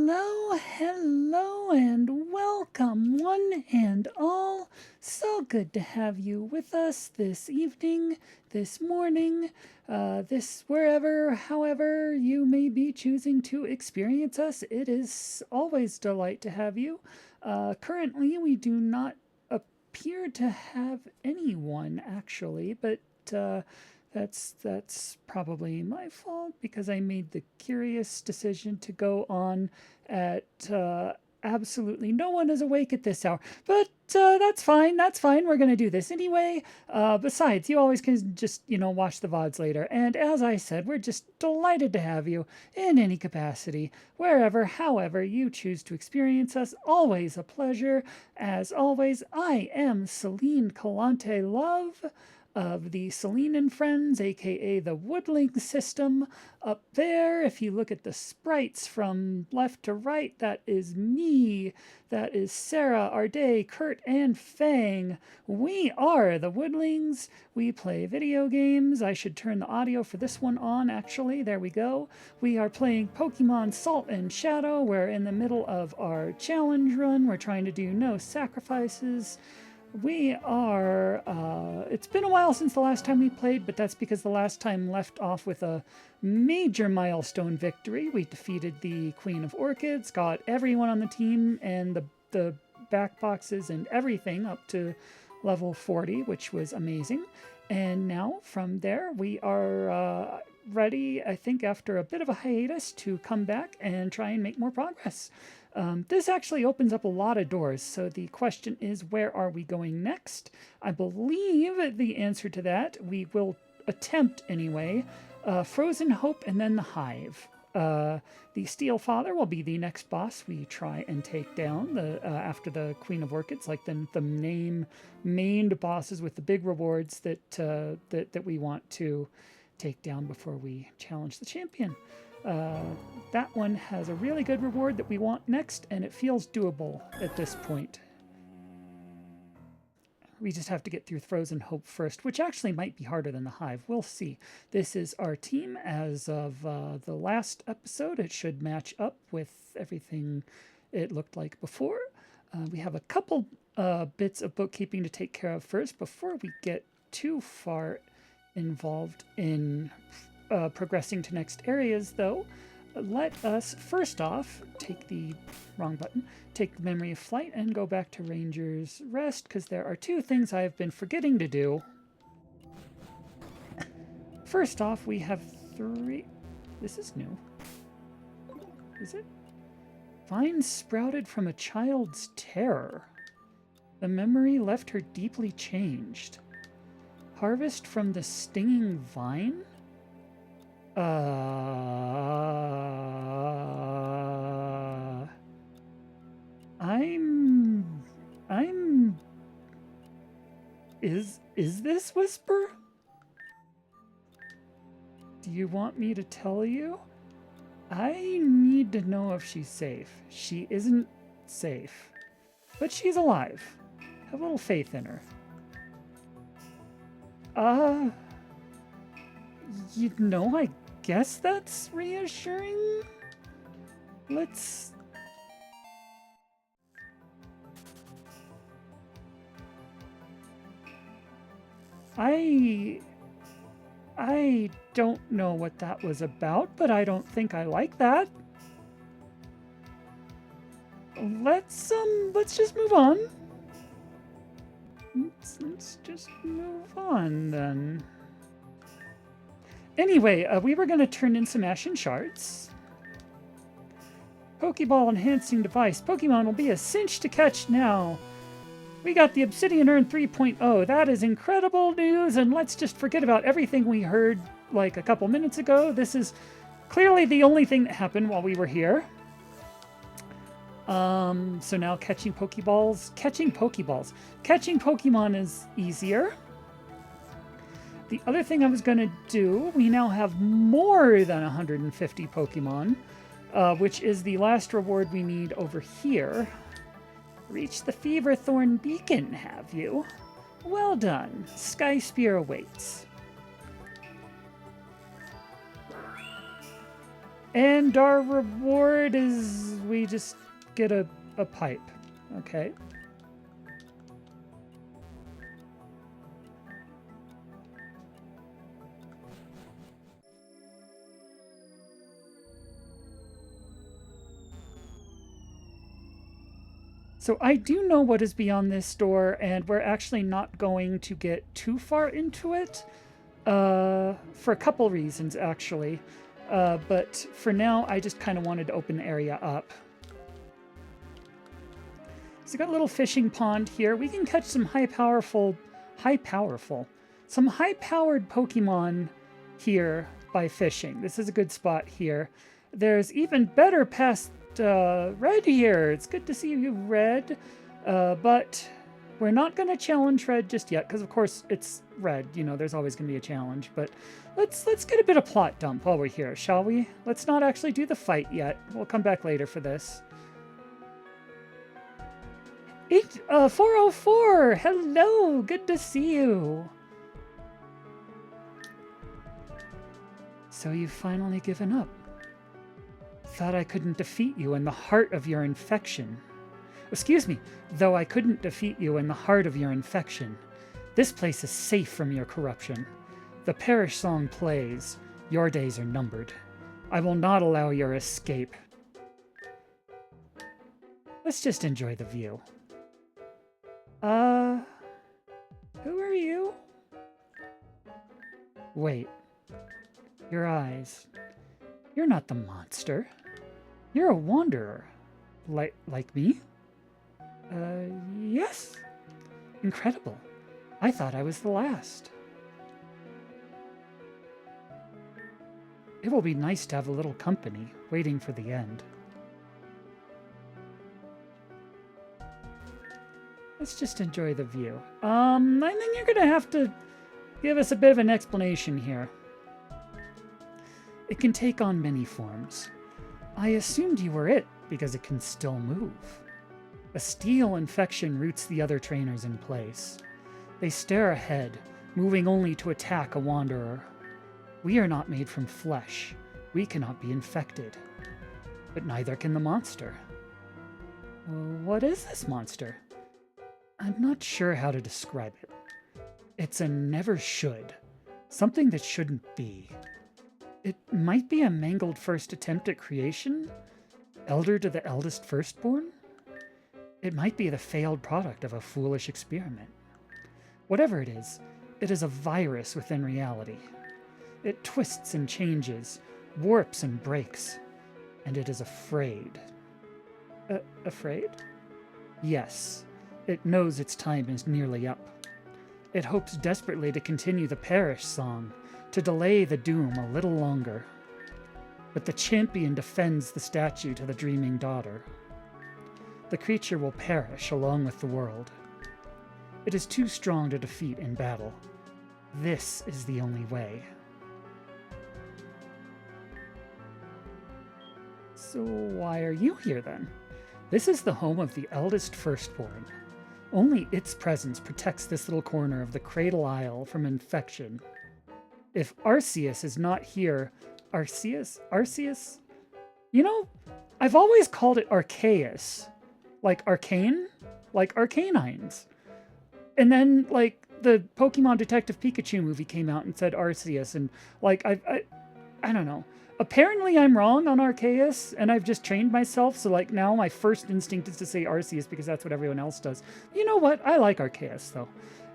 Hello, hello, and welcome, one and all. So good to have you with us this evening, this morning, this wherever, however you may be choosing to experience us. It is always a delight to have you. Currently, we do not appear to have anyone actually, but that's probably my fault because I made the curious decision to go on at absolutely no one is awake at this hour. But that's fine. That's fine. We're gonna do this anyway. Besides, you always can just watch the VODs later. And as I said, we're just delighted to have you in any capacity, wherever, however you choose to experience us. Always a pleasure. As always, I am Celine Calante Love of the Celine and Friends, aka the Woodling system. Up there, if you look at the sprites from left to right, that is me. That is Sarah, Arday, Kurt, and Fang. We are the Woodlings. We play video games. I should turn the audio for this one on, actually. There we go. We are playing Pokemon Salt and Shadow. We're in the middle of our challenge run. We're trying to do no sacrifices. We are, it's been a while since the last time we played, but that's because the last time left off with a major milestone victory. We defeated the Queen of Orchids, got everyone on the team and the back boxes and everything up to level 40, which was amazing. And now from there, we are ready, I think, after a bit of a hiatus to come back and try and make more progress. This actually opens up a lot of doors, so the question is, where are we going next? I believe the answer to that, we will attempt anyway, Frozen Hope and then the Hive. The Steel Father will be the next boss we try and take down after the Queen of Orchids, like the main bosses with the big rewards that we want to take down before we challenge the champion. That one has a really good reward that we want next, and it feels doable at this point. We just have to get through Frozen Hope first, which actually might be harder than the Hive. We'll see. This is our team as of the last episode. It should match up with everything it looked like before. We have a couple bits of bookkeeping to take care of first before we get too far involved in progressing to next areas, though. Let us first off take the memory of flight and go back to Ranger's Rest, because there are two things I have been forgetting to do. First off, we have 3. This is new. Is it? Vines sprouted from a child's terror. The memory left her deeply changed. Harvest from the stinging vine? Is this Whisper? Do you want me to tell you? I need to know if she's safe. She isn't safe, but she's alive. Have a little faith in her. I guess that's reassuring. Let's... I don't know what that was about, but I don't think I like that. Let's just move on. Let's just move on then. Anyway, we were going to turn in some Ashen Shards. Pokeball enhancing device. Pokemon will be a cinch to catch now. We got the Obsidian Urn 3.0. That is incredible news, and let's just forget about everything we heard like a couple minutes ago. This is clearly the only thing that happened while we were here. So now catching Pokeballs. Catching Pokemon is easier. The other thing I was going to do, we now have more than 150 Pokemon, which is the last reward we need over here. Reach the Feverthorn Beacon, have you? Well done. Sky Spear awaits. And our reward is we just get a pipe. Okay. So I do know what is beyond this door, and we're actually not going to get too far into it for a couple reasons, actually. But for now, I just kind of wanted to open the area up. So we got a little fishing pond here. We can catch some high-powered Pokemon here by fishing. This is a good spot here. There's even better past Red here. It's good to see you, Red. But we're not going to challenge Red just yet, because of course it's Red. You know, there's always going to be a challenge. But let's get a bit of plot dump while we're here, shall we? Let's not actually do the fight yet. We'll come back later for this. 404! Hello! Good to see you! So you've finally given up. Thought I couldn't defeat you in the heart of your infection. Excuse me, though I couldn't defeat you in the heart of your infection. This place is safe from your corruption. The parish song plays. Your days are numbered. I will not allow your escape. Let's just enjoy the view. Who are you? Wait. Your eyes. You're not the monster. You're a wanderer. Like me? Yes. Incredible. I thought I was the last. It will be nice to have a little company, waiting for the end. Let's just enjoy the view. I think you're gonna have to give us a bit of an explanation here. It can take on many forms. I assumed you were it because it can still move. A steel infection roots the other trainers in place. They stare ahead, moving only to attack a wanderer. We are not made from flesh. We cannot be infected. But neither can the monster. What is this monster? I'm not sure how to describe it. It's a never should. Something that shouldn't be. It might be a mangled first attempt at creation? Elder to the eldest firstborn? It might be the failed product of a foolish experiment. Whatever it is a virus within reality. It twists and changes, warps and breaks, and it is afraid. Afraid? Yes, it knows its time is nearly up. It hopes desperately to continue the parish song, to delay the doom a little longer. But the champion defends the statue to the dreaming daughter. The creature will perish along with the world. It is too strong to defeat in battle. This is the only way. So why are you here then? This is the home of the eldest firstborn. Only its presence protects this little corner of the Cradle Isle from infection. If Arceus is not here, Arceus? You know, I've always called it Arceus. Like arcane? Like Arcanines. And then, like, the Pokemon Detective Pikachu movie came out and said Arceus, and, like, I don't know. Apparently I'm wrong on Arceus, and I've just trained myself, so, like, now my first instinct is to say Arceus because that's what everyone else does. You know what? I like Arceus, though.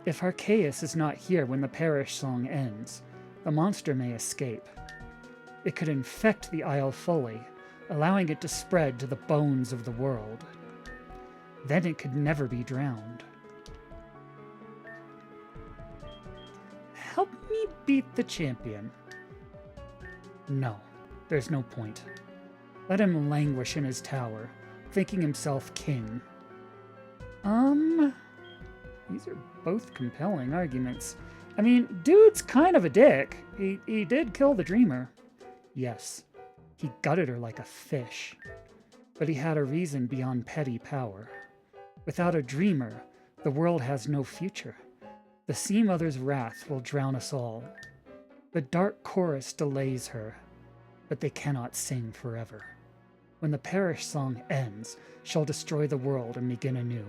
If Arceus is not here when the parish song ends, the monster may escape. It could infect the Isle fully, allowing it to spread to the bones of the world. Then it could never be drowned. Help me beat the champion. No, there's no point. Let him languish in his tower, thinking himself king. These are both compelling arguments. I mean, dude's kind of a dick. He did kill the dreamer. Yes, he gutted her like a fish. But he had a reason beyond petty power. Without a dreamer, the world has no future. The Sea Mother's wrath will drown us all. The dark chorus delays her. but they cannot sing forever. When the parish song ends, shall destroy the world and begin anew.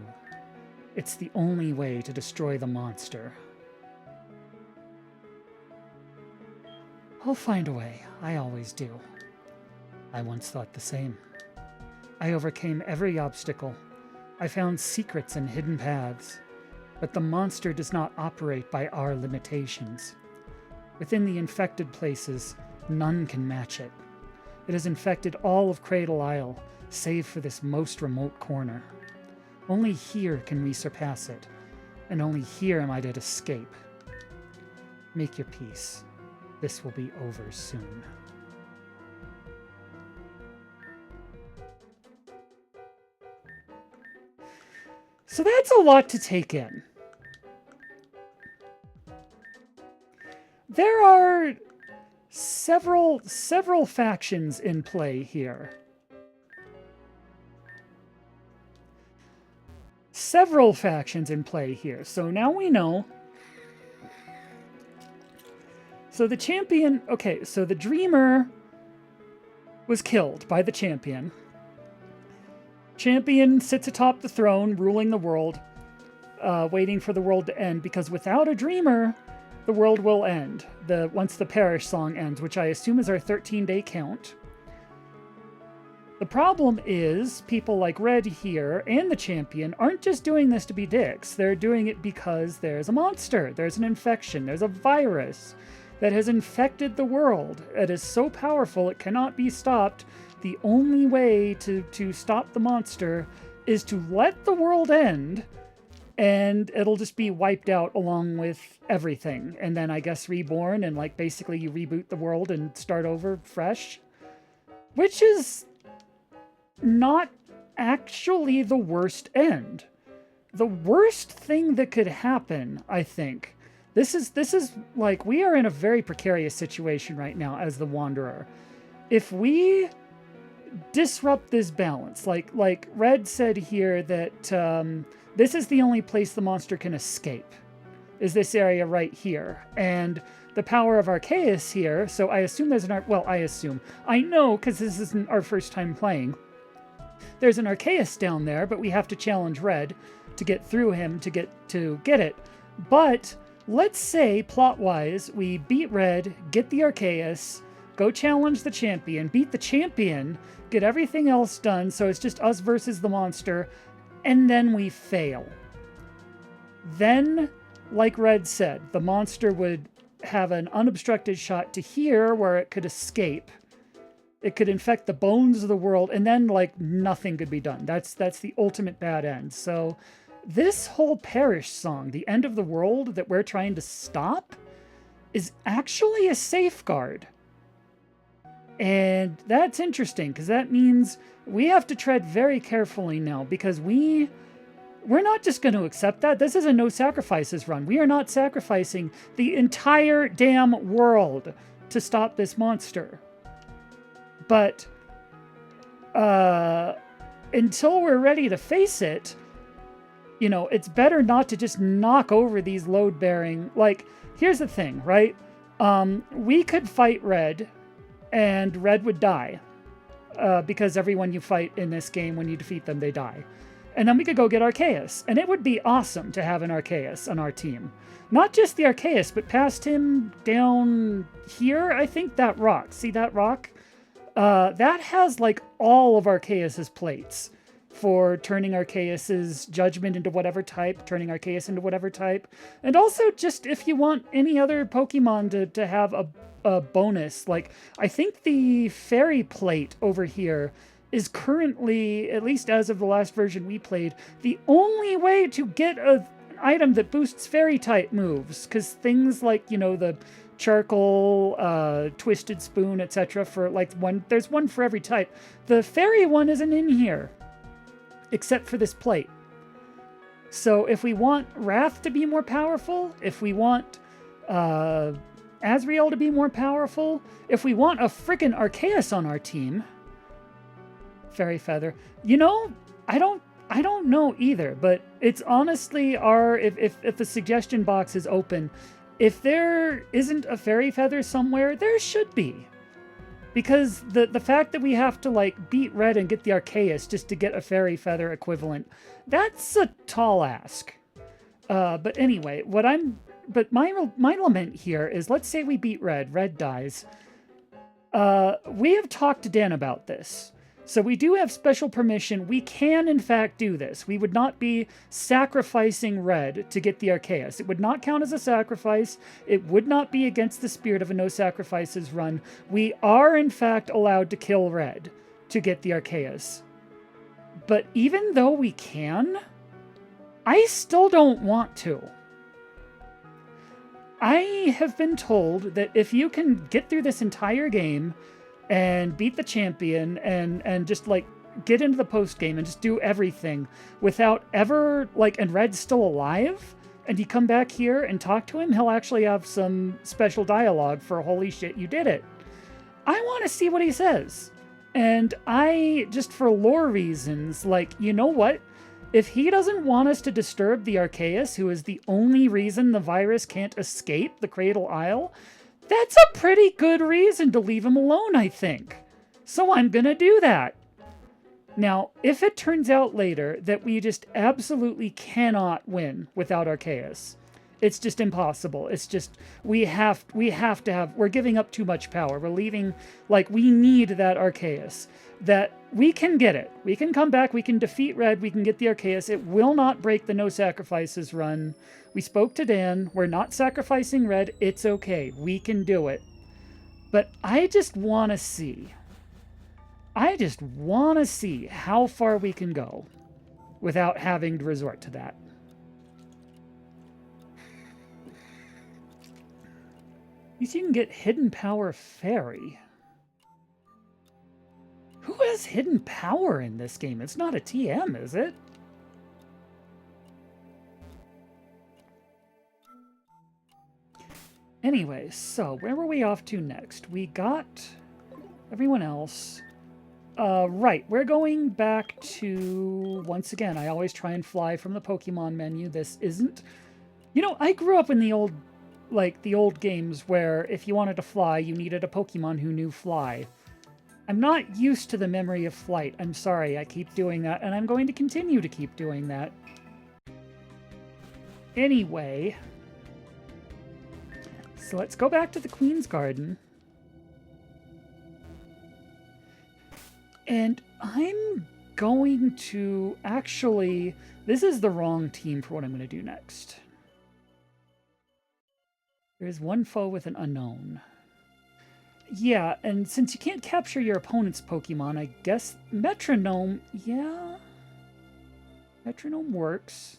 It's the only way to destroy the monster. I'll find a way. I always do. I once thought the same. I overcame every obstacle. I found secrets and hidden paths. But the monster does not operate by our limitations. Within the infected places, none can match it. It has infected all of Cradle Isle, save for this most remote corner. Only here can we surpass it, and only here might it escape. Make your peace. This will be over soon. So that's a lot to take in. There are several factions in play here. Several factions in play here. So now we know. So the champion, okay, so the Dreamer was killed by the champion. Champion sits atop the throne, ruling the world, waiting for the world to end, because without a Dreamer, the world will end once the parish song ends, which I assume is our 13-day count. The problem is people like Red here and the champion aren't just doing this to be dicks. They're doing it because there's a monster, there's an infection, there's a virus that has infected the world. It is so powerful it cannot be stopped. The only way to stop the monster is to let the world end, and it'll just be wiped out along with everything. And then I guess reborn, and like basically you reboot the world and start over fresh. Which is not actually the worst end. The worst thing that could happen, I think, this is like, we are in a very precarious situation right now as the Wanderer. If we disrupt this balance, like Red said here that this is the only place the monster can escape, is this area right here. And the power of Arceus here, so I assume there's I know, because this isn't our first time playing. There's an Arceus down there, but we have to challenge Red to get through him to get it. But let's say, plot-wise, we beat Red, get the Arceus, go challenge the champion, beat the champion, get everything else done, so it's just us versus the monster, and then we fail. Then, like Red said, the monster would have an unobstructed shot to here where it could escape. It could infect the bones of the world, and then, like, nothing could be done. That's the ultimate bad end. So this whole parish song, the end of the world that we're trying to stop, is actually a safeguard. And that's interesting, because that means we have to tread very carefully now, because we're not just going to accept that. This is a no sacrifices run. We are not sacrificing the entire damn world to stop this monster. But until we're ready to face it, you know, it's better not to just knock over these load-bearing... Like, here's the thing, right? We could fight Red, and Red would die. Because everyone you fight in this game, when you defeat them, they die. And then we could go get Arceus. And it would be awesome to have an Arceus on our team. Not just the Arceus, but past him down here, I think that rock. See that rock? That has, like, all of Arceus's plates for turning Arceus's judgment into whatever type, turning Arceus into whatever type. And also, just if you want any other Pokemon to have a bonus, like, I think the Fairy plate over here is currently, at least as of the last version we played, the only way to get an item that boosts Fairy type moves. Because things like, you know, the charcoal, twisted spoon, etc. for like there's one for every type. The Fairy one isn't in here, except for this plate. So if we want Wrath to be more powerful, if we want Azrael to be more powerful, if we want a frickin' Arceus on our team, Fairy Feather, you know, I don't know either, but it's honestly if the suggestion box is open, if there isn't a Fairy Feather somewhere, there should be. Because the fact that we have to like beat red and get the Arceus just to get a fairy feather equivalent, that's a tall ask. But anyway, but my lament here is, let's say we beat red, red dies. We have talked to Dan about this. So we do have special permission. We can, in fact, do this. We would not be sacrificing red to get the Arceus. It would not count as a sacrifice. It would not be against the spirit of a no sacrifices run. We are, in fact, allowed to kill red to get the Arceus. But even though we can, I still don't want to. I have been told that if you can get through this entire game and beat the champion and just like get into the post game and just do everything without ever like, and Red's still alive, and you come back here and talk to him, he'll actually have some special dialogue for holy shit, you did it. I want to see what he says. And I, just for lore reasons, like, you know what? If he doesn't want us to disturb the Arceus, who is the only reason the virus can't escape the Cradle Isle, that's a pretty good reason to leave him alone, I think. So I'm gonna do that. Now, if it turns out later that we just absolutely cannot win without Arceus, it's just impossible. It's just, we have to have, we're giving up too much power. We're leaving, like, we need that Arceus. That we can get it. We can come back, we can defeat red, we can get the Arceus. It will not break the no sacrifices run. We spoke to Dan, we're not sacrificing red, it's okay. We can do it. But I just want to see. I just want to see how far we can go without having to resort to that. At least you can get Hidden Power Fairy. Who has hidden power in this game? It's not a TM, is it? Anyway, so where were we off to next? We got everyone else. Right, we're going back to, once again, I always try and fly from the Pokemon menu. This isn't... You know, I grew up in the old, like, the old games where if you wanted to fly, you needed a Pokemon who knew fly. I'm not used to the memory of flight. I'm sorry, I keep doing that, and I'm going to continue to keep doing that. Anyway, so let's go back to the Queen's Garden. And I'm going to actually... This is the wrong team for what I'm going to do next. There's one foe with an unknown. Yeah, and since you can't capture your opponent's Pokemon, I guess Metronome, yeah. Metronome works.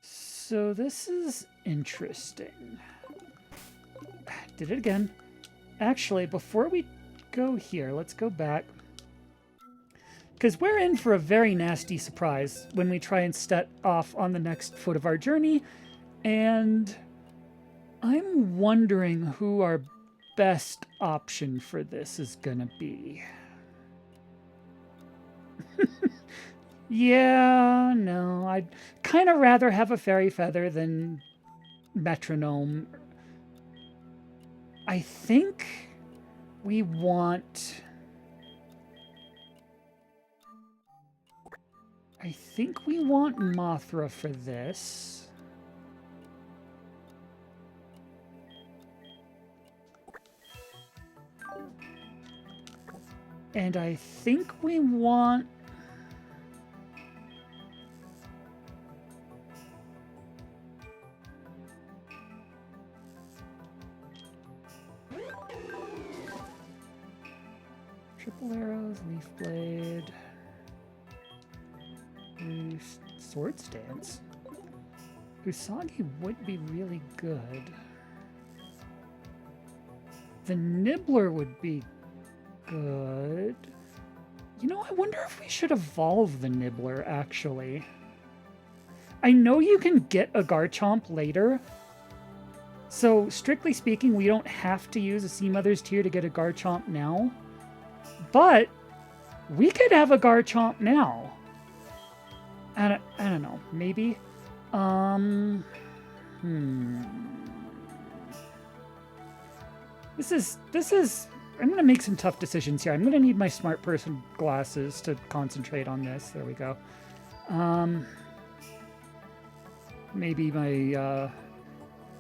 So this is interesting. Did it again. Actually, before we go here, let's go back. Because we're in for a very nasty surprise when we try and set off on the next foot of our journey. And I'm wondering who our best option for this is gonna be. Yeah, no, I'd kind of rather have a fairy feather than Metronome. I think we want... Mothra for this. And I think we want... Triple arrows, leaf blade... Sword stance. Usagi would be really good. The Nibbler would be good. You know, I wonder if we should evolve the Nibbler, actually. I know you can get a Garchomp later. So, strictly speaking, we don't have to use a Sea Mother's Tear to get a Garchomp now. But, we could have a Garchomp now. I don't know. Maybe. I'm gonna make some tough decisions here. I'm gonna need my smart person glasses to concentrate on this. There we go. Maybe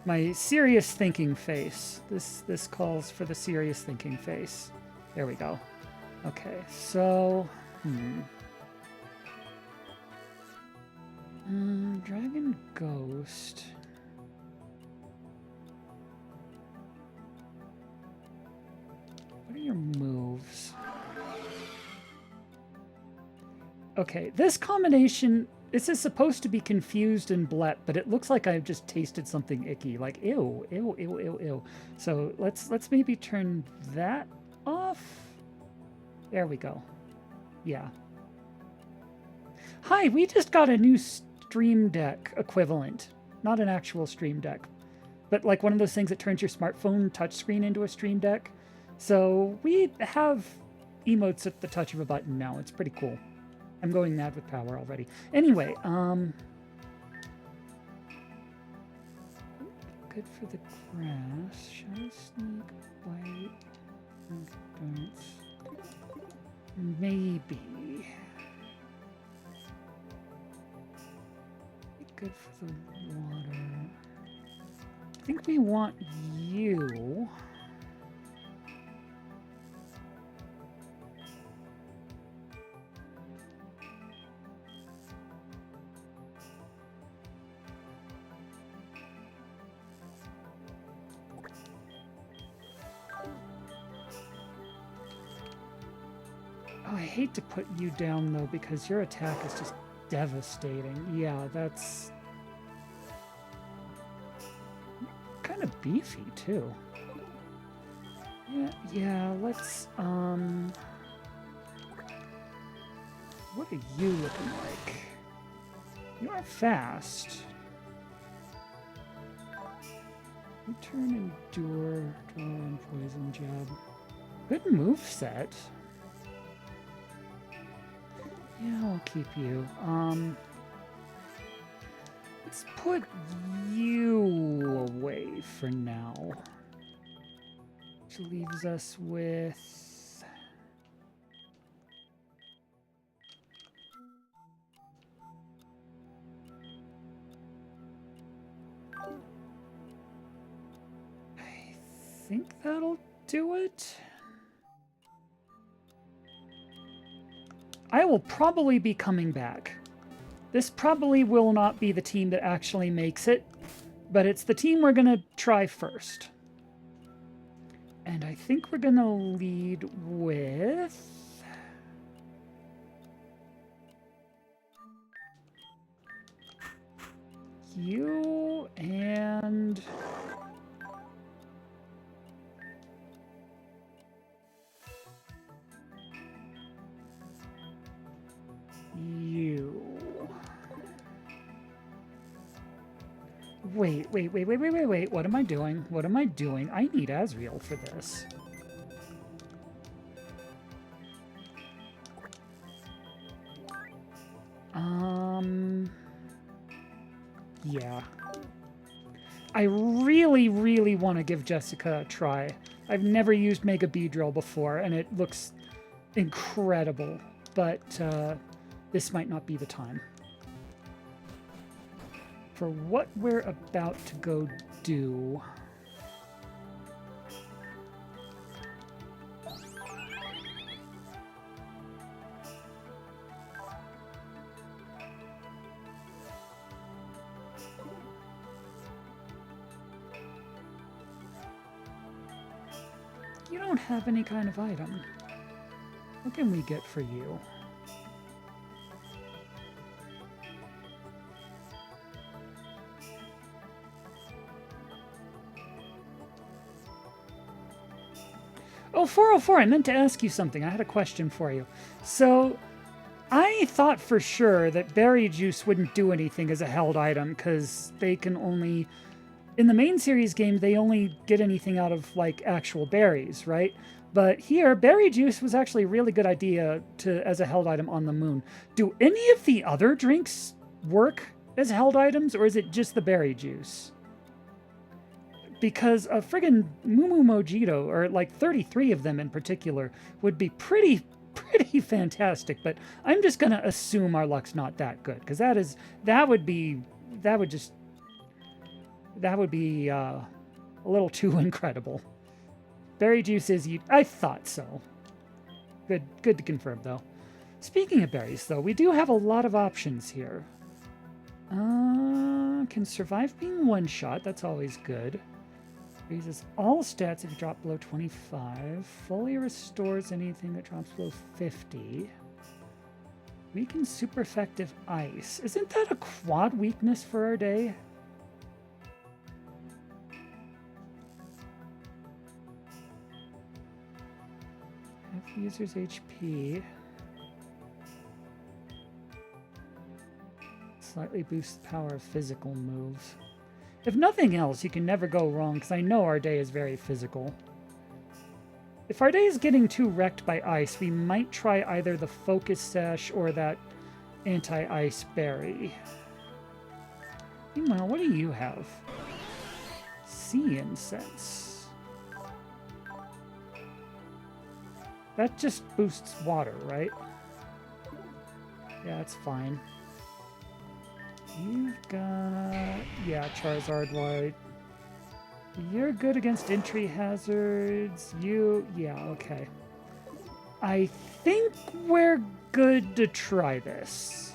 my serious thinking face. This calls for the serious thinking face. There we go. Okay, so Dragon Ghost. What are your moves? Okay, this combination, this is supposed to be confused and blep, but it looks like I've just tasted something icky. Like, ew, ew, ew, ew, ew. So let's maybe turn that off. There we go. Yeah. Hi, we just got a new Stream Deck equivalent. Not an actual Stream Deck, but like one of those things that turns your smartphone touchscreen into a Stream Deck. So we have emotes at the touch of a button now. It's pretty cool. I'm going mad with power already. Anyway, good for the grass. Shadow Sneak, Bite, Bounce. Maybe. Good for the water. I think we want you. Oh, I hate to put you down, though, because your attack is just devastating. Yeah, that's kind of beefy, too. Yeah, let's, what are you looking like? You are fast. Return, Endure, Draw, and Poison Jab. Good moveset. Yeah, I'll keep you. Let's put you away for now. Which leaves us with... I think that'll do it. I will probably be coming back. This probably will not be the team that actually makes it, but it's the team we're going to try first. And I think we're going to lead with... you and... you. Wait. What am I doing? What am I doing? I need Asriel for this. Yeah. I really want to give Jessica a try. I've never used Mega Beedrill before, and it looks incredible, but this might not be the time. For what we're about to go do... You don't have any kind of item. What can we get for you? Oh, 404, I meant to ask you something. I had a question for you. So, I thought for sure that berry juice wouldn't do anything as a held item, because they can only... In the main series game, they only get anything out of, like, actual berries, right? But here, berry juice was actually a really good idea as a held item on the moon. Do any of the other drinks work as held items, or is it just the berry juice? because a friggin' Moo Mojito, or like 33 of them in particular, would be pretty fantastic. But I'm just gonna assume our luck's not that good, because that would be a little too incredible. Berry juice is I thought so. Good to confirm though. Speaking of berries though, we do have a lot of options here. Can survive being one shot, that's always good. Raises all stats if you drop below 25. Fully restores anything that drops below 50. Weakens super effective ice. Isn't that a quad weakness for our day? Half user's HP. Slightly boosts the power of physical moves. If nothing else, you can never go wrong, because I know our day is very physical. If our day is getting too wrecked by ice, we might try either the Focus Sash or that anti-ice berry. Meanwhile, what do you have? Sea Incense. That just boosts water, right? Yeah, it's fine. You've got... yeah, Charizard White. You're good against entry hazards. yeah, okay. I think we're good to try this.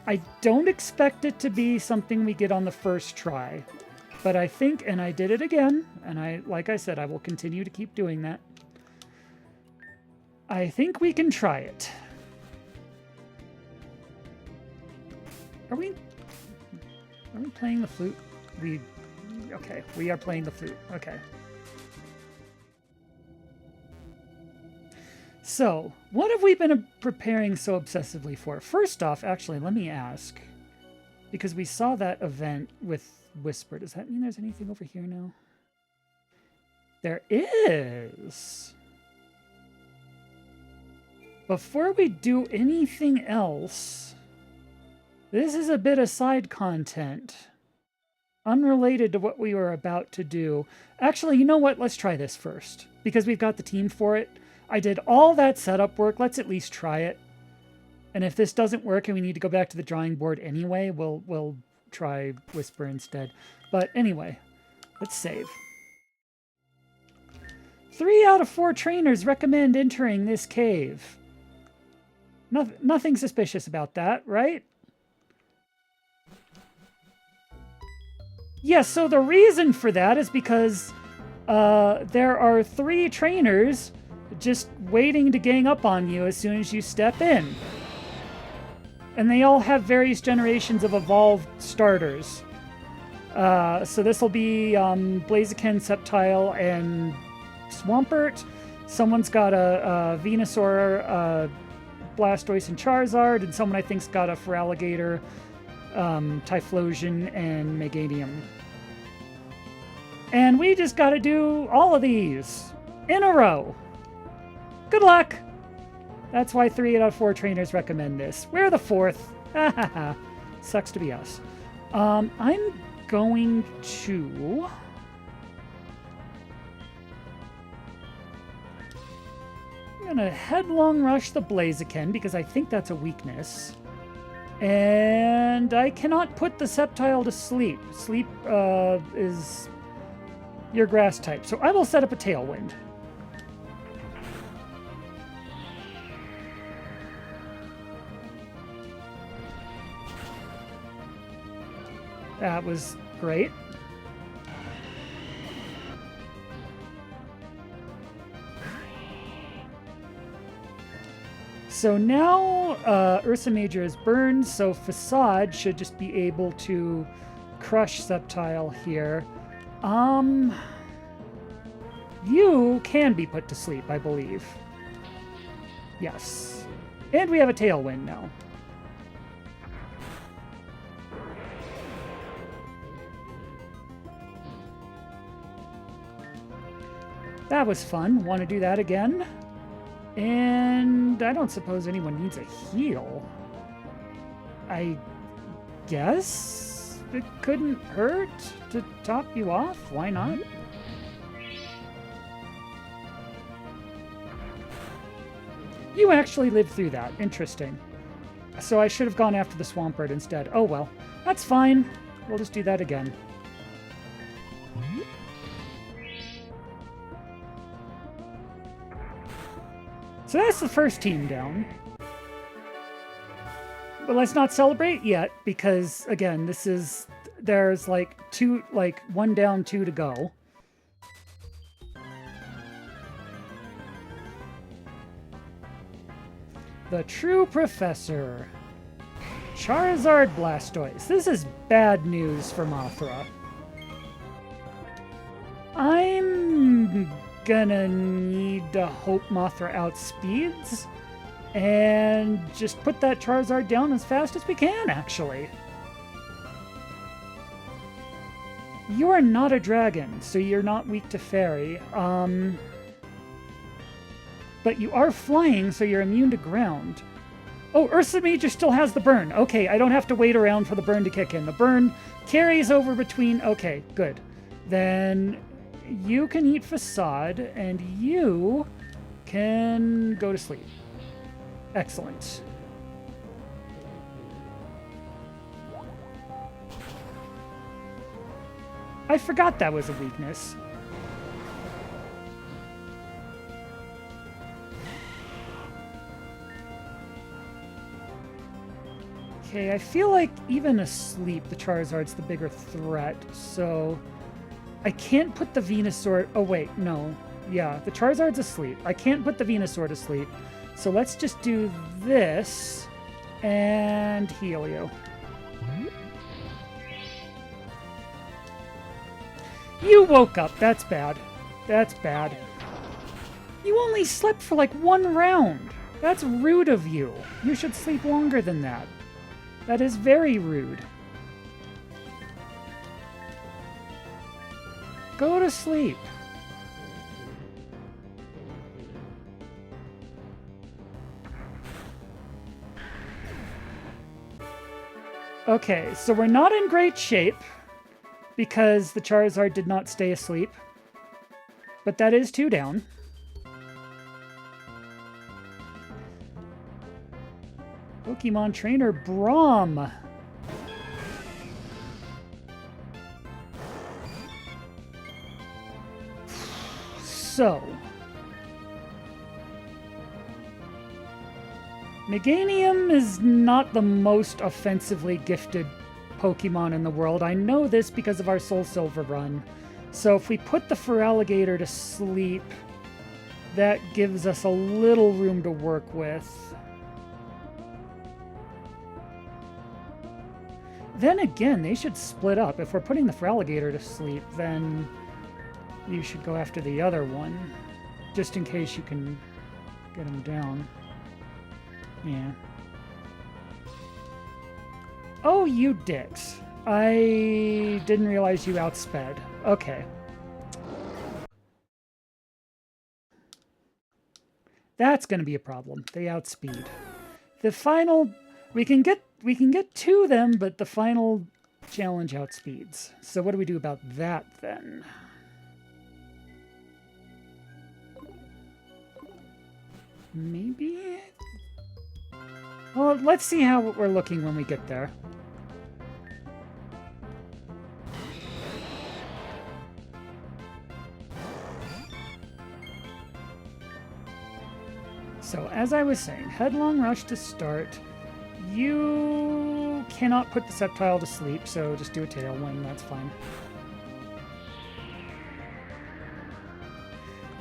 I don't expect it to be something we get on the first try. But I think, and I did it again, and like I said, I will continue to keep doing that. I think we can try it. Are we playing the flute? Okay, we are playing the flute. Okay. So, what have we been preparing so obsessively for? First off, actually, let me ask, because we saw that event with Whisper. Does that mean there's anything over here now? There is. Before we do anything else, this is a bit of side content, unrelated to what we were about to do. Actually, you know what? Let's try this first, because we've got the team for it. I did all that setup work. Let's at least try it. And if this doesn't work and we need to go back to the drawing board anyway, we'll try Whisper instead. But anyway, let's save. 3 out of 4 trainers recommend entering this cave. Nothing suspicious about that, right? Yes, so the reason for that is because there are 3 trainers just waiting to gang up on you as soon as you step in. And they all have various generations of evolved starters. So this will be Blaziken, Sceptile, and Swampert. Someone's got a Venusaur, Blastoise, and Charizard, and someone I think's got a Feraligatr, Typhlosion, and Meganium. And we just got to do all of these in a row. Good luck! That's why 3 out of 4 trainers recommend this. We're the 4th. Sucks to be us. I'm going to... I'm going to headlong rush the Blaziken because I think that's a weakness. And I cannot put the Sceptile to sleep. Sleep is your grass type. So I will set up a Tailwind. That was great. So now Ursa Major is burned, so Facade should just be able to crush Sceptile here. You can be put to sleep, I believe. Yes. And we have a Tailwind now. That was fun. Want to do that again? And I don't suppose anyone needs a heal. I guess? it couldn't hurt to top you off. Why not? You actually lived through that. Interesting. So I should have gone after the Swampert instead. Oh well. That's fine. We'll just do that again. So that's the first team down. But let's not celebrate yet, because again, there's like one down, two to go. The True Professor. Charizard Blastoise. This is bad news for Mothra. I'm gonna need to hope Mothra outspeeds and just put that Charizard down as fast as we can, actually. You are not a dragon, so you're not weak to fairy. But you are flying, so you're immune to ground. Oh, Ursa Major still has the burn. Okay, I don't have to wait around for the burn to kick in. The burn carries over between... Okay, good. Then you can eat Facade, and you can go to sleep. Excellent. I forgot that was a weakness. Okay, I feel like even asleep, the Charizard's the bigger threat, so I can't put the Venusaur... Oh, wait, no. Yeah, the Charizard's asleep. I can't put the Venusaur to sleep, so let's just do this and heal you. You woke up. That's bad. That's bad. You only slept for like 1 round. That's rude of you. You should sleep longer than that. That is very rude. Go to sleep. Okay, so we're not in great shape because the Charizard did not stay asleep. But that is 2 down. Pokemon Trainer Braum. So, Meganium is not the most offensively gifted Pokemon in the world. I know this because of our Soul Silver run. So if we put the Feraligatr to sleep, that gives us a little room to work with. Then again, they should split up. If we're putting the Feraligatr to sleep, then you should go after the other one, just in case you can get him down. Yeah. Oh, you dicks. I didn't realize you outsped. Okay. That's going to be a problem. They outspeed. The final... We can get to them, but the final challenge outspeeds. So what do we do about that, then? Maybe? Well, let's see how we're looking when we get there. So, as I was saying, Headlong Rush to start. You cannot put the Sceptile to sleep, so just do a Tailwind, that's fine.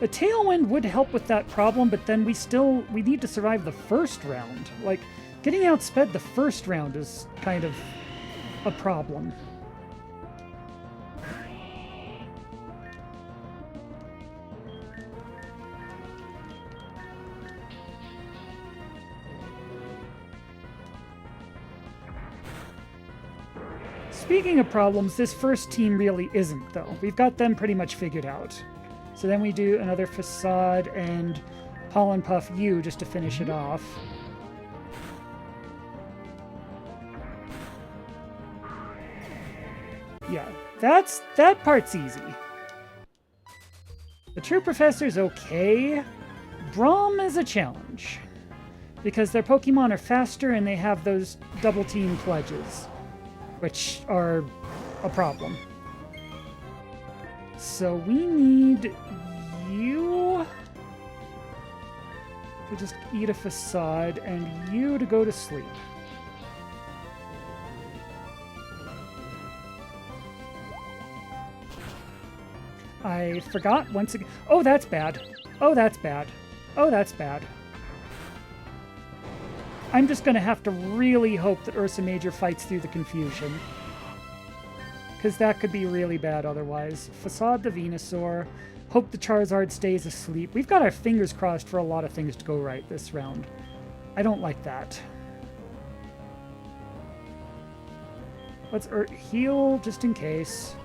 A Tailwind would help with that problem, but then we need to survive the first round. Like, getting outsped the first round is kind of a problem. Speaking of problems, this first team really isn't, though. We've got them pretty much figured out. So then we do another Facade and Pollen Puff U just to finish it off. That part's easy. The True Professor's okay. Braum is a challenge. Because their Pokemon are faster and they have those double team pledges, which are a problem. So we need you to just eat a facade and you to go to sleep. I forgot once again. Oh, that's bad. Oh, that's bad. Oh, that's bad. I'm just going to have to really hope that Ursa Major fights through the confusion. Because that could be really bad otherwise. Facade the Venusaur. Hope the Charizard stays asleep. We've got our fingers crossed for a lot of things to go right this round. I don't like that. Let's heal just in case.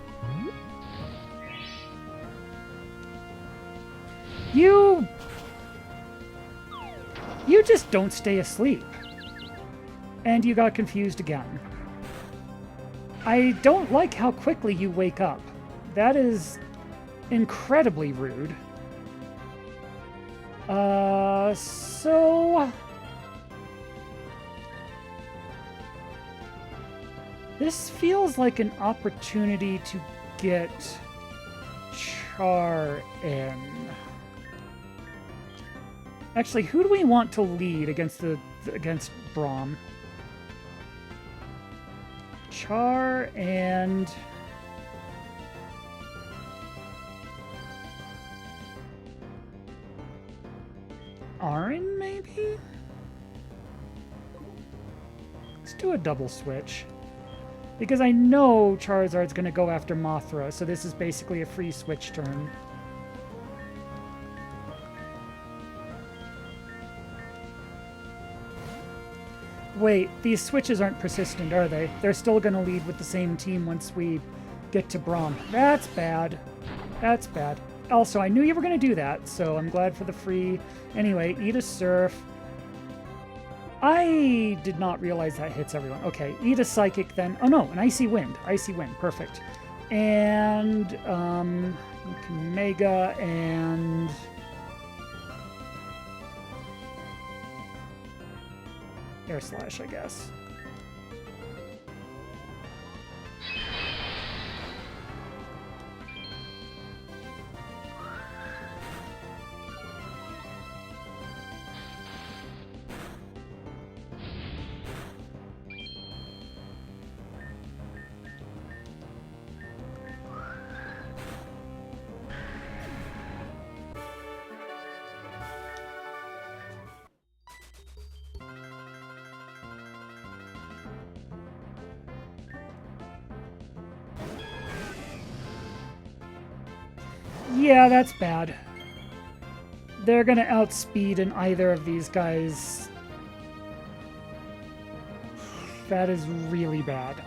You just don't stay asleep. And you got confused again. I don't like how quickly you wake up. That is incredibly rude. So... this feels like an opportunity to get Char in. Actually, who do we want to lead against Braum? Char and... Arin, maybe? Let's do a double switch. Because I know Charizard's going to go after Mothra, so this is basically a free switch turn. Wait, these switches aren't persistent, are they? They're still going to lead with the same team once we get to Braum. That's bad. That's bad. Also, I knew you were going to do that, so I'm glad for the free. Anyway, eat a Surf. I did not realize that hits everyone. Okay, eat a Psychic then. Oh no, an Icy Wind. Icy Wind, perfect. And, you can Mega and... Air Slash, I guess. Yeah, that's bad. They're gonna outspeed in either of these guys. That is really bad.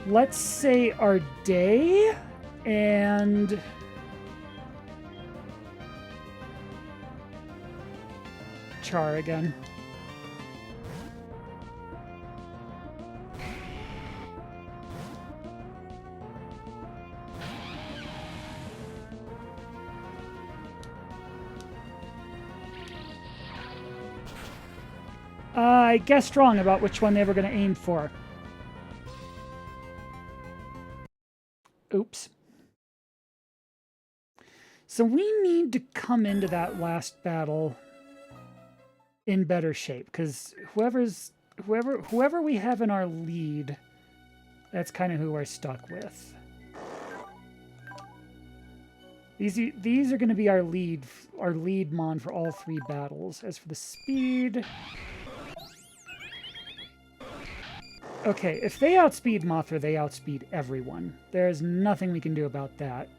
Let's say our day and... Char again. I guessed wrong about which one they were going to aim for. Oops. So we need to come into that last battle in better shape, because whoever we have in our lead, that's kind of who we're stuck with. These are going to be our lead mon for all three battles. As for the speed... Okay, if they outspeed Mothra, they outspeed everyone. There's nothing we can do about that.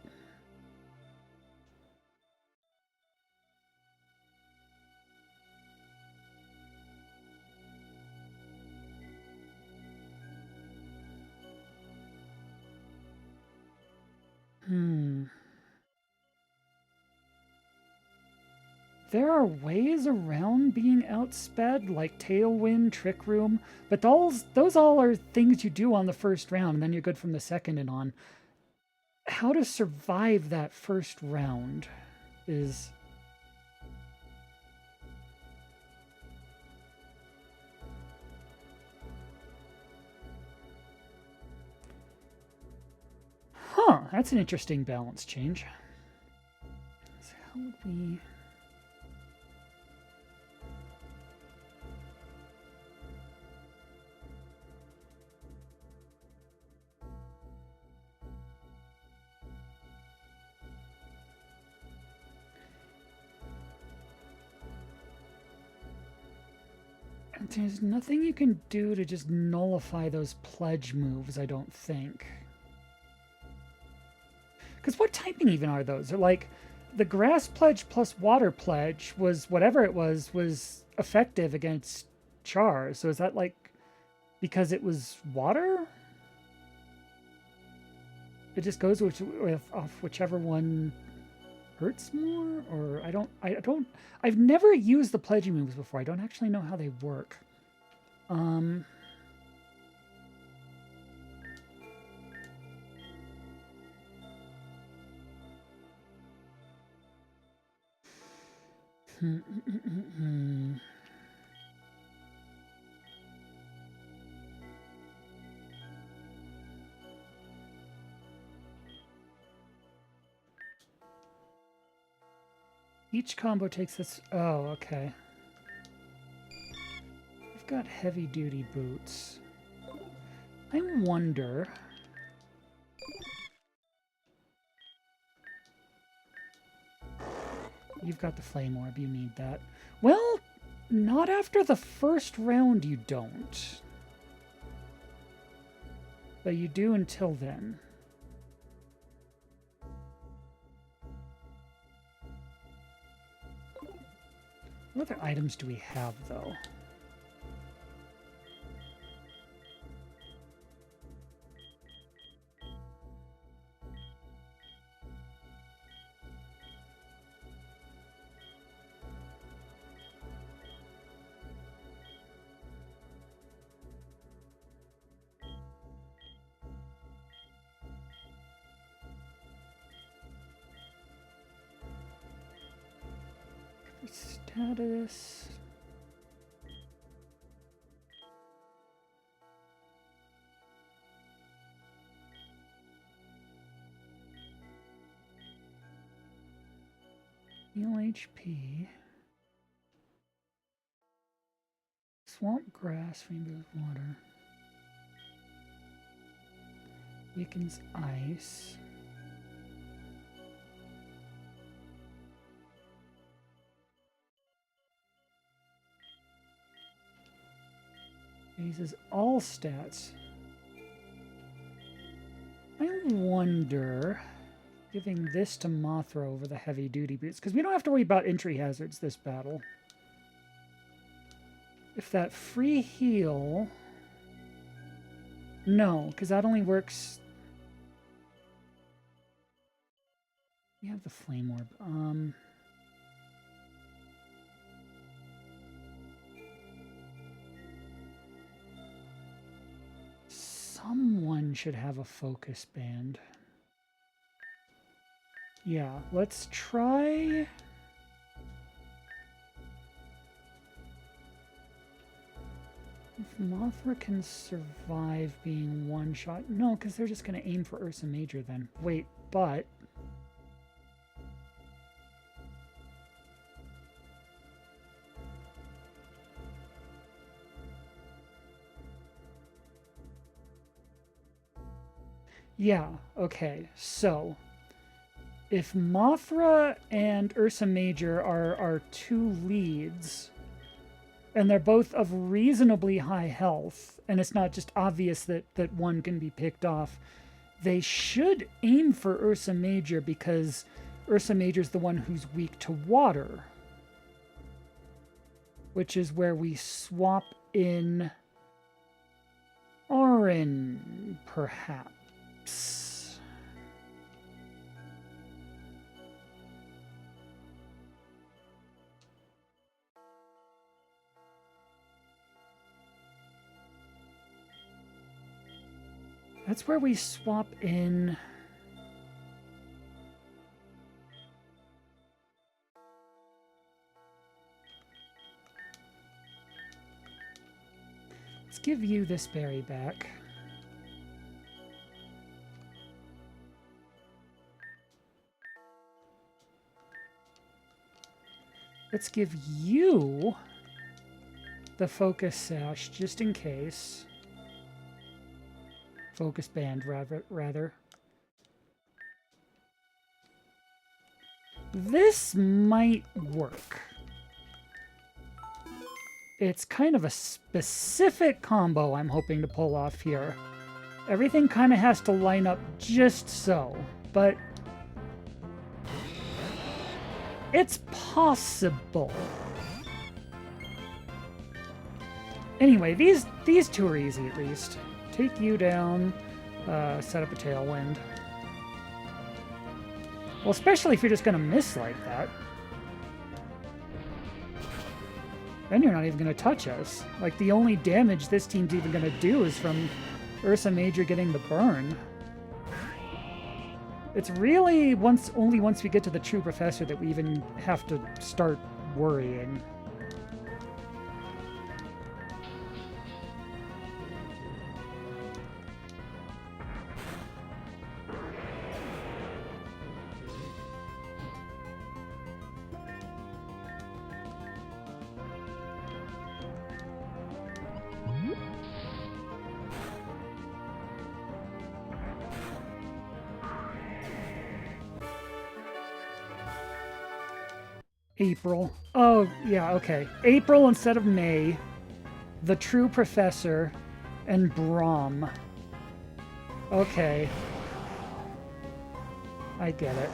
there are ways around being outsped, like Tailwind, Trick Room, but those all are things you do on the first round, and then you're good from the second and on. How to survive that first round is... Huh, that's an interesting balance change. So how would we... There's nothing you can do to just nullify those pledge moves, I don't think. Because what typing even are those? They're like, the grass pledge plus water pledge was, whatever it was effective against Char. So is that like, because it was water? It just goes with off whichever one hurts more? Or I've never used the pledging moves before. I don't actually know how they work. Each combo takes this... Oh, okay. I've got heavy-duty boots. I wonder... You've got the flame orb, you need that. Well, not after the first round you don't. But you do until then. What other items do we have, though? Status. Heal HP. Swamp grass, rainbow water. Weakens ice. Raises all stats. I wonder, giving this to Mothra over the heavy duty boots, because we don't have to worry about entry hazards this battle. If that free heal... No, because that only works... We have the flame orb. Someone should have a focus band. Yeah, let's try... If Mothra can survive being one shot... No, because they're just going to aim for Ursa Major then. Wait, but... Yeah, okay, so... If Mothra and Ursa Major are our two leads... And they're both of reasonably high health, and it's not just obvious that one can be picked off. They should aim for Ursa Major because Ursa Major's the one who's weak to water. Which is where we swap in Auron, perhaps. That's where we swap in. Let's give you this berry back. Let's give you the focus sash, just in case. Focus band, rather. This might work. It's kind of a specific combo I'm hoping to pull off here. Everything kind of has to line up just so, but it's possible. Anyway, these two are easy at least. Take you down, set up a tailwind. Well, especially if you're just going to miss like that. Then you're not even going to touch us. Like, the only damage this team's even going to do is from Ursa Major getting the burn. It's really only once we get to the True Professor that we even have to start worrying. April. Oh, yeah, okay. April instead of May. The True Professor. And Braum. Okay. I get it.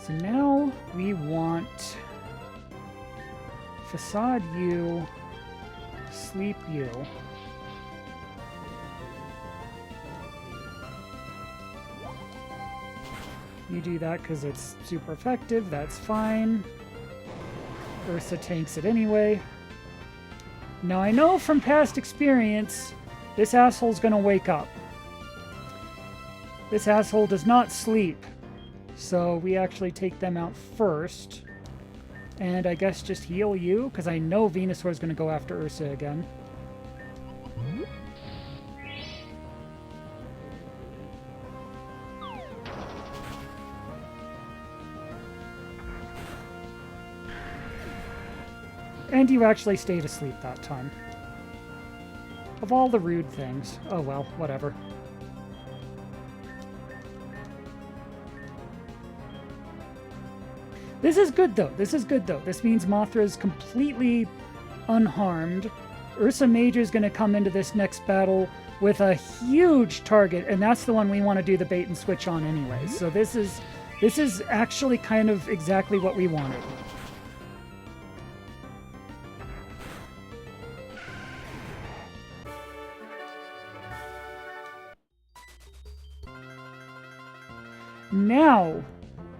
So now we want Facade you, Sleep you. You do that because it's super effective, that's fine. Ursa tanks it anyway. Now I know from past experience, this asshole's gonna wake up. This asshole does not sleep. So we actually take them out first. And I guess just heal you, because I know Venusaur's gonna go after Ursa again. And you actually stayed asleep that time. Of all the rude things. Oh well, whatever. This is good though. This is good though. This means Mothra's completely unharmed. Ursa Major's going to come into this next battle with a huge target, and that's the one we want to do the bait and switch on anyway. So this is actually kind of exactly what we wanted.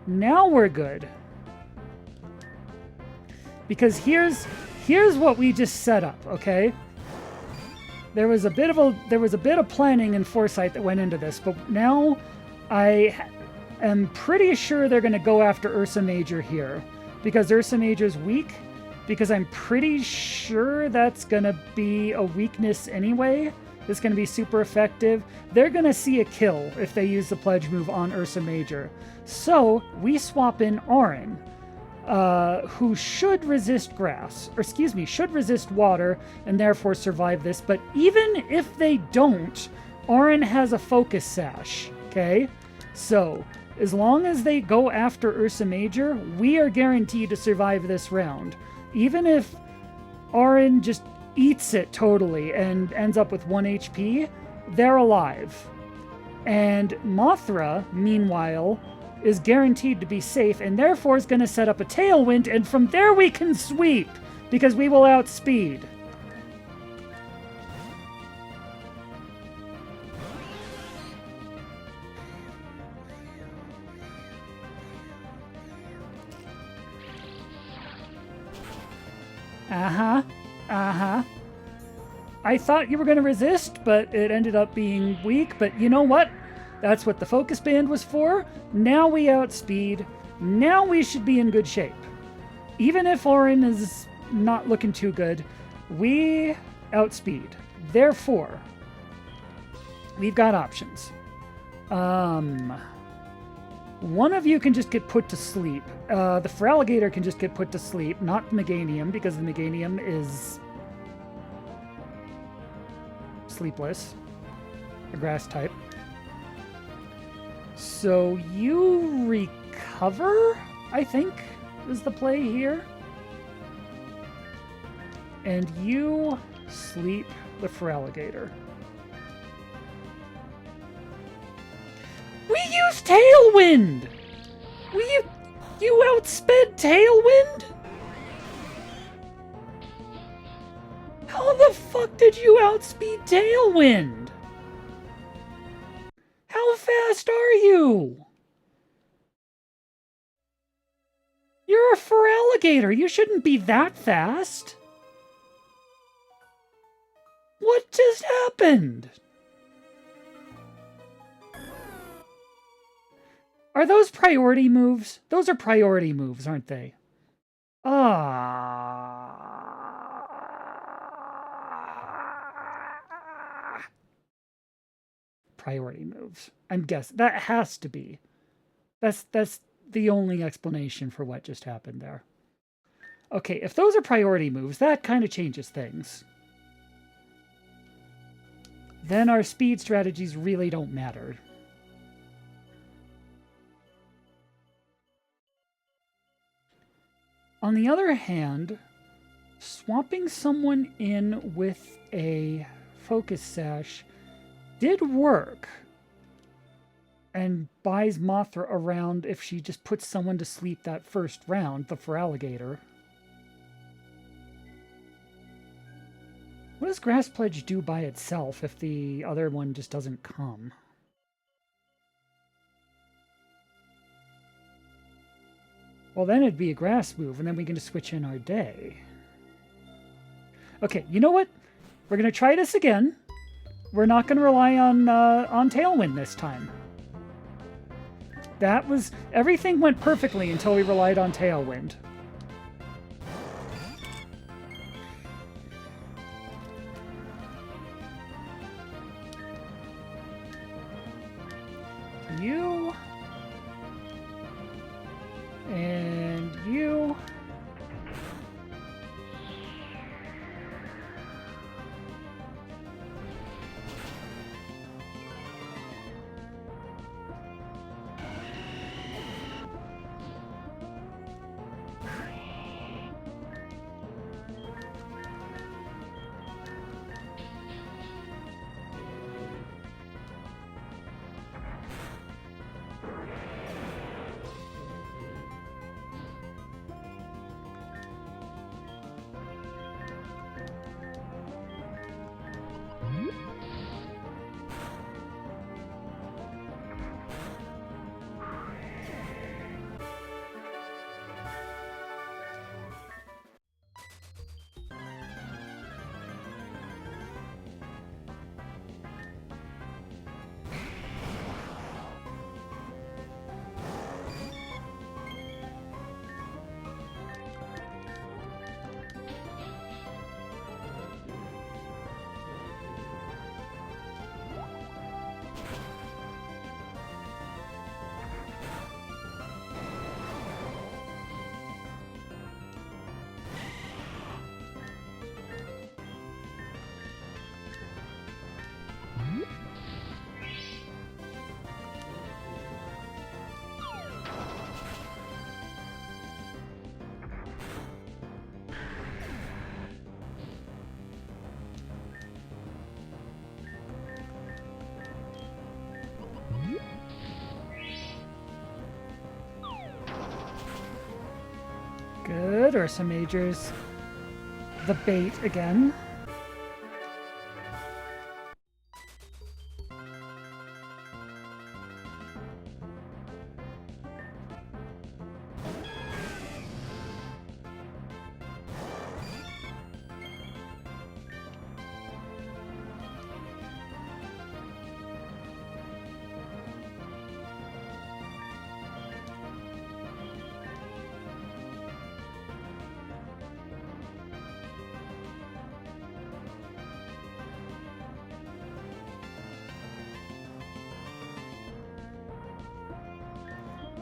Now we're good. Because here's what we just set up, okay? There was a bit of planning and foresight that went into this, but now I am pretty sure they're going to go after Ursa Major here, because Ursa Major's weak, because I'm pretty sure that's going to be a weakness anyway. It's going to be super effective. They're going to see a kill if they use the pledge move on Ursa Major. So we swap in Auron, who should resist grass, or excuse me, should resist water and therefore survive this. But even if they don't, Auron has a focus sash, okay? So as long as they go after Ursa Major, we are guaranteed to survive this round. Even if Auron just eats it totally and ends up with 1 HP, they're alive. And Mothra, meanwhile, is guaranteed to be safe and therefore is going to set up a tailwind, and from there we can sweep because we will outspeed. Uh-huh. Uh-huh. I thought you were going to resist, but it ended up being weak. But you know what? That's what the focus band was for. Now we outspeed. Now we should be in good shape. Even if Orin is not looking too good, we outspeed. Therefore, we've got options. One of you can just get put to sleep. The Feraligator can just get put to sleep, not the Meganium, because the Meganium is sleepless, a grass type. So you recover, I think, is the play here. And you sleep the Feraligator. We used Tailwind! You outsped Tailwind? How the fuck did you outspeed Tailwind? How fast are you? You're a Feraligator. You shouldn't be that fast. What just happened? Are those priority moves? Those are priority moves, aren't they? Priority moves. I'm guessing. That has to be. That's the only explanation for what just happened there. Okay, if those are priority moves, that kind of changes things. Then our speed strategies really don't matter. On the other hand, swapping someone in with a focus sash did work and buys Mothra around if she just puts someone to sleep that first round, the Feraligator. What does Grass Pledge do by itself if the other one just doesn't come? Well, then it'd be a grass move, and then we can just switch in our day. Okay, you know what? We're going to try this again. We're not going to rely on Tailwind this time. That was... Everything went perfectly until we relied on Tailwind. You... And you... Good, Ursa Major's the bait again.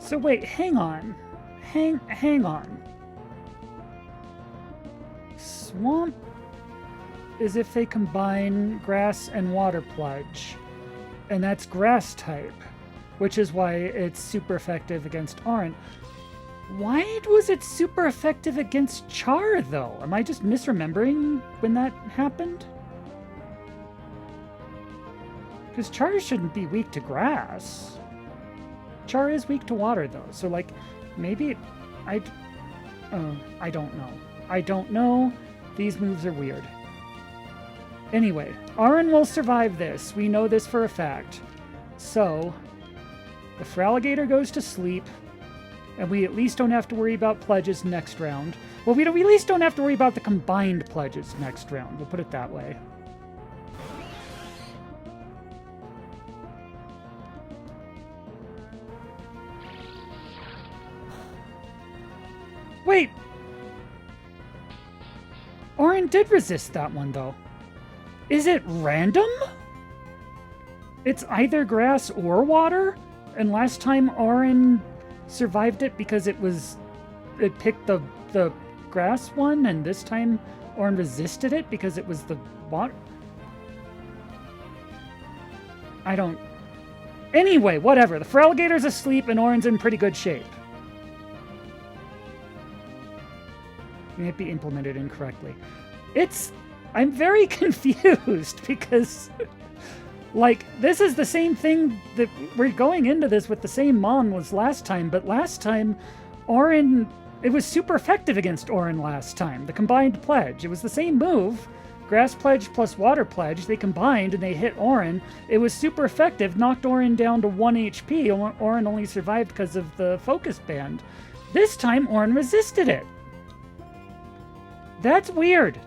So wait, hang on. Hang on. Swamp is if they combine grass and water pledge. And that's grass type, which is why it's super effective against Oran. Why was it super effective against Char, though? Am I just misremembering when that happened? Because Char shouldn't be weak to grass. Char is weak to water, though. So, like, maybe I don't know. I don't know. These moves are weird. Anyway, Oran will survive this. We know this for a fact. So, the Feraligatr goes to sleep, and we at least don't have to worry about pledges next round. Well, we at least don't have to worry about the combined pledges next round. We'll put it that way. Wait! Oran did resist that one, though. Is it random? It's either grass or water? And last time Oran survived it because it picked the grass one, and this time Oran resisted it because it was the water? I don't... Anyway, whatever. The Feraligator's asleep and Oran's in pretty good shape. It might be implemented incorrectly. I'm very confused because, like, this is the same thing that we're going into this with the same mon as last time, but last time, Oran, it was super effective against Oran last time, the combined pledge. It was the same move, grass pledge plus water pledge, they combined and they hit Oran. It was super effective, knocked Oran down to 1 HP. Oran only survived because of the focus band. This time, Oran resisted it. That's weird.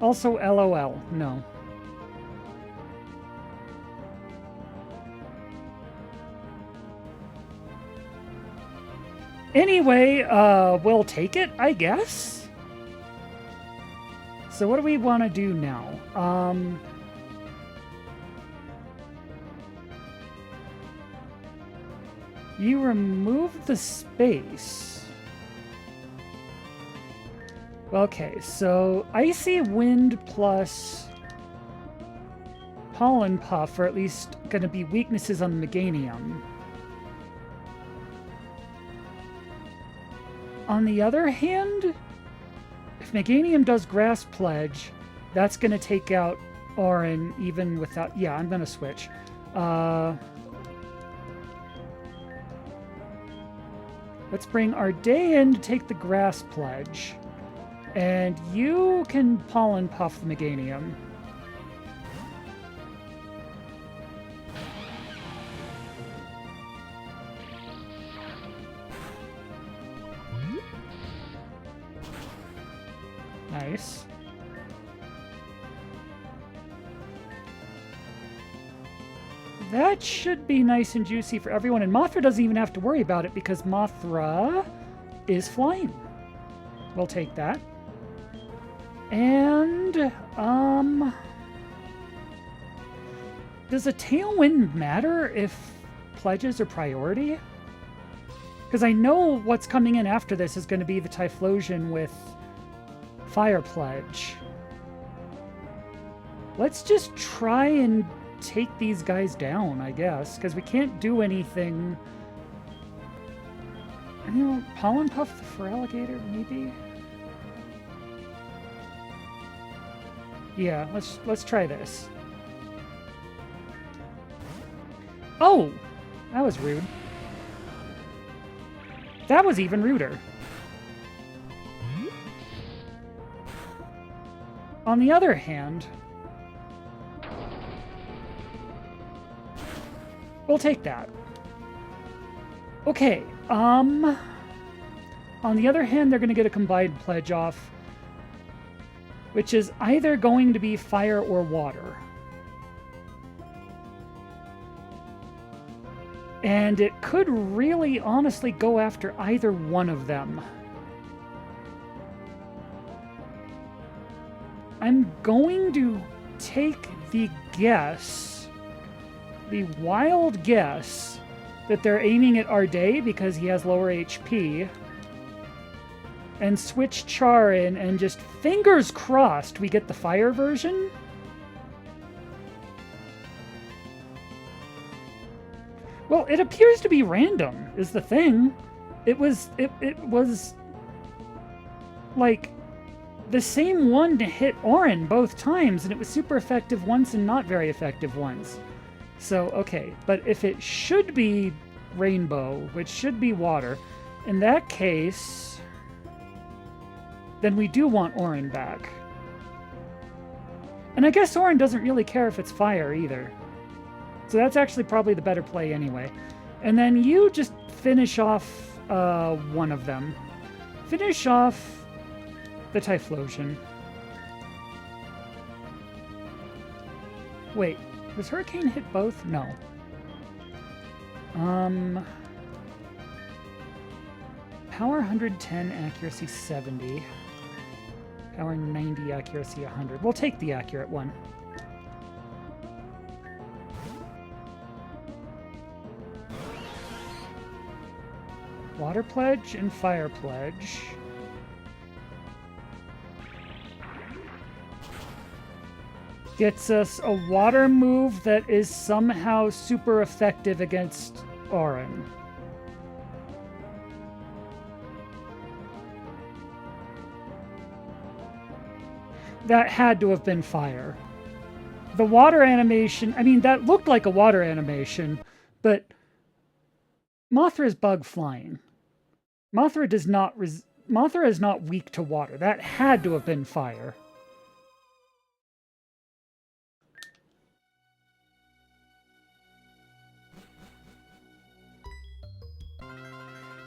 Also, LOL. No. Anyway, we'll take it, I guess. So what do we want to do now? You remove the space. Okay, so Icy Wind plus Pollen Puff are at least going to be weaknesses on the Meganium. On the other hand, if Meganium does Grass Pledge, that's going to take out Oran even without... Yeah, I'm going to switch. Let's bring Arday in to take the Grass Pledge. And you can Pollen Puff the Meganium. Nice. That should be nice and juicy for everyone. And Mothra doesn't even have to worry about it because Mothra is flying. We'll take that. And, does a Tailwind matter if pledges are priority? Because I know what's coming in after this is going to be the Typhlosion with Fire Pledge. Let's just try and take these guys down, I guess, because we can't do anything. You know, Pollen Puff the Feraligatr, maybe? Yeah, let's try this. Oh! That was rude. That was even ruder. On the other hand, we'll take that. Okay, on the other hand, they're going to get a combined pledge off, which is either going to be fire or water. And it could really honestly go after either one of them. I'm going to take the guess, the wild guess, that they're aiming at Arday because he has lower HP, and switch Char in, and just fingers crossed we get the fire version. Well, it appears to be random, is the thing. It was like the same one to hit Orin both times, and it was super effective once and not very effective once. So, okay, but if it should be rainbow, which should be water, in that case, then we do want Orin back. And I guess Orin doesn't really care if it's fire either. So that's actually probably the better play anyway. And then you just finish off one of them. Finish off the Typhlosion. Wait, does Hurricane hit both? No. Power 110, accuracy 70. Power 90, accuracy 100. We'll take the accurate one. Water Pledge and Fire Pledge. Gets us a water move that is somehow super effective against Orin. That had to have been fire. The water animation, I mean, that looked like a water animation, but Mothra is bug flying. Mothra is not weak to water. That had to have been fire.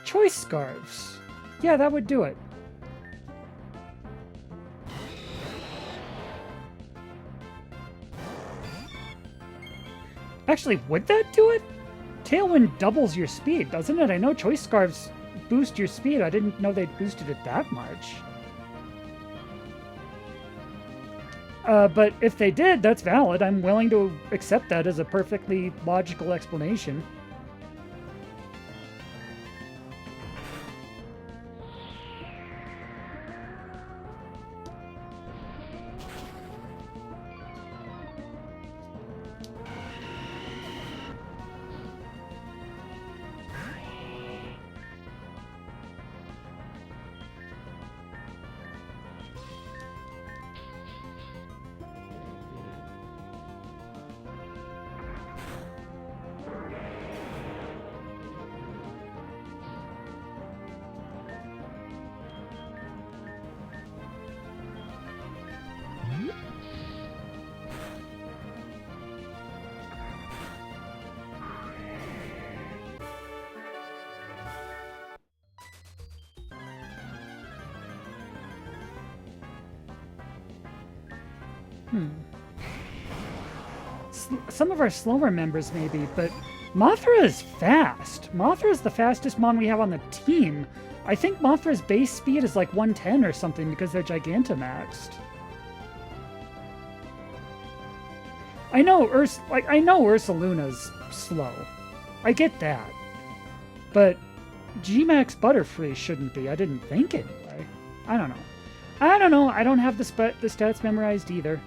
Choice Scarves. Yeah, that would do it. Actually, would that do it? Tailwind doubles your speed, doesn't it? I know Choice Scarves boost your speed. I didn't know they boosted it that much. But if they did, that's valid. I'm willing to accept that as a perfectly logical explanation. Some of our slower members maybe, but Mothra is fast. Mothra is the fastest mon we have on the team. I think Mothra's base speed is like 110 or something because they're Gigantamaxed. I know Ursaluna's slow. I get that. But G-Max Butterfree shouldn't be. I didn't think anyway. I don't know. I don't have the stats memorized either.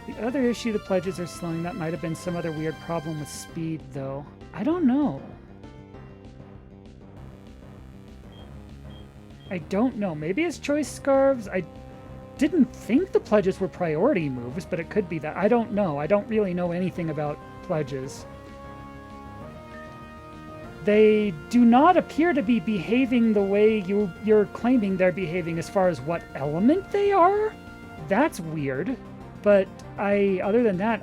The other issue, the pledges are slowing. That might have been some other weird problem with speed, though. I don't know. I don't know. Maybe it's Choice Scarves. I didn't think the pledges were priority moves, but it could be that. I don't know. I don't really know anything about pledges. They do not appear to be behaving the way you're claiming they're behaving as far as what element they are. That's weird. But other than that,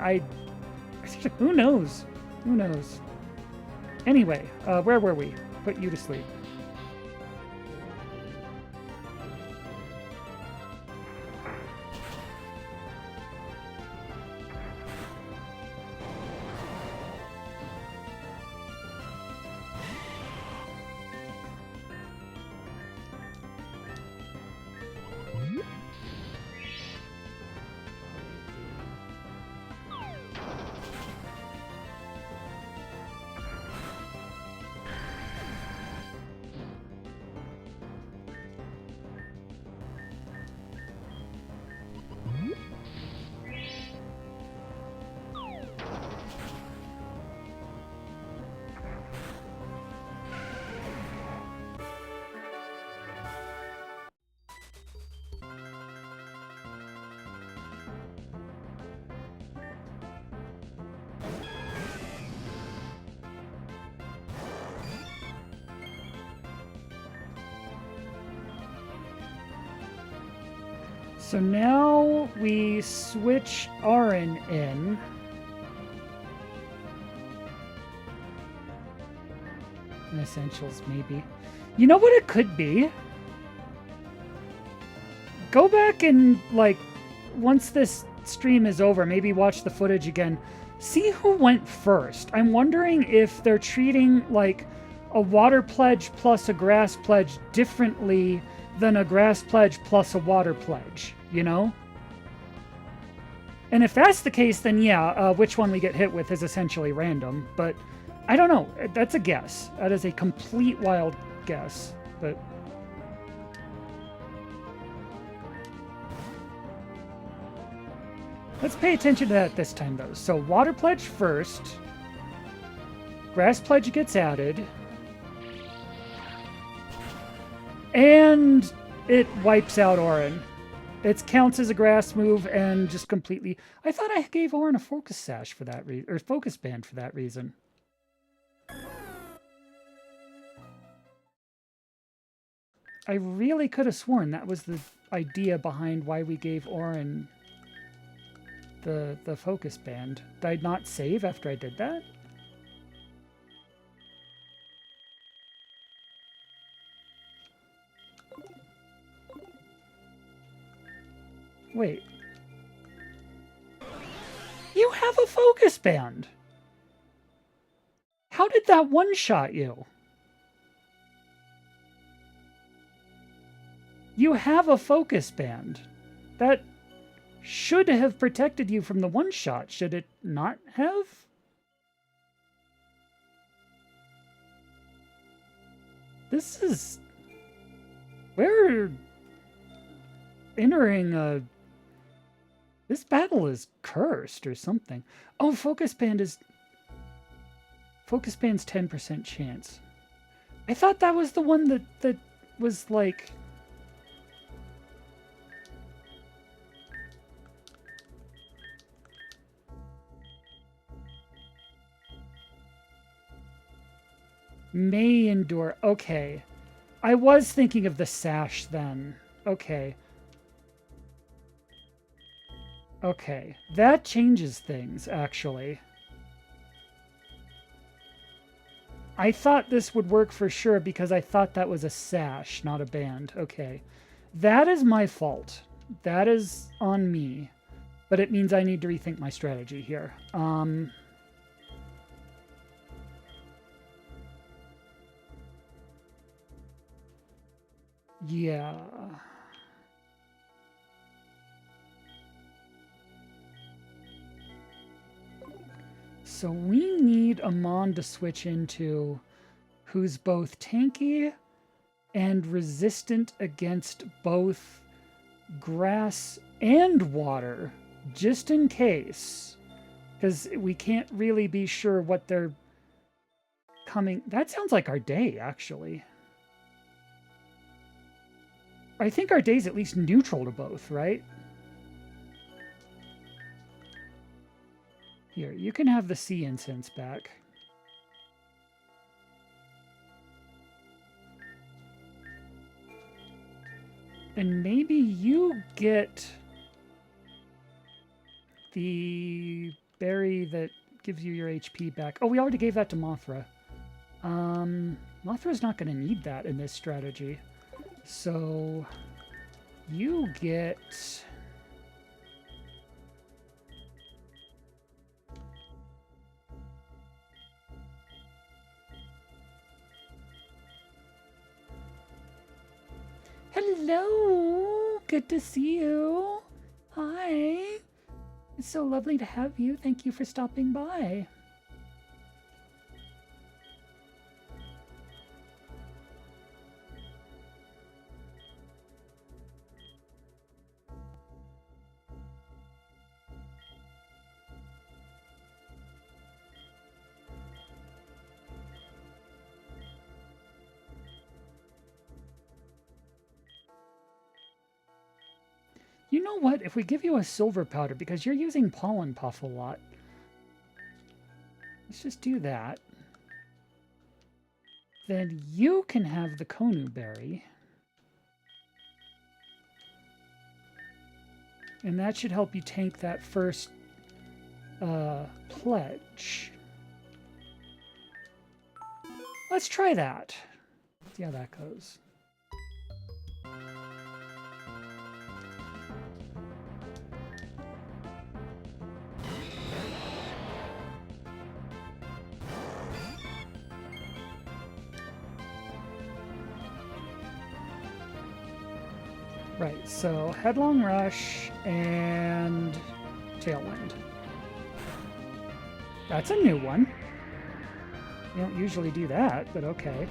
who knows? Who knows? Anyway, where were we? Put you to sleep. So now we switch Arin in. Essentials, maybe. You know what it could be? Go back and, like, once this stream is over, maybe watch the footage again. See who went first. I'm wondering if they're treating, like, a water pledge plus a grass pledge differently than a grass pledge plus a water pledge, you know? And if that's the case, then yeah, which one we get hit with is essentially random. But I don't know. That's a guess. That is a complete wild guess. But let's pay attention to that this time, though. So water pledge first. Grass pledge gets added. And it wipes out Orin. It counts as a grass move and just completely... I thought I gave Orin a focus sash for that reason, or focus band for that reason. I really could have sworn that was the idea behind why we gave Orin the focus band. Did I not save after I did that? Wait. You have a focus band! How did that one-shot you? You have a focus band. That should have protected you from the one-shot, should it not have? This is... We're entering a... This battle is cursed or something. Oh, focus band is... Focus band's 10% chance. I thought that was the one that was like... May endure. Okay. I was thinking of the sash then. Okay. Okay. That changes things, actually. I thought this would work for sure because I thought that was a sash, not a band. Okay. That is my fault. That is on me. But it means I need to rethink my strategy here. Yeah. So we need a Mon to switch into who's both tanky and resistant against both grass and water, just in case. Because we can't really be sure what they're coming... That sounds like our day, actually. I think our day's at least neutral to both, right? Here, you can have the sea incense back. And maybe you get the berry that gives you your HP back. Oh, we already gave that to Mothra. Mothra's not going to need that in this strategy. So you get... Hello! Good to see you. Hi. It's so lovely to have you. Thank you for stopping by. You know what? If we give you a silver powder, because you're using pollen puff a lot, let's just do that. Then you can have the Konu berry. And that should help you tank that first pledge. Let's try that. See how that goes. Right, so Headlong Rush and Tailwind. That's a new one. You don't usually do that, but okay.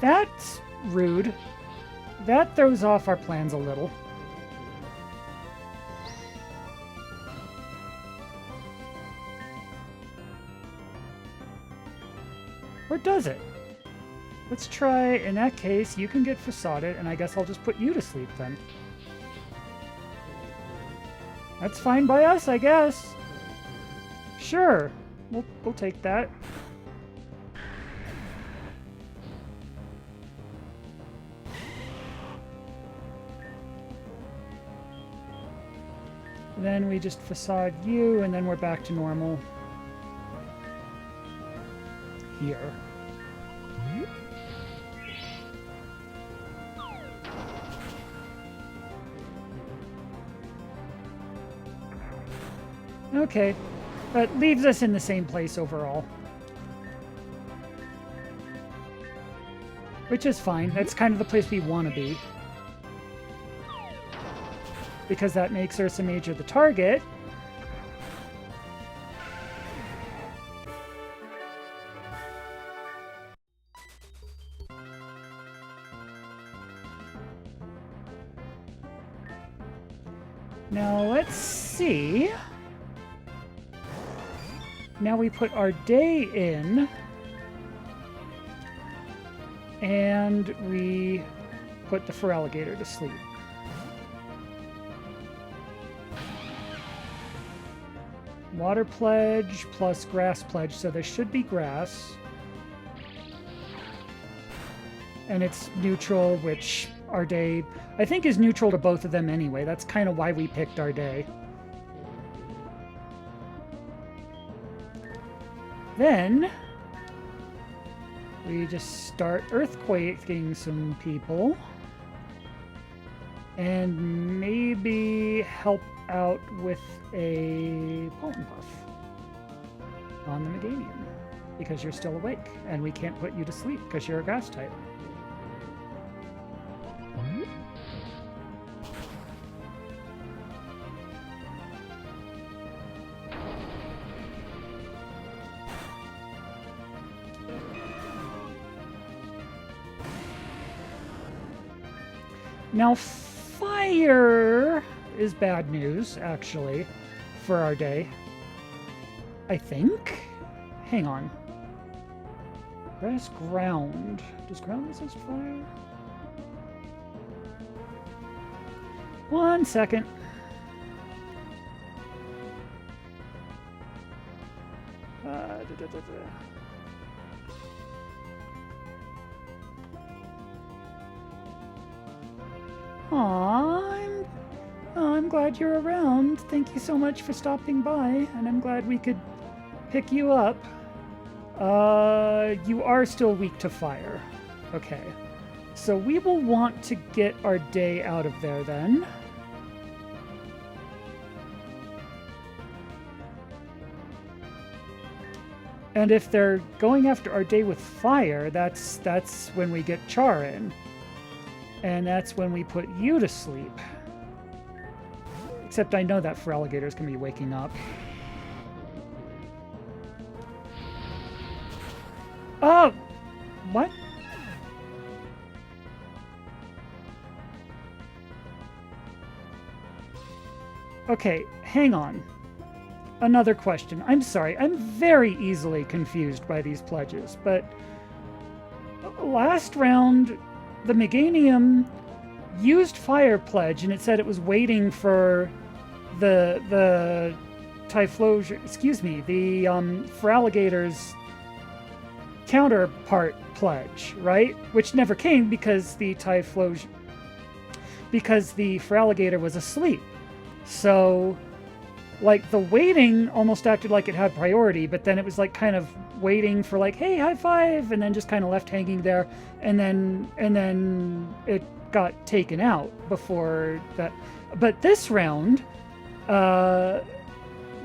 That's rude. That throws off our plans a little. Or does it? Let's try, in that case, you can get facaded, and I guess I'll just put you to sleep then. That's fine by us, I guess. Sure, we'll take that. Then we just facade you, and then we're back to normal. Here. Okay, that leaves us in the same place overall. Which is fine. That's kind of the place we want to be. Because that makes Ursa Major the target. Now let's see. Now we put our day in. And we put the Feraligatr to sleep. Water pledge plus grass pledge, so there should be grass. And it's neutral, which our day, I think, is neutral to both of them anyway. That's kind of why we picked our day. Then we just start earthquaking some people. And maybe help out with a Pollen Puff on the Meganium, because you're still awake, and we can't put you to sleep because you're a grass type. Now, fire is bad news, actually, for our day. I think? Hang on. Grass ground. Does ground resist fire? 1 second. I'm glad you're around. Thank you so much for stopping by, and I'm glad we could pick you up. You are still weak to fire. Okay. So we will want to get our day out of there then. And if they're going after our day with fire, that's when we get Char in. And that's when we put you to sleep. Except I know that Feraligators can be waking up. Oh! What? Okay, hang on. Another question. I'm sorry, I'm very easily confused by these pledges, but last round, the Meganium used Fire Pledge, and it said it was waiting for the Typhlosion, excuse me, the Feraligator's counterpart pledge, right? Which never came because the Typhlosion, because the Feraligator was asleep. So, like, the waiting almost acted like it had priority, but then it was like kind of waiting for like, hey, high five, and then just kind of left hanging there, and then it got taken out before that. But this round, the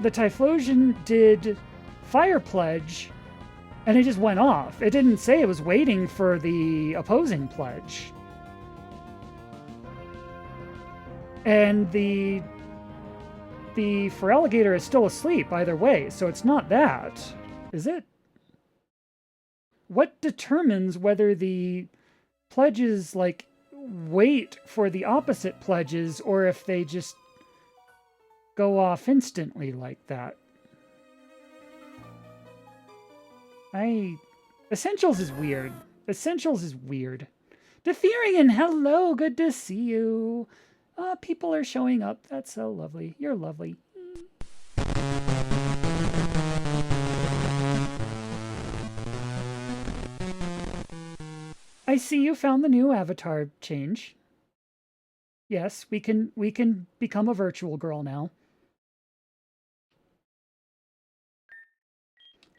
Typhlosion did Fire Pledge, and it just went off. It didn't say it was waiting for the opposing pledge. And the Feraligator is still asleep either way, so it's not that, is it? What determines whether the pledges, like, wait for the opposite pledges, or if they just go off instantly like that? Essentials is weird. Essentials is weird. Deferian, hello, good to see you. People are showing up. That's so lovely. You're lovely. I see you found the new avatar change. Yes, we can become a virtual girl now.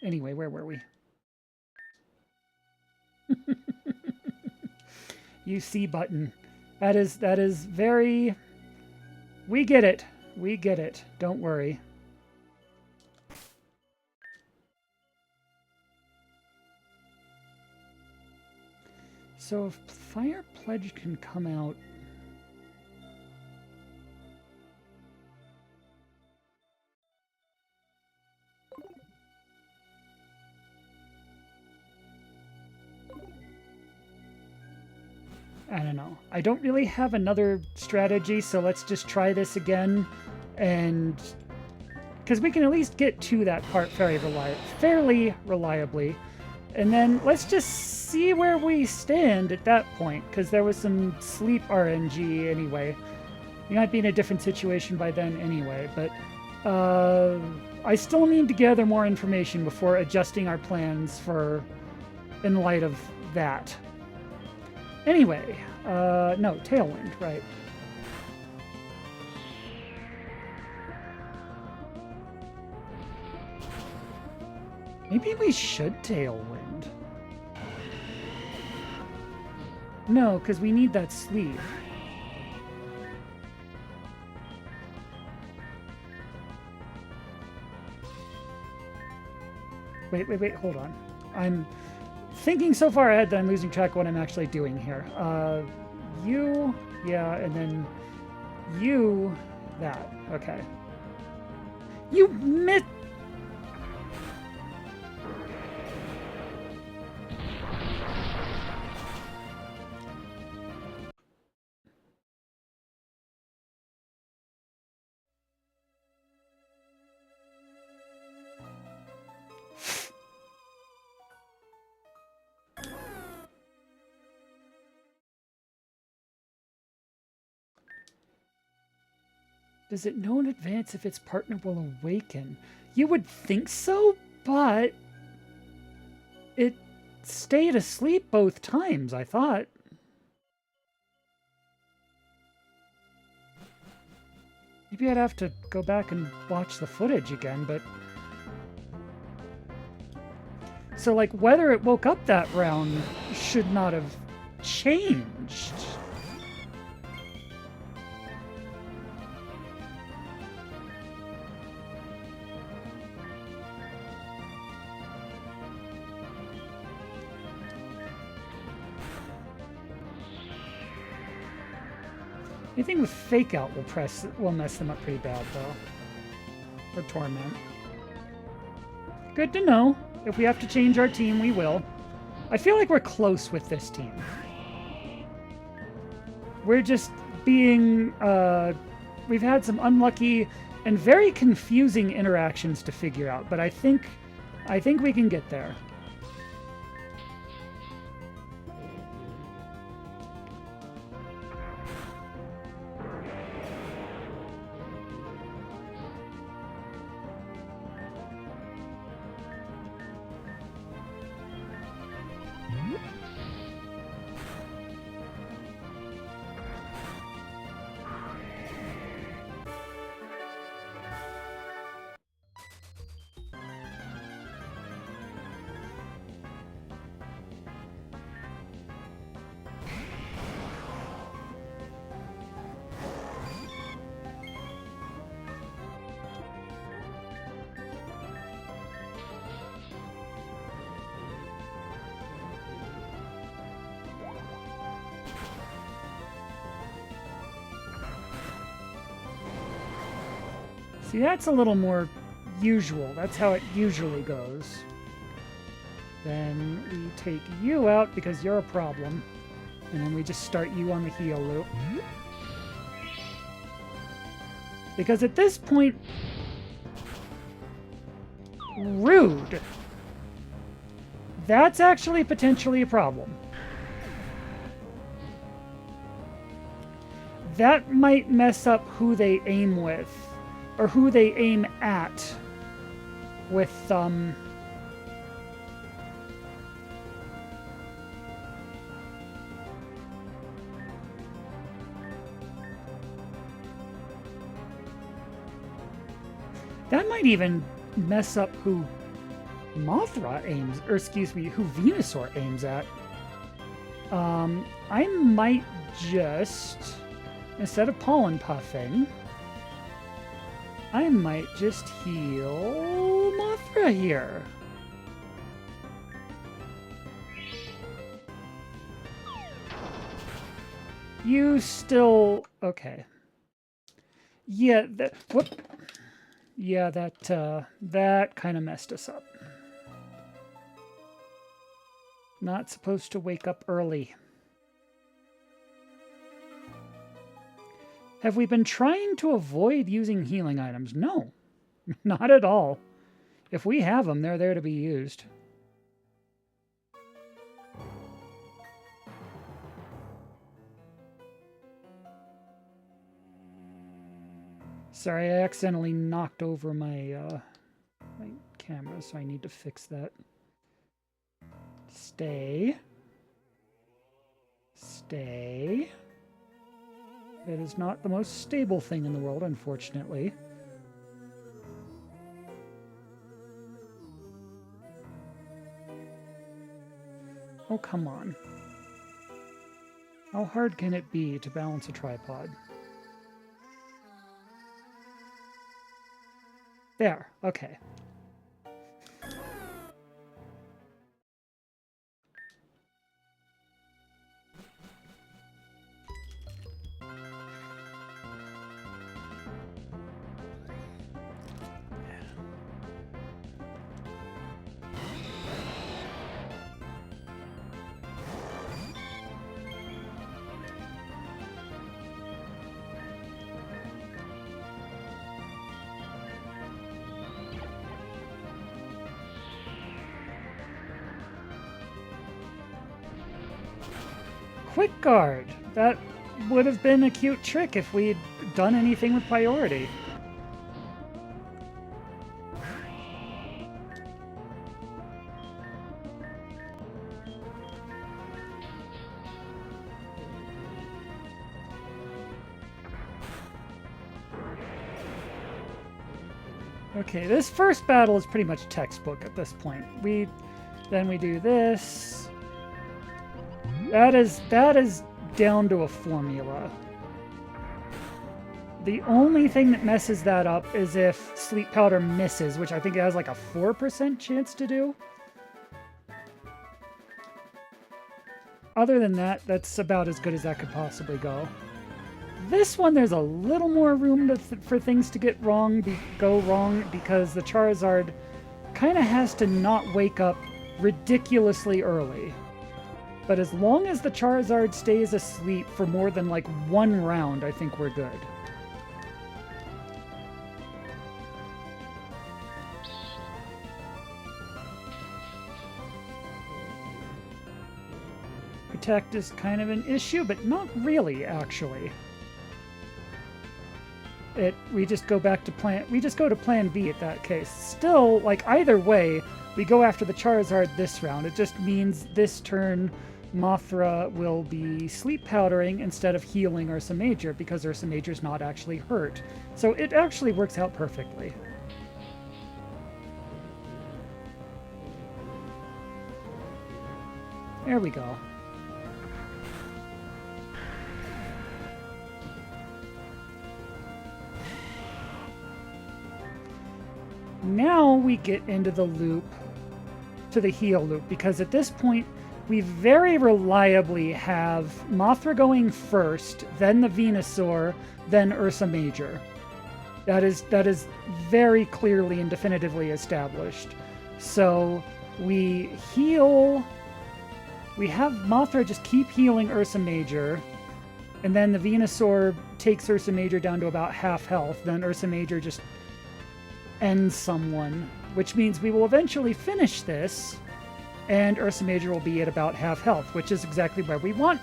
Anyway, where were we? UC button. That is very... We get it. We get it. Don't worry. So if Fire Pledge can come out... I don't know. I don't really have another strategy, so let's just try this again. And... because we can at least get to that part fairly reliably. And then let's just see where we stand at that point, because there was some sleep RNG anyway. We might be in a different situation by then anyway, but I still need to gather more information before adjusting our plans in light of that. Anyway, no, Tailwind, right. Maybe we should Tailwind. No, because we need that sleeve. Wait, hold on. I'm thinking so far ahead that I'm losing track of what I'm actually doing here. You, yeah, and then you, that. Okay. You missed. Does it know in advance if its partner will awaken? You would think so, but it stayed asleep both times, I thought. Maybe I'd have to go back and watch the footage again, but... So, like, whether it woke up that round should not have changed. Anything with fake out will mess them up pretty bad though. Or torment. Good to know. If we have to change our team, we will. I feel like we're close with this team. We're just being, we've had some unlucky and very confusing interactions to figure out, but I think we can get there. See, that's a little more usual. That's how it usually goes. Then we take you out because you're a problem. And then we just start you on the heal loop. Because at this point... Rude. That's actually potentially a problem. That might mess up who they aim with. Or who they aim at with, That might even mess up who Mothra aims, or excuse me, who Venusaur aims at. I might just, instead of pollen puffing, I might just heal Mothra here. You still... Okay. Yeah, whoop. Yeah, that kind of messed us up. Not supposed to wake up early. Have we been trying to avoid using healing items? No, not at all. If we have them, they're there to be used. Sorry, I accidentally knocked over my camera, so I need to fix that. Stay. Stay. It is not the most stable thing in the world, unfortunately. Oh, come on. How hard can it be to balance a tripod? There, okay. Quick guard! That would have been a cute trick if we'd done anything with priority. Okay, this first battle is pretty much textbook at this point. Then we do this. That is down to a formula. The only thing that messes that up is if Sleep Powder misses, which I think it has like a 4% chance to do. Other than that, that's about as good as that could possibly go. This one, there's a little more room for things to go wrong, because the Charizard kind of has to not wake up ridiculously early. But as long as the Charizard stays asleep for more than like one round, I think we're good. Protect is kind of an issue, but not really, actually. We just go back to plan B at that case. Still, like, either way, we go after the Charizard this round. It just means this turn Mothra will be sleep powdering instead of healing Ursa Major, because Ursa Major's not actually hurt. So it actually works out perfectly. There we go. Now we get into the loop, to the heal loop, because at this point we very reliably have Mothra going first, then the Venusaur, then Ursa Major. That is very clearly and definitively established. So we heal, we have Mothra just keep healing Ursa Major, and then the Venusaur takes Ursa Major down to about half health, then Ursa Major just ends someone, which means we will eventually finish this, and Ursa Major will be at about half health, which is exactly where we want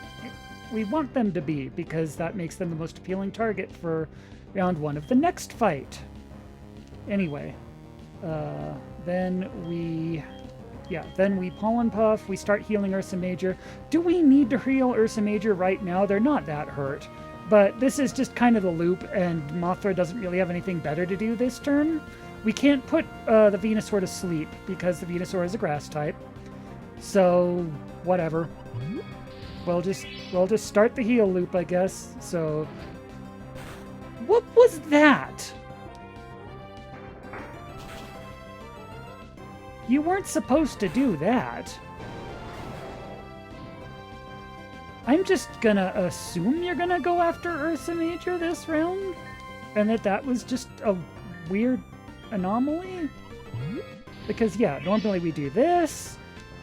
them to be, because that makes them the most appealing target for round one of the next fight. Anyway, then we Pollen Puff, we start healing Ursa Major. Do we need to heal Ursa Major right now? They're not that hurt, but this is just kind of the loop, and Mothra doesn't really have anything better to do this turn. We can't put the Venusaur to sleep, because the Venusaur is a grass type. So, whatever. We'll just start the heal loop, I guess. So, what was that? You weren't supposed to do that. I'm just gonna assume you're gonna go after Ursa Major this round, and that was just a weird anomaly. Because yeah, normally we do this,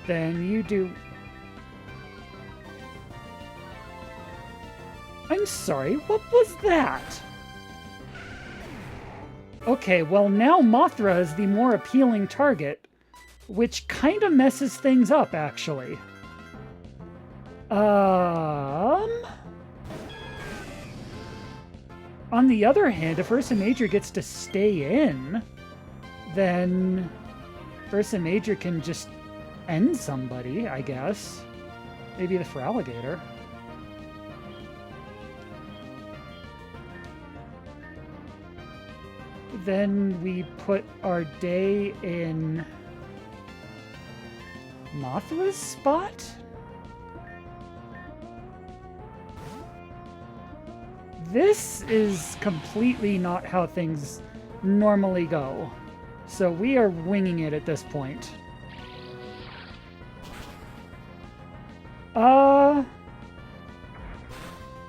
then you do... I'm sorry, what was that? Okay, well now Mothra is the more appealing target, which kind of messes things up, actually. On the other hand, if Ursa Major gets to stay in, then Ursa Major can just end somebody, I guess. Maybe the Feraligatr. Then we put our day in Mothra's spot? This is completely not how things normally go. So we are winging it at this point.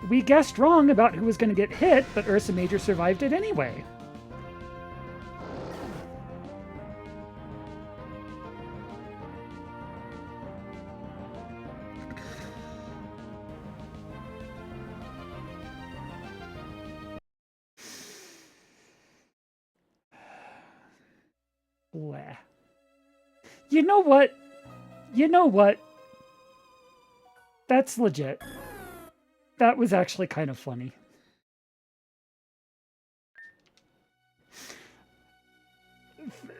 We guessed wrong about who was going to get hit, but Ursa Major survived it anyway. Bleh. You know what? You know what? That's legit. That was actually kind of funny.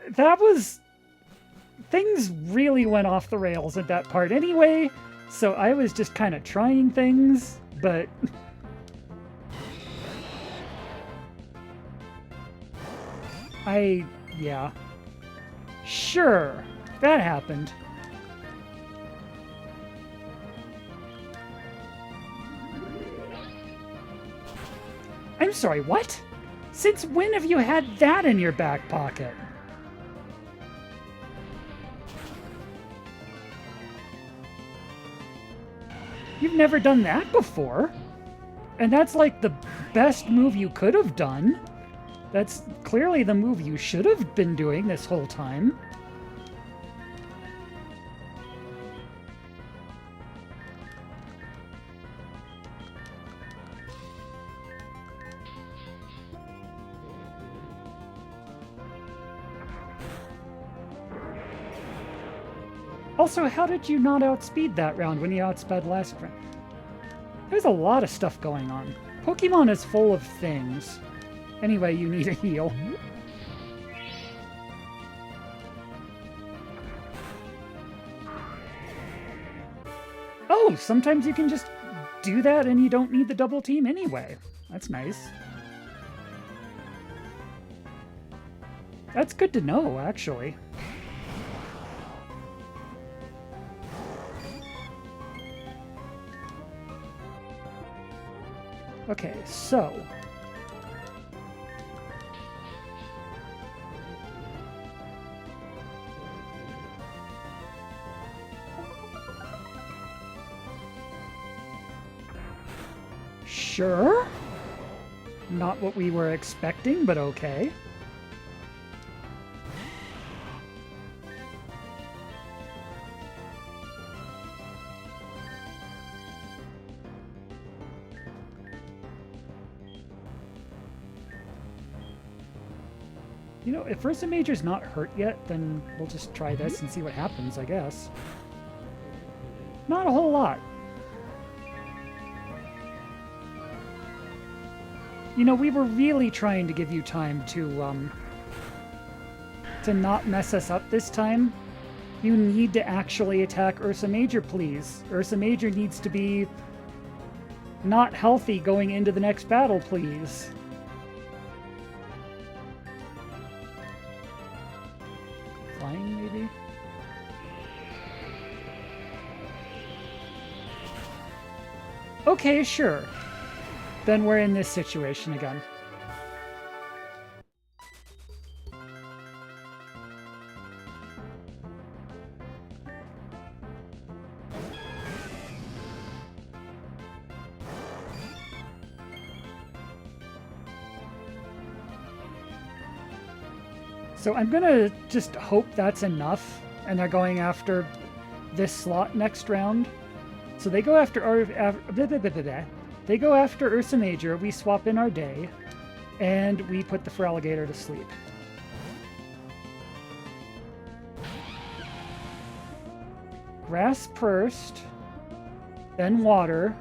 That was... Things really went off the rails at that part anyway, so I was just kind of trying things, but... yeah. Sure, that happened. I'm sorry, what? Since when have you had that in your back pocket? You've never done that before. And that's like the best move you could have done. That's clearly the move you should have been doing this whole time. Also, how did you not outspeed that round when you outsped last round? There's a lot of stuff going on. Pokemon is full of things. Anyway, you need a heal. Oh, sometimes you can just do that and you don't need the double team anyway. That's nice. That's good to know, actually. Okay, so... Sure. Not what we were expecting, but okay. You know, if Ursa Major's not hurt yet, then we'll just try this and see what happens, I guess. Not a whole lot. You know, we were really trying to give you time to not mess us up this time. You need to actually attack Ursa Major, please. Ursa Major needs to be not healthy going into the next battle, please. Flying, maybe? Okay, sure. Then we're in this situation again. So I'm gonna just hope that's enough, and they're going after this slot next round. So they go after our... They go after Ursa Major, we swap in our day, and we put the Feraligatr to sleep. Grass first, then water.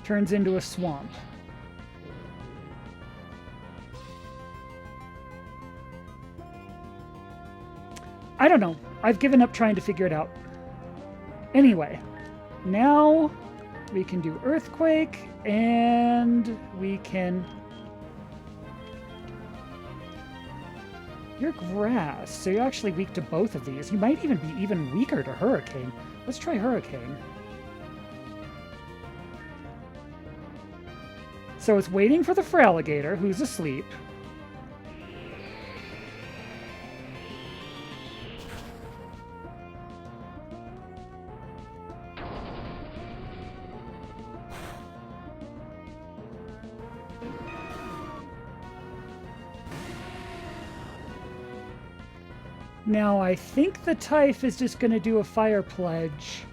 Turns into a swamp. I don't know. I've given up trying to figure it out. Anyway, now we can do Earthquake, and we can... You're grass, so you're actually weak to both of these. You might even be even weaker to Hurricane. Let's try Hurricane. So it's waiting for the Feraligatr, who's asleep. Now, I think the Typh is just going to do a Fire Pledge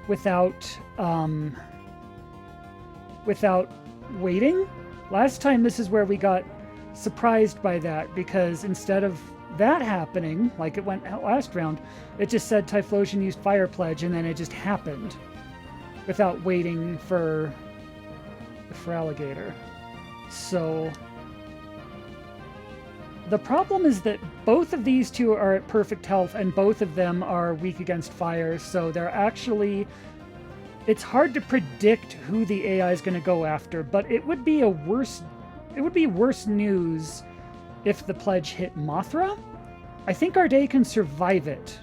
without waiting. Last time, this is where we got surprised by that, because instead of that happening, like it went out last round, it just said Typhlosion used Fire Pledge, and then it just happened without waiting for the Feraligatr. So... the problem is that both of these two are at perfect health, and both of them are weak against fire, so they're actually... It's hard to predict who the AI is going to go after, but it would be worse news if the pledge hit Mothra. I think our day can survive it,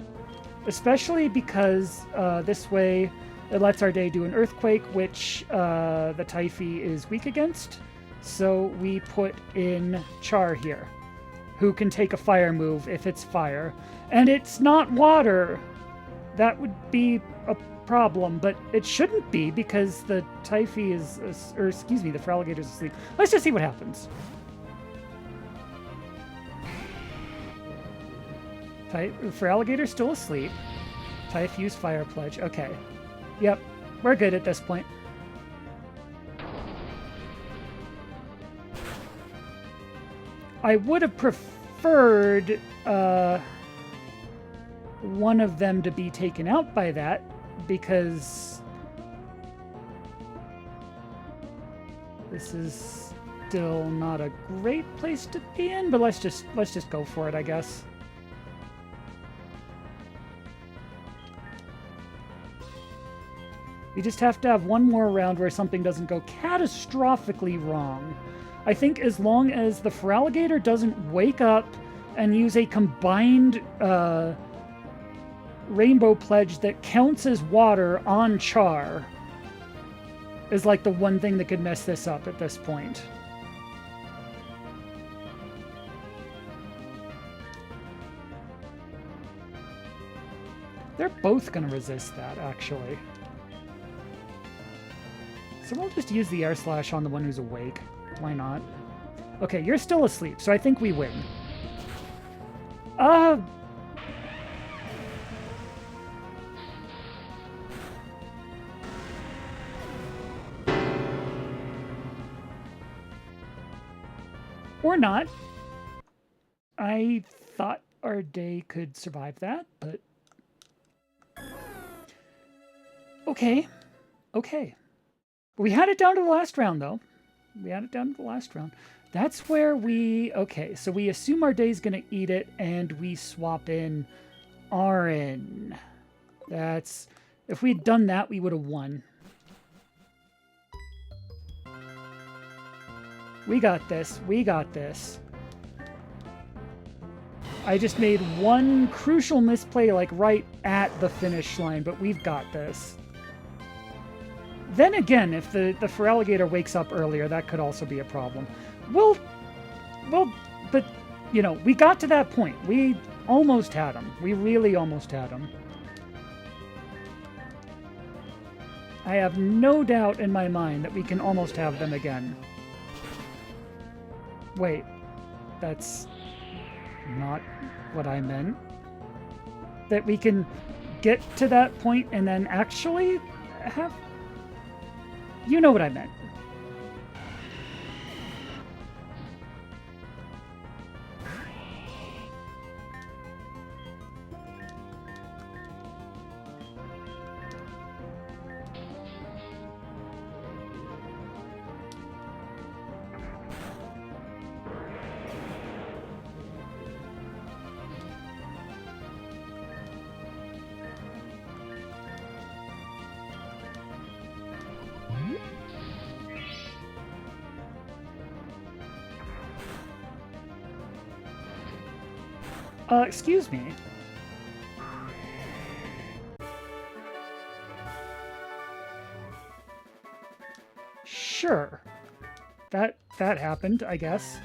especially because this way it lets our day do an Earthquake, which the Typhy is weak against. So we put in Char here. who can take a fire move if it's fire. And it's not water. That would be a problem, but it shouldn't be because the Typhy is, or excuse me, the Feraligator's asleep. Let's just see what happens. Feraligator's still asleep. Typhy's Fire Pledge. Okay. Yep. We're good at this point. I would have preferred one of them to be taken out by that, because this is still not a great place to be in, but let's just go for it, I guess. We just have to have one more round where something doesn't go catastrophically wrong. I think as long as the Feraligator doesn't wake up and use a combined Rainbow Pledge that counts as water on Char is like the one thing that could mess this up at this point. They're both going to resist that, actually. So we'll just use the Air Slash on the one who's awake. Why not? Okay, you're still asleep, so I think we win. Or not. I thought our day could survive that, but... Okay. Okay. We had it down to the last round, though. We had it down to the last round. That's where we... Okay, so we assume our day's going to eat it, and we swap in Arin. That's... If we'd done that, we would have won. We got this. We got this. I just made one crucial misplay, like, right at the finish line, but we've got this. Then again, if the Feraligator wakes up earlier, that could also be a problem. Well, but, you know, we got to that point. We almost had him. We really almost had him. I have no doubt in my mind that we can almost have them again. Wait, that's not what I meant. That we can get to that point and then actually have... You know what I meant. Excuse me. Sure. That happened, I guess.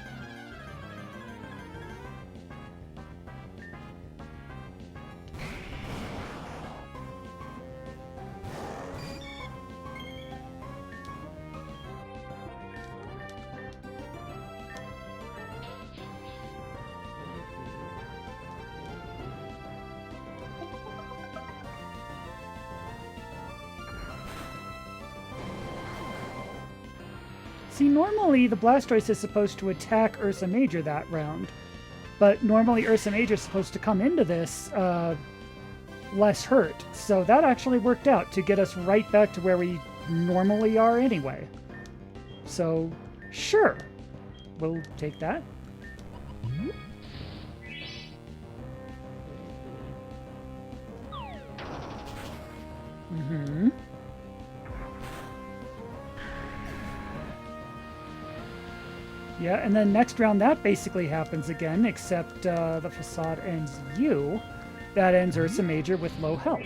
See, normally the Blastoise is supposed to attack Ursa Major that round, but normally Ursa Major is supposed to come into this less hurt. So that actually worked out to get us right back to where we normally are anyway. So, sure, we'll take that. Mm-hmm. Yeah, and then next round that basically happens again, except the Facade ends you. That ends Ursa Major with low health.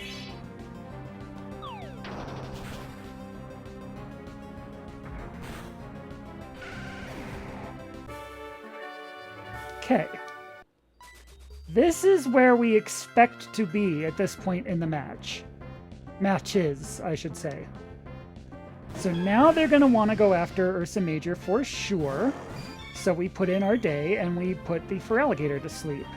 Okay, this is where we expect to be at this point in the match. Matches, I should say. So now they're going to want to go after Ursa Major for sure. So we put in our day and we put the Feraligatr to sleep.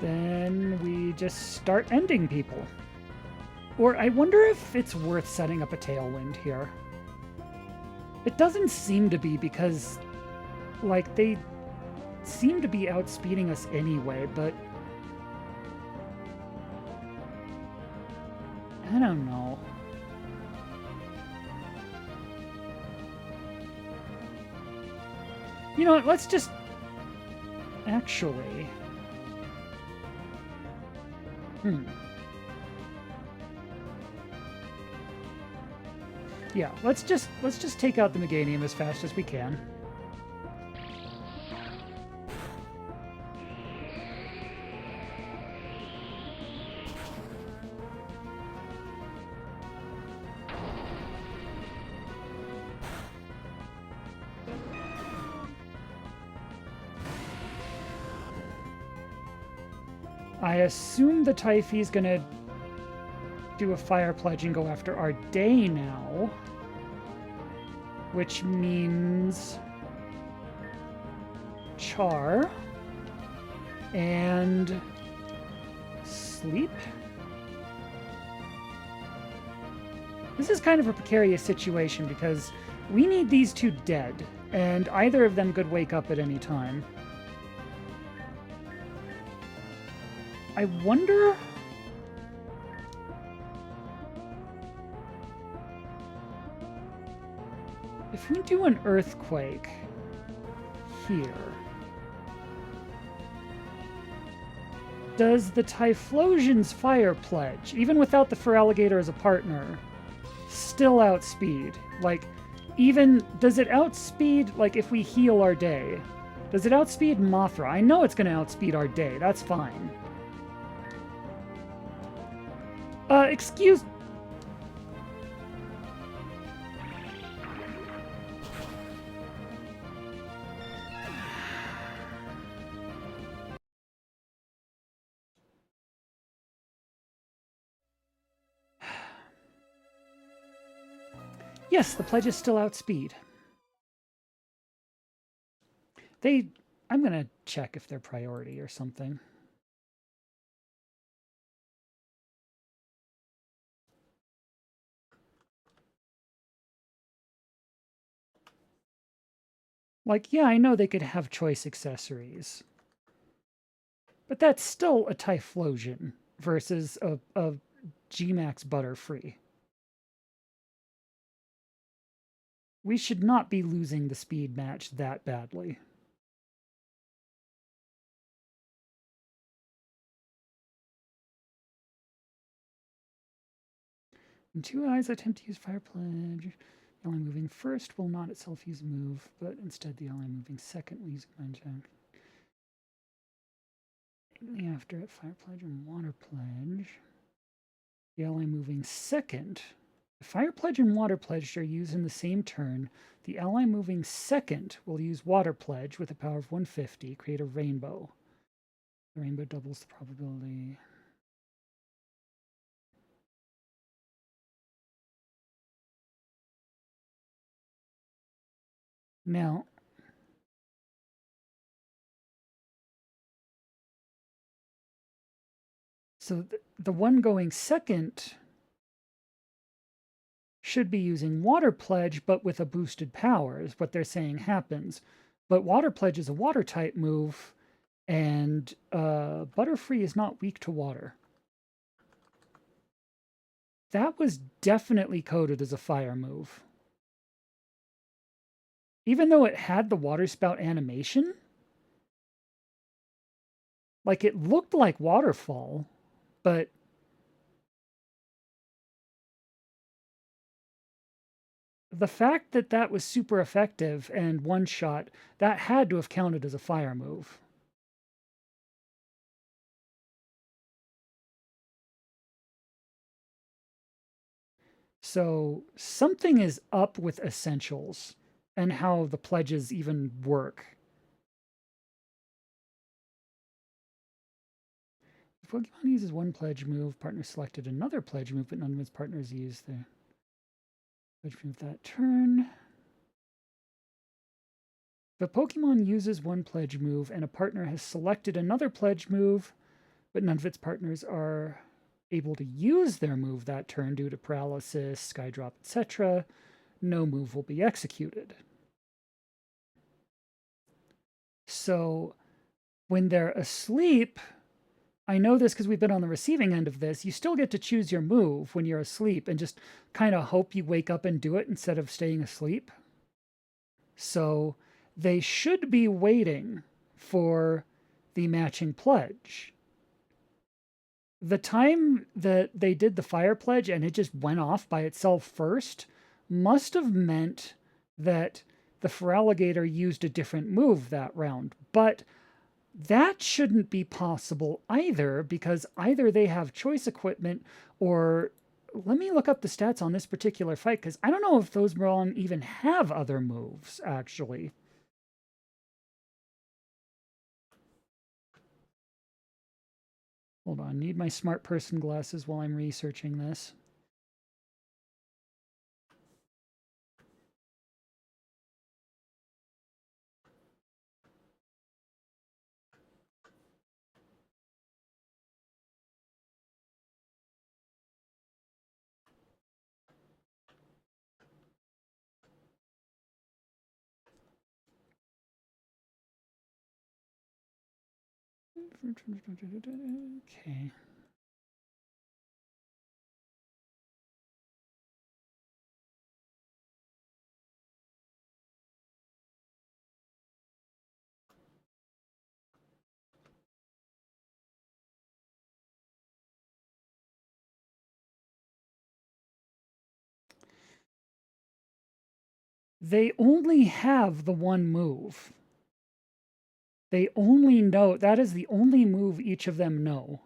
Then we just start ending people. Or I wonder if it's worth setting up a Tailwind here. It doesn't seem to be because, like, they seem to be outspeeding us anyway, but I don't know. You know what, let's just... Actually... Yeah, let's just take out the Meganium as fast as we can. I assume the Typhee's gonna do a Fire Pledge and go after our day now. Which means... Char. And... Sleep? This is kind of a precarious situation because we need these two dead, and either of them could wake up at any time. I wonder... if we do an Earthquake here, does the Typhlosion's Fire Pledge, even without the Feraligatr as a partner, still outspeed? Like, even... does it outspeed, like, if we heal our day? Does it outspeed Mothra? I know it's going to outspeed our day. That's fine. Excuse... Yes, the pledges still outspeed. They... I'm going to check if they're priority or something. Like, yeah, I know they could have choice accessories. But that's still a Typhlosion versus a G-Max Butterfree. We should not be losing the speed match that badly. In 2 eyes, attempt to use Fire Pledge. The ally moving first will not itself use a move, but instead the ally moving second will use a Mind Check. After it, Fire Pledge and Water Pledge. The ally moving second. If Fire Pledge and Water Pledge are used in the same turn, the ally moving second will use Water Pledge with a power of 150, create a rainbow. The rainbow doubles the probability. Now, so the one going second should be using Water Pledge, but with a boosted power, is what they're saying happens. But Water Pledge is a water-type move, and Butterfree is not weak to water. That was definitely coded as a fire move. Even though it had the Water Spout animation? Like, it looked like waterfall, but the fact that that was super effective and one shot, that had to have counted as a fire move. So something is up with essentials and how the pledges even work. If Pokemon uses one pledge move, partner selected another pledge move, but none of its partners used the pledge move that turn. If a Pokemon uses one pledge move and a partner has selected another pledge move, but none of its partners are able to use their move that turn due to paralysis, skydrop, etc., no move will be executed. So when they're asleep, I know this because we've been on the receiving end of this, you still get to choose your move when you're asleep and just kind of hope you wake up and do it instead of staying asleep. So they should be waiting for the matching pledge. The time that they did the fire pledge and it just went off by itself first must have meant that the Feraligatr used a different move that round. But that shouldn't be possible either, because either they have choice equipment or let me look up the stats on this particular fight, because I don't know if those Brawn even have other moves, actually. Hold on, need my smart person glasses while I'm researching this. Okay. They only have the one move. They only know, that is the only move each of them know.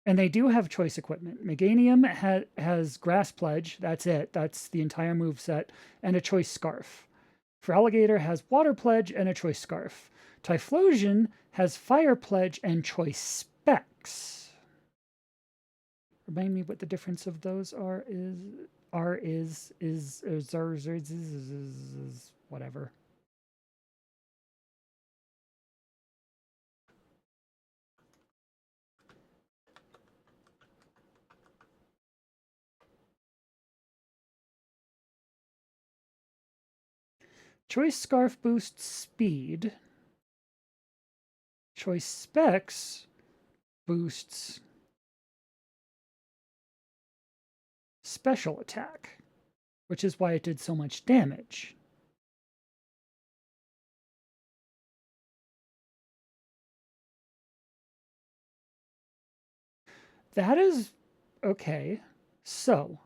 And they do have choice equipment. Meganium has Grass Pledge. That's it. That's the entire move set. And a choice scarf. Feraligatr has Water Pledge and a choice scarf. Typhlosion has Fire Pledge and choice specs. Remind me what the difference of those are. Is whatever. Choice Scarf boosts speed. Choice Specs boosts special attack, which is why it did so much damage. That is okay. So,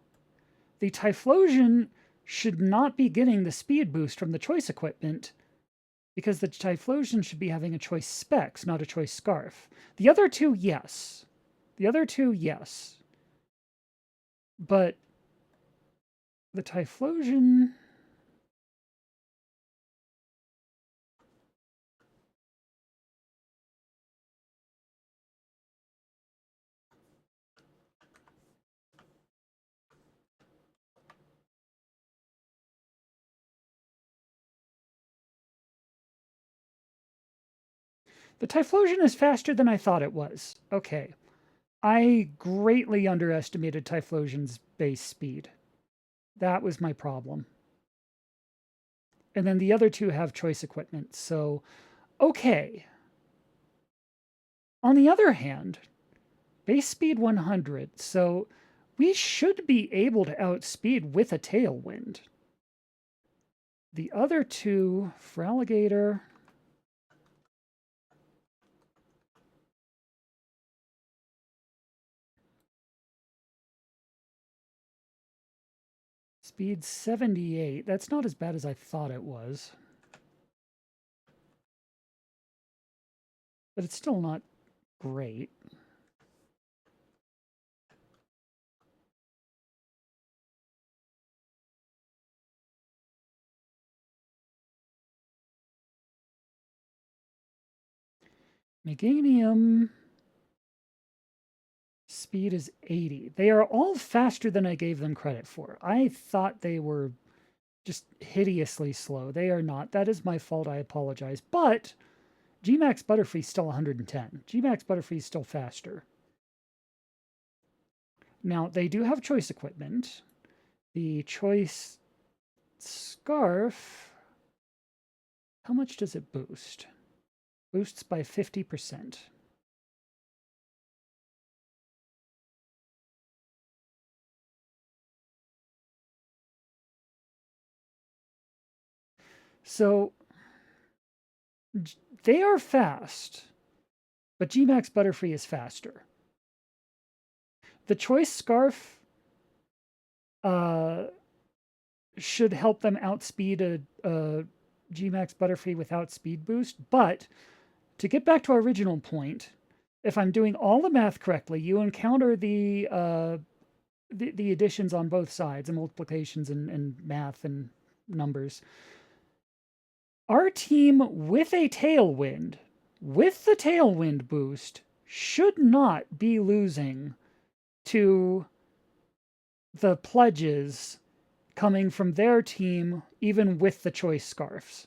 the Typhlosion should not be getting the speed boost from the choice equipment because the Typhlosion should be having a choice specs, not a choice scarf. The other two, yes. The other two, yes. But the Typhlosion... The Typhlosion is faster than I thought it was. Okay. I greatly underestimated Typhlosion's base speed. That was my problem. And then the other two have choice equipment, so okay. On the other hand, base speed 100, so we should be able to outspeed with a tailwind. The other two, Feraligatr Speed 78. That's not as bad as I thought it was. But it's still not great. Meganium speed is 80. They are all faster than I gave them credit for. I thought they were just hideously slow. They are not. That is my fault. I apologize. But Gmax Butterfree is still 110. Gmax Butterfree is still faster. Now, they do have choice equipment. The choice scarf, how much does it boost? Boosts by 50%. So they are fast, but Gmax Butterfree is faster. The choice scarf should help them outspeed a Gmax Butterfree without speed boost. But to get back to our original point, if I'm doing all the math correctly, you encounter the additions on both sides, and multiplications and math and numbers. Our team with a tailwind, with the tailwind boost, should not be losing to the pledges coming from their team, even with the choice scarves.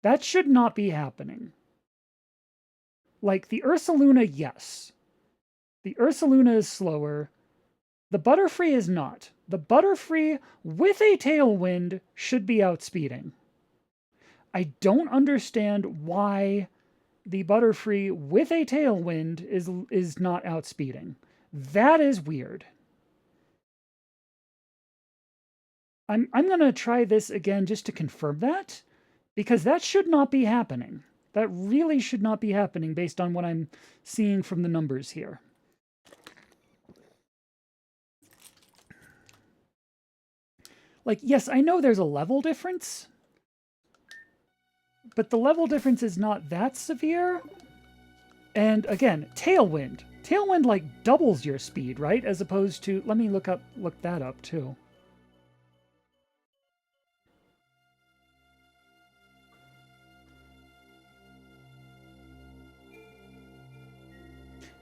That should not be happening. Like the Ursaluna, yes. The Ursaluna is slower. The Butterfree is not. The Butterfree with a tailwind should be outspeeding. I don't understand why the Butterfree with a tailwind is not outspeeding. That is weird. I'm going to try this again just to confirm that, because that should not be happening. That really should not be happening based on what I'm seeing from the numbers here. Like, yes, I know there's a level difference, but the level difference is not that severe. And again, tailwind. Tailwind like doubles your speed, right? As opposed to, let me look that up too.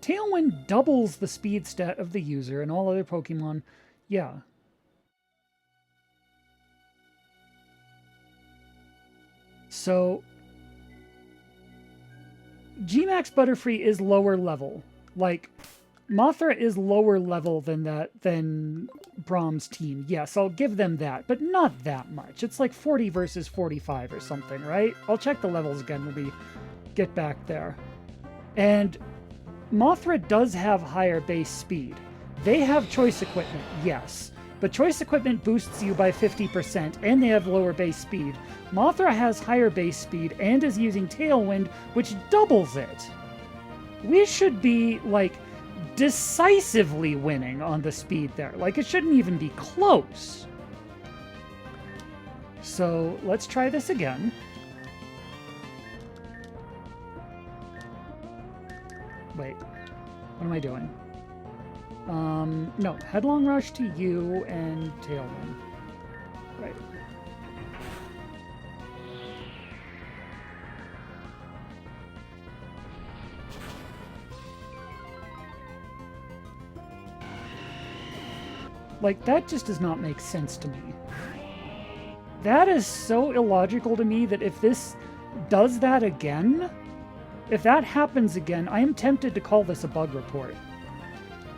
Tailwind doubles the speed stat of the user, and all other Pokemon, yeah. So Gmax Butterfree is lower level. Like, Mothra is lower level than Brahm's team. Yes, I'll give them that, but not that much. It's like 40 versus 45 or something, right? I'll check the levels again when we get back there. And Mothra does have higher base speed. They have choice equipment, yes. But choice equipment boosts you by 50%, and they have lower base speed. Mothra has higher base speed and is using Tailwind, which doubles it. We should be, like, decisively winning on the speed there. Like, it shouldn't even be close. So, let's try this again. Wait, what am I doing? No, Headlong Rush to you and Tailwind. Right. Like, that just does not make sense to me. That is so illogical to me that if this does that again, if that happens again, I am tempted to call this a bug report.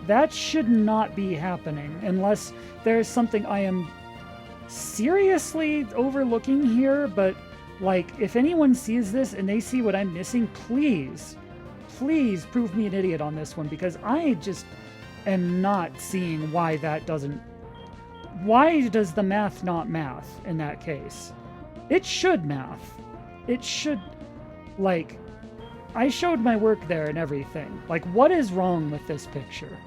That should not be happening unless there's something I am seriously overlooking here. But, like, if anyone sees this and they see what I'm missing, please prove me an idiot on this one, because I just am not seeing why that doesn't... Why does the math not math in that case? It should math. It should, like... I showed my work there and everything. Like, what is wrong with this picture?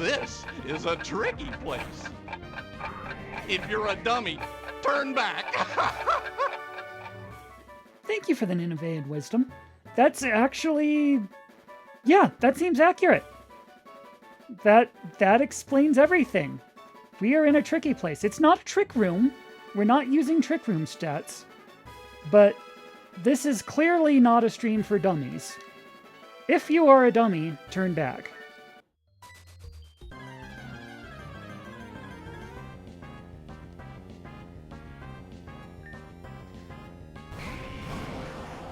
This is a tricky place. If you're a dummy, turn back. Thank you for the Nineveh wisdom. That's actually... yeah, that seems accurate. That explains everything. We are in a tricky place. It's not a trick room. We're not using trick room stats. But this is clearly not a stream for dummies. If you are a dummy, turn back.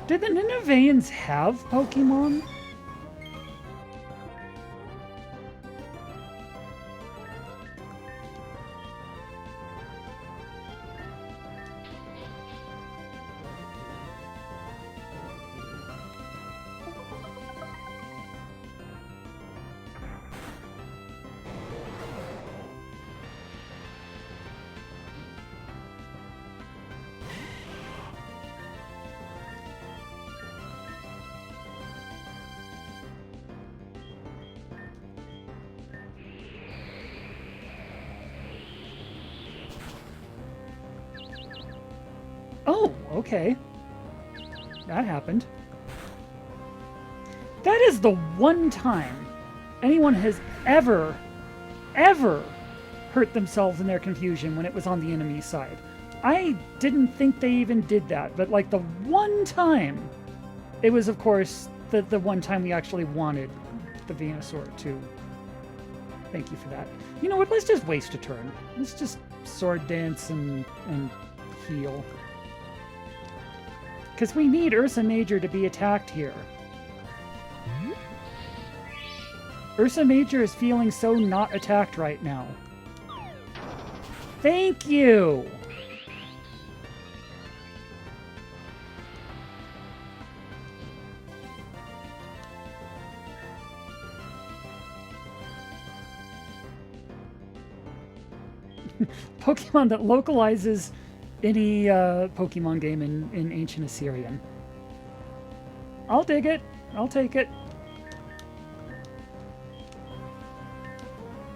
Did the Nineveans have Pokemon? Oh, okay. That happened. That is the one time anyone has ever hurt themselves in their confusion when it was on the enemy side. I didn't think they even did that, but like the one time, it was of course the one time we actually wanted the Venusaur to. Thank you for that. You know what, let's just waste a turn. Let's just sword dance and heal. Because we need Ursa Major to be attacked here. Ursa Major is feeling so not attacked right now. Thank you! Pokemon that localizes any Pokemon game in Ancient Assyrian. I'll dig it. I'll take it.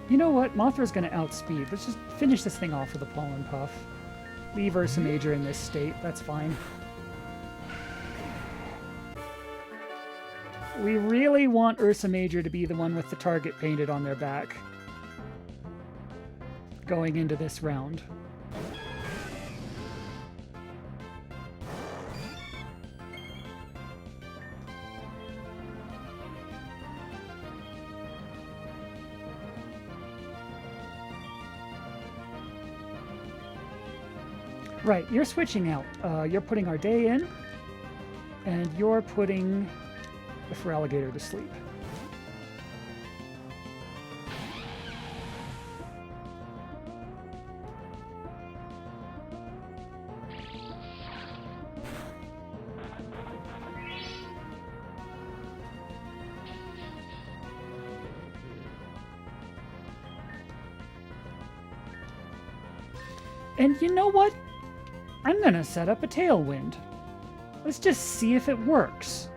You know what? Mothra's going to outspeed. Let's just finish this thing off with a Pollen Puff. Leave Ursa Major in this state. That's fine. We really want Ursa Major to be the one with the target painted on their back going into this round. Right, you're switching out. You're putting our day in, and you're putting the Feraligatr to sleep. And you know what? I'm gonna set up a Tailwind. Let's just see if it works.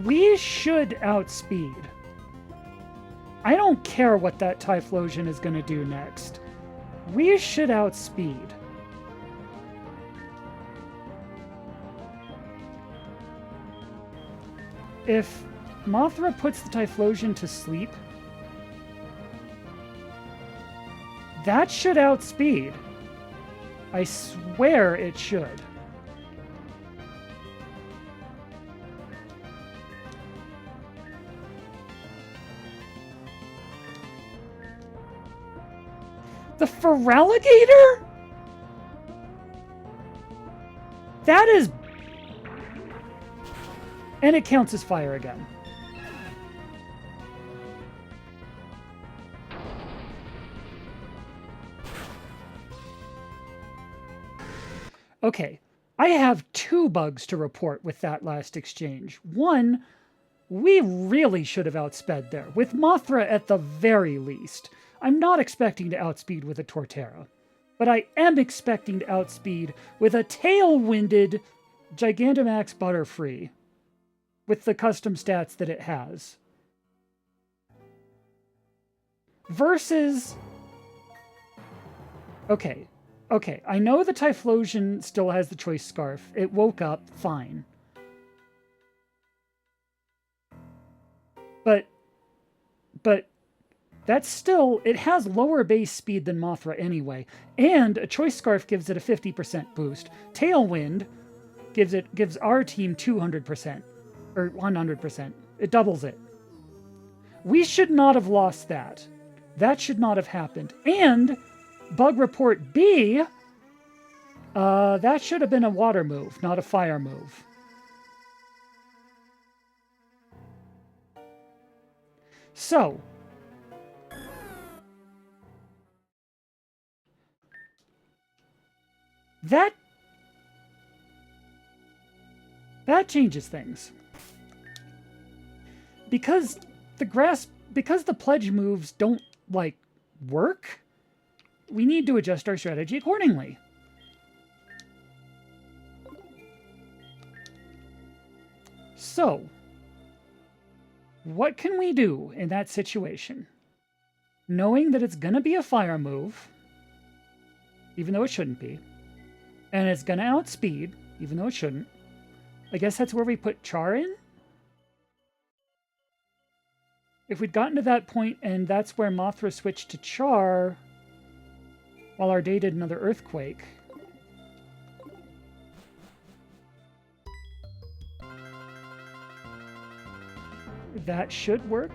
We should outspeed. I don't care what that Typhlosion is going to do next. We should outspeed. If Mothra puts the Typhlosion to sleep, that should outspeed. I swear it should. The Feraligator? That is... And it counts as fire again. Okay, I have 2 bugs to report with that last exchange. One, we really should have outsped there, with Mothra at the very least. I'm not expecting to outspeed with a Torterra, but I am expecting to outspeed with a tailwinded Gigantamax Butterfree with the custom stats that it has. Versus... Okay, I know the Typhlosion still has the Choice Scarf. It woke up, fine. But that's still, it has lower base speed than Mothra anyway, and a Choice Scarf gives it a 50% boost. Tailwind gives our team 200%, or 100%. It doubles it. We should not have lost that. That should not have happened. And bug report B, that should have been a water move, not a fire move. So, that changes things. Because the pledge moves don't, like, work, we need to adjust our strategy accordingly. So, what can we do in that situation? Knowing that it's going to be a fire move, even though it shouldn't be, and it's going to outspeed, even though it shouldn't. I guess that's where we put Char in? If we'd gotten to that point and that's where Mothra switched to Char while our day did another Earthquake. That should work.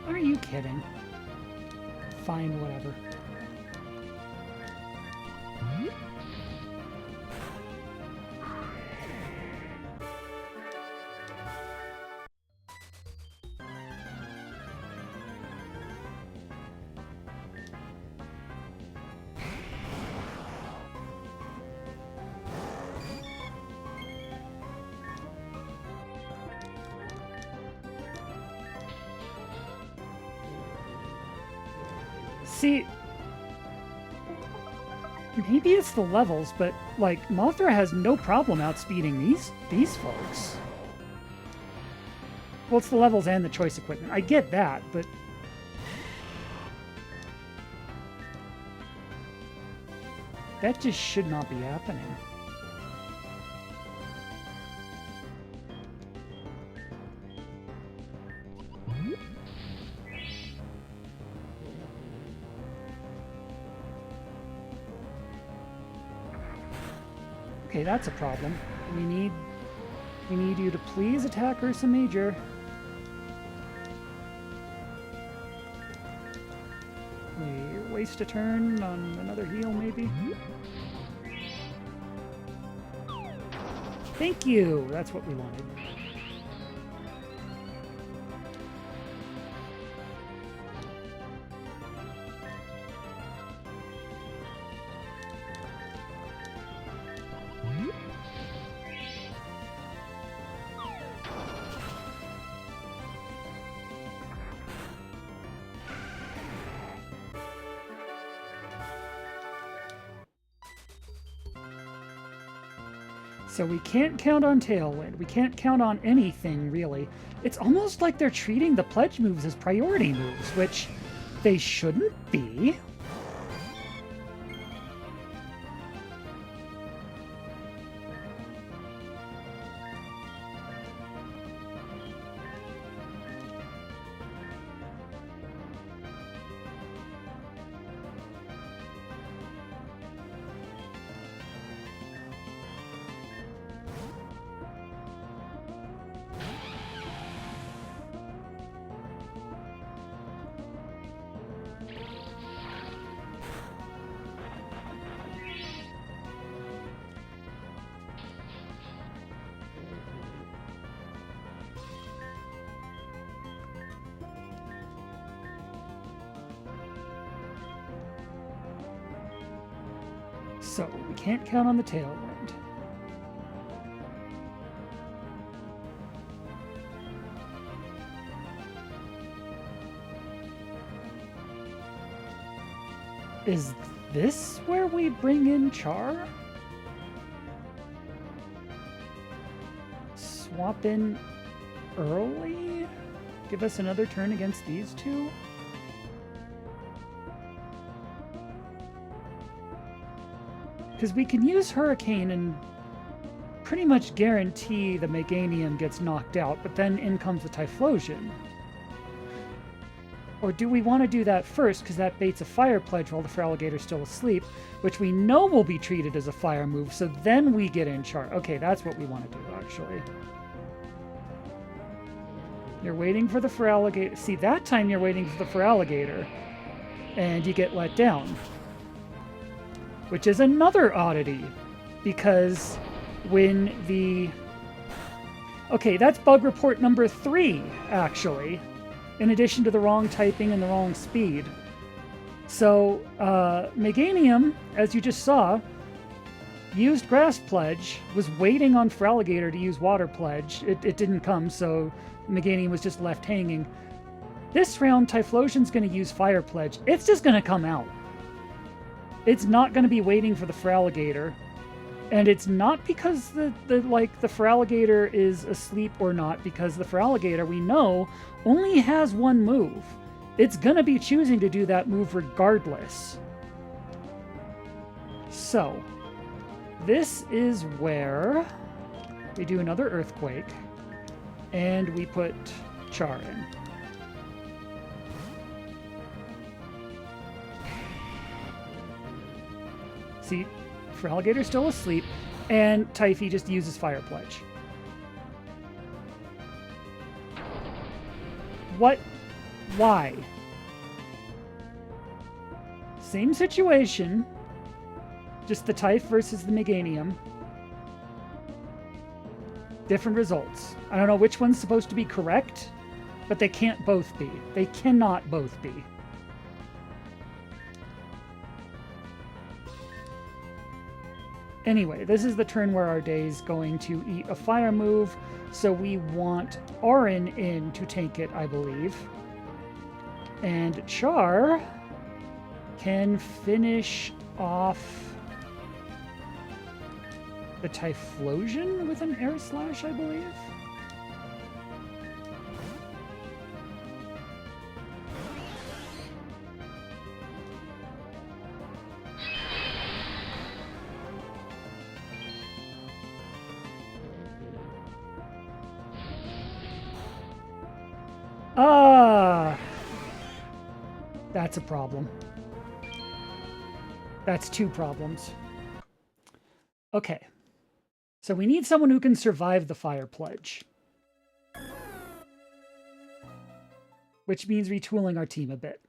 Are you kidding? Fine, whatever. See, maybe it's the levels, but, like, Mothra has no problem outspeeding these folks. Well, it's the levels and the choice equipment. I get that, but... that just should not be happening. Okay, that's a problem. We need you to please attack Ursa Major. We waste a turn on another heal, maybe? Thank you! That's what we wanted. So we can't count on Tailwind. We can't count on anything, really. It's almost like they're treating the pledge moves as priority moves, which they shouldn't be. So we can't count on the Tailwind. Is this where we bring in Char? Swap in early? Give us another turn against these two? Because we can use Hurricane and pretty much guarantee the Meganium gets knocked out, but then in comes the Typhlosion. Or do we want to do that first, because that baits a Fire Pledge while the Feraligator's still asleep, which we know will be treated as a fire move, so then we get in Char. Okay, that's what we want to do, actually. You're waiting for the Feraligator. See, that time you're waiting for the Feraligator, and you get let down. Which is another oddity, because when the... Okay, that's bug report number 3, actually, in addition to the wrong typing and the wrong speed. So, Meganium, as you just saw, used Grass Pledge, was waiting on Feraligator to use Water Pledge. It didn't come, so Meganium was just left hanging. This round, Typhlosion's going to use Fire Pledge. It's just going to come out. It's not going to be waiting for the Feraligator. And it's not because the Feraligator is asleep or not, because the Feraligator, we know, only has one move. It's going to be choosing to do that move regardless. So, this is where we do another Earthquake, and we put Char in. See, Feraligator's still asleep, and Typhy just uses Fire Pledge. What? Why? Same situation, just the Typh versus the Meganium. Different results. I don't know which one's supposed to be correct, but they can't both be. They cannot both be. Anyway, this is the turn where our day's going to eat a fire move, so we want Auron in to tank it, I believe. And Char can finish off the Typhlosion with an Air Slash, I believe. That's a problem. That's 2 problems. Okay. So we need someone who can survive the Fire Pledge. Which means retooling our team a bit.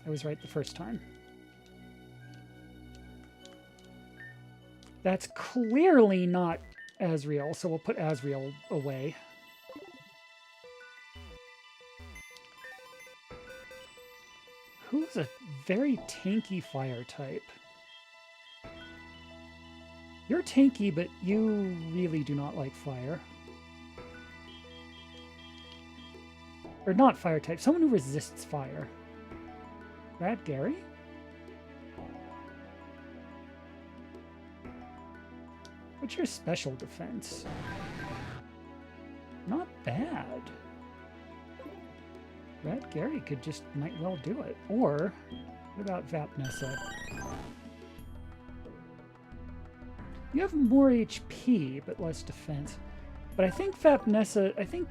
I was right the first time. That's clearly not Asriel, so we'll put Asriel away. Who's a very tanky fire type? You're tanky, but you really do not like fire. Or not fire type, someone who resists fire. Brad Gary? What's your special defense? Not bad. Red Gary might well do it. Or, what about Vapnessa? You have more HP, but less defense. But I think Vapnessa, I think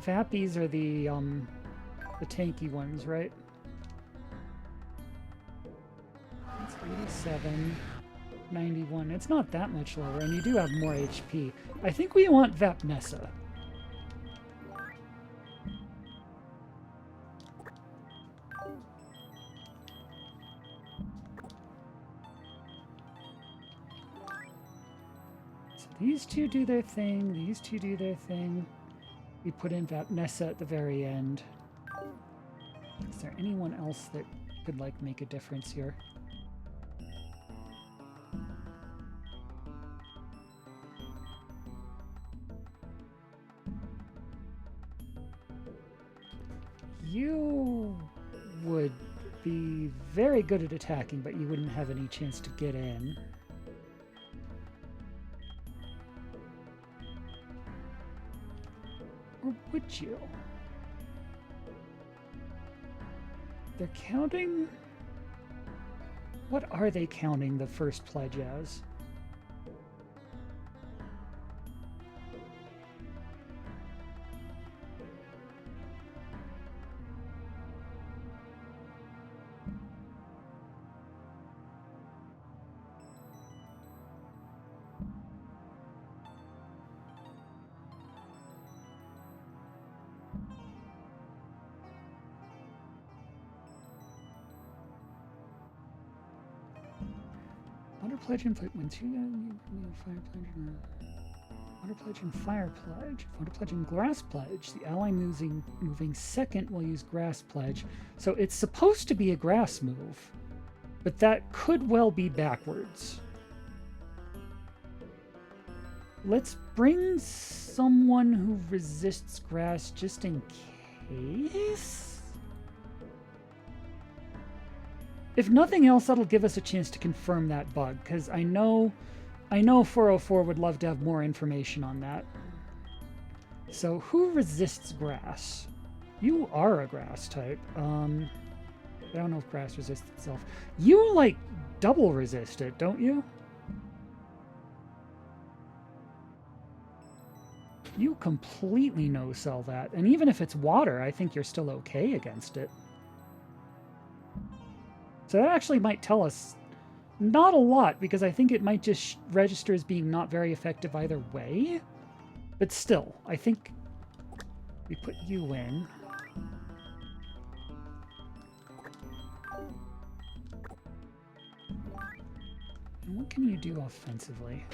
Vappies are the tanky ones, right? It's 87, 91. It's not that much lower, and you do have more HP. I think we want Vapnessa. These two do their thing, these two do their thing. We put in Vapnessa at the very end. Is there anyone else that could, like, make a difference here? You would be very good at attacking, but you wouldn't have any chance to get in. Or would you? They're counting... What are they counting the first pledge as? Water pledge and when fire pledge, water pledge and fire pledge, water pledge and grass pledge. The ally moving second will use grass pledge. So it's supposed to be a grass move, but that could well be backwards. Let's bring someone who resists grass just in case. If nothing else, that'll give us a chance to confirm that bug, because I know 404 would love to have more information on that. So, who resists grass? You are a grass type. I don't know if grass resists itself. You, like, double resist it, don't you? You completely no-sell that. And even if it's water, I think you're still okay against it. So that actually might tell us not a lot, because I think it might just register as being not very effective either way. But still, I think we put you in. And what can you do offensively?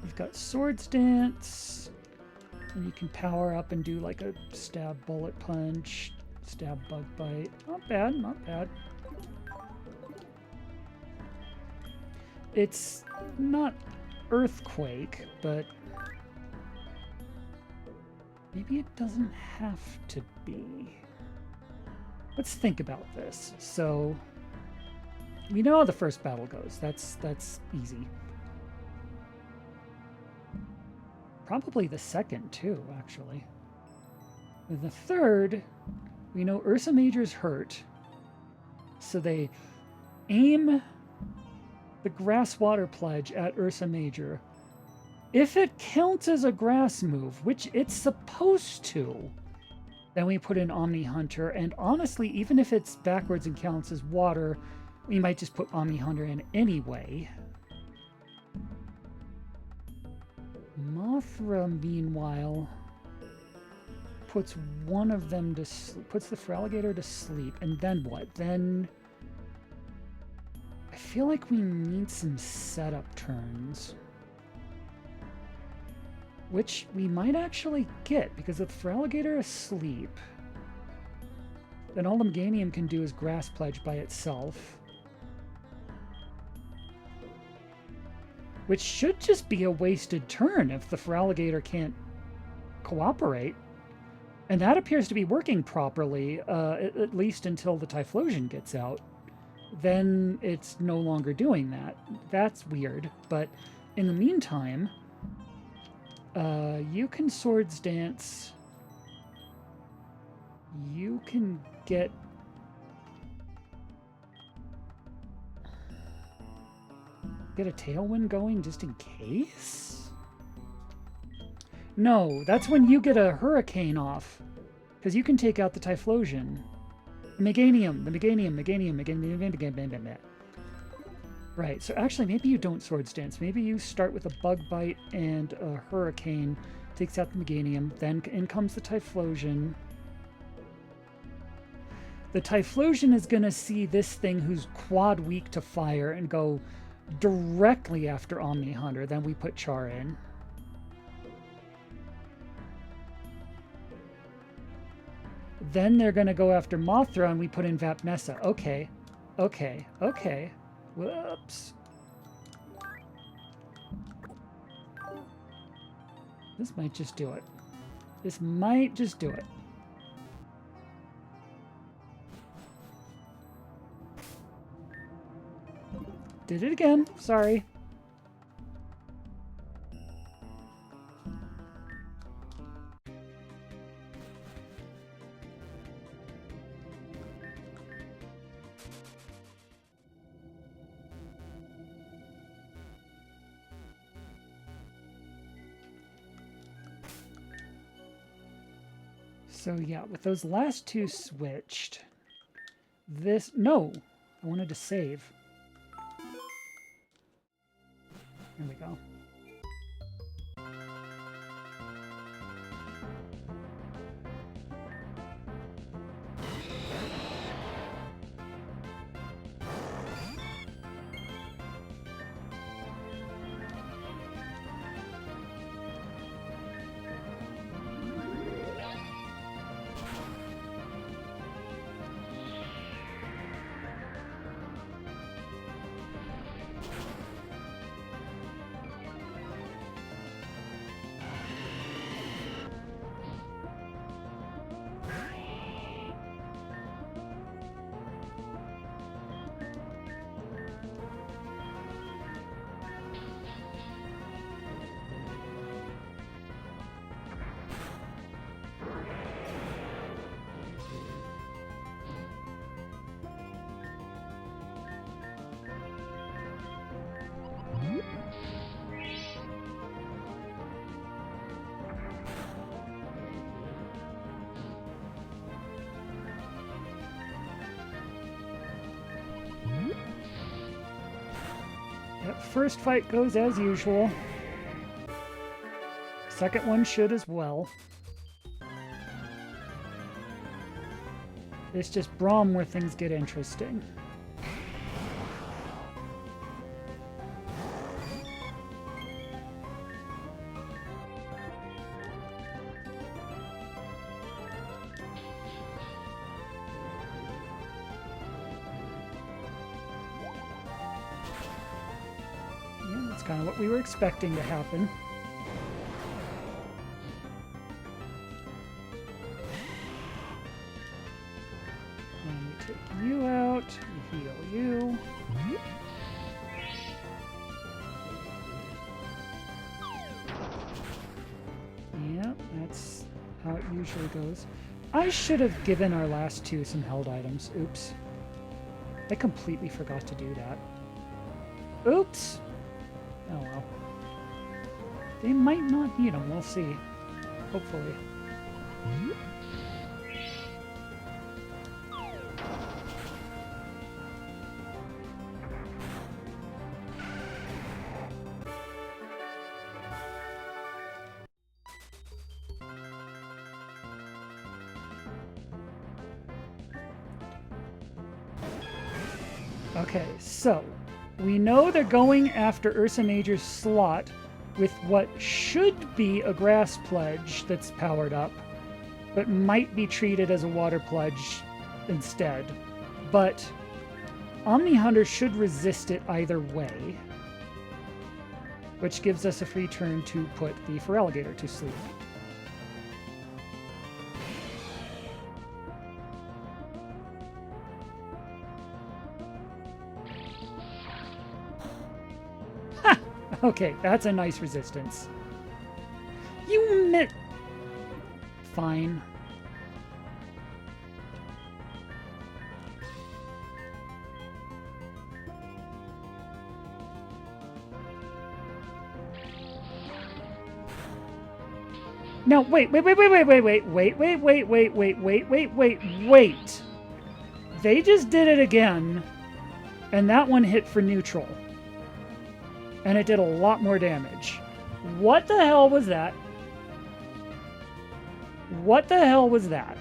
We've got Swords Dance, and you can power up and do like a stab bullet punch. Stab bug bite. Not bad, not bad. It's not earthquake, but maybe it doesn't have to be. Let's think about this. So we know how the first battle goes. That's easy. Probably the second too, actually. And the third, we know Ursa Major's hurt, so they aim the Grass Water Pledge at Ursa Major. If it counts as a grass move, which it's supposed to, then we put in Omni Hunter, and honestly, even if it's backwards and counts as water, we might just put Omni Hunter in anyway. Mothra, meanwhile, puts one of them to puts the Feraligatr to sleep, and then what? Then I feel like we need some setup turns, which we might actually get, because if the Feraligatr is asleep, then all the Meganium can do is Grass Pledge by itself, which should just be a wasted turn if the Feraligatr can't cooperate. And that appears to be working properly, at least until the Typhlosion gets out. then it's no longer doing that. That's weird. But in the meantime, you can swords dance. You can get... Get a tailwind going just in case? No, that's when you get a hurricane off. Because you can take out the Typhlosion. The Meganium. Right, so actually maybe you don't Swords Dance. Maybe you start with a Bug Bite and a Hurricane. Takes out the Meganium. Then in comes the Typhlosion. The Typhlosion is going to see this thing who's quad weak to fire and go directly after Omni Hunter. Then we put Char in. Then they're going to go after Mothra and we put in Vapnessa. Okay. Okay. Okay. Whoops. This might just do it. This might just do it. Did it again. Sorry. So yeah, with those last two switched, this... No! I wanted to save. There we go. Yep, first fight goes as usual. Second one should as well. It's just Braum where things get interesting. Kind of what we were expecting to happen. And we take you out, we heal you. Yeah, that's how it usually goes. I should have given our last two some held items. Oops. I completely forgot to do that. Oops! Oh well. They might not need them, we'll see. Hopefully. Okay, so we know they're going after Ursa Major's slot with what should be a grass pledge that's powered up, but might be treated as a water pledge instead. But Omni Hunter should resist it either way, which gives us a free turn to put the Feraligatr to sleep. Okay, that's a nice resistance. You mit... Fine. No, wait. They just did it again, and that one hit for neutral. And it did a lot more damage. What the hell was that? What the hell was that?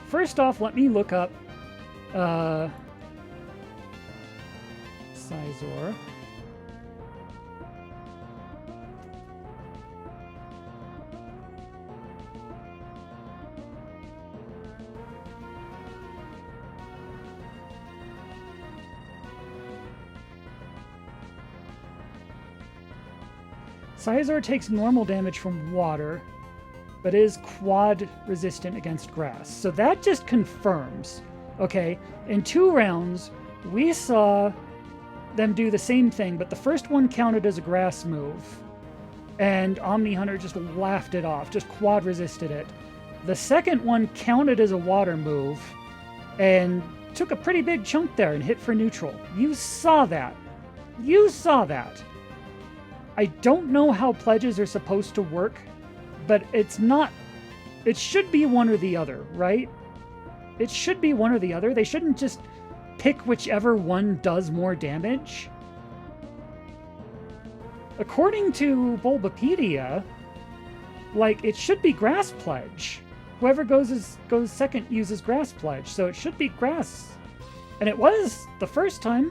First off, let me look up Sizor. Sizor takes normal damage from water, but is quad resistant against grass. So that just confirms, okay? In 2 rounds, we saw them do the same thing, but the first one counted as a grass move, and Omni Hunter just laughed it off, just quad resisted it. The second one counted as a water move, and took a pretty big chunk there and hit for neutral. You saw that. You saw that. I don't know how pledges are supposed to work, but it's not... It should be one or the other, right? It should be one or the other. They shouldn't just pick whichever one does more damage. According to Bulbapedia, like, it should be Grass Pledge. Whoever goes second uses Grass Pledge, so it should be Grass. And it was the first time.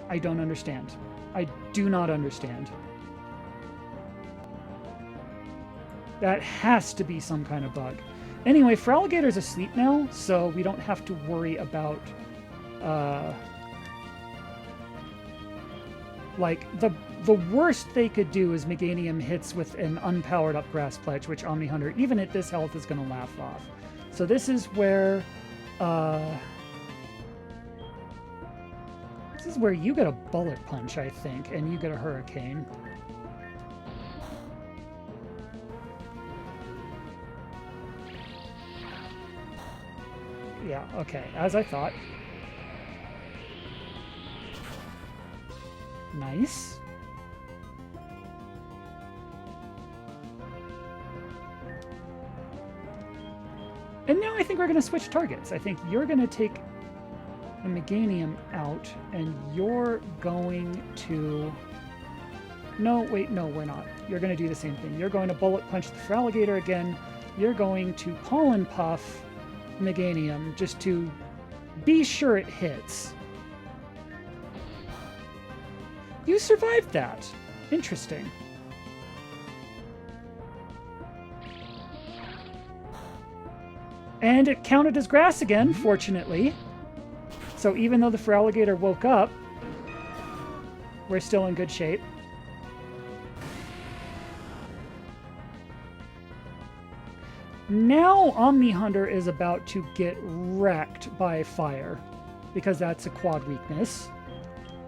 I don't understand. I do not understand. That has to be some kind of bug. Anyway, Feraligator's asleep now, so we don't have to worry about, like, the worst they could do is Meganium hits with an unpowered up Grass Pledge, which Omni Hunter, even at this health, is going to laugh off. So this is where, this is where you get a Bullet Punch, I think, and you get a Hurricane. Yeah, okay, as I thought. Nice. And now I think we're going to switch targets. I think you're going to take a Meganium out, and you're going to... No, wait, no, we're not. You're going to do the same thing. You're going to Bullet Punch the Feraligator again. You're going to Pollen Puff Meganium, just to be sure it hits. You survived that. Interesting. And it counted as grass again, fortunately. So even though the Feraligator woke up, we're still in good shape. Now Omni Hunter is about to get wrecked by fire, because that's a quad weakness.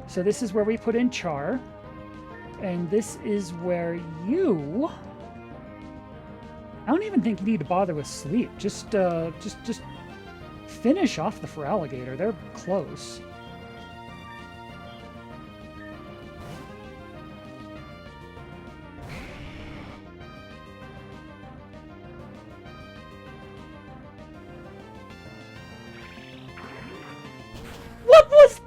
So this is where we put in Char, and this is where you... I don't even think you need to bother with sleep. Just finish off the Feraligator. They're close. What was...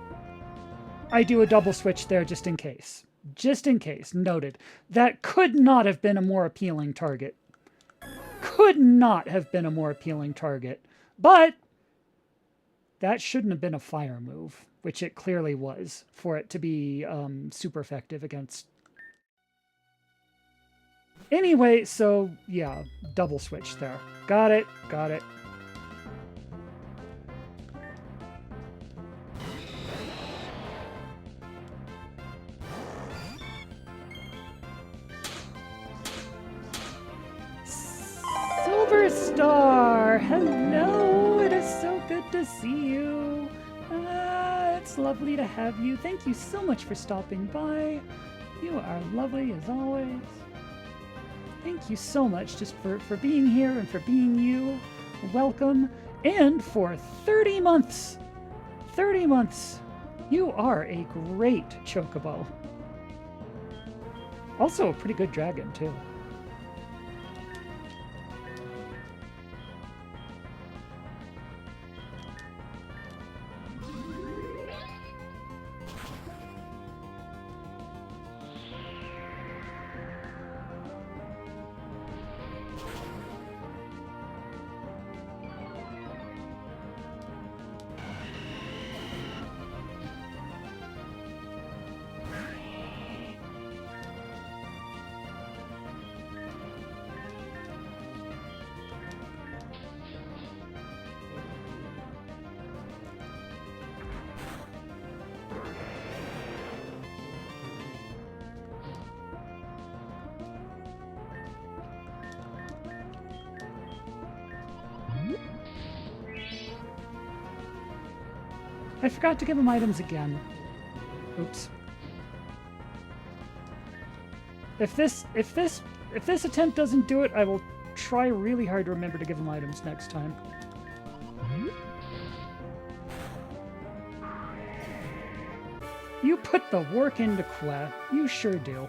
I do a double switch there just in case. Just in case. Noted. That could not have been a more appealing target. Could not have been a more appealing target. But that shouldn't have been a fire move, which it clearly was, for it to be super effective against... Anyway, so yeah, double switch there. Got it, got it. Silver Star! Hello! It is so good to see you! it's lovely to have you. Thank you so much for stopping by. You are lovely as always. Thank you so much just for being here and for being you. Welcome. And for 30 months. 30 months. You are a great chocobo. Also a pretty good dragon, too. I forgot to give him items again. Oops. If this attempt doesn't do it, I will try really hard to remember to give him items next time. You put the work into Quest. You sure do.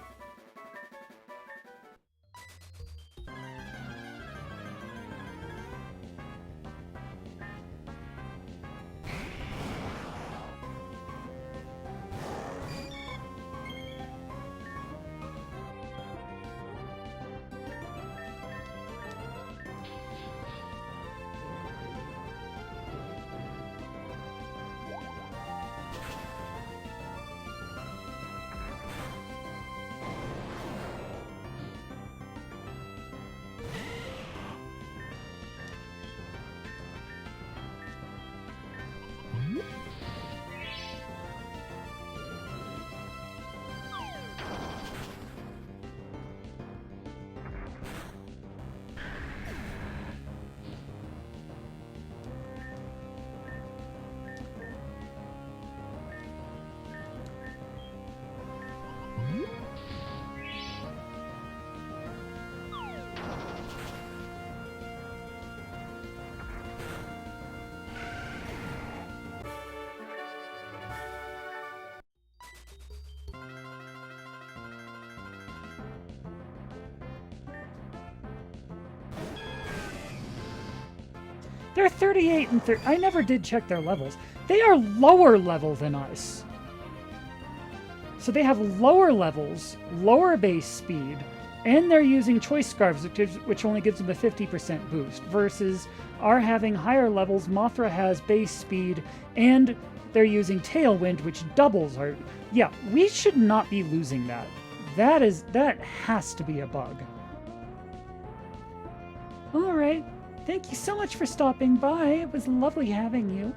They're 38 and 30. I never did check their levels. They are lower level than us. So they have lower levels, lower base speed, and they're using choice scarves, which only gives them a 50% boost, versus our having higher levels. Mothra has base speed, and they're using Tailwind, which doubles our... Yeah, we should not be losing that. That has to be a bug. All right. Thank you so much for stopping by. It was lovely having you.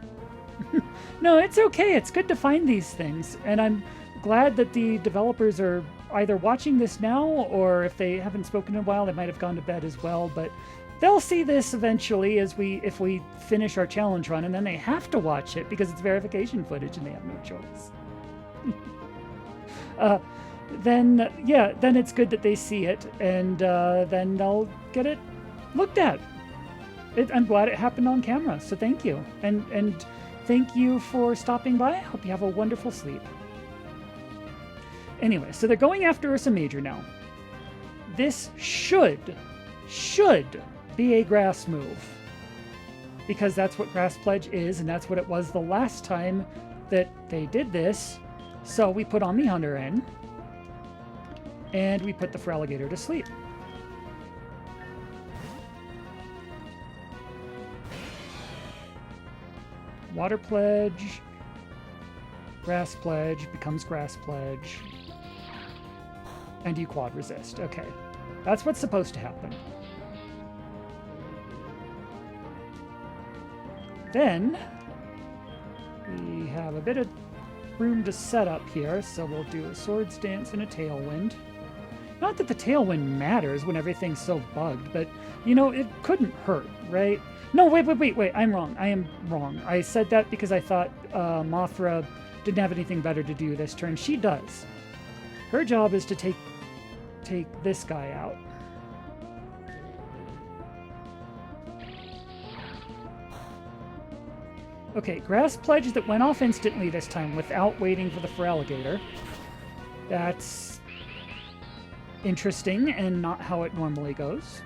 No, it's okay. It's good to find these things. And I'm glad that the developers are either watching this now, or if they haven't spoken in a while, they might have gone to bed as well. But they'll see this eventually if we finish our challenge run, and then they have to watch it because it's verification footage and they have no choice. Then it's good that they see it, and then they'll get it looked at. I'm glad it happened on camera, so thank you. And thank you for stopping by. I hope you have a wonderful sleep. Anyway, so they're going after Ursa Major now. This should be a grass move, because that's what Grass Pledge is, and that's what it was the last time that they did this. So we put on the Hunter in, and we put the Feraligatr to sleep. Water Pledge, Grass Pledge becomes Grass Pledge, and you quad resist. Okay, that's what's supposed to happen. Then we have a bit of room to set up here, so we'll do a Swords Dance and a Tailwind. Not that the Tailwind matters when everything's so bugged, but, you know, it couldn't hurt, right? No, wait, I'm wrong. I am wrong. I said that because I thought Mothra didn't have anything better to do this turn. She does. Her job is to take this guy out. Okay, Grass Pledge that went off instantly this time without waiting for the Feraligatr. That's interesting and not how it normally goes.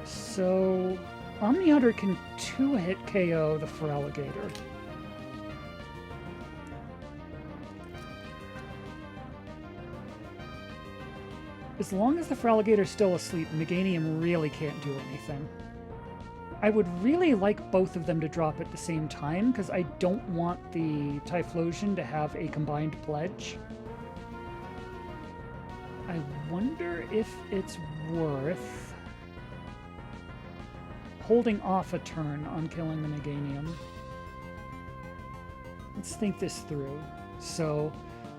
So, Omni Hunter can 2-hit KO the Feraligatr. As long as the Feraligator's still asleep, Meganium really can't do anything. I would really like both of them to drop at the same time, because I don't want the Typhlosion to have a combined pledge. I wonder if it's worth holding off a turn on killing the Meganium. Let's think this through. So,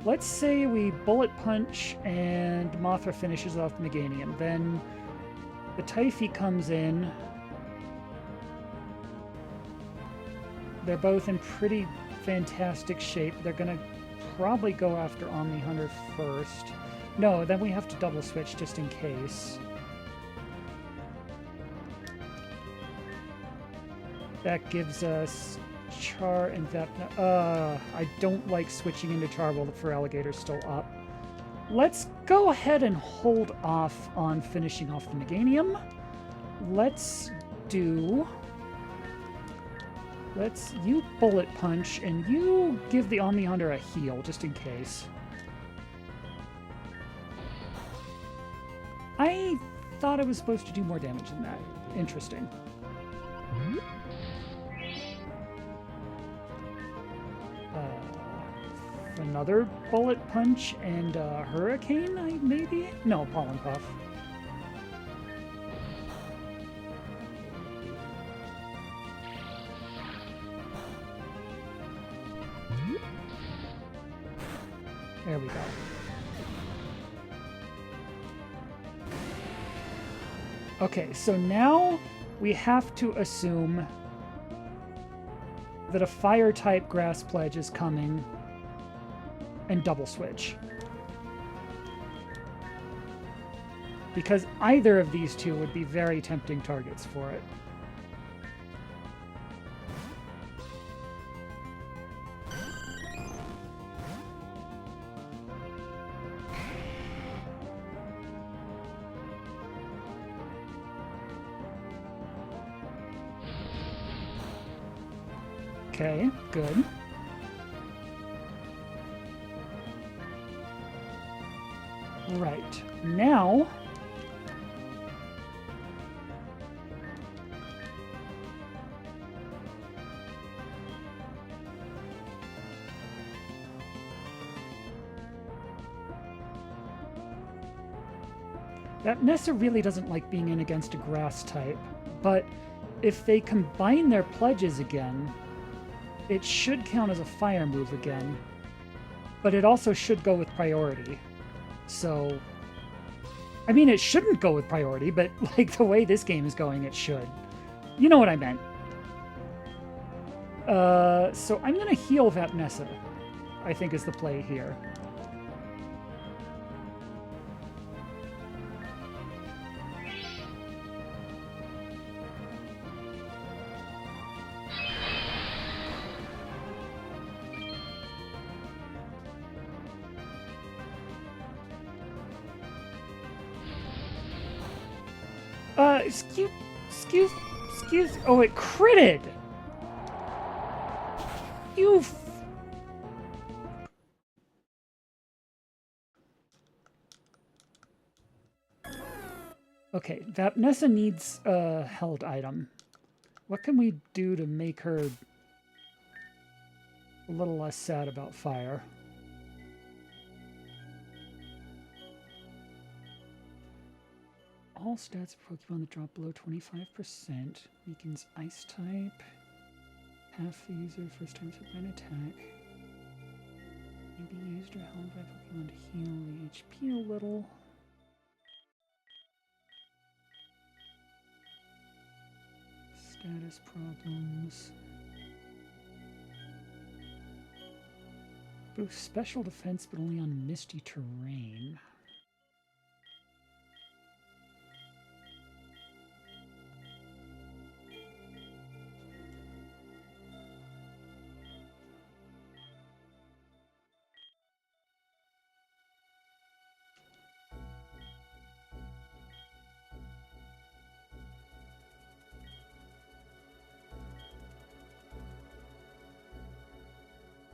let's say we Bullet Punch and Mothra finishes off the Meganium. Then the Typhy comes in. They're both in pretty fantastic shape. They're going to probably go after Omni Hunter first. No, then we have to double switch just in case. That gives us Char and Vapna. I don't like switching into Char while the Feraligator's still up. Let's go ahead and hold off on finishing off the Meganium. You Bullet Punch, and you give the Omni Hunter a heal, just in case. I thought it was supposed to do more damage than that. Interesting. Another Bullet Punch and Hurricane, maybe? No, Pollen Puff. There we go. Okay, so now we have to assume that a Fire-type Grass Pledge is coming and double switch. Because either of these two would be very tempting targets for it. Okay, good. Right. Now, that Nessa really doesn't like being in against a grass type, but if they combine their pledges again, it should count as a fire move again, but it also should go with priority. So, I mean, it shouldn't go with priority, but like the way this game is going, it should. You know what I meant. So I'm going to heal Vapnessa, I think is the play here. Excuse. Oh, it critted! You. Okay, Vapnessa needs a held item. What can we do to make her a little less sad about fire? All stats of Pokemon that drop below 25% weakens Ice type. Half the user first time hit by an attack. May be used or held by Pokemon to heal the HP a little. Status problems. Boost special defense, but only on misty terrain.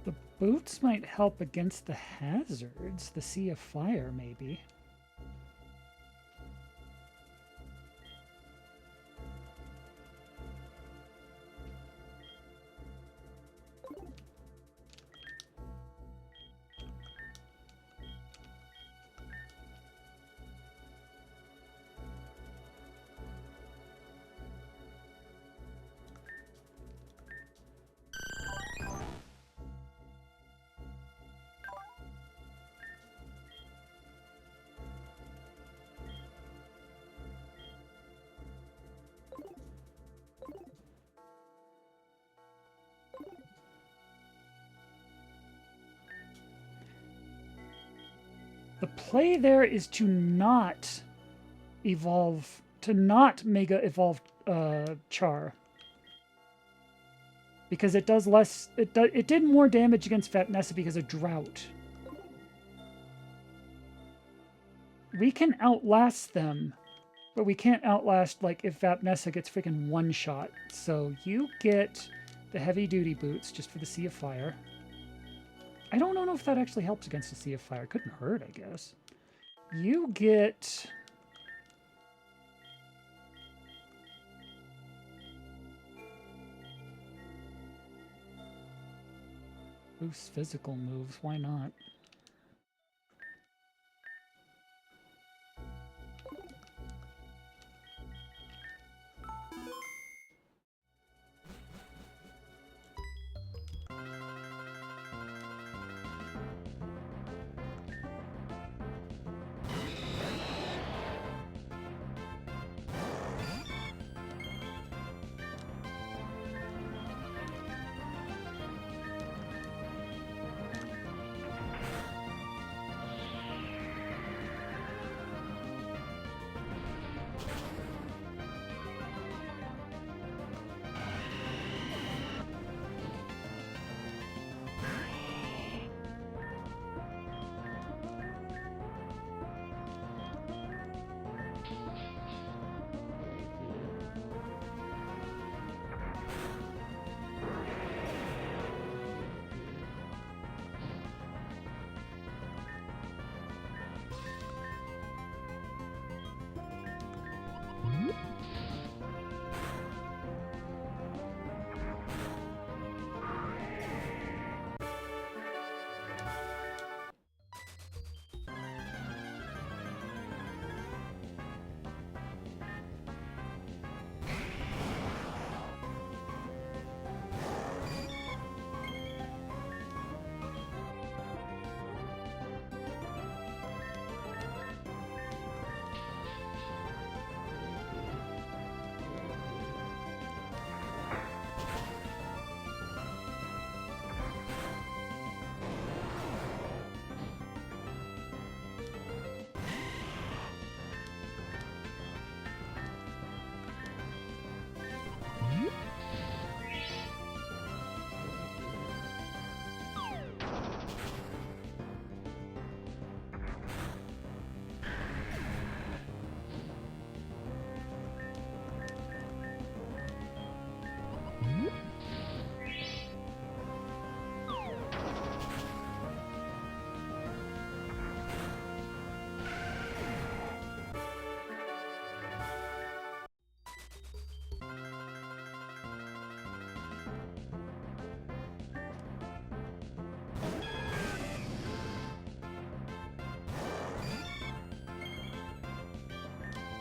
The boots might help against the hazards. The Sea of Fire, maybe. The play there is to not evolve, to not mega evolve Char. Because it does less, it did more damage against Vapnessa because of drought. We can outlast them, but we can't outlast, like, if Vapnessa gets freaking one shot. So you get the heavy duty boots just for the Sea of Fire. I don't know if that actually helps against the Sea of Fire. Couldn't hurt, I guess. You get... boost physical moves. Why not?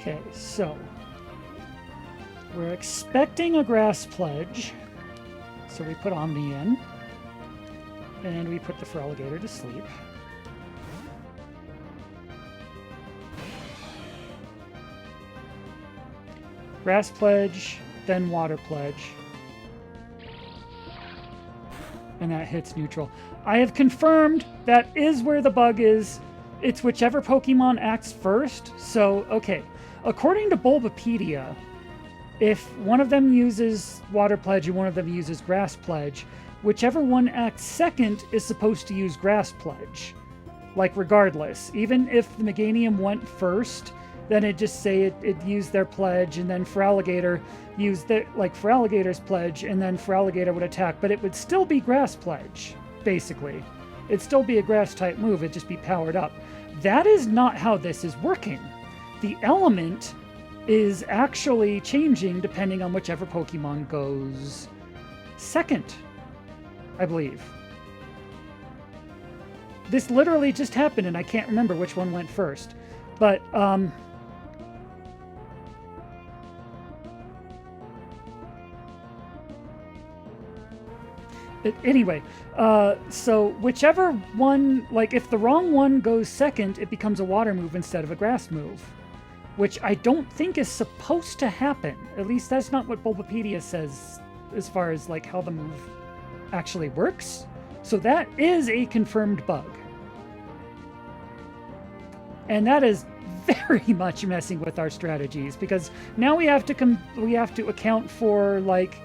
Okay, so we're expecting a grass pledge. So we put Omni in, and we put the Feraligator to sleep. Grass Pledge, then Water Pledge. And that hits neutral. I have confirmed that is where the bug is. It's whichever Pokemon acts first. So, okay. According to Bulbapedia, if one of them uses Water Pledge and one of them uses Grass Pledge, whichever one acts second is supposed to use Grass Pledge. Like, regardless. Even if the Meganium went first, then it'd just say it used their pledge, and then Feraligator used Feraligator's pledge, and then Feraligator would attack. But it would still be Grass Pledge, basically. It'd still be a Grass-type move, it'd just be powered up. That is not how this is working. The element is actually changing depending on whichever Pokemon goes second, I believe. This literally just happened, and I can't remember which one went first. But, anyway, so whichever one, like if the wrong one goes second, it becomes a water move instead of a grass move, which I don't think is supposed to happen. At least that's not what Bulbapedia says as far as like how the move actually works. So that is a confirmed bug. And that is very much messing with our strategies, because now we have to account for like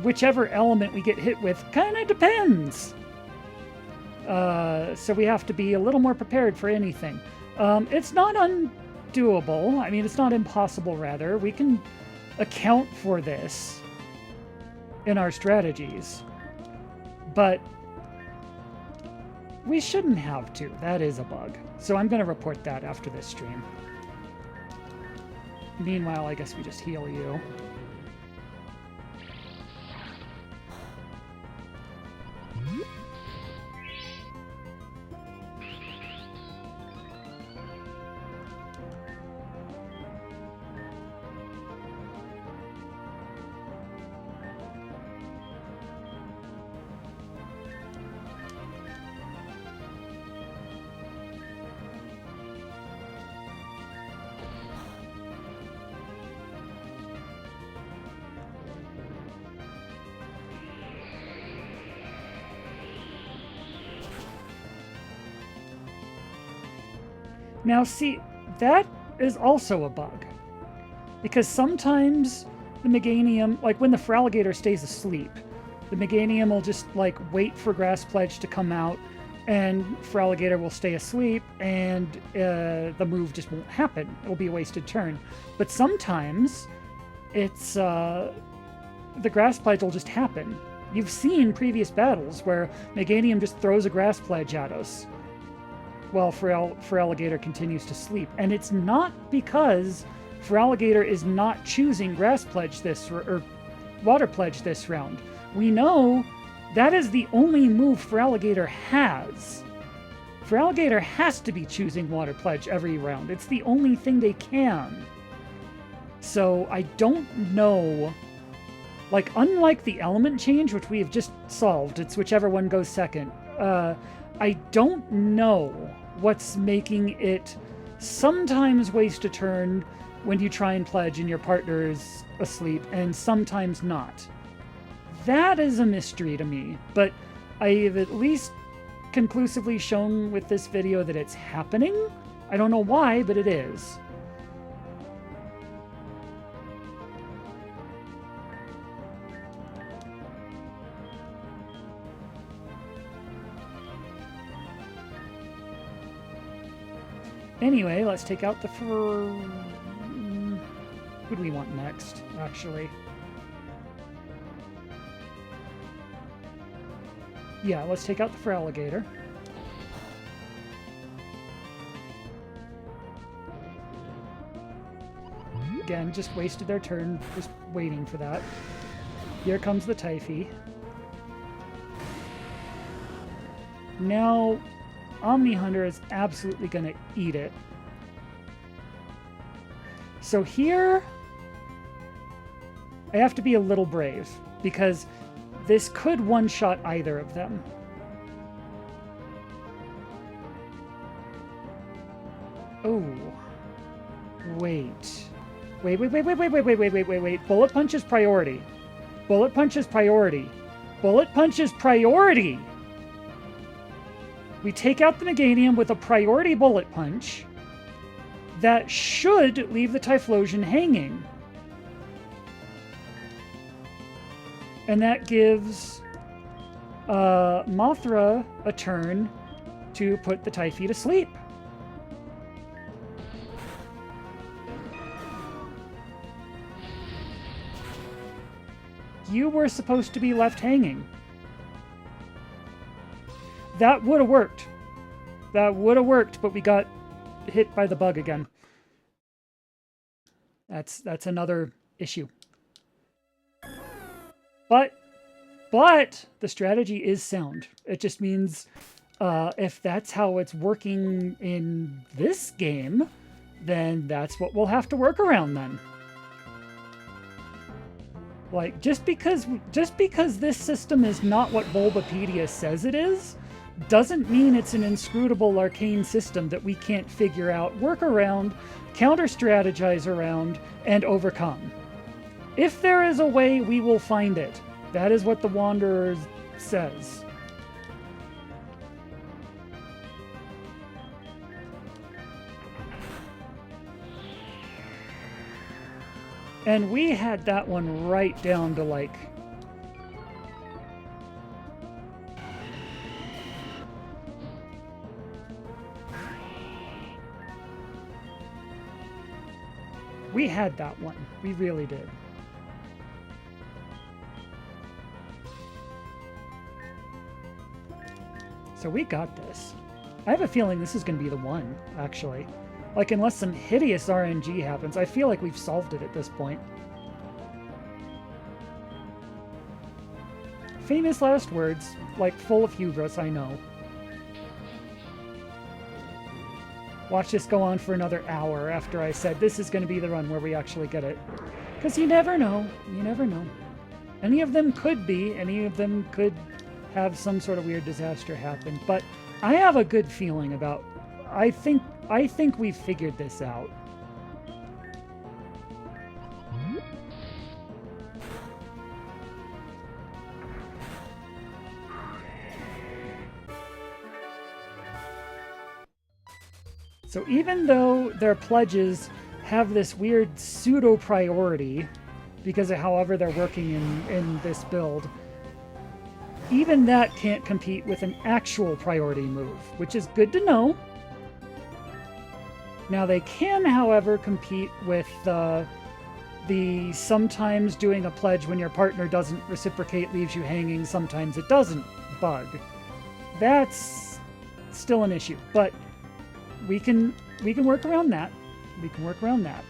whichever element we get hit with kind of depends. So we have to be a little more prepared for anything. It's not undoable. I mean, it's not impossible, rather. We can account for this in our strategies. But we shouldn't have to. That is a bug. So I'm going to report that after this stream. Meanwhile, I guess we just heal you. Now see, that is also a bug. Because sometimes the Meganium, like when the Feraligator stays asleep, the Meganium will just like wait for Grass Pledge to come out, and Feraligator will stay asleep, and the move just won't happen. It'll be a wasted turn. But sometimes it's the Grass Pledge will just happen. You've seen previous battles where Meganium just throws a Grass Pledge at us while Feraligator continues to sleep. And it's not because Feraligator is not choosing Grass Pledge or Water Pledge this round. We know that is the only move Feraligator has. Feraligator has to be choosing Water Pledge every round. It's the only thing they can. So I don't know. Like, unlike the element change, which we have just solved, it's whichever one goes second. I don't know what's making it sometimes waste a turn when you try and pledge and your partner is asleep, and sometimes not. That is a mystery to me, but I have at least conclusively shown with this video that it's happening. I don't know why, but it is. Anyway, let's take out the who do we want next, actually? Yeah, let's take out the Feraligator. Again, just wasted their turn, just waiting for that. Here comes the Typhee. Now, Omni Hunter is absolutely going to eat it. So here, I have to be a little brave, because this could one-shot either of them. Oh. Wait. Wait. Bullet punch is priority. Bullet punch is priority. Bullet punch is priority! We take out the Meganium with a priority bullet punch that should leave the Typhlosion hanging. And that gives Mothra a turn to put the Typhi to sleep. You were supposed to be left hanging. That would have worked. That would have worked, but we got hit by the bug again. That's another issue. But the strategy is sound. It just means if that's how it's working in this game, then that's what we'll have to work around then. Like, just because this system is not what Bulbapedia says it is, doesn't mean it's an inscrutable arcane system that we can't figure out, work around, counter-strategize around, and overcome. If there is a way, we will find it. That is what the Wanderer says. And we had that one right down to like... We had that one. We really did. So we got this. I have a feeling this is going to be the one, actually. Like, unless some hideous RNG happens, I feel like we've solved it at this point. Famous last words, like full of hubris, I know. Watch this go on for another hour after I said this is going to be the run where we actually get it. Because you never know. You never know. Any of them could be. Any of them could have some sort of weird disaster happen. But I have a good feeling about... I think we've figured this out. So even though their pledges have this weird pseudo-priority, because of however they're working in this build, even that can't compete with an actual priority move, which is good to know. Now they can, however, compete with the sometimes doing a pledge when your partner doesn't reciprocate leaves you hanging, sometimes it doesn't bug. That's still an issue, but we can work around that. We can work around that.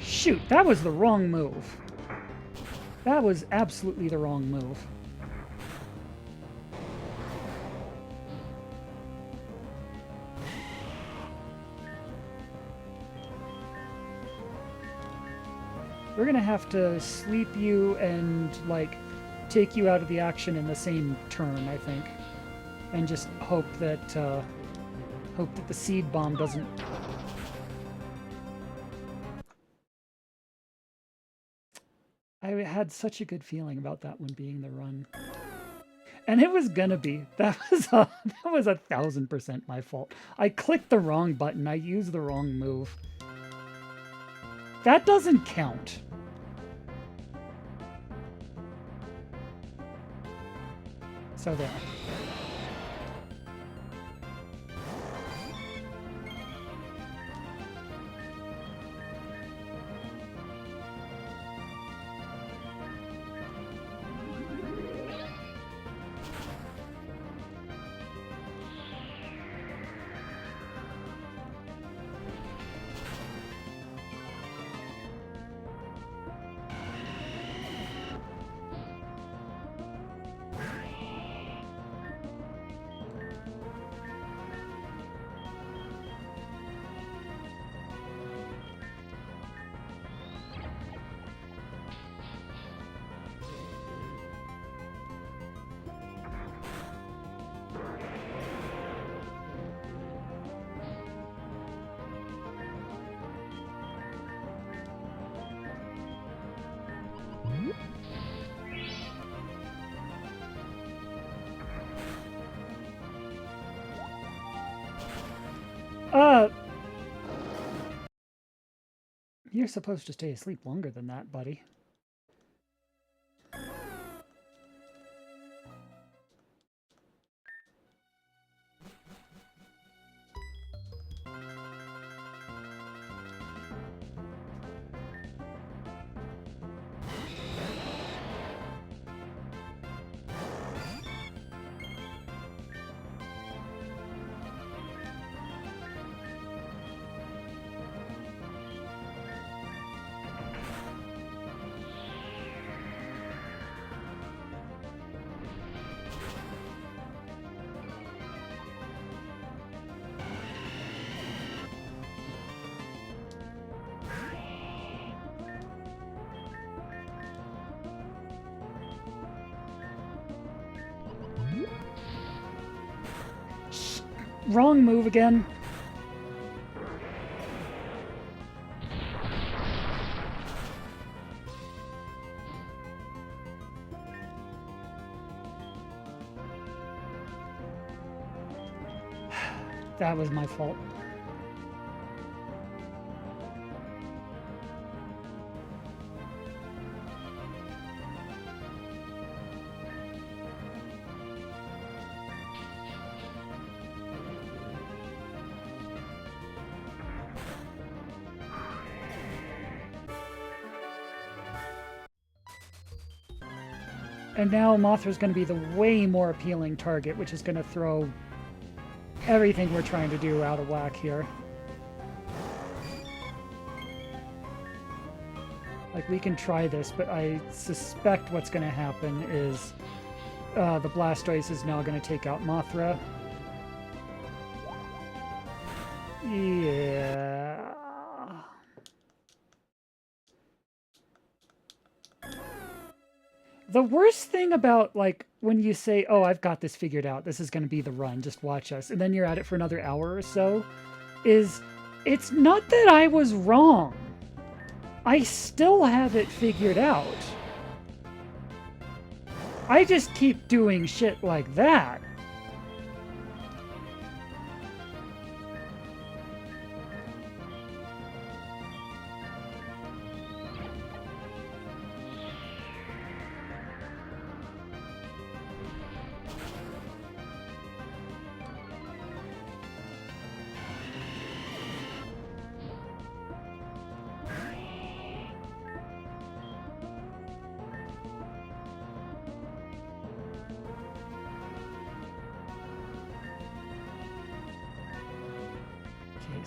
Shoot, that was the wrong move. That was absolutely the wrong move. We're gonna have to sleep you and, like, take you out of the action in the same turn, I think. And just hope that the seed bomb doesn't... I had such a good feeling about that one being the run. And it was gonna be. That was 1000% my fault. I clicked the wrong button. I used the wrong move. That doesn't count. So there. Uh, you're supposed to stay asleep longer than that, buddy. Wrong move again. That was my fault. And now Mothra's going to be the way more appealing target, which is going to throw everything we're trying to do out of whack here. Like, we can try this, but I suspect what's going to happen is the Blastoise is now going to take out Mothra. Yeah. The worst thing about, like, when you say, oh, I've got this figured out, this is going to be the run, just watch us, and then you're at it for another hour or so, is it's not that I was wrong. I still have it figured out. I just keep doing shit like that.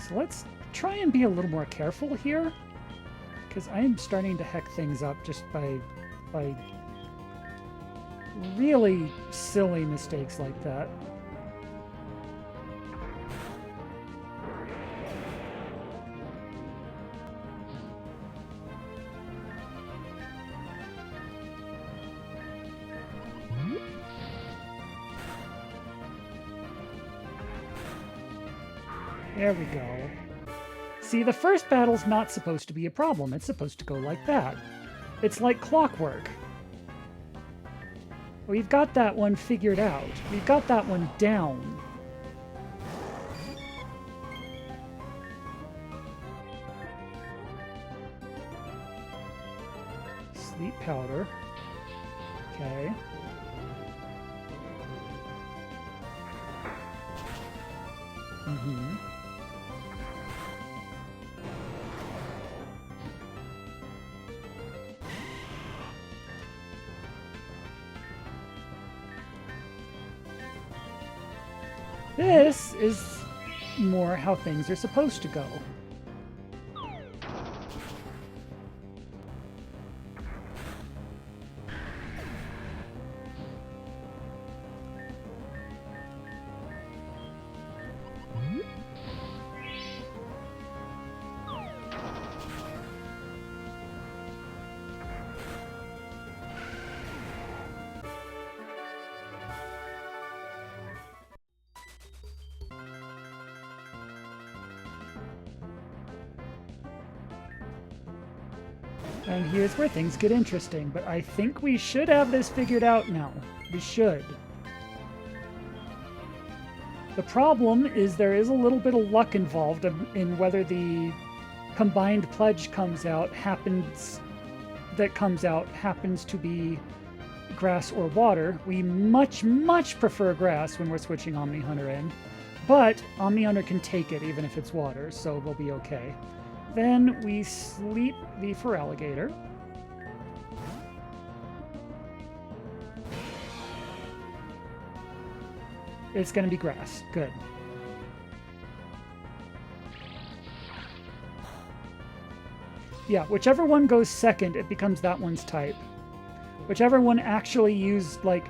So let's try and be a little more careful here, because I am starting to heck things up just by really silly mistakes like that. There we go. See, the first battle's not supposed to be a problem. It's supposed to go like that. It's like clockwork. We've got that one figured out. We've got that one down. Sleep powder. Okay. Mm-hmm. This is more how things are supposed to go. And here's where things get interesting, but I think we should have this figured out now. We should. The problem is there is a little bit of luck involved in whether the combined pledge happens to be grass or water. We much prefer grass when we're switching Omni Hunter in, but Omni Hunter can take it even if it's water, so we'll be okay. Then we sleep the Feraligator. It's going to be grass. Good. Yeah, whichever one goes second, it becomes that one's type. Whichever one actually used, like,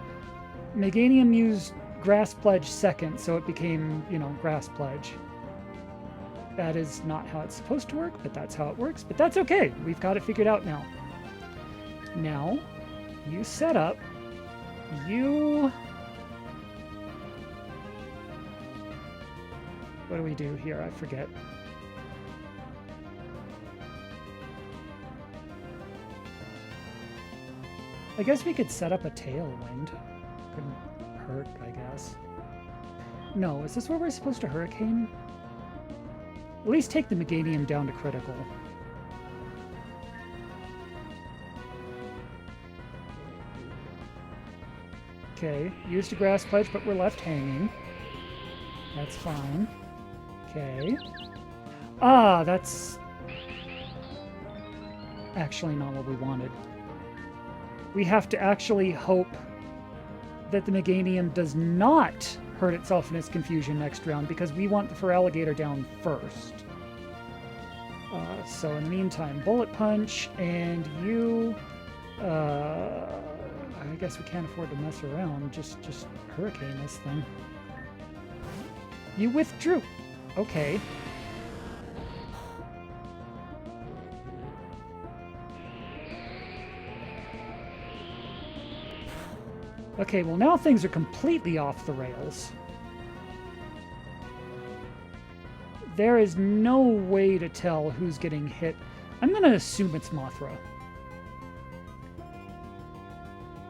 Meganium used Grass Pledge second, so it became, you know, Grass Pledge. That is not how it's supposed to work, but that's how it works. But that's okay. We've got it figured out now. Now, you set up. You... What do we do here? I forget. I guess we could set up a Tailwind. Couldn't hurt, I guess. No, is this where we're supposed to Hurricane? At least take the Meganium down to critical. Okay, used a Grass Pledge, but we're left hanging. That's fine. Okay. Ah, that's actually not what we wanted. We have to actually hope that the Meganium does not hurt itself in its confusion next round, because we want the Feraligator down first. So in the meantime, Bullet Punch, and you... I guess we can't afford to mess around. Just Hurricane this thing. You withdrew. Okay. Okay, well now things are completely off the rails. There is no way to tell who's getting hit. I'm going to assume it's Mothra.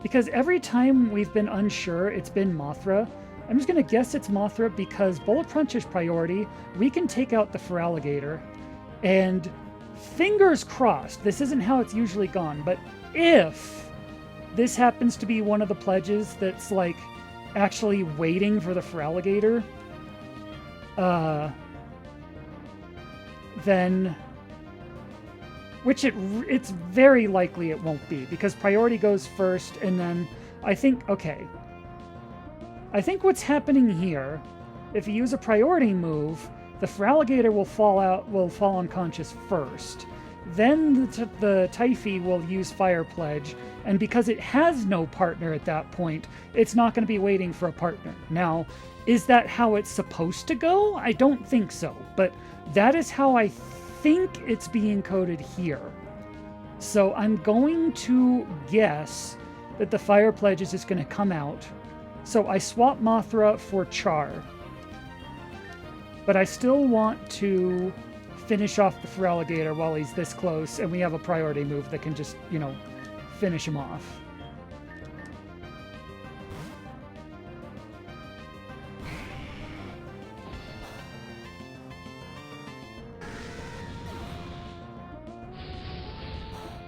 Because every time we've been unsure, it's been Mothra. I'm just going to guess it's Mothra because Bullet Punch is priority. We can take out the Feraligator. And fingers crossed, this isn't how it's usually gone, but if this happens to be one of the pledges that's like actually waiting for the Feraligator, then, which it's very likely it won't be, because priority goes first, and then I think what's happening here, if you use a priority move, the Feraligator will fall unconscious first. Then the Typhy will use Fire Pledge, and because it has no partner at that point, it's not going to be waiting for a partner. Now, is that how it's supposed to go? I don't think so, but that is how I think it's being coded here. So I'm going to guess that the Fire Pledge is just going to come out. So I swap Mothra for Char. But I still want to finish off the Feraligator while he's this close, and we have a priority move that can just, you know, finish him off.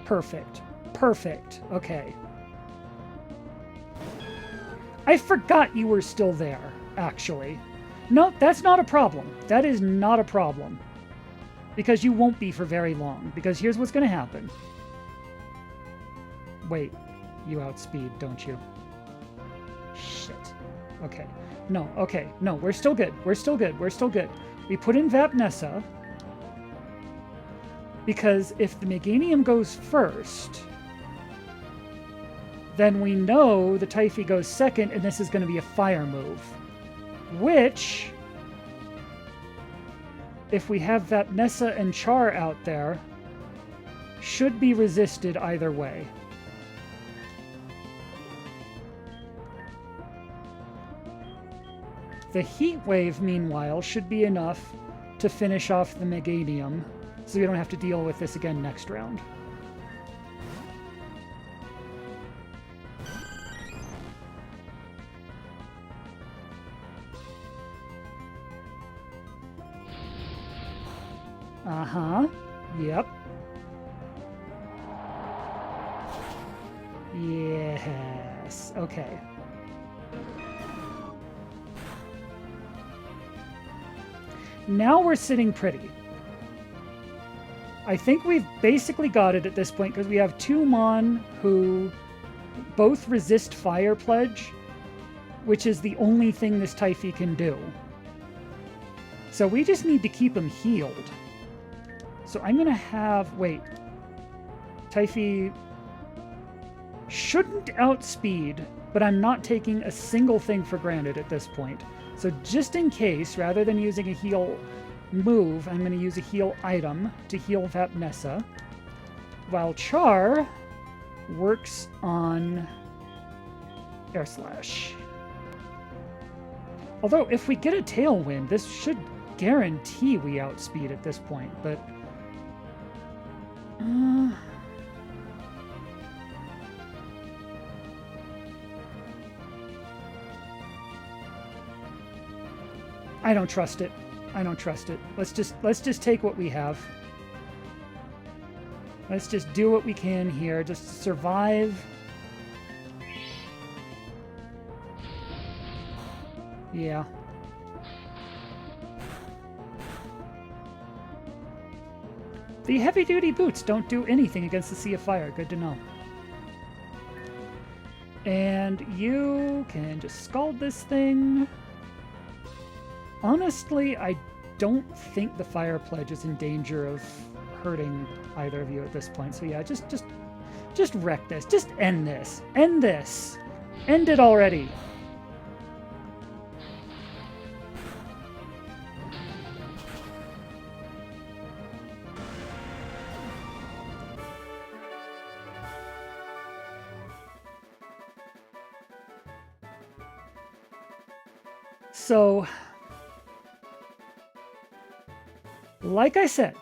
Perfect. Perfect. Okay. I forgot you were still there, actually. No, that's not a problem. That is not a problem. Because you won't be for very long. Because here's what's going to happen. Wait. You outspeed, don't you? Shit. Okay. No, okay. No, we're still good. We're still good. We're still good. We put in Vapnessa. Because if the Meganium goes first, then we know the Typhy goes second, and this is going to be a fire move. Which, if we have Vapnessa and Char out there, should be resisted either way. The Heat Wave, meanwhile, should be enough to finish off the Meganium, so we don't have to deal with this again next round. Uh-huh. Yep. Yes. Okay. Now we're sitting pretty. I think we've basically got it at this point because we have two Mon who both resist Fire Pledge, which is the only thing this Typhi can do. So we just need to keep him healed. So I'm going to have... Wait. Typhi shouldn't outspeed, but I'm not taking a single thing for granted at this point. So just in case, rather than using a heal move, I'm going to use a heal item to heal Vapnessa, while Char works on Air Slash. Although, if we get a Tailwind, this should guarantee we outspeed at this point, but... I don't trust it. I don't trust it. Let's just take what we have. Let's just do what we can here. Just survive. Yeah. The heavy-duty boots don't do anything against the Sea of Fire. Good to know. And you can just scald this thing. Honestly, I don't think the Fire Pledge is in danger of hurting either of you at this point. So yeah, just wreck this. Just end this. End this. End it already. So, like I said,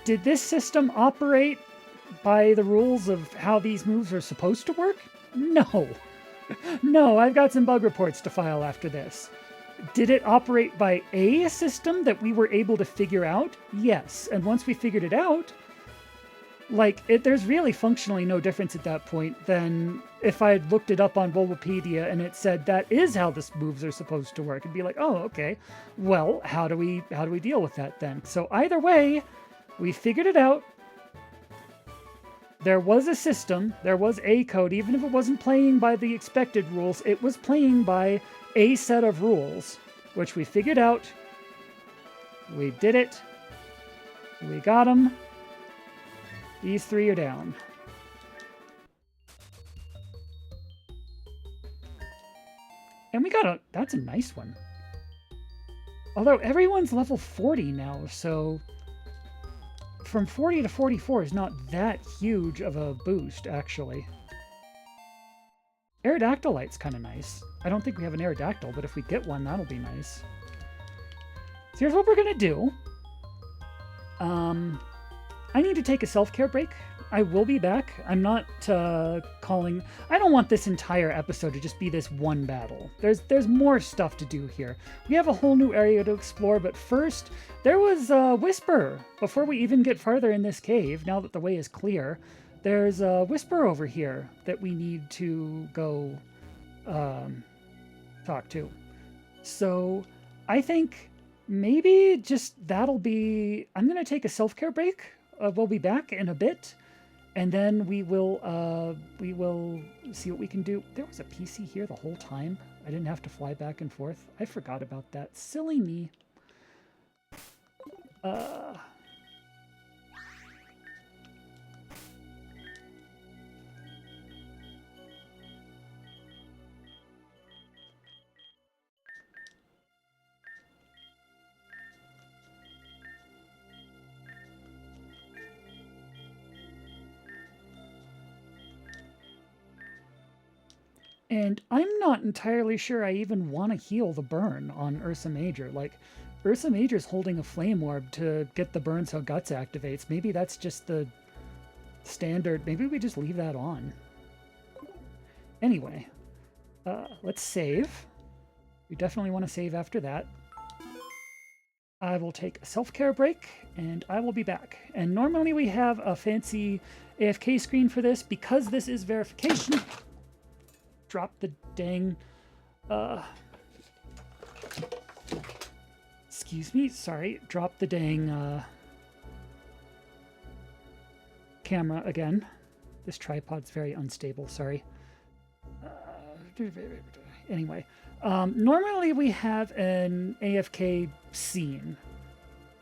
did this system operate by the rules of how these moves are supposed to work? No. No, I've got some bug reports to file after this. Did it operate by a system that we were able to figure out? Yes. And once we figured it out, there's really functionally no difference at that point than if I had looked it up on Bulbapedia and it said that is how the moves are supposed to work. It'd be like, oh, okay. Well, how do we deal with that then? So either way, we figured it out. There was a system, there was a code, even if it wasn't playing by the expected rules, it was playing by a set of rules, which we figured out. We did it. We got them. These three are down. And we got that's a nice one. Although everyone's level 40 now, so from 40 to 44 is not that huge of a boost, actually. Aerodactylite's kind of nice. I don't think we have an Aerodactyl, but if we get one, that'll be nice. So here's what we're going to do. I need to take a self-care break. I will be back. I'm not calling... I don't want this entire episode to just be this one battle. There's more stuff to do here. We have a whole new area to explore, but first, there was a Whisper. Before we even get farther in this cave, now that the way is clear, there's a Whisper over here that we need to go talk to. So I think maybe just that'll be... I'm going to take a self-care break. We'll be back in a bit, and then we will see what we can do. There was a PC here the whole time. I didn't have to fly back and forth. I forgot about that. Silly me. And I'm not entirely sure I even want to heal the burn on Ursa Major. Ursa Major's holding a Flame Orb to get the burn so Guts activates. Maybe that's just the standard. Maybe we just leave that on. Anyway, let's save. We definitely want to save after that. I will take a self-care break, and I will be back. And normally we have a fancy AFK screen for this. Because this is verification... Drop the dang... excuse me, sorry. Drop the dang camera again. This tripod's very unstable, sorry. Anyway, normally we have an AFK scene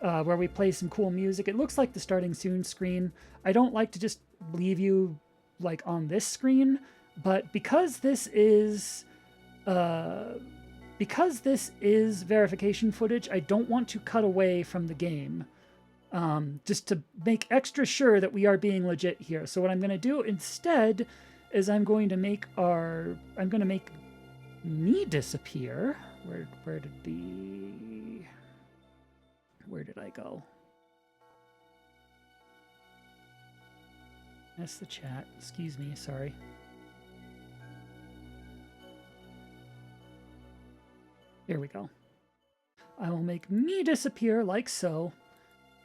where we play some cool music. It looks like the starting soon screen. I don't like to just leave you like on this screen, but because this is verification footage, I don't want to cut away from the game. Just to make extra sure that we are being legit here. So what I'm going to do instead is I'm going to make me disappear. Where did I go? That's the chat. Excuse me, sorry. Here we go. I will make me disappear like so,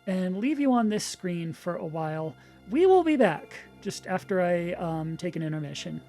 and leave you on this screen for a while. We will be back just after I take an intermission.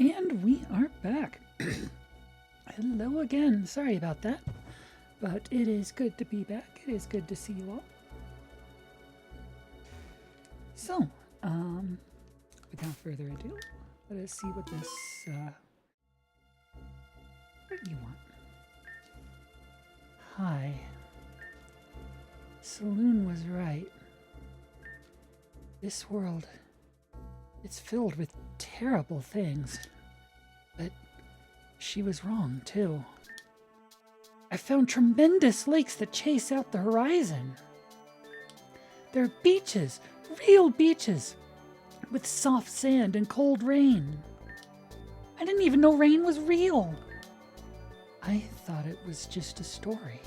And we are back. Hello again. Sorry about that. But it is good to be back. It is good to see you all. So, without further ado, let us see what this, what do you want? Hi. Saloon was right. This world, it's filled with terrible things. But she was wrong, too. I found tremendous lakes that chase out the horizon. There are beaches, real beaches, with soft sand and cold rain. I didn't even know rain was real. I thought it was just a story.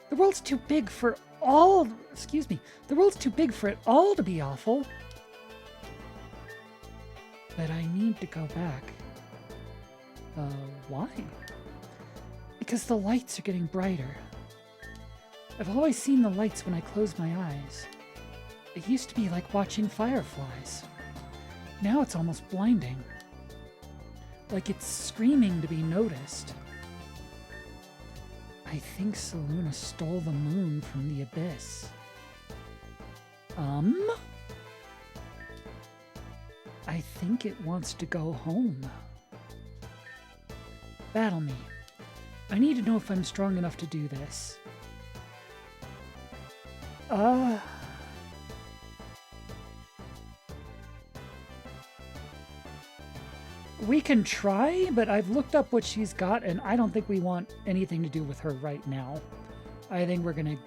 The world's too big for all, the world's too big for it all to be awful. But I need to go back. Why? Because the lights are getting brighter. I've always seen the lights when I close my eyes. It used to be like watching fireflies. Now it's almost blinding. Like it's screaming to be noticed. I think Saluna stole the moon from the abyss. I think it wants to go home. Battle me. I need to know if I'm strong enough to do this. We can try, but I've looked up what she's got, and I don't think we want anything to do with her right now. I think we're gonna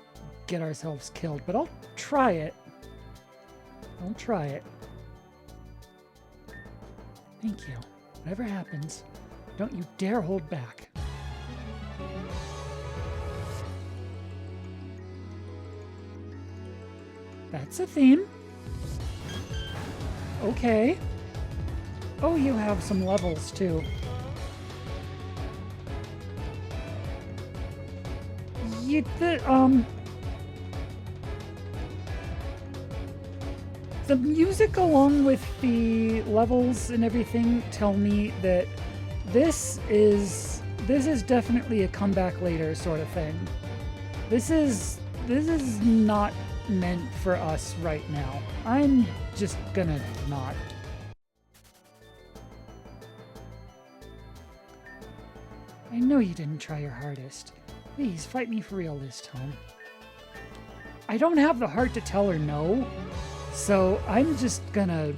get ourselves killed, but I'll try it. I'll try it. Thank you. Whatever happens, don't you dare hold back. That's a theme. Okay. Oh, you have some levels, too. The music along with the levels and everything tell me that this is definitely a comeback later sort of thing. This is not meant for us right now. I'm just gonna not. I know you didn't try your hardest. Please, fight me for real this time. I don't have the heart to tell her no, so I'm just gonna...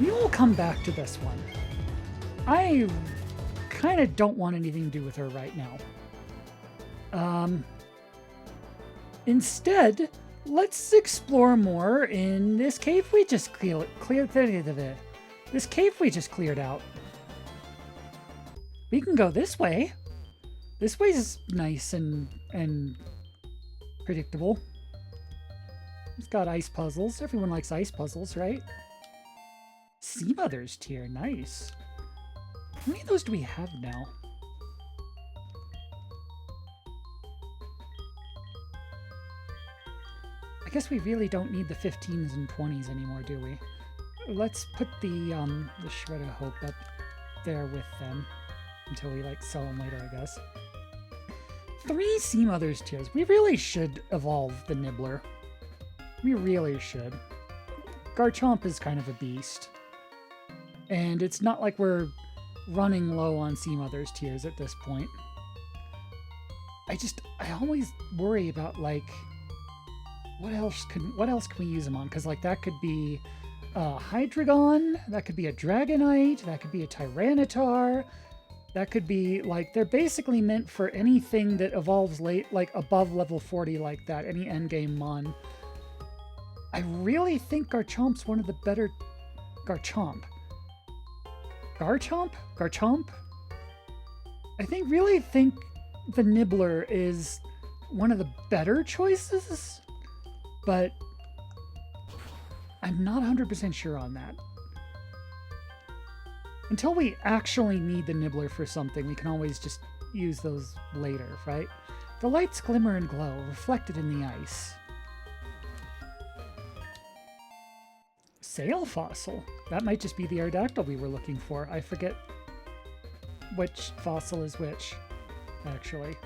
We will come back to this one. I kind of don't want anything to do with her right now. Instead, let's explore more in this cave we just cleared. This cave we just cleared out. We can go this way. This way's nice and predictable. It's got ice puzzles. Everyone likes ice puzzles, right? Sea Mother's Tear, nice. How many of those do we have now? I guess we really don't need the 15s and 20s anymore, do we? Let's put the Shred of Hope up there with them until we sell them later, I guess. 3 Sea Mother's Tears. We really should evolve the Nibbler. We really should. Garchomp is kind of a beast. And it's not like we're running low on Sea Mother's Tears at this point. I always worry about what else can we use them on? Because that could be a Hydreigon, that could be a Dragonite, that could be a Tyranitar, that could be they're basically meant for anything that evolves late, above level 40 like that, any endgame mon. I really think Garchomp's one of the better... Garchomp? I really think the Nibbler is one of the better choices, but I'm not 100% sure on that. Until we actually need the Nibbler for something, we can always just use those later, right? The lights glimmer and glow, reflected in the ice. Sail fossil. That might just be the Aerodactyl we were looking for. I forget which fossil is which, actually.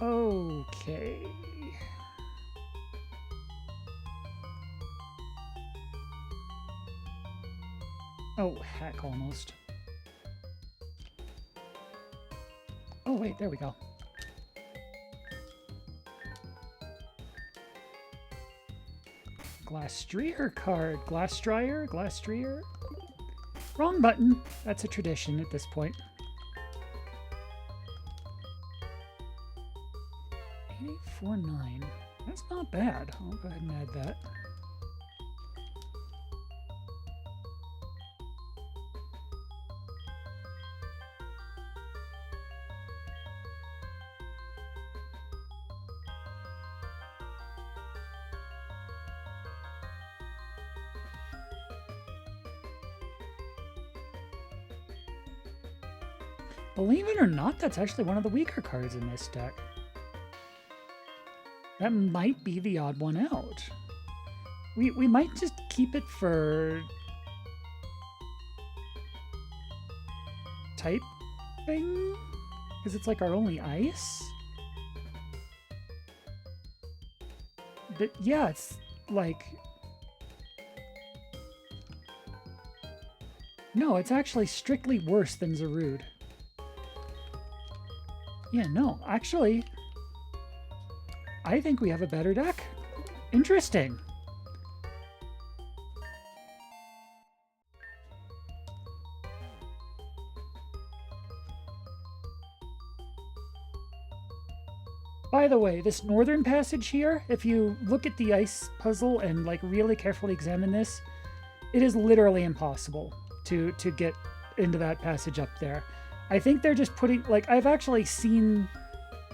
Okay. Oh, heck, almost. Oh, wait, there we go. Glastrier card. Glastrier? Glastrier? Wrong button. That's a tradition at this point. 8849. That's not bad. I'll go ahead and add that. Believe it or not, that's actually one of the weaker cards in this deck. That might be the odd one out. We might just keep it for type thing? Because it's like our only ice? But yeah, it's like... No, it's actually strictly worse than Zarude. Yeah, no, actually, I think we have a better deck. Interesting. By the way, this northern passage here, if you look at the ice puzzle and like really carefully examine this, it is literally impossible to get into that passage up there. I think they're just putting, like, I've actually seen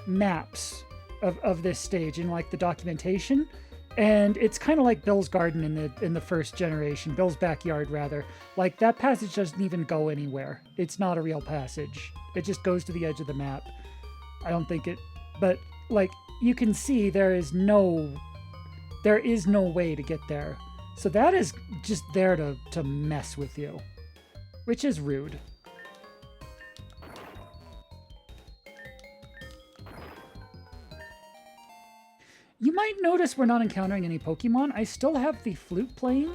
maps of this stage in like the documentation, and it's kind of like Bill's garden in the first generation, Bill's backyard rather. Like that passage doesn't even go anywhere. It's not a real passage. It just goes to the edge of the map. I don't think it, but like you can see there is no way to get there. So that is just there to mess with you, which is rude. You might notice we're not encountering any Pokemon. I still have the flute playing,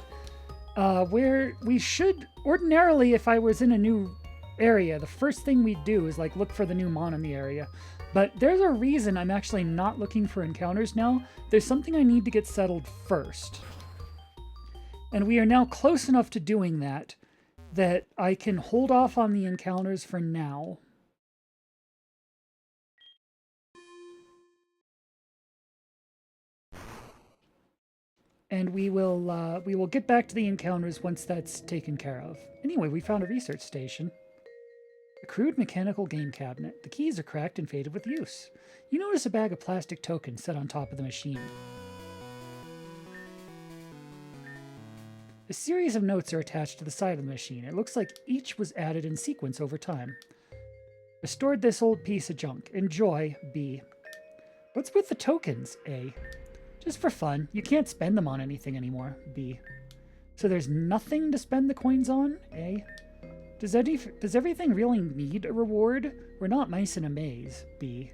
where we should, ordinarily, if I was in a new area, the first thing we'd do is like look for the new Mon in the area. But there's a reason I'm actually not looking for encounters now. There's something I need to get settled first. And we are now close enough to doing that I can hold off on the encounters for now. And we will get back to the encounters once that's taken care of. Anyway, we found a research station. A crude mechanical game cabinet. The keys are cracked and faded with use. You notice a bag of plastic tokens set on top of the machine. A series of notes are attached to the side of the machine. It looks like each was added in sequence over time. Restored this old piece of junk. Enjoy, B. What's with the tokens, A? Just for fun. You can't spend them on anything anymore, B. So there's nothing to spend the coins on, A? Does everything really need a reward? We're not mice in a maze, B.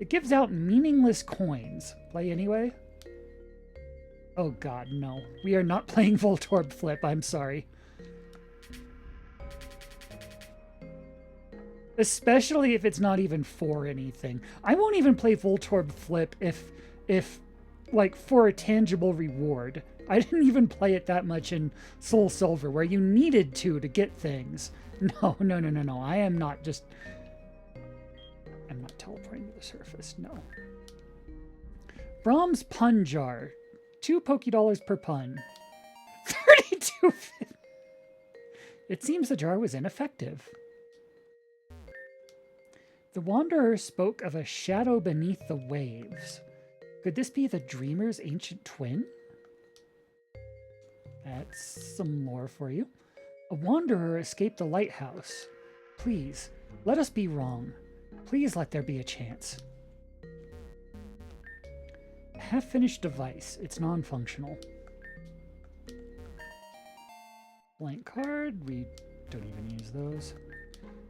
It gives out meaningless coins. Play anyway? Oh god, no. We are not playing Voltorb Flip, I'm sorry. Especially if it's not even for anything. I won't even play Voltorb Flip if like for a tangible reward. I didn't even play it that much in Soul Silver where you needed to get things. No. I am not just... I'm not teleporting to the surface, no. Brahms Pun Jar. 2 Pokédollars per pun. 32. It seems the jar was ineffective. The Wanderer spoke of a shadow beneath the waves. Could this be the Dreamer's ancient twin? That's some lore for you. A wanderer escaped the lighthouse. Please, let us be wrong. Please let there be a chance. Half-finished device. It's non-functional. Blank card. We don't even use those.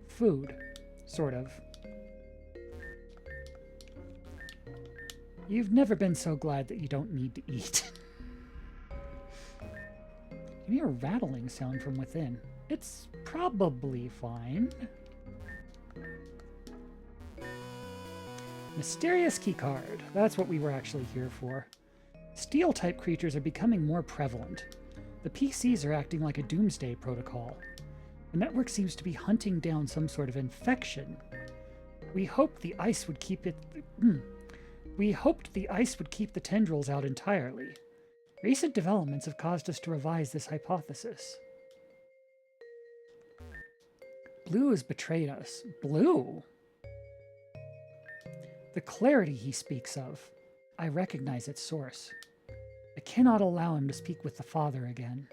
Food. Sort of. You've never been so glad that you don't need to eat. You hear a rattling sound from within. It's probably fine. Mysterious keycard. That's what we were actually here for. Steel-type creatures are becoming more prevalent. The PCs are acting like a doomsday protocol. The network seems to be hunting down some sort of infection. We hoped the ice would keep it... We hoped the ice would keep the tendrils out entirely. Recent developments have caused us to revise this hypothesis. Blue has betrayed us. Blue? The clarity he speaks of. I recognize its source. I cannot allow him to speak with the Father again.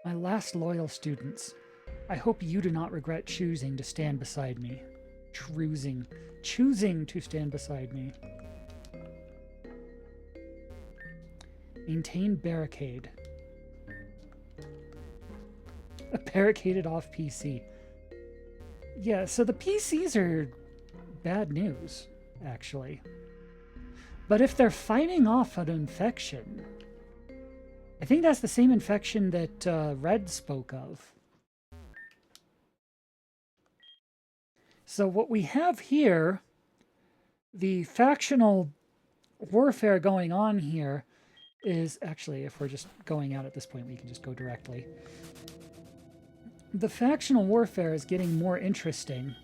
My last loyal students, I hope you do not regret choosing to stand beside me. Choosing to stand beside me. Maintain barricade. A barricaded off PC. Yeah, so the PCs are bad news, actually. But if they're fighting off an infection, I think that's the same infection that Red spoke of. So what we have here, the factional warfare going on here, is actually, if we're just going out at this point, we can just go directly. The factional warfare is getting more interesting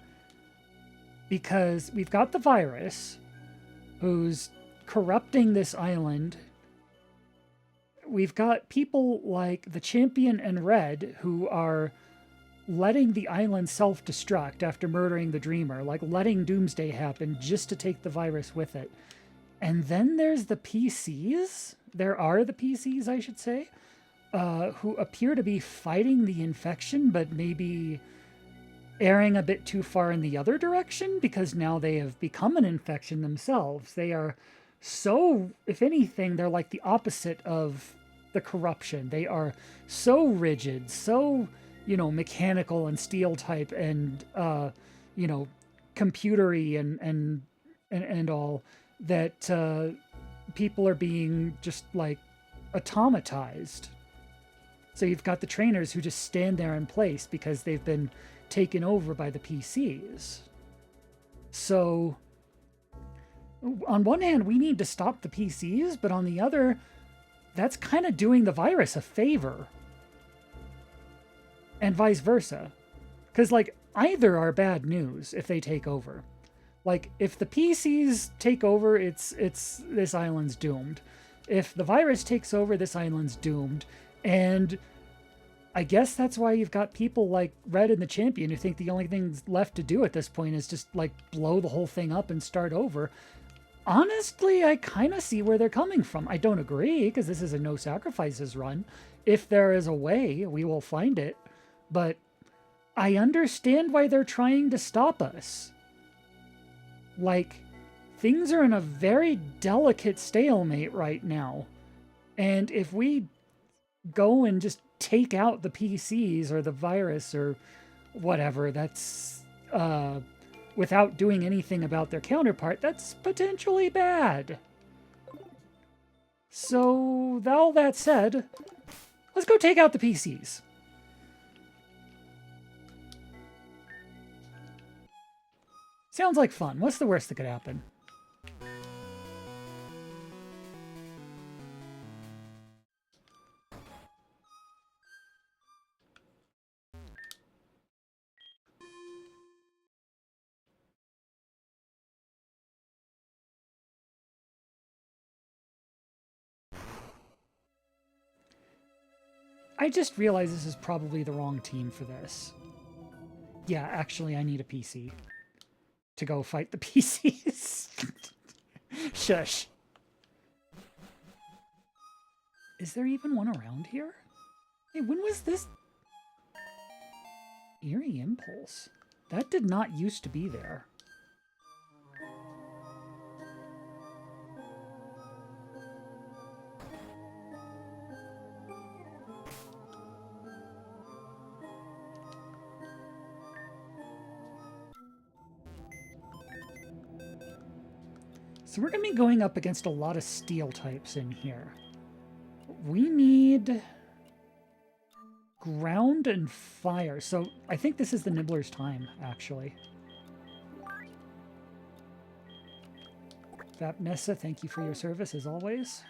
because we've got the virus who's corrupting this island. We've got people like the Champion and Red who are letting the island self-destruct after murdering the Dreamer, like letting Doomsday happen just to take the virus with it. And then there's the PCs. There are the PCs, I should say, who appear to be fighting the infection, but maybe erring a bit too far in the other direction because now they have become an infection themselves. They are so, if anything, they're like the opposite of the corruption. They are so rigid, so, mechanical and steel type and, computery and all that people are being just like automatized. So you've got the trainers who just stand there in place because they've been taken over by the PCs. So on one hand, we need to stop the PCs, but on the other, that's kind of doing the virus a favor. And vice versa. Because, either are bad news if they take over. If the PCs take over, it's this island's doomed. If the virus takes over, this island's doomed. And I guess that's why you've got people like Red and the Champion who think the only thing left to do at this point is just, blow the whole thing up and start over. Honestly, I kind of see where they're coming from. I don't agree, because this is a no sacrifices run. If there is a way, we will find it. But I understand why they're trying to stop us. Things are in a very delicate stalemate right now. And if we go and just take out the PCs or the virus or whatever, that's without doing anything about their counterpart, that's potentially bad. So, all that said, let's go take out the PCs. Sounds like fun. What's the worst that could happen? I just realized this is probably the wrong team for this. Yeah, actually, I need a PC to go fight the PCs. Shush. Is there even one around here? Hey, when was this? Eerie Impulse. That did not used to be there. So we're going to be going up against a lot of steel types in here. We need ground and fire. So I think this is the Nibbler's time, actually. Vapnessa, thank you for your service, as always.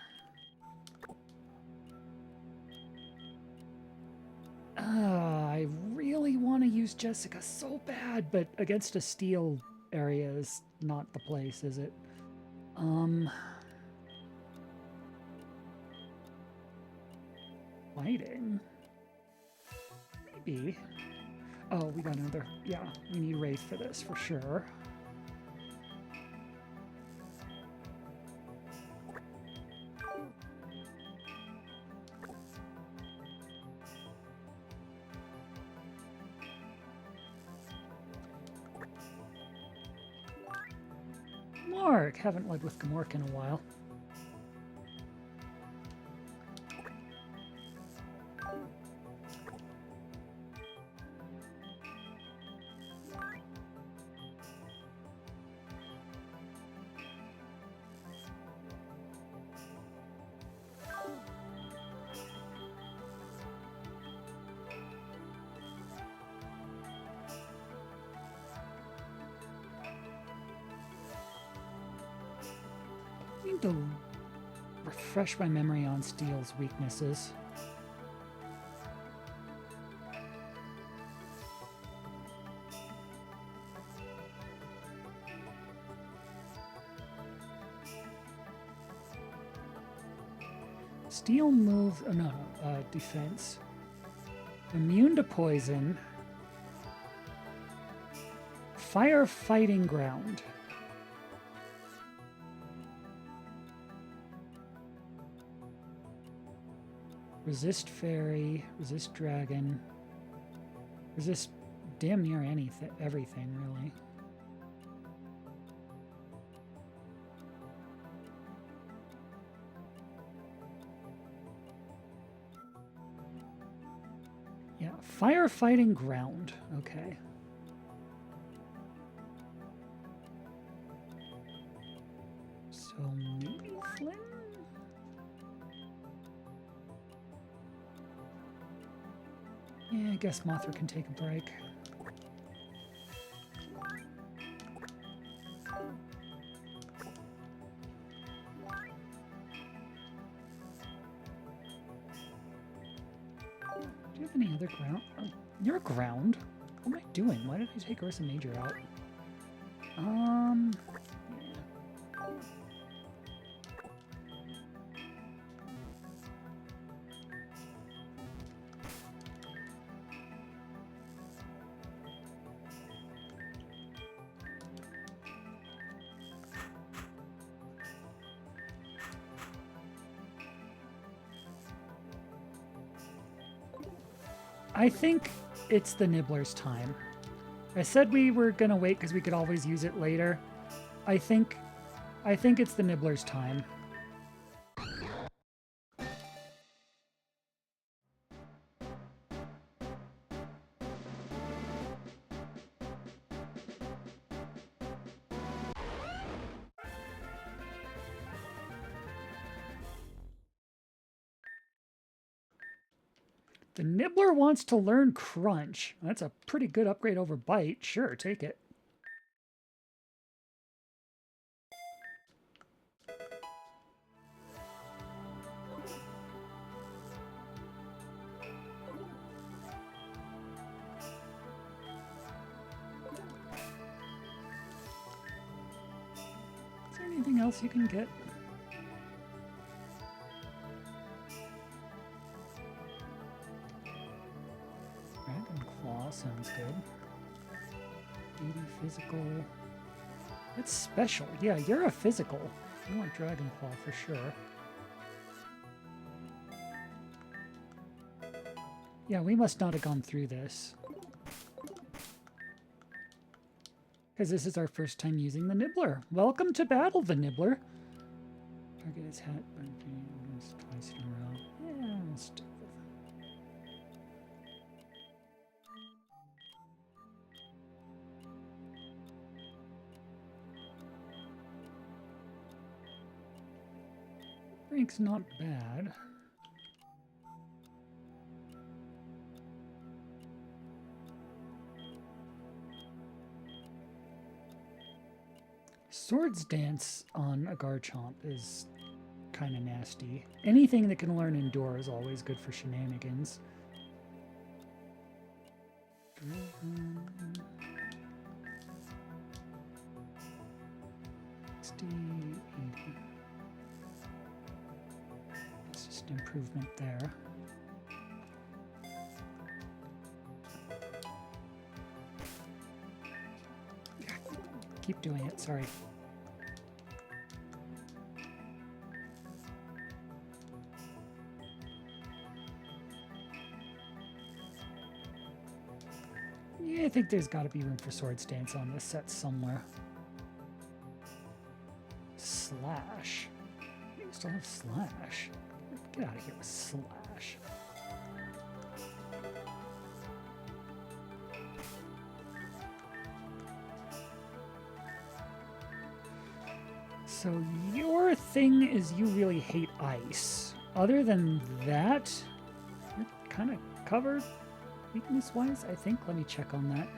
I really want to use Jessica so bad, but against a steel area is not the place, is it? Lighting? Maybe. Oh, we got another... Yeah, we need Wraith for this, for sure. Mark! Haven't led with Gamork in a while. I need to refresh my memory on Steel's weaknesses. Steel moves... Oh, no. Defense. Immune to poison. Firefighting ground. Resist fairy, resist dragon, resist damn near anything, everything, really. Yeah, firefighting ground. Okay. So maybe Flynn? Yeah, I guess Mothra can take a break. Do you have any other ground? Oh, you're ground? What am I doing? Why did I take Ursa Major out? Yeah. I think it's the Nibbler's time. I said we were gonna wait because we could always use it later. I think it's the Nibbler's time. The Nibbler wants to learn Crunch. That's a pretty good upgrade over Bite. Sure, take it. Is there anything else you can get? Dragon Claw sounds good. 80 physical. That's special. Yeah, you're a physical. You want Dragon Claw for sure. Yeah, we must not have gone through this. Because this is our first time using the Nibbler. Welcome to battle, the Nibbler. Target his hat twice in a row. Yeah, we'll stick with it. Rank's not bad. Swords Dance on a Garchomp is kind of nasty. Anything that can learn Endure is always good for shenanigans. 60, 80. That's just an improvement there. Keep doing it, sorry. Yeah, I think there's got to be room for Swords Dance on this set somewhere. Slash. You still have Slash. Get out of here with Slash. So your thing is you really hate ice. Other than that, you're kind of covered weakness-wise, I think. Let me check on that.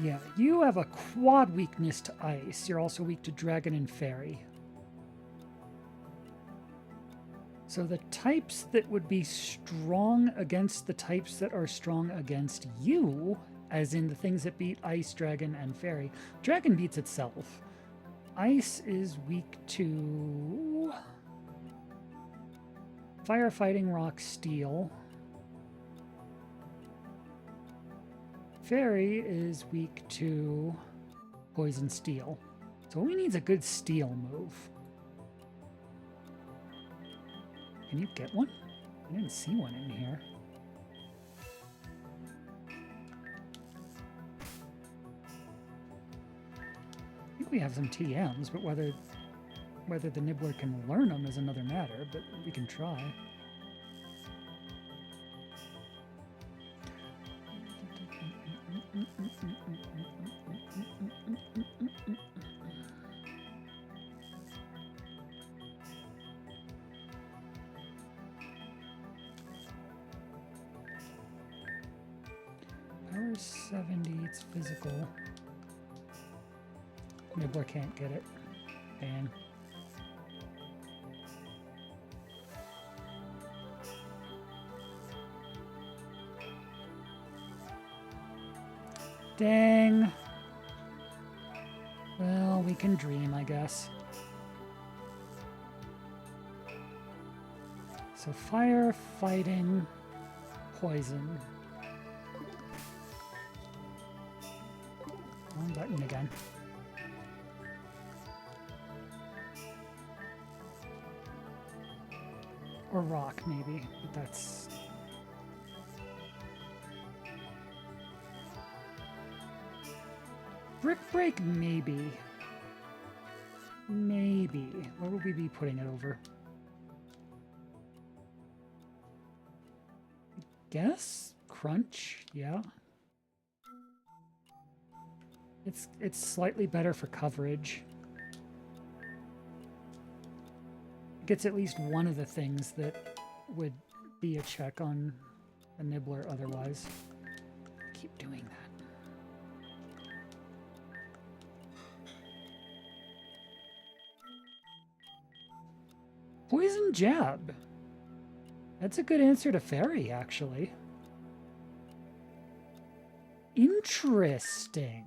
Yeah, you have a quad weakness to ice. You're also weak to dragon and fairy. So the types that would be strong against the types that are strong against you, as in the things that beat ice, dragon, and fairy. Dragon beats itself. Ice is weak to firefighting, rock, steel. Fairy is weak to poison, steel. So all we need is a good steel move. Can you get one? I didn't see one in here. I think we have some TMs, but whether the Nibbler can learn them is another matter, but we can try. Power 70, it's physical. Nibbler can't get it. Ban. Dang. Well, we can dream, I guess. So fire, fighting, poison. Wrong button again. Or rock, maybe, but that's... Brick Break, maybe. Maybe. Where would we be putting it over? Guess? Crunch? Yeah. It's slightly better for coverage. It gets at least one of the things that would be a check on a Nibbler otherwise. Keep doing that. Poison Jab. That's a good answer to Fairy, actually. Interesting.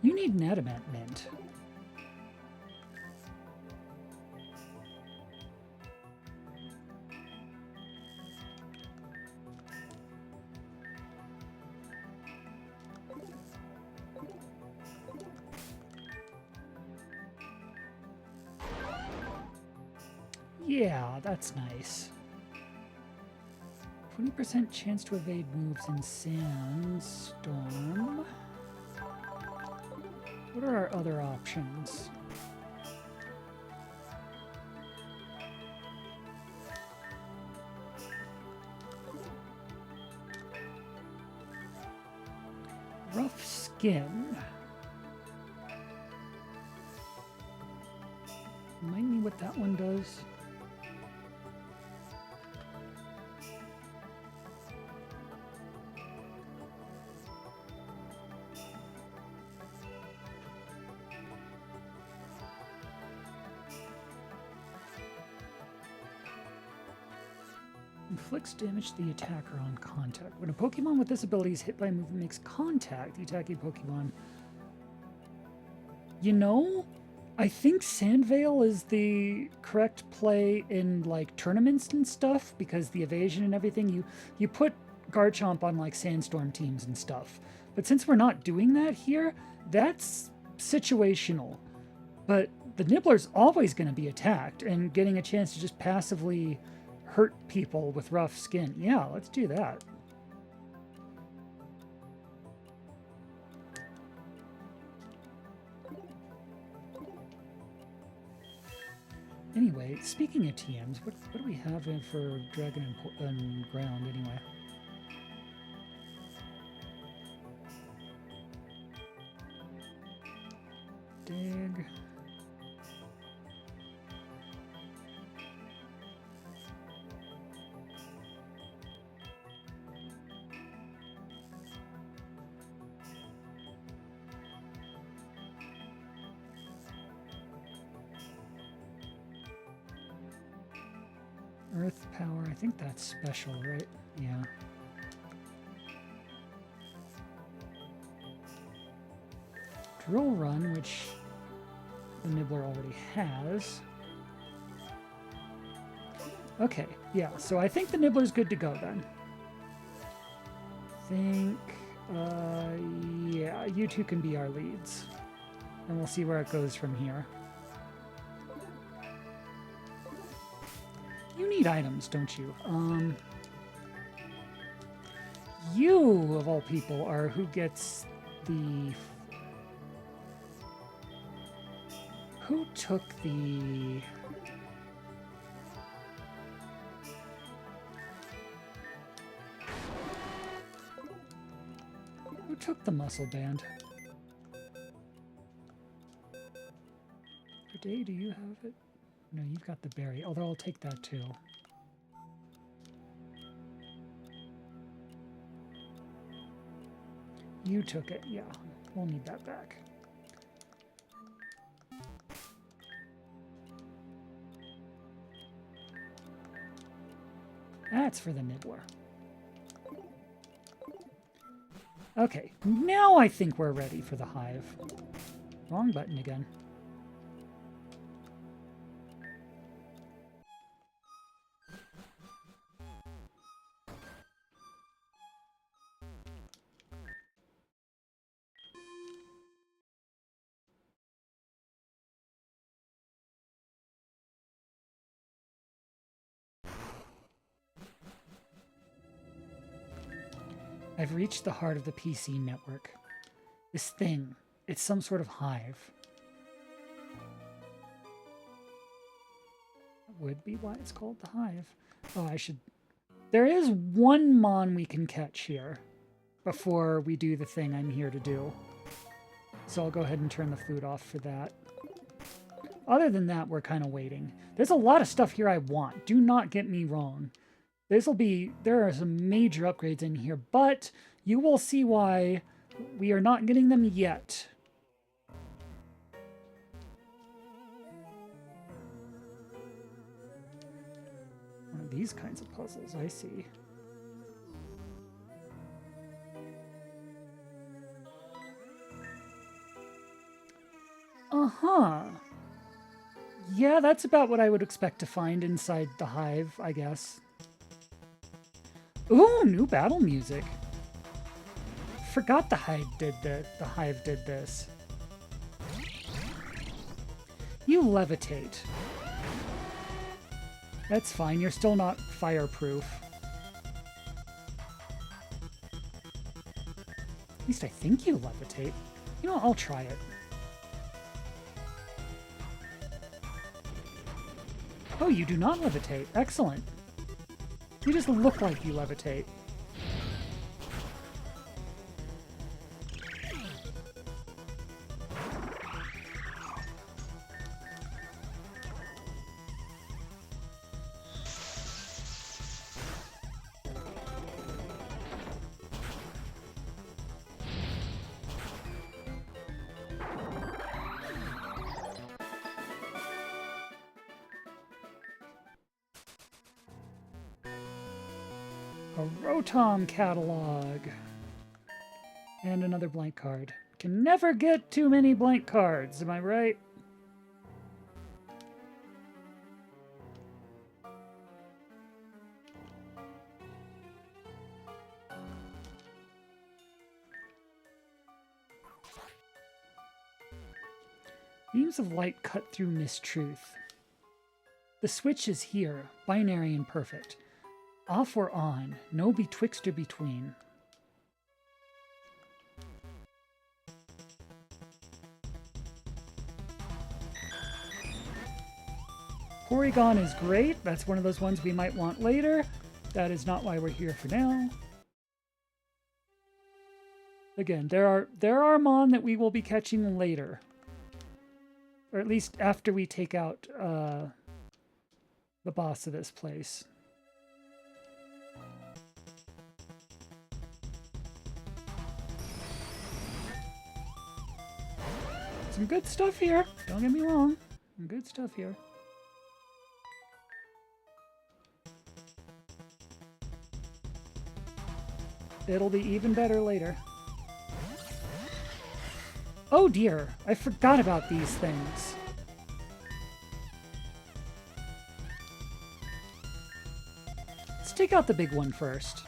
You need an adamant mint. Yeah, that's nice. 20% chance to evade moves in Sandstorm. What are our other options? Rough Skin. Remind me what that one does. Inflicts damage to the attacker on contact. When a Pokemon with this ability is hit by a move that makes contact, the attacking Pokemon... You know, I think Sandvale is the correct play in, like, tournaments and stuff, because the evasion and everything, you put Garchomp on, like, Sandstorm teams and stuff. But since we're not doing that here, that's situational. But the Nibbler's always going to be attacked, and getting a chance to just passively hurt people with Rough Skin. Yeah, let's do that. Anyway, speaking of TMs, what do we have in for Dragon and Ground anyway? Dig. Earth Power, I think that's special, right? Yeah. Drill Run, which the Nibbler already has. Okay, yeah, so I think the Nibbler's good to go then. Yeah, you two can be our leads. And we'll see where it goes from here. You need items, don't you? You, of all people, are who gets the... Who took the... Who took the muscle band? Day, do you have it? No, you've got the berry, although I'll take that too. You took it, yeah. We'll need that back. That's for the Nibbler. Okay, now I think we're ready for the hive. Wrong button again. I've reached the heart of the PC network. This thing, it's some sort of hive. That would be why it's called the hive. Oh, I should... There is one Mon we can catch here before we do the thing I'm here to do. So I'll go ahead and turn the flute off for that. Other than that, we're kind of waiting. There's a lot of stuff here I want. Do not get me wrong. There are some major upgrades in here, but you will see why we are not getting them yet. One of these kinds of puzzles, I see. Uh-huh. Yeah, that's about what I would expect to find inside the hive, I guess. Ooh, new battle music. Forgot the hive did this. You levitate. That's fine. You're still not fireproof. At least I think you levitate. You know, I'll try it. Oh, you do not levitate. Excellent. You just look like you levitate. A Rotom catalog. And another blank card. Can never get too many blank cards, am I right? Beams of light cut through mistruth. The switch is here, binary and perfect. Off or on, no betwixt or between. Porygon is great. That's one of those ones we might want later. That is not why we're here for now. Again, there are Mon that we will be catching later. Or at least after we take out the boss of this place. Some good stuff here. Don't get me wrong. Some good stuff here. It'll be even better later. Oh dear, I forgot about these things. Let's take out the big one first.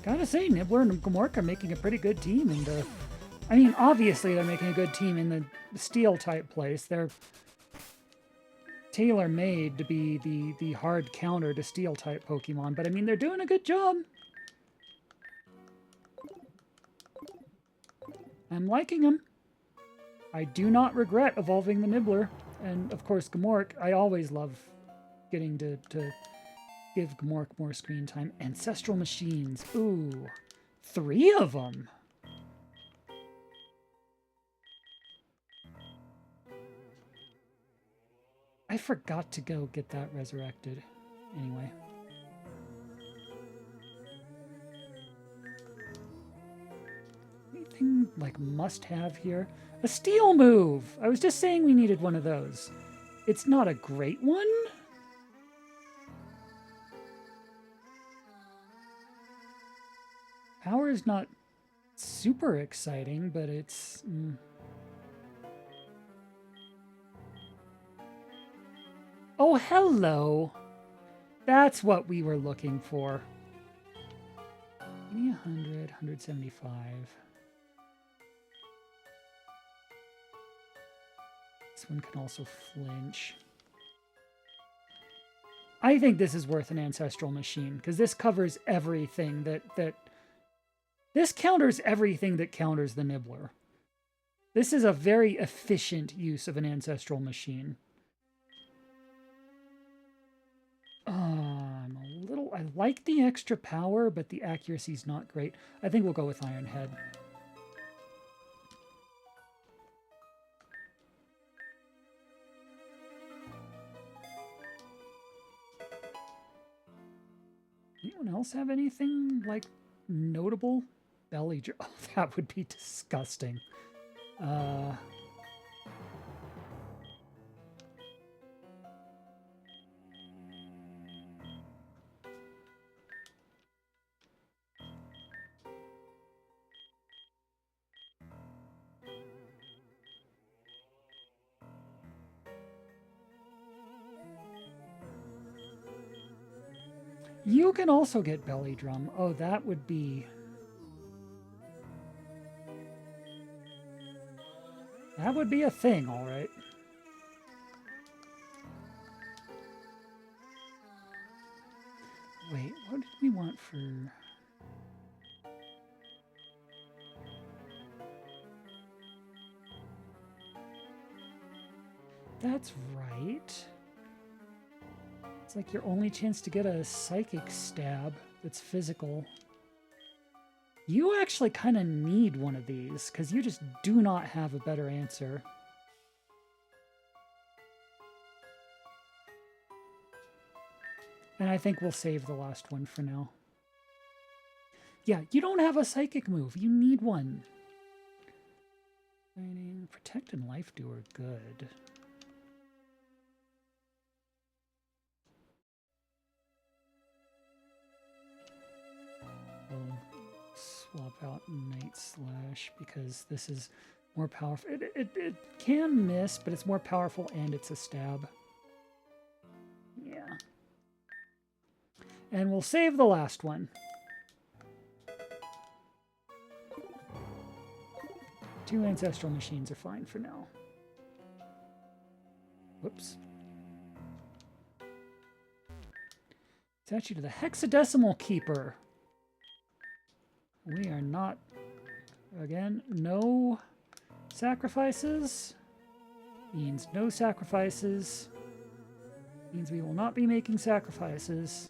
Gotta say, Nibbler and Gmork are making a pretty good team in the... I mean, obviously they're making a good team in the Steel-type place. They're tailor-made to be the hard counter to Steel-type Pokemon, but I mean, they're doing a good job. I'm liking them. I do not regret evolving the Nibbler. And, of course, Gmork. I always love getting to give Gmork more screen time. Ancestral Machines. Ooh. 3 of them. I forgot to go get that resurrected. Anyway. Anything like must have here? A steel move! I was just saying we needed one of those. It's not a great one. Power is not super exciting, but it's... Oh, hello! That's what we were looking for. Give me 100, 175. This one can also flinch. I think this is worth an Ancestral Machine, because this covers everything that... This counters everything that counters the Nibbler. This is a very efficient use of an Ancestral Machine. I'm a little... I like the extra power, but the accuracy's not great. I think we'll go with Iron Head. Anyone else have anything, like, notable? Belly... Oh, that would be disgusting. You can also get belly drum. Oh, that would be... That would be a thing, all right. Wait, what did we want for... That's right. It's like your only chance to get a psychic stab that's physical. You actually kind of need one of these, because you just do not have a better answer. And I think we'll save the last one for now. Yeah, you don't have a psychic move. You need one. Protect and Life Do are good. We'll swap out Night Slash because this is more powerful. It can miss, but it's more powerful and it's a stab. Yeah. And we'll save the last one. Two Ancestral Machines are fine for now. Whoops. Attach you to the Hexadecimal Keeper. We are not... Again, no sacrifices. Means no sacrifices. Means we will not be making sacrifices.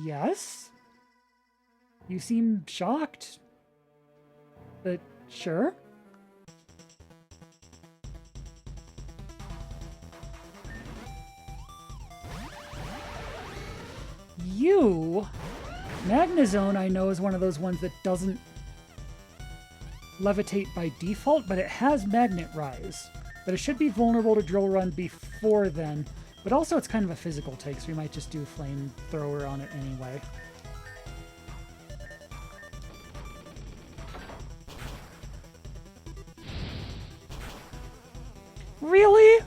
Yes? You seem shocked. But sure. You... Magnezone, I know, is one of those ones that doesn't levitate by default, but it has Magnet Rise. But it should be vulnerable to Drill Run before then. But also it's kind of a physical take, so we might just do Flamethrower on it anyway. Really?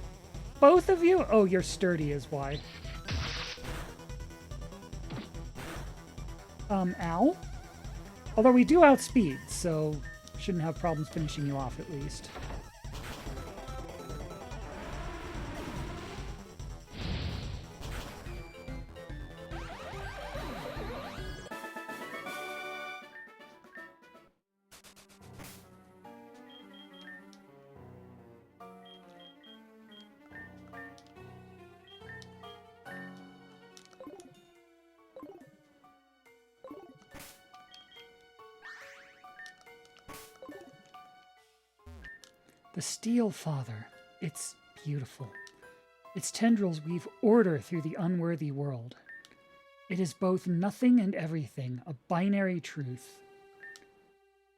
Both of you? Oh, you're sturdy is why. Ow? Although we do outspeed, so shouldn't have problems finishing you off at least. The Steel Father. It's beautiful. Its tendrils weave order through the unworthy world. It is both nothing and everything, a binary truth.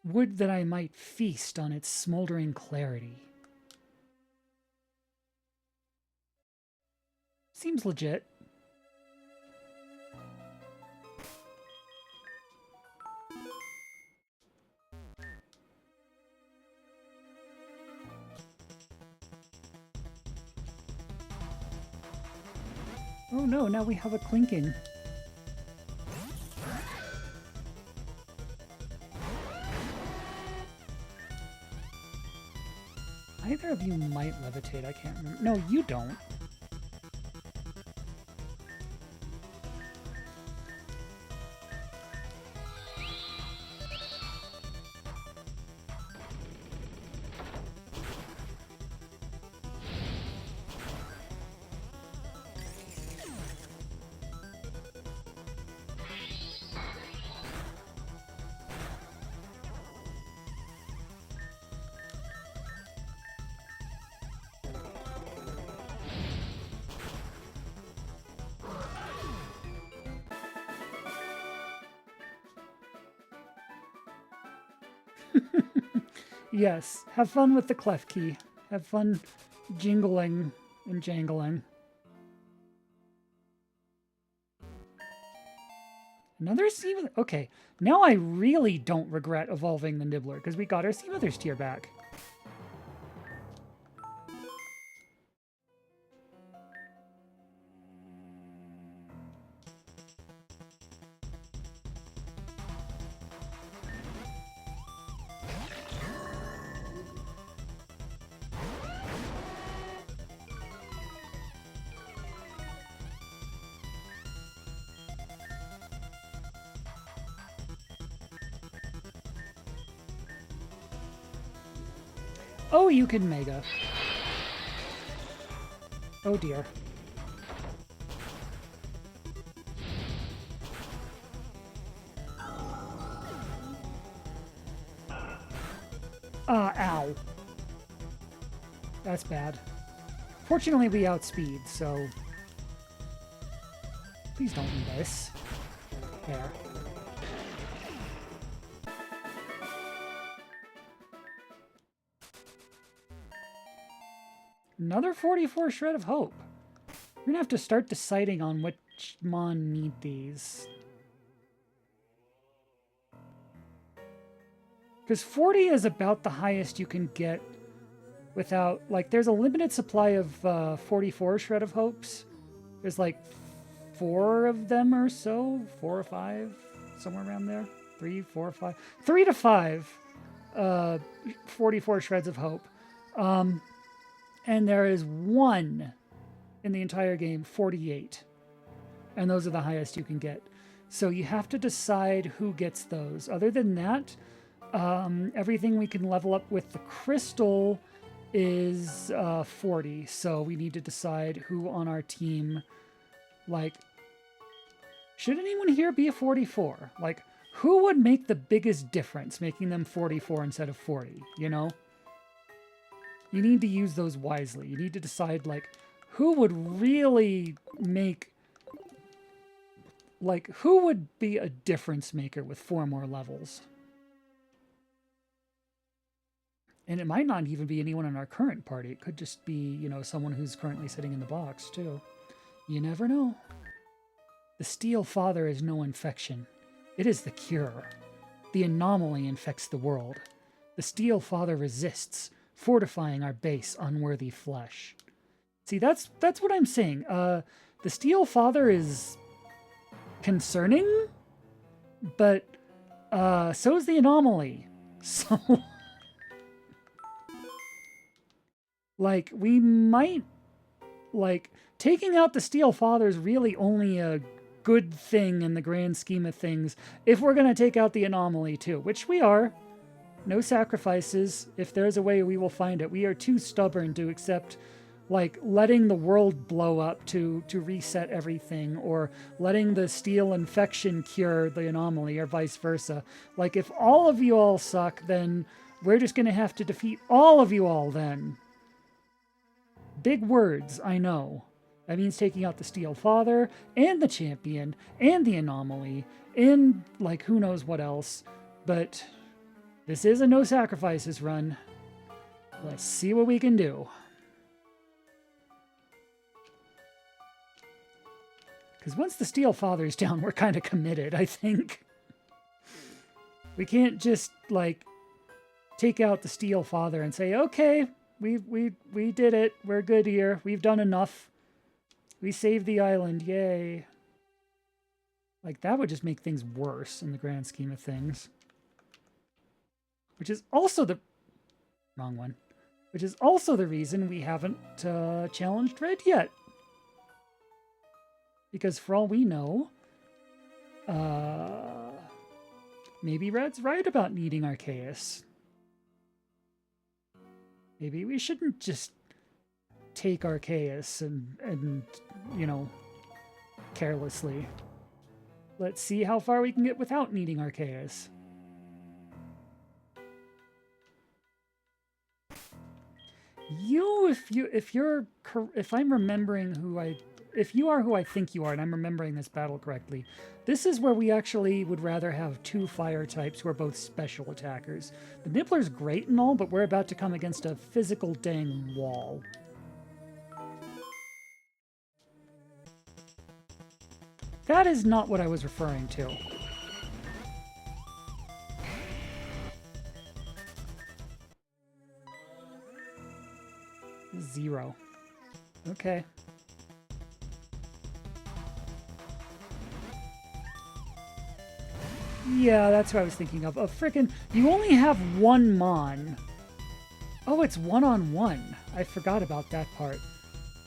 Would that I might feast on its smoldering clarity. Seems legit. Oh no, now we have a clinking. Either of you might levitate, I can't remember. No, you don't. Yes, have fun with the clef key. Have fun jingling and jangling. Another sea wither. Okay, now I really don't regret evolving the Nibbler because we got our sea withers tier back. Oh, you can Mega. Oh dear. Ow. That's bad. Fortunately, we outspeed, so... Please don't do this. There. Another 44 Shred of Hope. We're gonna have to start deciding on which Mon need these. Because 40 is about the highest you can get without... Like, there's a limited supply of 44 Shred of Hopes. There's like 4 of them or so. 4 or 5. Somewhere around there. 3, 4, 5. 3 to 5 44 Shreds of Hope. And there is 1 in the entire game, 48. And those are the highest you can get. So you have to decide who gets those. Other than that, everything we can level up with the crystal is 40. So we need to decide who on our team, like, should anyone here be a 44? Like, who would make the biggest difference making them 44 instead of 40, you know? You need to use those wisely. You need to decide, like, who would really make... Like, who would be a difference maker with 4 more levels? And it might not even be anyone in our current party. It could just be, you know, someone who's currently sitting in the box, too. You never know. The Steel Father is no infection. It is the cure. The anomaly infects the world. The Steel Father resists, fortifying our base unworthy flesh. See, that's what I'm saying. The Steel Father is concerning, but so is the anomaly. So, like, we might, like, taking out the Steel Father is really only a good thing in the grand scheme of things if we're going to take out the anomaly too, which we are. No sacrifices. If there's a way, we will find it. We are too stubborn to accept, like, letting the world blow up to reset everything, or letting the steel infection cure the anomaly, or vice versa. Like, if all of you all suck, then we're just going to have to defeat all of you all then. Big words, I know. That means taking out the Steel Father, and the Champion, and the Anomaly, and, like, who knows what else. But this is a no sacrifices run. Let's see what we can do. Because once the Steel Father's down, we're kind of committed, I think. We can't just, like, take out the Steel Father and say, okay, we did it. We're good here. We've done enough. We saved the island. Yay. Like, that would just make things worse in the grand scheme of things. Which is also the... Wrong one. Which is also the reason we haven't challenged Red yet. Because for all we know, maybe Red's right about needing Arceus. Maybe we shouldn't just take Arceus and you know, carelessly. Let's see how far we can get without needing Arceus. If I'm remembering who I if you are who I think you are, and I'm remembering this battle correctly, this is where we actually would rather have two fire types who are both special attackers. The Nibbler's great and all, but we're about to come against a physical dang wall. That is not what I was referring to. Zero. Okay. Yeah, that's what I was thinking of. Frickin', you only have one Mon. Oh, it's one-on-one. I forgot about that part.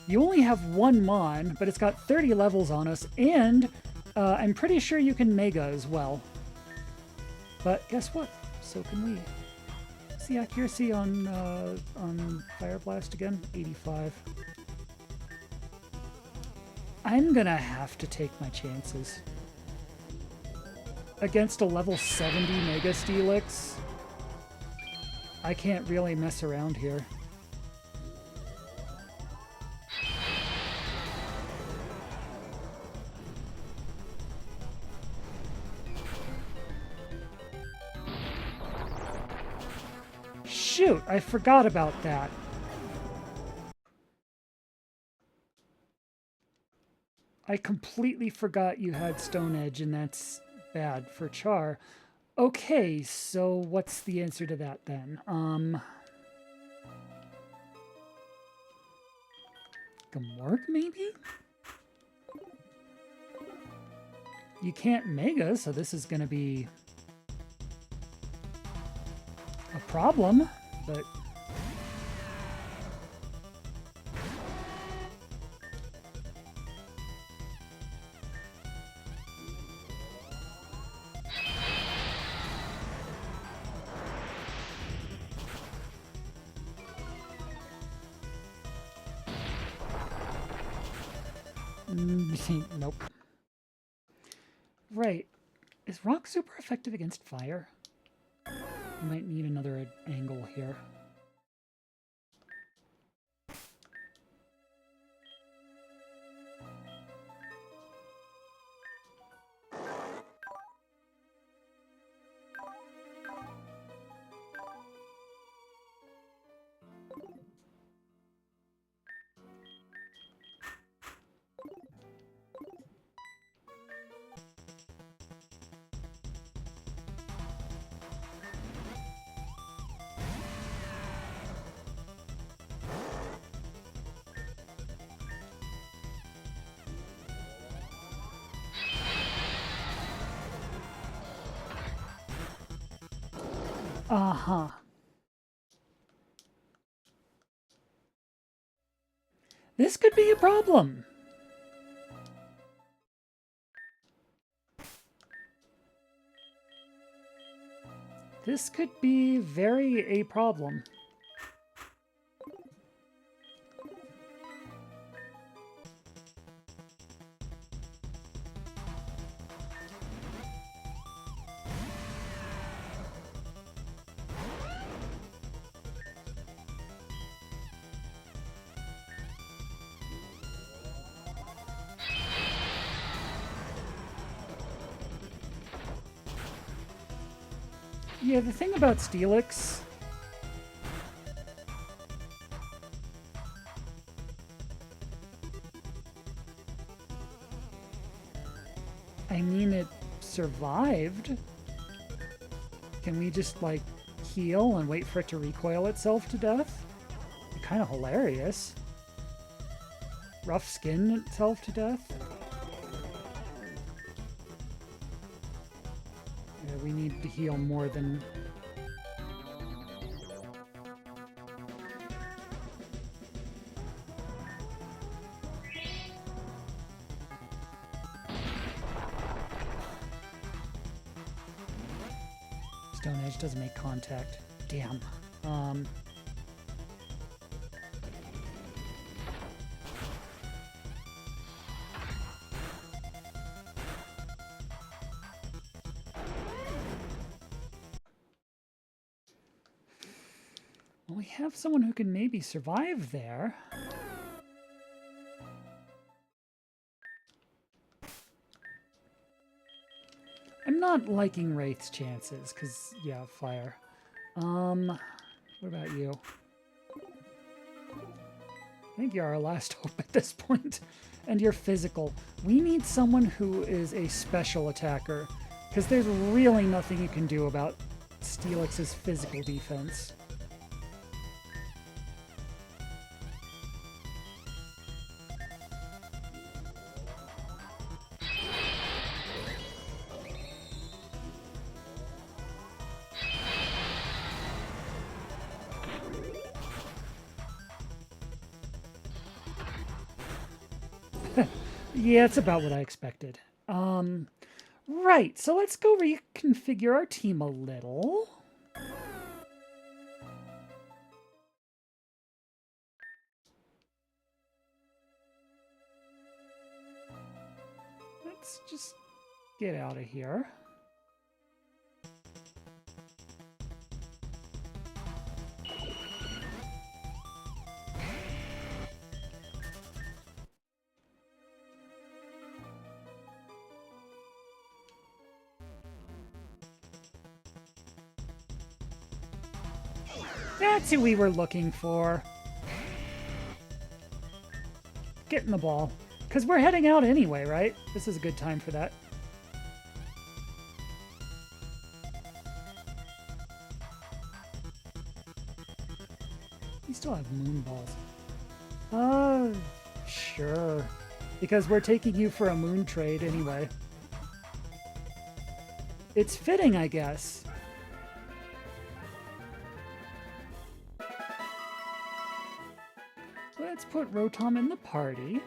You only have one Mon, but it's got 30 levels on us, and I'm pretty sure you can Mega as well. But guess what? So can we. What's the accuracy on Fire Blast again? 85. I'm gonna have to take my chances. Against a level 70 Mega Steelix, I can't really mess around here. Shoot, I forgot about that. I completely forgot you had Stone Edge, and that's bad for Char. Okay, so what's the answer to that then? Gamorg, maybe? You can't Mega, so this is going to be a problem, but... Nope. Right. Is Rock super effective against fire? Might need another angle here. Uh-huh. This could be a problem. This could be very a problem. Yeah, the thing about Steelix... I mean, it survived. Can we just, like, heal and wait for it to recoil itself to death? Kind of hilarious. Rough skin itself to death? Yeah, we need to heal more than... Stone Edge doesn't make contact. Damn. Well, we have someone who can maybe survive there. not liking Wraith's chances, because, yeah, fire. What about you? I think you're our last hope at this point. And you're physical. We need someone who is a special attacker, because there's really nothing you can do about Steelix's physical defense. Yeah, it's about what I expected. Right, so let's go reconfigure our team a little. Let's just get out of here. That's who we were looking for. Getting the ball. Because we're heading out anyway, right? This is a good time for that. We still have moon balls. Sure. Because we're taking you for a moon trade anyway. It's fitting, I guess. Let's put Rotom in the party.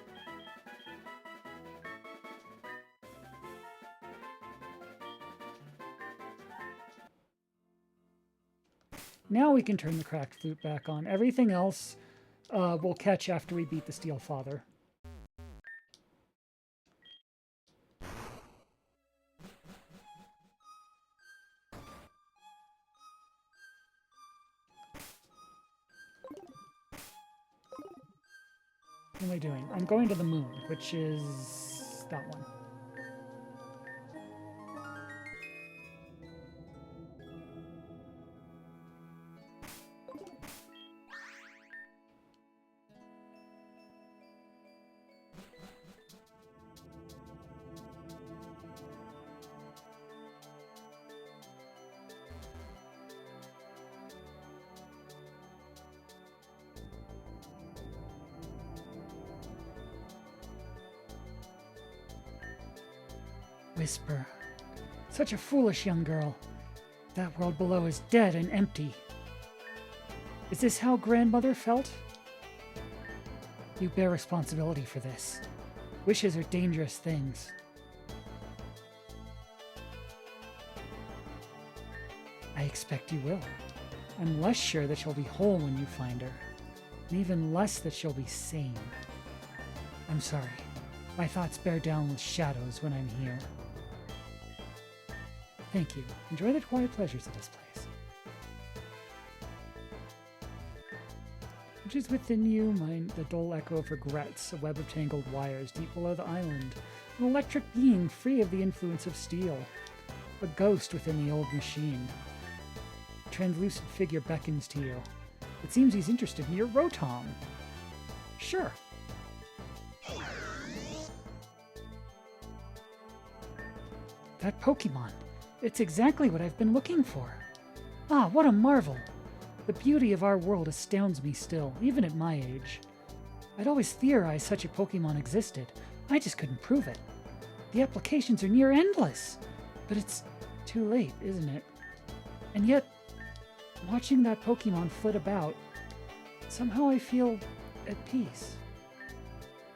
Now we can turn the cracked flute back on. Everything else we'll catch after we beat the Steel Father. What am I doing? I'm going to the moon, which is that one. Whisper. Such a foolish young girl. That world below is dead and empty. Is this how grandmother felt? You bear responsibility for this. Wishes are dangerous things. I expect you will. I'm less sure that she'll be whole when you find her, and even less that she'll be sane. I'm sorry. My thoughts bear down with shadows when I'm here. Thank you. Enjoy the quiet pleasures of this place. Which is within you, the dull echo of regrets, a web of tangled wires deep below the island, an electric being free of the influence of steel, a ghost within the old machine. A translucent figure beckons to you. It seems he's interested in your Rotom. Sure. That Pokemon. It's exactly what I've been looking for. Ah, what a marvel. The beauty of our world astounds me still, even at my age. I'd always theorized such a Pokemon existed. I just couldn't prove it. The applications are near endless. But it's too late, isn't it? And yet, watching that Pokemon flit about, somehow I feel at peace.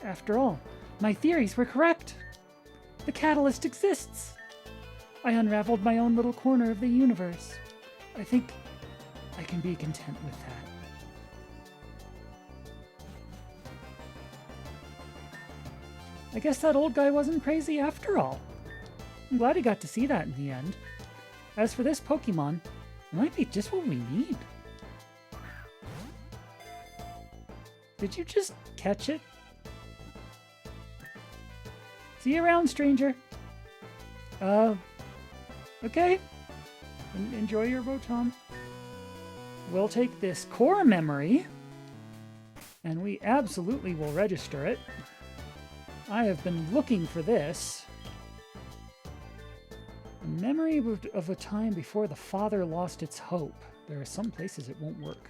After all, my theories were correct. The catalyst exists. I unraveled my own little corner of the universe. I think I can be content with that. I guess that old guy wasn't crazy after all. I'm glad he got to see that in the end. As for this Pokemon, it might be just what we need. Did you just catch it? See you around, stranger. Okay? Enjoy your Rotom. We'll take this core memory, and we absolutely will register it. I have been looking for this. A memory of a time before the father lost its hope. There are some places it won't work.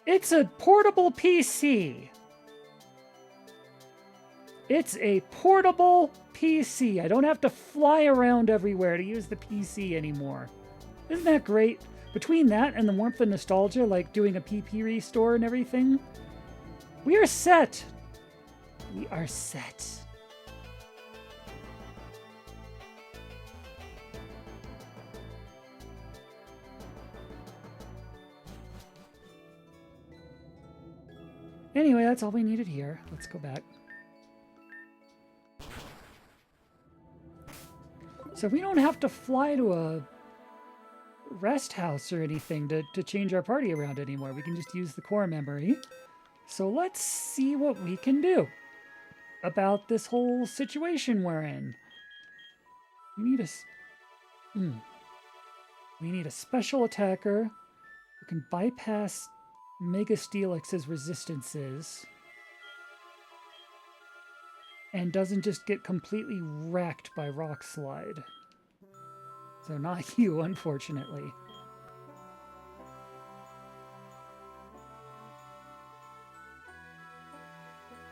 It's a portable PC. It's a portable PC. I don't have to fly around everywhere to use the PC anymore. Isn't that great? Between that and the warmth and nostalgia, like doing a PP restore and everything, we are set. We are set. Anyway, that's all we needed here. Let's go back. So we don't have to fly to a rest house or anything to change our party around anymore. We can just use the core memory. So let's see what we can do about this whole situation we're in. We need a special attacker who can bypass Mega Steelix's resistances and doesn't just get completely wrecked by Rock Slide. So not you, unfortunately.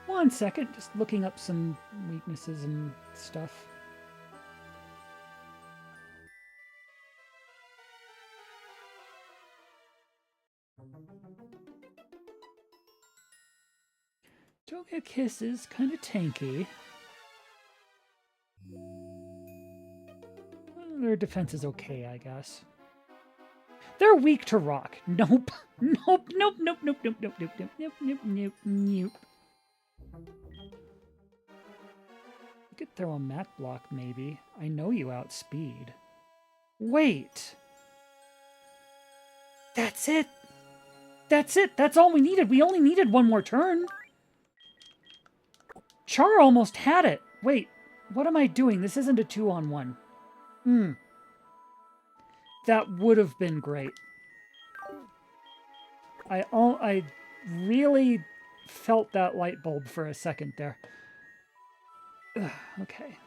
One second, just looking up some weaknesses and stuff. Togekiss is kind of tanky. Their defense is okay, I guess. They're weak to rock. Nope. Nope, nope, nope, nope, nope, nope, nope, nope, nope, nope, nope, nope. You could throw a mat block, maybe. I know you outspeed. Wait. That's it. That's it. That's all we needed. We only needed one more turn. Char almost had it. Wait, what am I doing? This isn't a 2-on-1. That would have been great. I really felt that light bulb for a second there. Ugh, okay.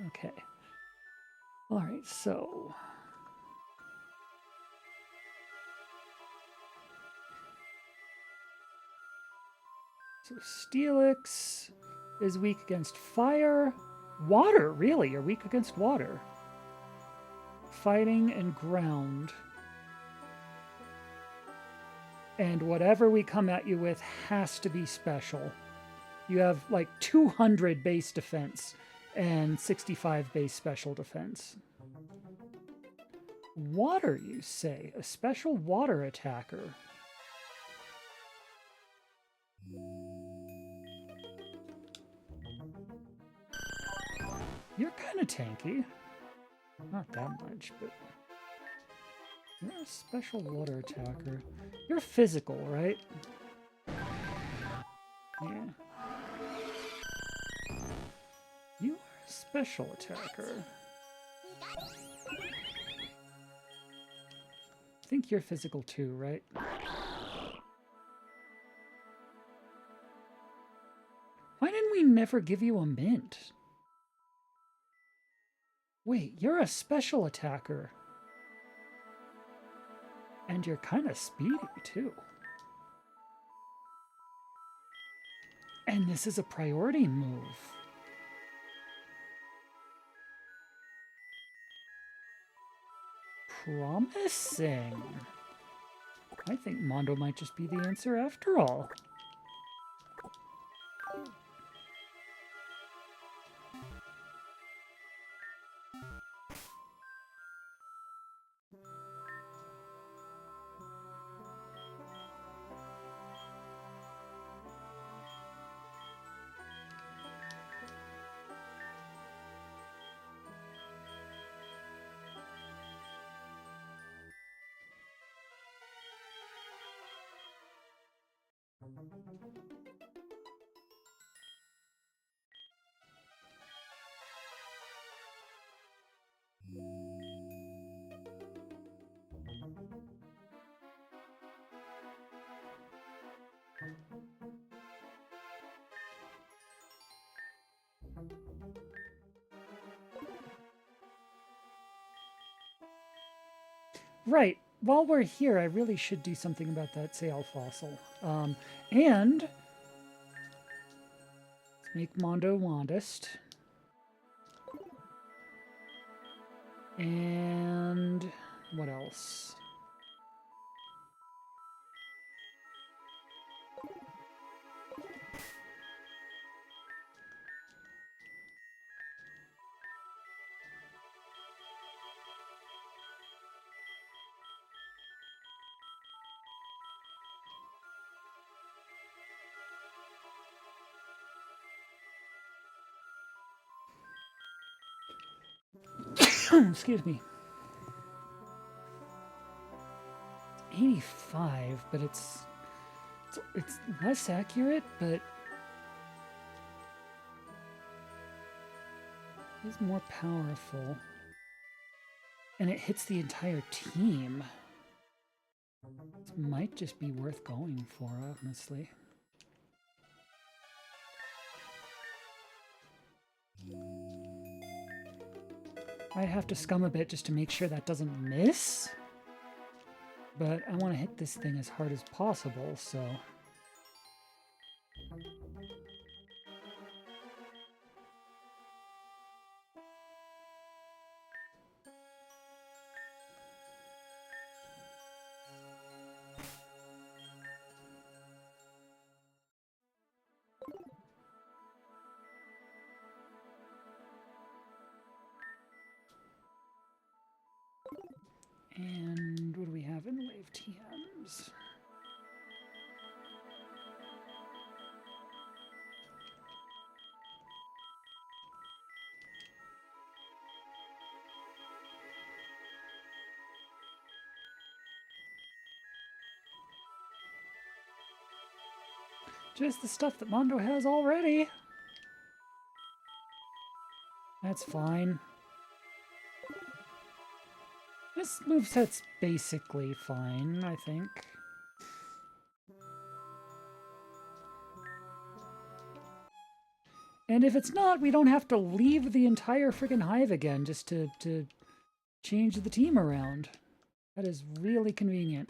Okay. All right, so... So Steelix is weak against fire. Water, really? You're weak against water. Fighting and ground. And whatever we come at you with has to be special. You have like 200 base defense and 65 base special defense. Water, you say? A special water attacker. You're kind of tanky. Not that much, but... You're a special water attacker. You're physical, right? Yeah. You are a special attacker. I think you're physical too, right? Why didn't we never give you a mint? Wait, you're a special attacker. And you're kind of speedy, too. And this is a priority move. Promising. I think Mondo might just be the answer after all. Right. While we're here, I really should do something about that sail fossil. And make Mondo Wandist. And what else? Excuse me. 85, but it's less accurate, but it's more powerful. And it hits the entire team. This might just be worth going for, honestly. I'd have to scum a bit just to make sure that doesn't miss. But I want to hit this thing as hard as possible, so... And what do we have in the way of TMs? Just the stuff that Mondo has already. That's fine. This moveset's basically fine, I think. And if it's not, we don't have to leave the entire friggin' hive again just to change the team around. That is really convenient.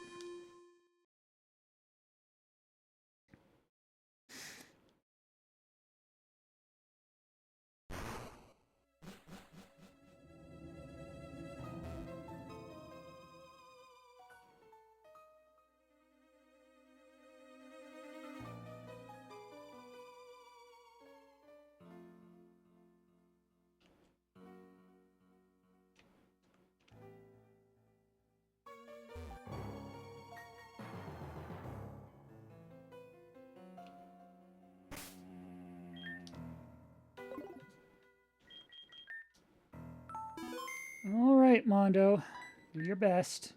All right, Mondo. Do your best.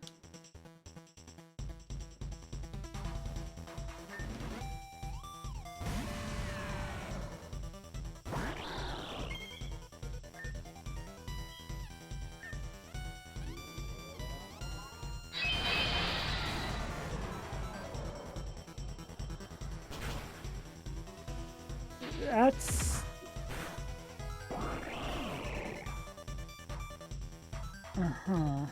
That's... Uh-huh.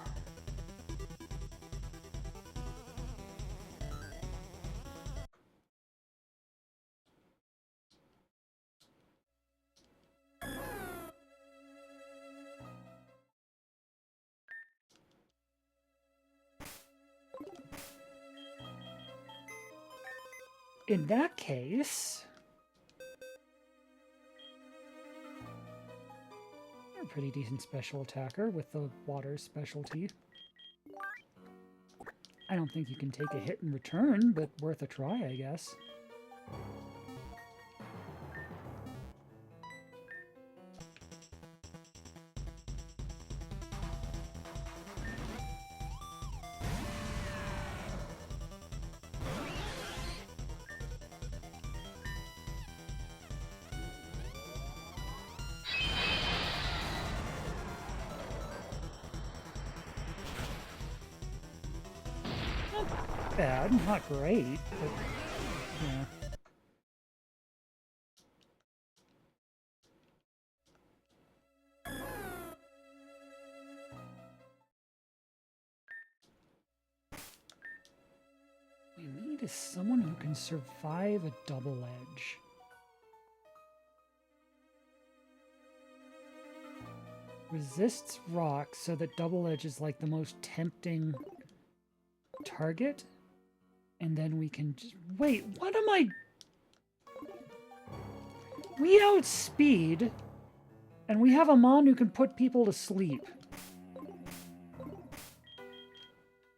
In that case... you're a pretty decent special attacker with the water specialty. I don't think you can take a hit in return, but worth a try, I guess. Bad, not great, but yeah. need is someone who can survive a double edge. Resists rock so that double edge is like the most tempting target. And then we can just... Wait, what am I... We outspeed, and we have a mon who can put people to sleep.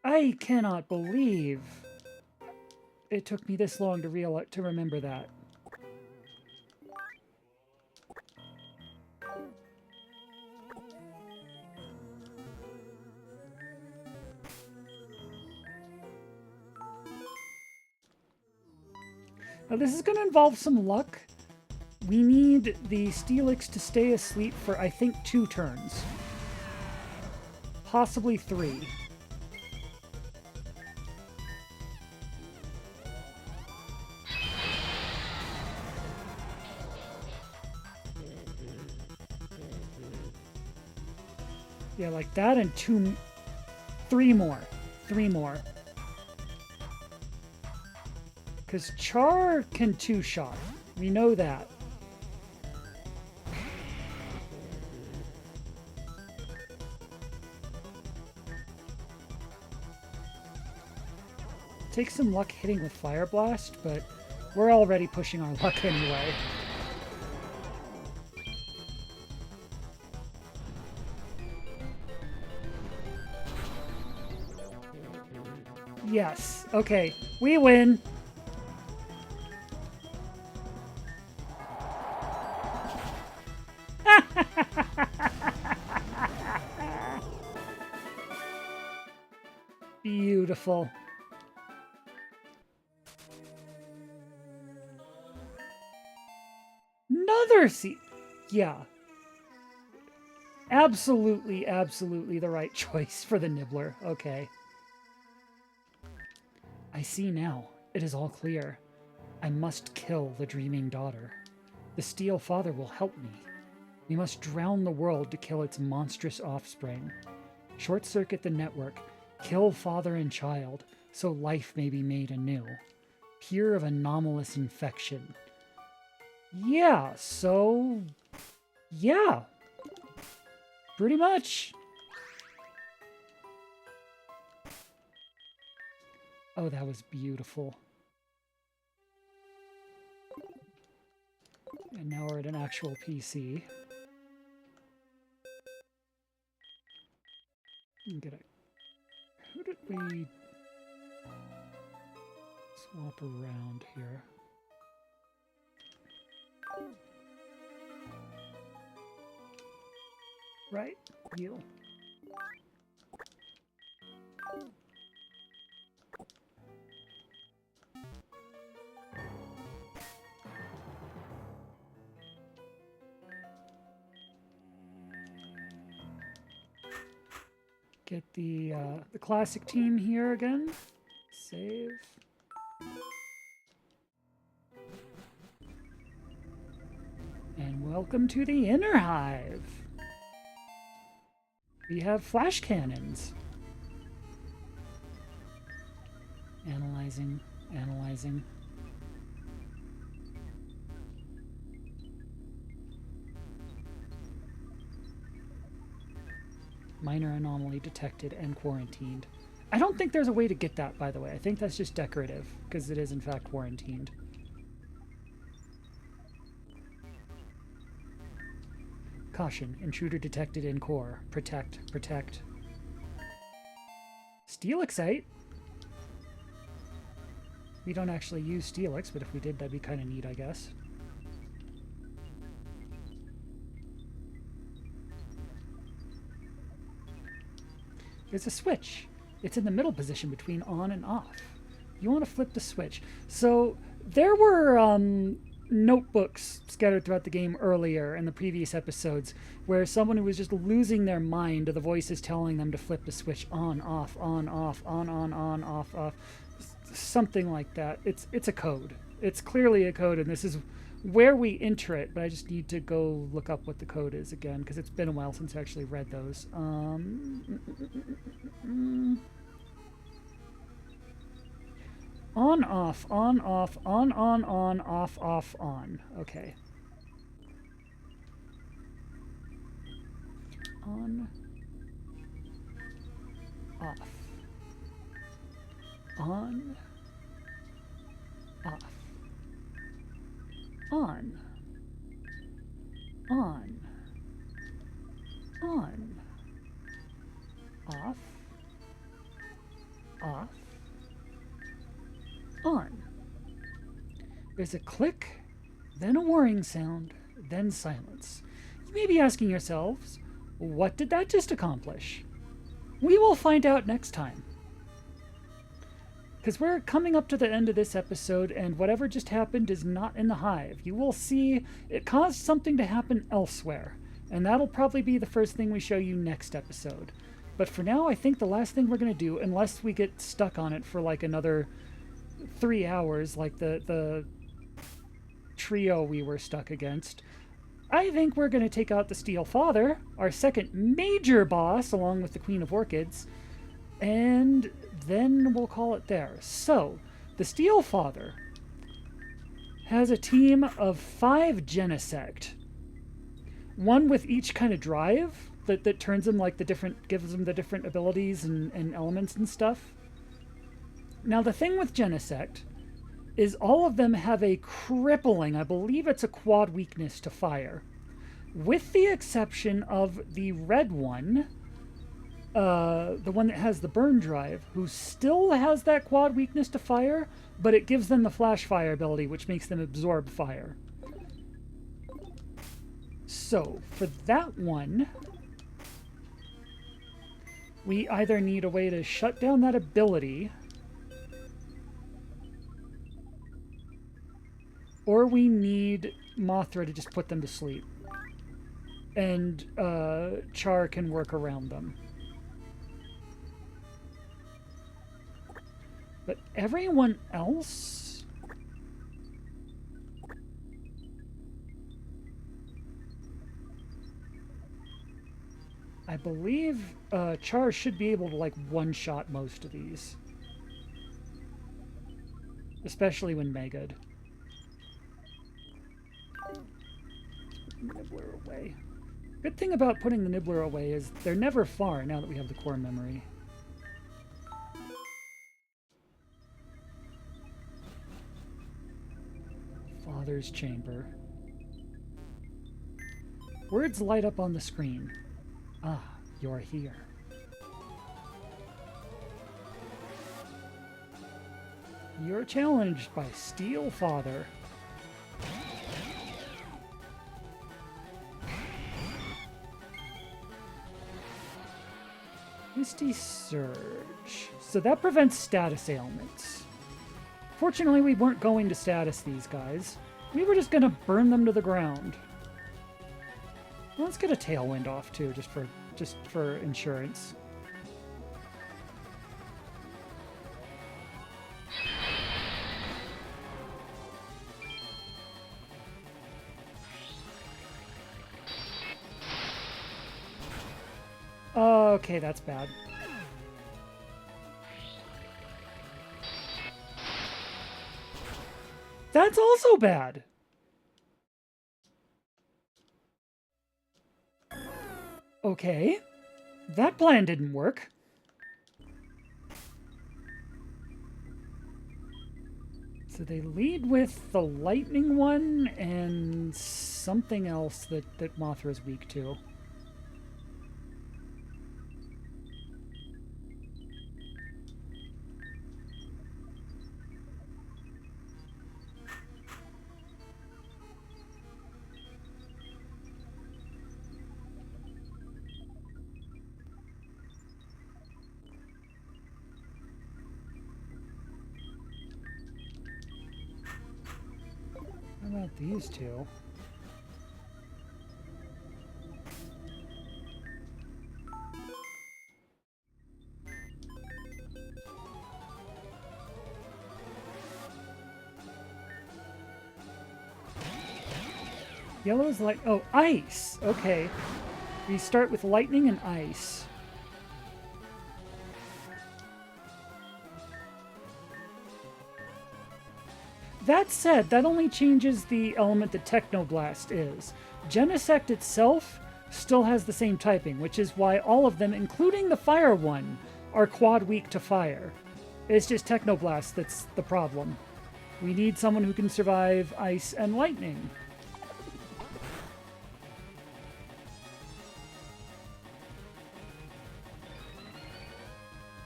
I cannot believe it took me this long to remember that. Now this is going to involve some luck. We need the Steelix to stay asleep for, I think, 2 turns. Possibly 3. Yeah, like that and 3 more. 3 more. Because Char can 2-shot. We know that. Take some luck hitting with Fire Blast, but we're already pushing our luck anyway. Yes. Okay. We win. Beautiful. Another seat. Yeah. Absolutely, absolutely the right choice for the Nibbler. Okay. I see now. It is all clear. I must kill the dreaming daughter. The Steel Father will help me. We must drown the world to kill its monstrous offspring. Short-circuit the network. Kill father and child, so life may be made anew. Pure of anomalous infection. Yeah, so... Yeah. Pretty much. Oh, that was beautiful. And now we're at an actual PC. Get it. Who did we swap around here? Right, you. Get the classic team here again. Save. And welcome to the Inner Hive. We have flash cannons. Analyzing, analyzing. Minor anomaly detected and quarantined. I don't think there's a way to get that, by the way. I think that's just decorative, because it is in fact quarantined. Caution, intruder detected in core. Protect, protect. Steelixite? We don't actually use Steelix, but if we did, that'd be kind of neat, I guess. There's a switch. It's in the middle position between on and off. You want to flip the switch. So there were notebooks scattered throughout the game earlier in the previous episodes where someone who was just losing their mind to the voices telling them to flip the switch on, off, on, off, on, off, off. Something like that. It's a code. It's clearly a code, and this is where we enter it, but I just need to go look up what the code is again, because it's been a while since I actually read those. On, off, on, off, on, off, off, on. Okay. On, off. On, off. On. On. On. Off. Off. On. There's a click, then a whirring sound, then silence. You may be asking yourselves, what did that just accomplish? We will find out next time. Because we're coming up to the end of this episode, and whatever just happened is not in the hive. You will see it caused something to happen elsewhere, and that'll probably be the first thing we show you next episode. But for now, I think the last thing we're going to do, unless we get stuck on it for like another 3 hours, like the trio we were stuck against, I think we're going to take out the Steel Father, our second major boss, along with the Queen of Orchids, and then we'll call it there. So, the Steel Father has a team of 5 Genesect. One with each kind of drive that turns them like the different, gives them the different abilities and elements and stuff. Now, the thing with Genesect is all of them have a crippling, I believe it's a quad weakness to fire. With the exception of the red one, the one that has the burn drive, who still has that quad weakness to fire, but it gives them the flash fire ability, which makes them absorb fire. So, for that one, we either need a way to shut down that ability, or we need Mothra to just put them to sleep. And Char can work around them. But everyone else... I believe Char should be able to like one-shot most of these. Especially when Mega'd. Nibbler away. Good thing about putting the Nibbler away is they're never far now that we have the core memory. Father's Chamber. Words light up on the screen. Ah, you're here. You're challenged by Steel Father. Misty Surge. So that prevents status ailments. Fortunately, we weren't going to status these guys. We were just going to burn them to the ground. Well, let's get a Tailwind off too, just for insurance. Okay, that's bad. That's also bad. Okay. That plan didn't work. So they lead with the lightning one and something else that Mothra's weak to. How about these two? Yellow's like, oh, ice. Okay. We start with lightning and ice. That said, that only changes the element that Technoblast is. Genesect itself still has the same typing, which is why all of them, including the fire one, are quad weak to fire. It's just Technoblast that's the problem. We need someone who can survive ice and lightning.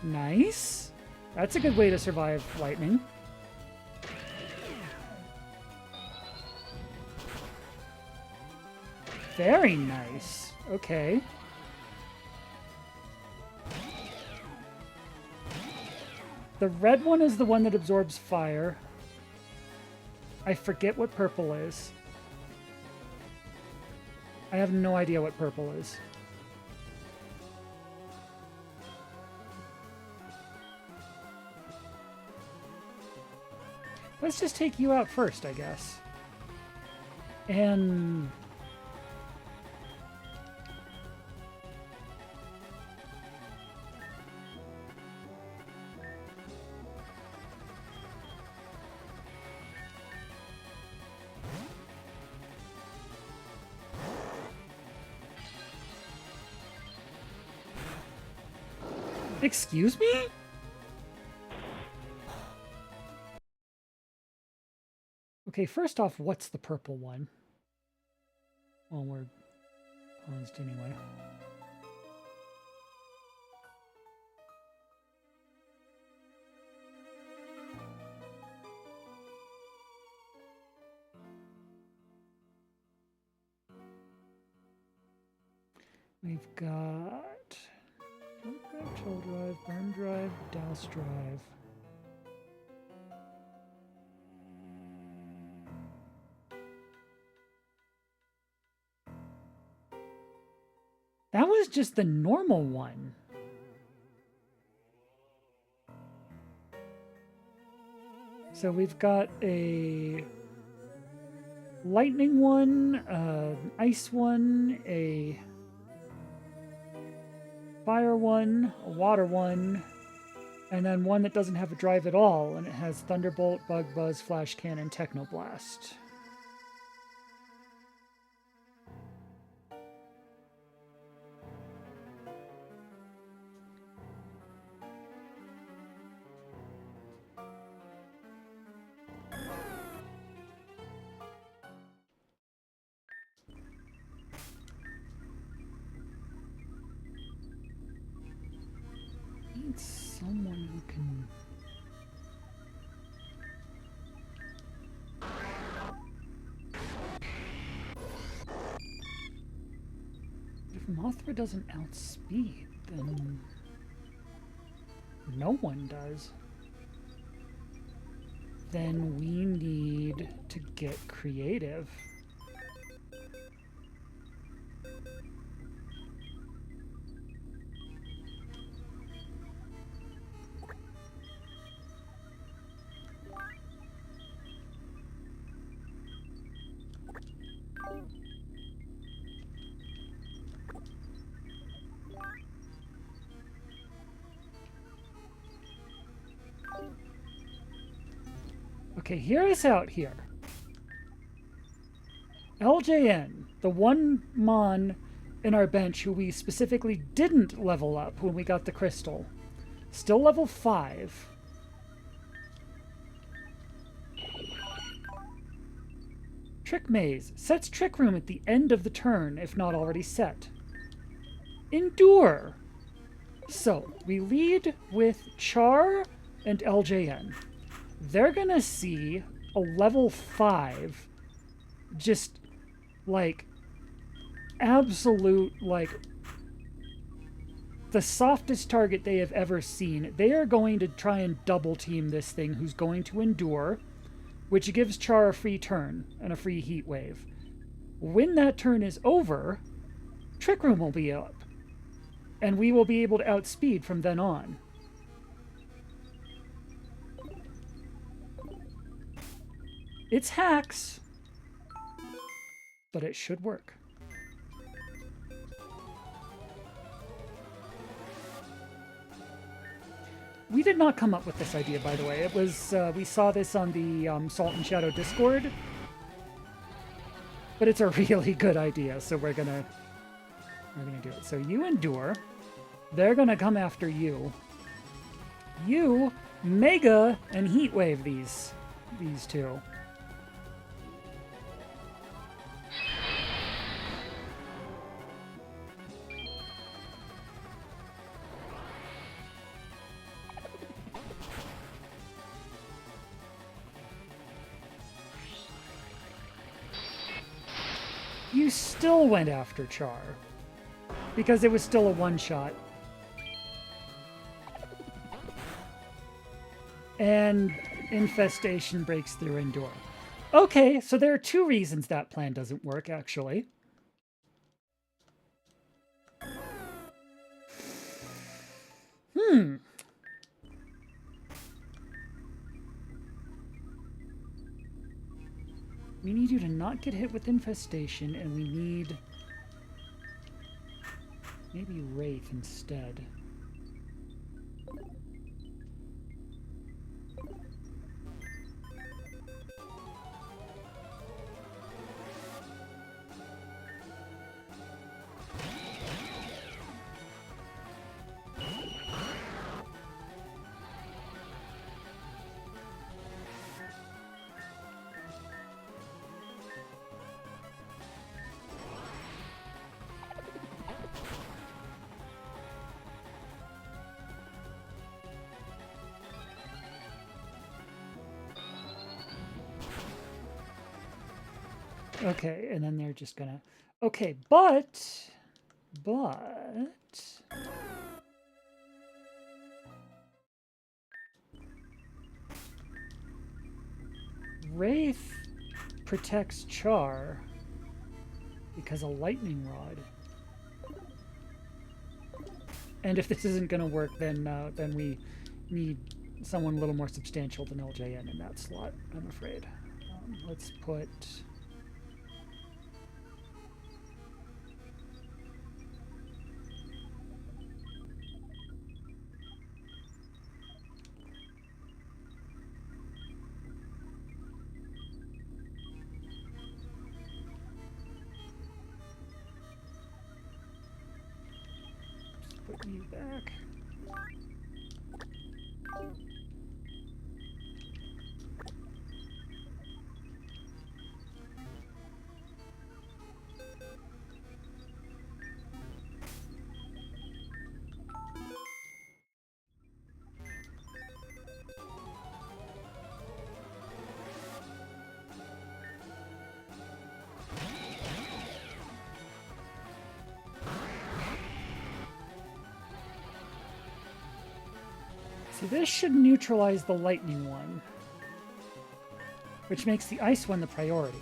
Nice. That's a good way to survive lightning. Very nice. Okay. The red one is the one that absorbs fire. I forget what purple is. I have no idea what purple is. Let's just take you out first, I guess. And... Excuse me? Okay, first off, what's the purple one? Well, we're paused anyway. We've got jump drive, chill drive, burn drive, douse drive. That was just the normal one. So we've got a lightning one, an ice one, a fire one, a water one, and then one that doesn't have a drive at all, and it has Thunderbolt, Bug Buzz, Flash Cannon, Technoblast. Need someone who can... If Mothra doesn't outspeed, then no one does. Then we need to get creative. Okay, hear us out here. LJN, the one Mon in our bench who we specifically didn't level up when we got the crystal. Still level 5. Trick Maze. Sets Trick Room at the end of the turn, if not already set. Endure. So, we lead with Char and LJN. They're gonna see a level 5 just like absolute, like the softest target they have ever seen. They are going to try and double team this thing who's going to endure, which gives Char a free turn and a free heat wave. When that turn is over, Trick Room will be up, and we will be able to outspeed from then on. It's hacks, but it should work. We did not come up with this idea, by the way. It was, we saw this on the Salt and Shadow Discord. But it's a really good idea, so we're gonna do it. So you endure. They're gonna come after you. You mega and heat wave these two. You still went after Char because it was still a one-shot. And Infestation breaks through Endure. Okay, so there are two reasons that plan doesn't work, actually. We need you to not get hit with Infestation, and we need maybe Wraith instead. Okay, and then they're just gonna... Okay, but... Wraith protects Char because a lightning rod. And if this isn't gonna work, then we need someone a little more substantial than LJN in that slot, I'm afraid. Let's put... put you back. So this should neutralize the lightning one, which makes the ice one the priority.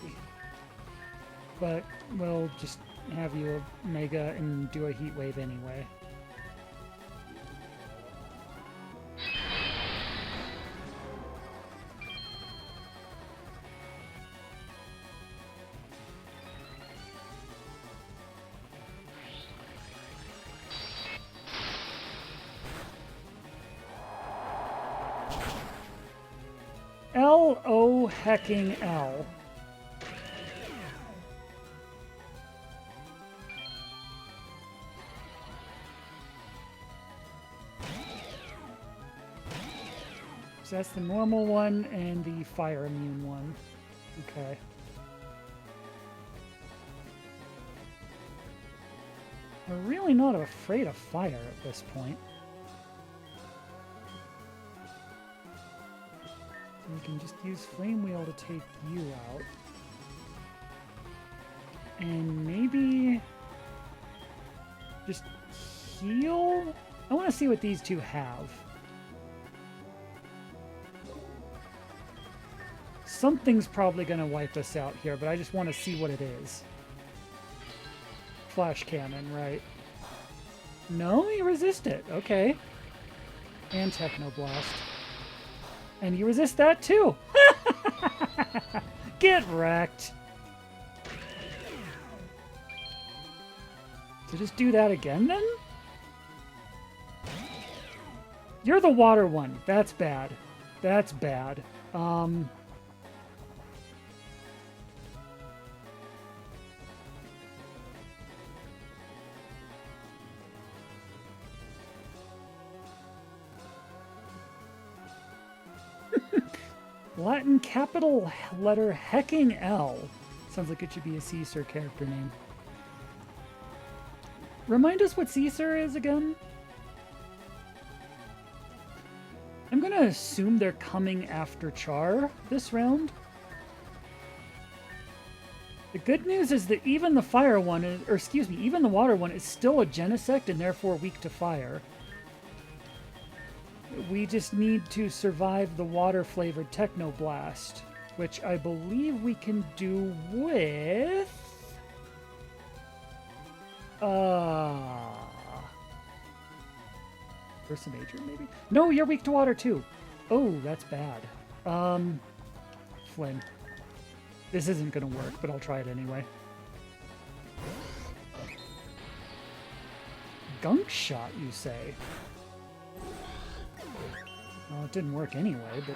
But we'll just have you mega and do a heat wave anyway. L-O hecking L. So that's the normal one and the fire immune one. Okay. We're really not afraid of fire at this point. We can just use Flame Wheel to take you out. And maybe just heal? I want to see what these two have. Something's probably going to wipe us out here, but I just want to see what it is. Flash Cannon, right? No, you resist it. Okay. And Techno Blast. And you resist that too. Get wrecked. So just do that again then? You're the water one. That's bad. That's bad. Latin capital letter hecking L. Sounds like it should be a Caesar character name. Remind us what Caesar is again? I'm gonna assume they're coming after Char this round. The good news is that even the fire one, or excuse me, even the water one is still a Genesect and therefore weak to fire. We just need to survive the water-flavored Techno Blast, which I believe we can do with... Versa Major, maybe? No, you're weak to water, too. Oh, that's bad. Flynn. This isn't going to work, but I'll try it anyway. Gunk Shot, you say? Well, it didn't work anyway, but...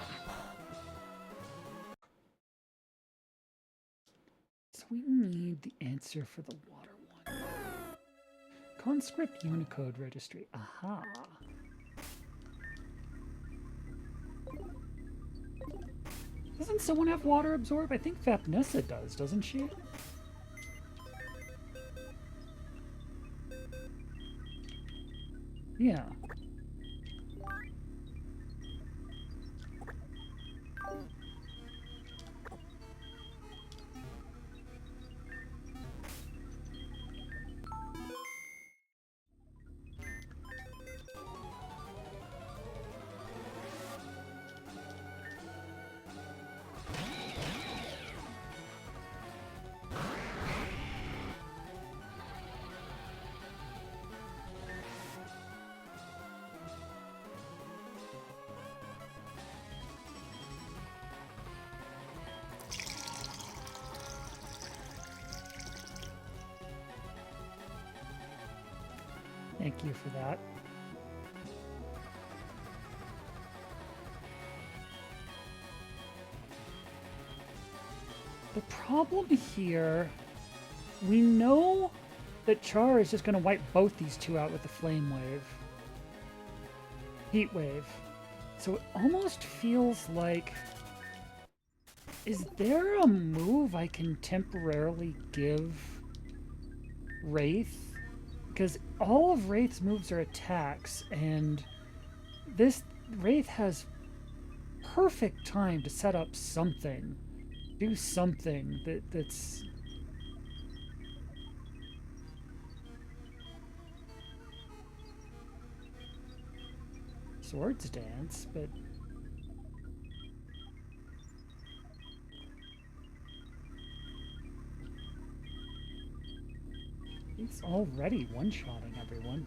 So we need the answer for the water one. Conscript Unicode Registry. Aha. Doesn't someone have water absorb? I think Vapnessa does, doesn't she? Yeah. Thank you for that. The problem here, we know that Char is just going to wipe both these two out with the Flame Wave. Heat Wave. So it almost feels like... Is there a move I can temporarily give Wraith? Because all of Wraith's moves are attacks, and this Wraith has perfect time to set up something. Do something that's... Swords Dance, but... It's already one-shotting everyone.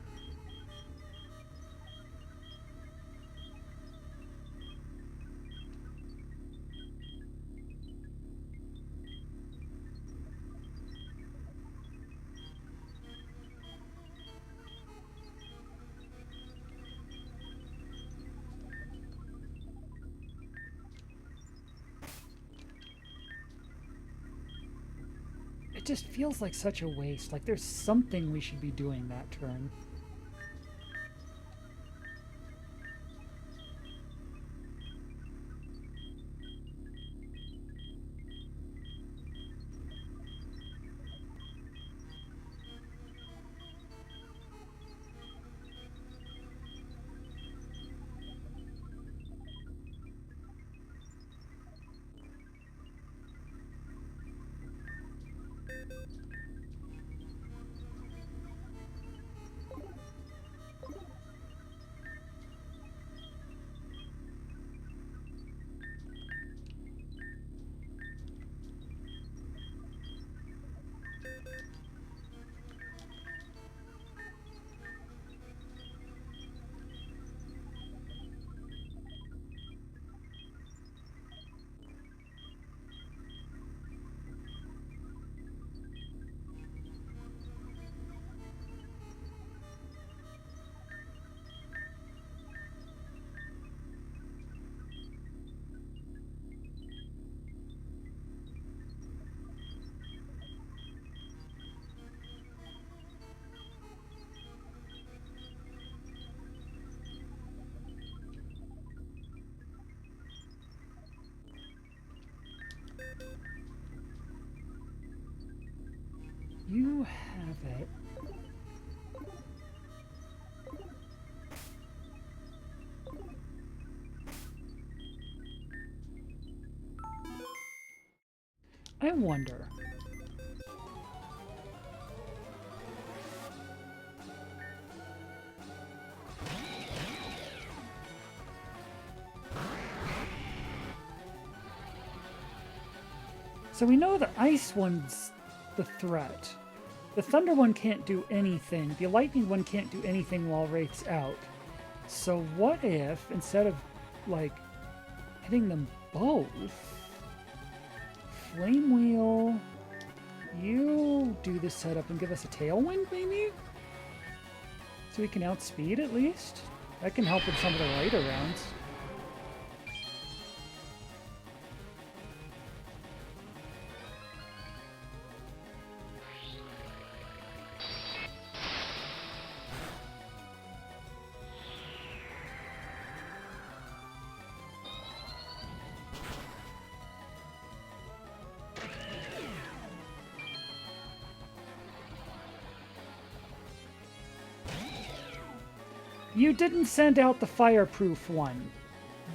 It just feels like such a waste. Like there's something we should be doing that turn. I wonder. So we know the ice one's the threat. The thunder one can't do anything. The lightning one can't do anything while Wraith's out. So what if, instead of, like, hitting them both, Flame Wheel, you do the setup and give us a Tailwind, maybe? So we can outspeed at least? That can help with some of the later rounds. You didn't send out the fireproof one.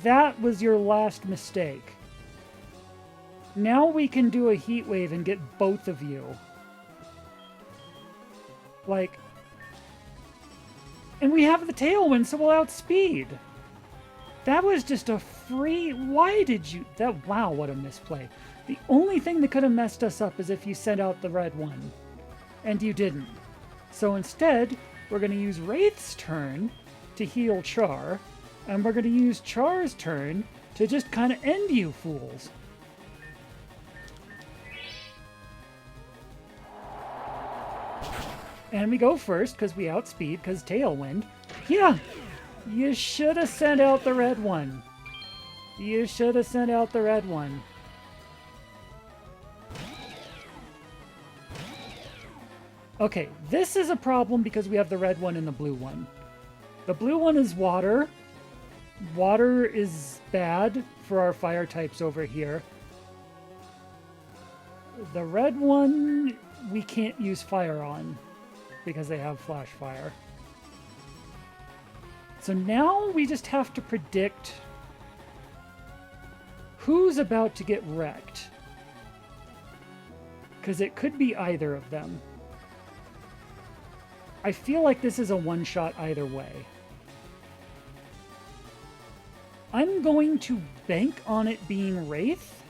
That was your last mistake. Now we can do a heat wave and get both of you. Like, and we have the tailwind, so we'll outspeed. That was just a free... Why did you... That? Wow, what a misplay. The only thing that could have messed us up is if you sent out the red one. And you didn't. So instead, we're going to use Wraith's turn to heal Char, and we're going to use Char's turn to just kind of end you fools. And we go first because we outspeed, because Tailwind. Yeah, you should have sent out the red one. You should have sent out the red one. Okay, this is a problem because we have the red one and the blue one. The blue one is water. Water is bad for our fire types over here. The red one, we can't use fire on because they have flash fire. So now we just have to predict who's about to get wrecked. Because it could be either of them. I feel like this is a one-shot either way. I'm going to bank on it being Wraith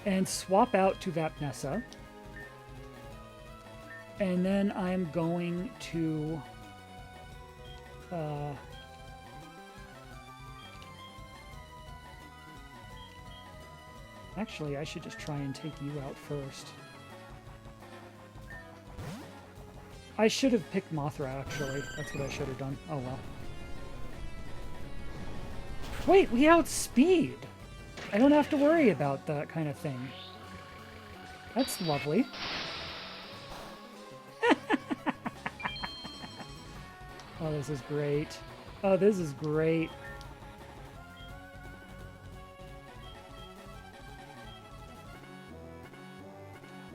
and swap out to Vapnessa. And then I'm going to... Actually, I should just try and take you out first. I should have picked Mothra, actually. That's what I should have done. Oh, well. Wait, we outspeed! I don't have to worry about that kind of thing. That's lovely. Oh, this is great. Oh, this is great.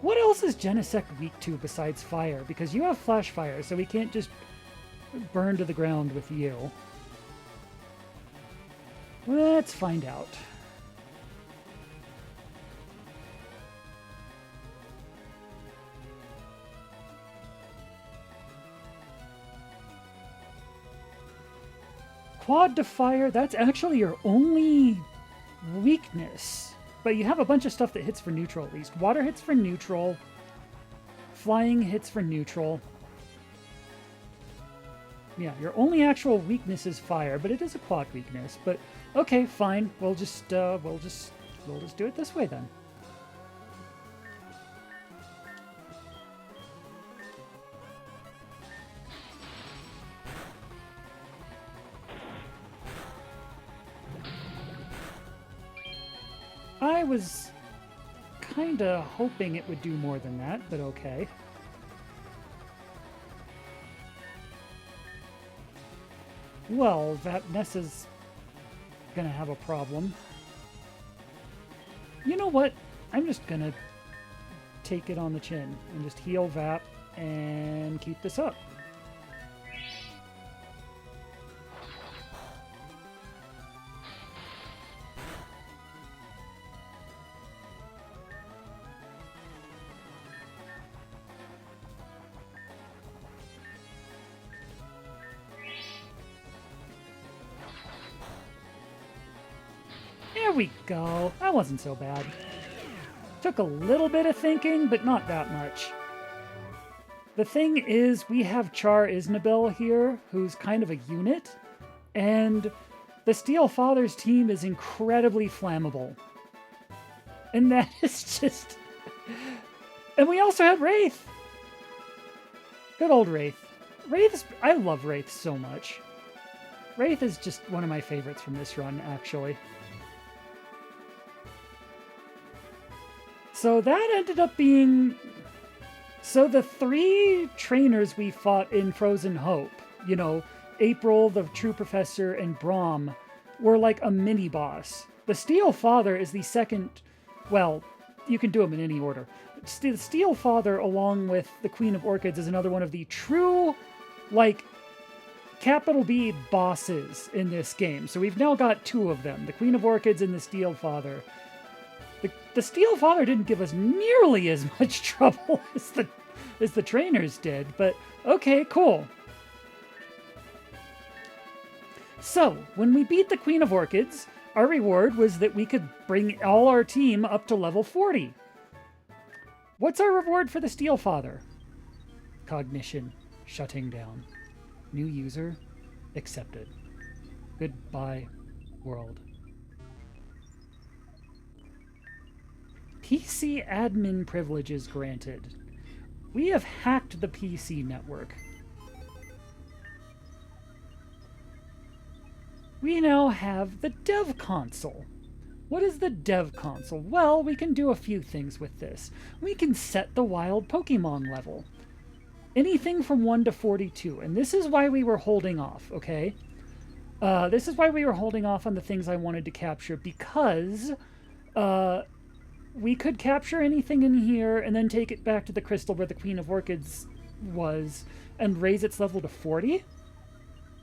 What else is Genesect weak to besides fire? Because you have flash fire, so we can't just burn to the ground with you. Let's find out. Quad to fire, that's actually your only weakness. But you have a bunch of stuff that hits for neutral at least. Water hits for neutral. Flying hits for neutral. Yeah, your only actual weakness is fire, but it is a quad weakness. But okay, fine. We'll just do it this way then. I was kinda hoping it would do more than that, but okay. Well, Vapnessa's gonna have a problem. You know what? I'm just gonna take it on the chin and just heal Vap and keep this up. There we go. That wasn't so bad. Took a little bit of thinking, but not that much. The thing is, we have Char Isnabil here, who's kind of a unit, and the Steel Father's team is incredibly flammable. And that is just... And we also have Wraith! Good old Wraith. I love Wraith so much. Wraith is just one of my favorites from this run, actually. So that ended up being... So the 3 trainers we fought in Frozen Hope, you know, April, the True Professor, and Braum, were like a mini-boss. The Steel Father is the second... Well, you can do them in any order. The Steel Father, along with the Queen of Orchids, is another one of the true, like, capital B bosses in this game. So we've now got 2 of them, the Queen of Orchids and the Steel Father. The Steel Father didn't give us nearly as much trouble as the trainers did, but okay, cool. So, when we beat the Queen of Orchids, our reward was that we could bring all our team up to level 40. What's our reward for the Steel Father? Cognition. Shutting down. New user. Accepted. Goodbye, world. PC admin privileges granted. We have hacked the PC network. We now have the dev console. What is the dev console? Well, we can do a few things with this. We can set the wild Pokemon level. Anything from 1 to 42. And this is why we were holding off, okay? This is why we were holding off on the things I wanted to capture, because we could capture anything in here and then take it back to the crystal where the Queen of Orchids was and raise its level to 40.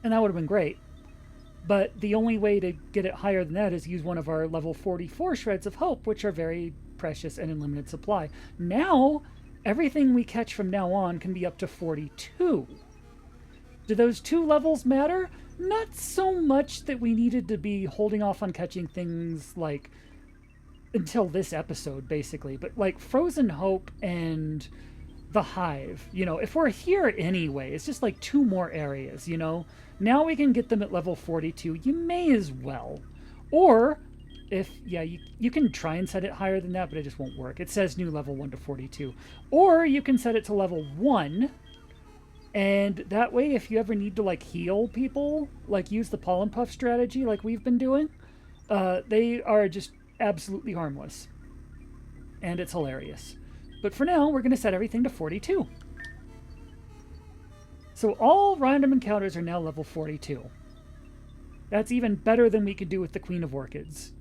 And that would have been great. But the only way to get it higher than that is use one of our level 44 Shreds of Hope, which are very precious and in limited supply. Now, everything we catch from now on can be up to 42. Do those 2 levels matter? Not so much that we needed to be holding off on catching things like until this episode, basically. But like Frozen Hope and the Hive, you know, if we're here anyway, it's just like 2 more areas, you know? Now we can get them at level 42. You may as well. Or, if, yeah, you can try and set it higher than that, but it just won't work. It says new level 1 to 42. Or you can set it to level 1, and that way if you ever need to, like, heal people, like use the Pollen Puff strategy like we've been doing, they are just absolutely harmless. And it's hilarious. But for now, we're going to set everything to 42. So all random encounters are now level 42. That's even better than we could do with the Queen of Orchids.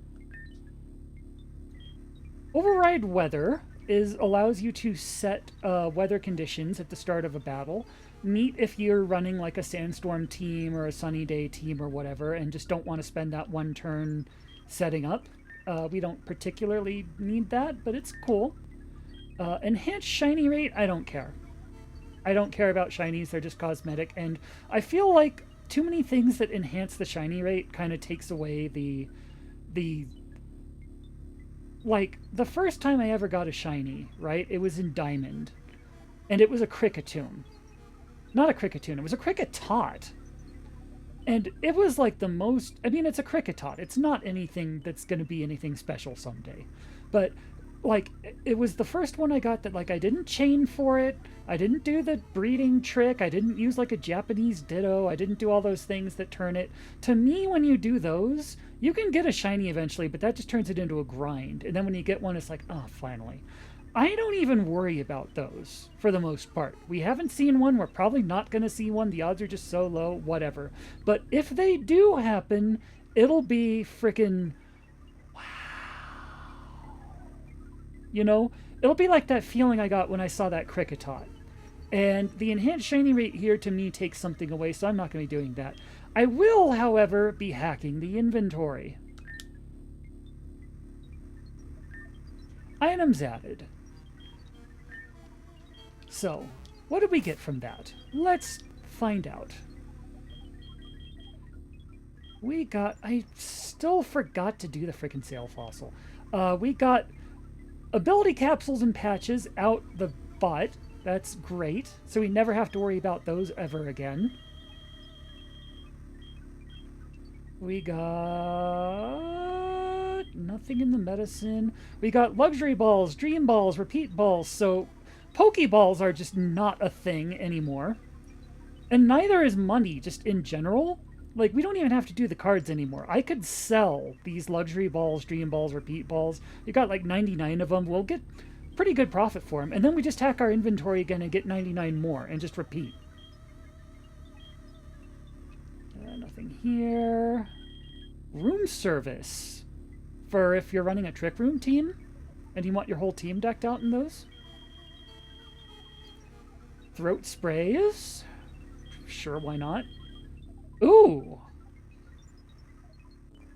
Override Weather allows you to set weather conditions at the start of a battle. Neat if you're running like a sandstorm team or a sunny day team or whatever and just don't want to spend that 1 turn setting up. We don't particularly need that, but it's cool. Enhanced shiny rate, I don't care. I don't care about shinies, they're just cosmetic, and I feel like too many things that enhance the shiny rate kind of takes away the like, the first time I ever got a shiny, right, it was in Diamond, and it was a Kricketune. Not a Kricketune, it was a Kricketot. And it was like the most, I mean, it's a Kricketot. It's not anything that's going to be anything special someday. But, like, it was the first one I got that, like, I didn't chain for it. I didn't do the breeding trick. I didn't use, like, a Japanese Ditto. I didn't do all those things that turn it. To me, when you do those, you can get a shiny eventually, but that just turns it into a grind. And then when you get one, it's like, oh, finally. I don't even worry about those, for the most part. We haven't seen one. We're probably not going to see one. The odds are just so low, whatever. But if they do happen, it'll be frickin' wow. You know? It'll be like that feeling I got when I saw that Kricketot. And the enhanced shiny rate here, to me, takes something away, so I'm not going to be doing that. I will, however, be hacking the inventory. Items added. So, what did we get from that? Let's find out. We got... I still forgot to do the freaking sail fossil. We got ability capsules and patches out the butt. That's great. So we never have to worry about those ever again. We got nothing in the medicine. We got luxury balls, dream balls, repeat balls. So Pokeballs are just not a thing anymore. And neither is money, just in general. Like, we don't even have to do the cards anymore. I could sell these luxury balls, dream balls, repeat balls. You got like 99 of them. We'll get pretty good profit for them. And then we just hack our inventory again and get 99 more and just repeat. Nothing here. Room service. For if you're running a trick room team and you want your whole team decked out in those. Throat sprays. Sure, why not? Ooh!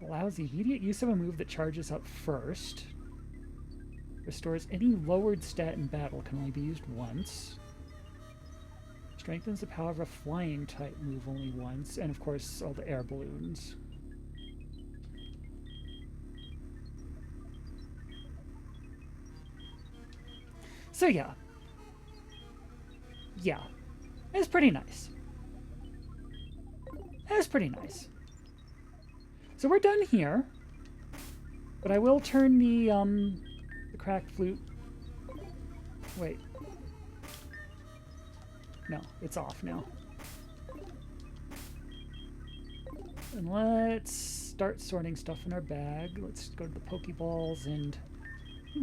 Allows the immediate use of a move that charges up first. Restores any lowered stat in battle. Can only be used once. Strengthens the power of a flying type move only once. And of course, all the air balloons. So yeah. Yeah. It's pretty nice. It's pretty nice. So we're done here. But I will turn the cracked flute. Wait. No, it's off now. And let's start sorting stuff in our bag. Let's go to the Pokeballs and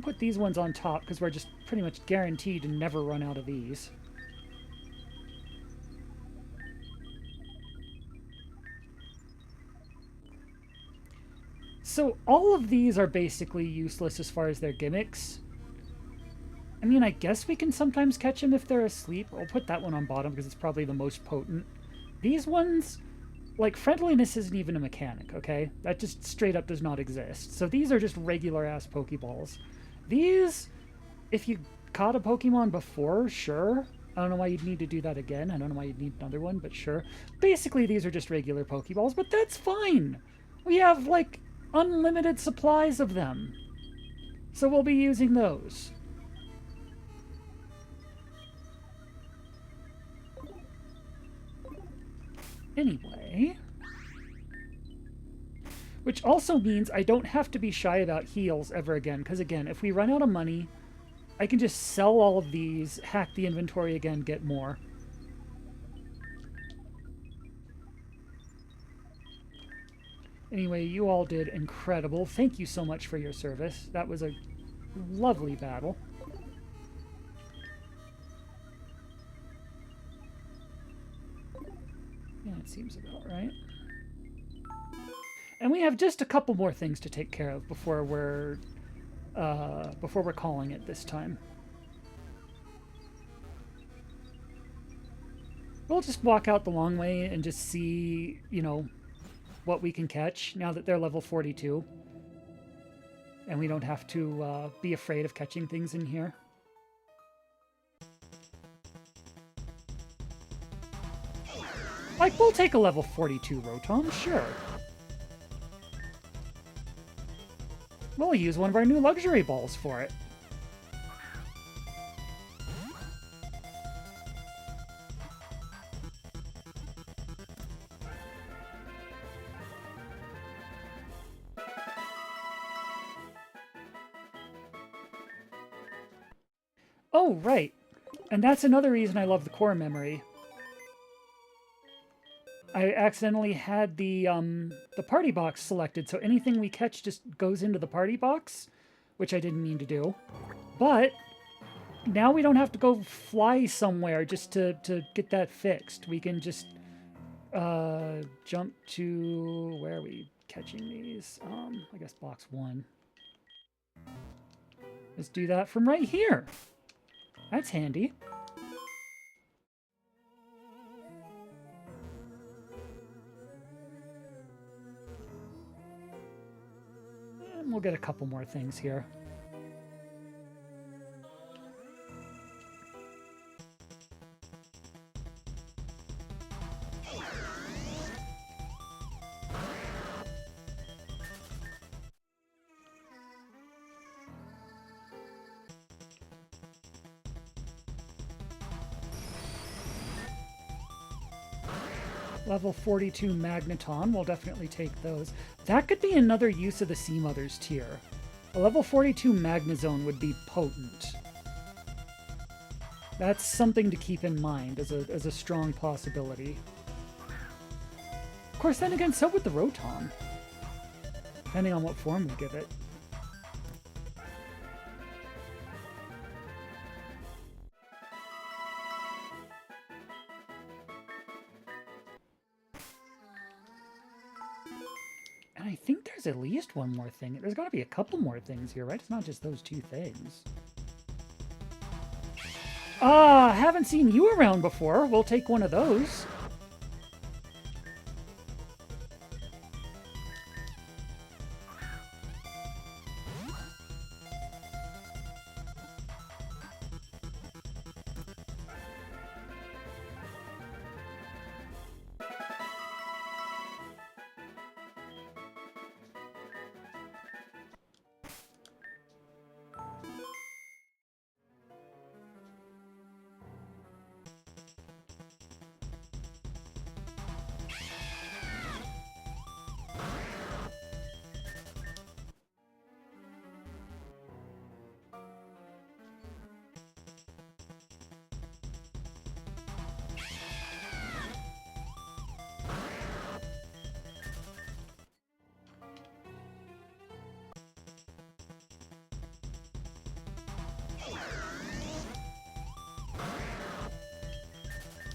put these ones on top because we're just pretty much guaranteed to never run out of these. So all of these are basically useless as far as their gimmicks. I mean, I guess we can sometimes catch them if they're asleep. I'll put that one on bottom because it's probably the most potent. These ones, like, friendliness isn't even a mechanic, okay? That just straight up does not exist. So these are just regular-ass Pokeballs. These, if you caught a Pokemon before, sure. I don't know why you'd need to do that again. I don't know why you'd need another one, but sure. Basically, these are just regular Pokeballs, but that's fine. We have, like, unlimited supplies of them. So we'll be using those. Anyway. Which also means I don't have to be shy about heals ever again. Because again, if we run out of money, I can just sell all of these, hack the inventory again, get more. Anyway, you all did incredible. Thank you so much for your service. That was a lovely battle. Yeah, it seems about right. And we have just a couple more things to take care of before we're calling it this time. We'll just walk out the long way and just see, you know, what we can catch now that they're level 42. And we don't have to be afraid of catching things in here. Like, we'll take a level 42 Rotom, sure. We'll use one of our new luxury balls for it. Oh, right. And that's another reason I love the core memory. I accidentally had the party box selected, so anything we catch just goes into the party box, which I didn't mean to do. But now we don't have to go fly somewhere just to get that fixed. We can just jump to... Where are we catching these? I guess box 1. Let's do that from right here. That's handy. And we'll get a couple more things here. Level 42 Magneton. We'll definitely take those. That could be another use of the Sea Mothers tier. A level 42 Magnezone would be potent. That's something to keep in mind as a strong possibility. Of course, then again, so would the Rotom. Depending on what form we give it. And I think there's at least one more thing. There's got to be a couple more things here, right? It's not just those two things. Ah, haven't seen you around before. We'll take one of those.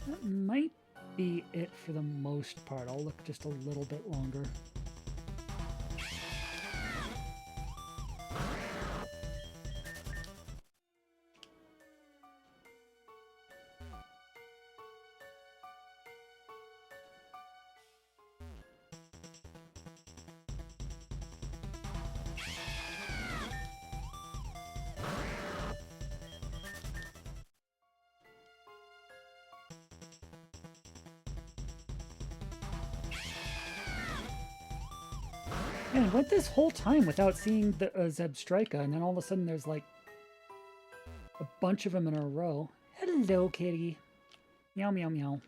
That might be it for the most part. I'll look just a little bit longer. Man, went this whole time without seeing the Zebstrika, and then all of a sudden there's like a bunch of them in a row. Hello, kitty. Meow, meow, meow.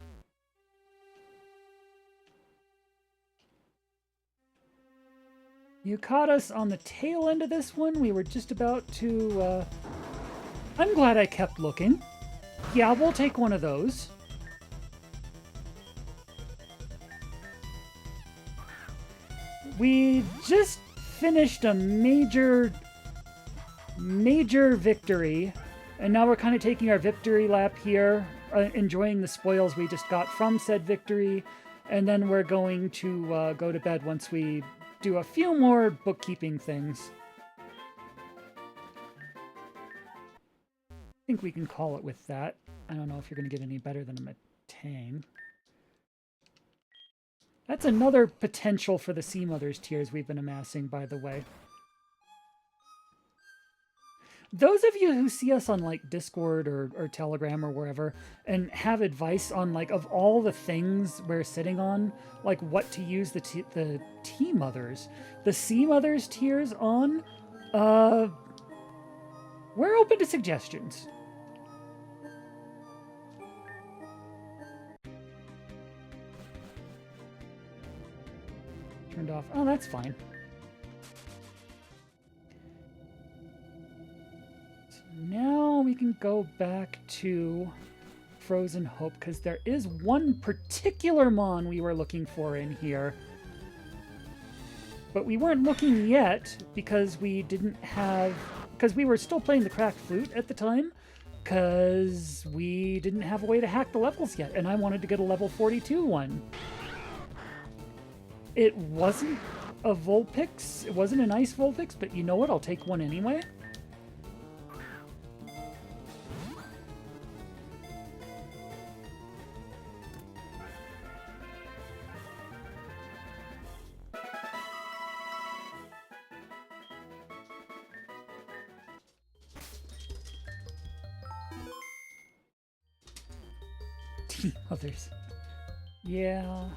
You caught us on the tail end of this one. We were just about to... I'm glad I kept looking. Yeah, we'll take one of those. We just finished a major victory, and now we're kind of taking our victory lap here, enjoying the spoils we just got from said victory, and then we're going to go to bed once we do a few more bookkeeping things. I think we can call it with that. I don't know if you're going to get any better than a Matang. That's another potential for the Sea Mothers tiers we've been amassing, by the way. Those of you who see us on, like, Discord or Telegram or wherever, and have advice on, like, of all the things we're sitting on, like, what to use the Sea Mothers tiers on, we're open to suggestions. Turned off. Oh, that's fine. So now we can go back to Frozen Hope, because there is one particular Mon we were looking for in here. But we weren't looking yet because we didn't have... Because we were still playing the cracked flute at the time, because we didn't have a way to hack the levels yet, and I wanted to get a level 42 one. It wasn't a Vulpix. It wasn't an Ice Vulpix, but you know what? I'll take one anyway. Team others. Yeah.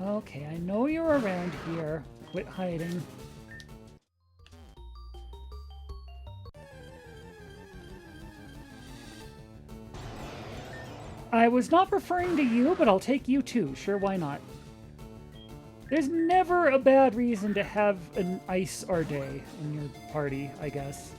Okay, I know you're around here. Quit hiding. I was not referring to you, but I'll take you too. Sure, why not? There's never a bad reason to have an ice or day in your party, I guess.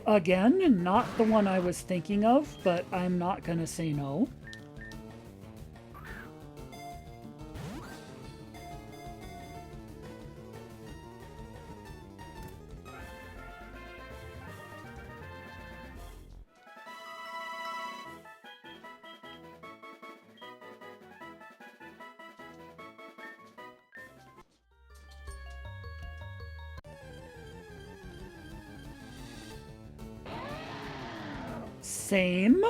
Again, not the one I was thinking of, but I'm not gonna say no. Same.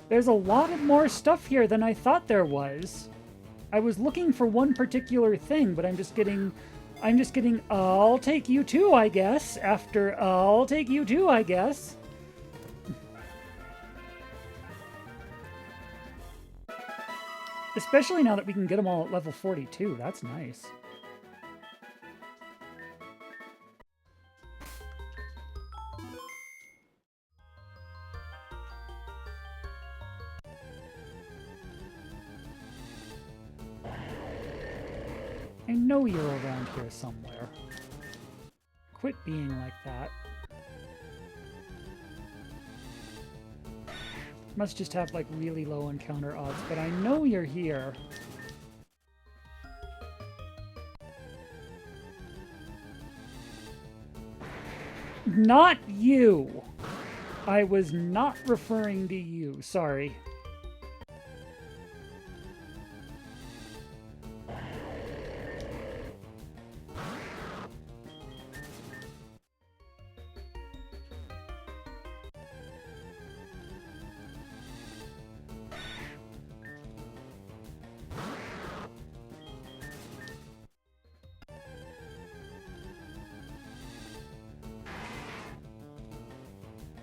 There's a lot of more stuff here than I thought there was. I was looking for one particular thing, but I'm just getting, I'll take you too, I guess, after I'll take you too, I guess. Especially now that we can get them all at level 42. That's nice. I know you're around here somewhere. Quit being like that. Must just have like really low encounter odds, but I know you're here. Not you! I was not referring to you, sorry.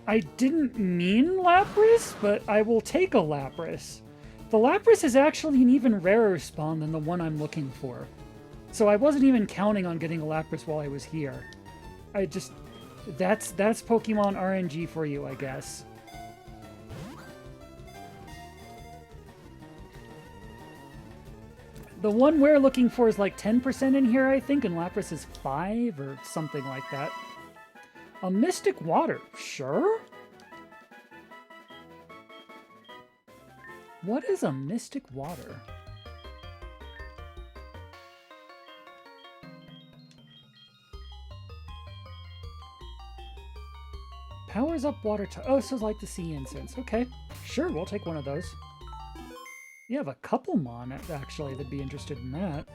I didn't mean Lapras, but I will take a Lapras. The Lapras is actually an even rarer spawn than the one I'm looking for. So I wasn't even counting on getting a Lapras while I was here. I just... That's Pokemon RNG for you, I guess. The one we're looking for is like 10% in here, I think, and Lapras is 5 or something like that. A Mystic Water, sure? What is a Mystic Water? Powers up water to... Oh, so it's like the sea incense. Okay, sure, we'll take one of those. You have a couple Mon, actually, that'd be interested in that.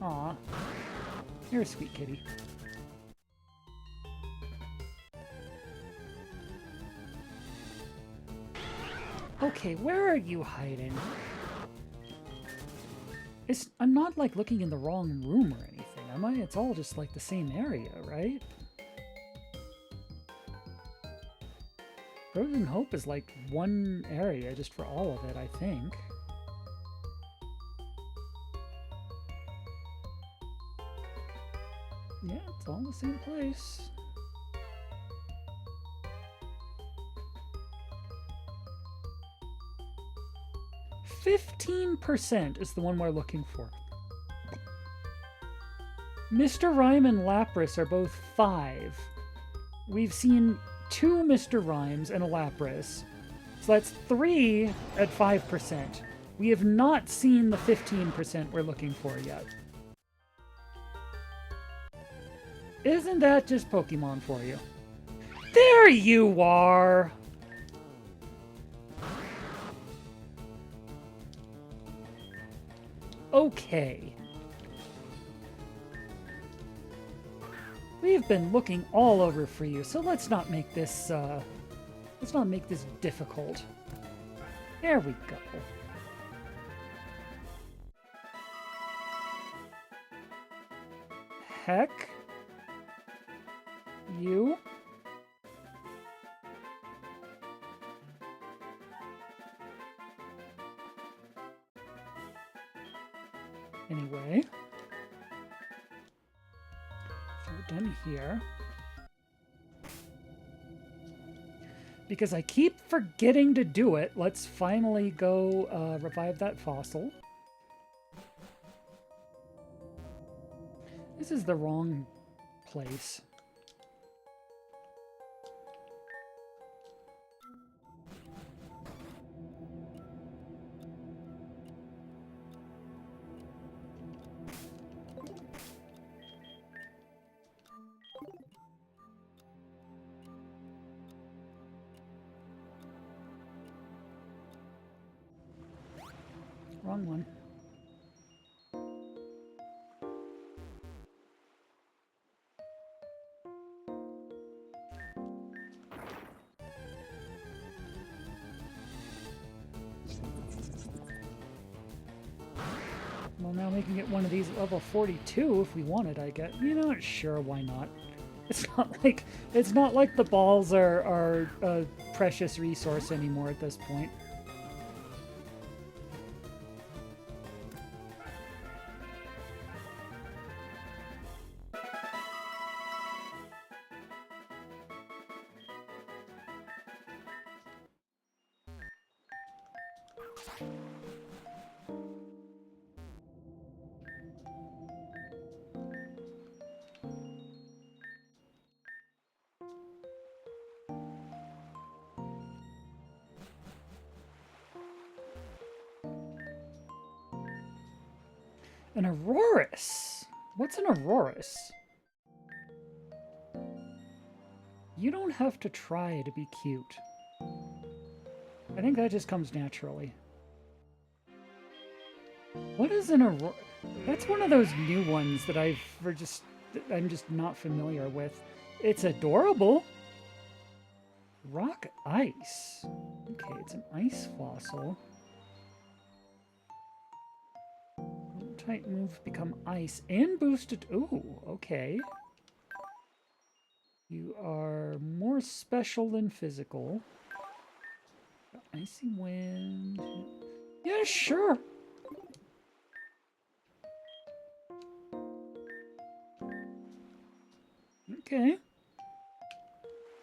Aw. You're a sweet kitty. Okay, where are you hiding? I'm not, like, looking in the wrong room or anything, am I? It's all just, like, the same area, right? Frozen Hope is, like, one area just for all of it, I think. Yeah, it's all in the same place. %15% is the one we're looking for. Mr. Rhyme and Lapras are both 5. We've seen 2 Mr. Rhymes and a Lapras. So that's 3 at 5%. We have not seen the 15% we're looking for yet. Isn't that just Pokemon for you? There you are! Okay. We've been looking all over for you, so let's not make this difficult. There we go. heck? You? Anyway. So we're done here. Because I keep forgetting to do it, let's finally go revive that fossil. This is the wrong place. Wrong one. Well, now we can get one of these at level 42 if we want it, I guess. You know, sure, why not? It's not like the balls are a precious resource anymore at this point. An Aurorus? What's an Aurorus? You don't have to try to be cute. I think that just comes naturally. What is an Aurorus? That's one of those new ones that I'm just not familiar with. It's adorable. Rock ice. Okay, it's an ice fossil. Type move become ice and boosted. Ooh, okay. You are more special than physical. Icy wind. Yeah, sure. Okay.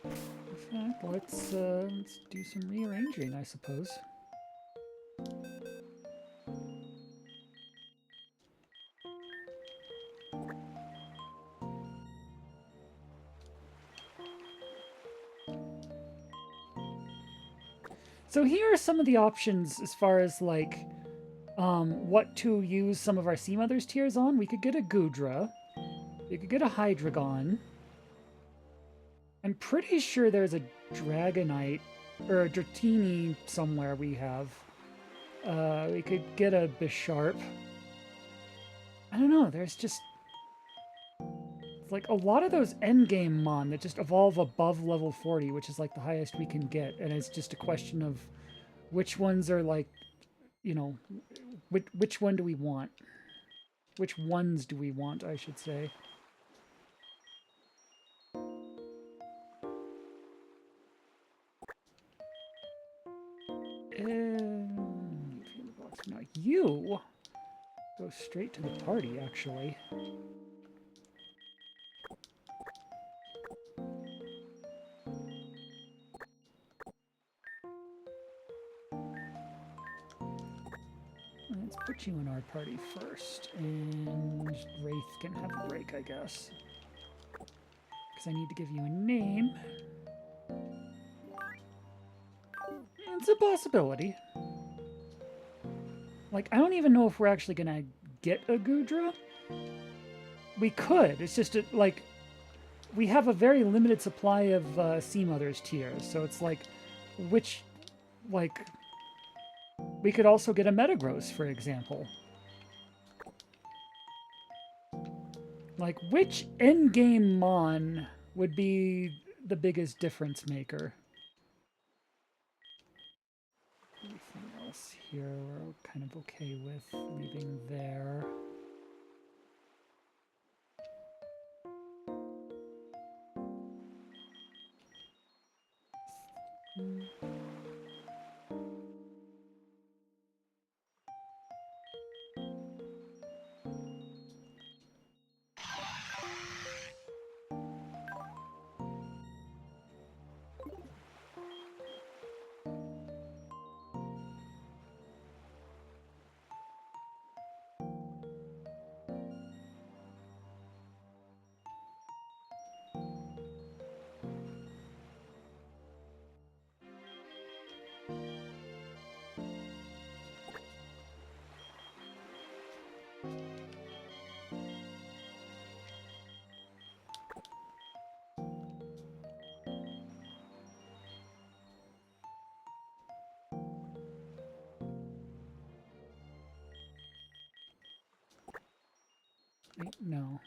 In fact, let's do some rearranging, I suppose. So here are some of the options as far as like what to use some of our Sea Mothers tiers on. We could get a Gudra. We could get a Hydreigon. I'm pretty sure there's a Dragonite or a Dratini somewhere we have. We could get a Bisharp. I don't know, there's just like a lot of those endgame Mon that just evolve above level 40, which is like the highest we can get, and it's just a question of which ones are like, you know, which one do we want? Which ones do we want, I should say. Now you go straight to the party, actually. Let's put you in our party first, and Wraith can have a break, I guess. Because I need to give you a name. It's a possibility. Like, I don't even know if we're actually gonna get a Gudra. We could. It's just, like, we have a very limited supply of Sea Mothers tiers, so it's like, which, like, we could also get a Metagross, for example. Like, which endgame Mon would be the biggest difference maker? Anything else here we're kind of okay with leaving there. Wait, no.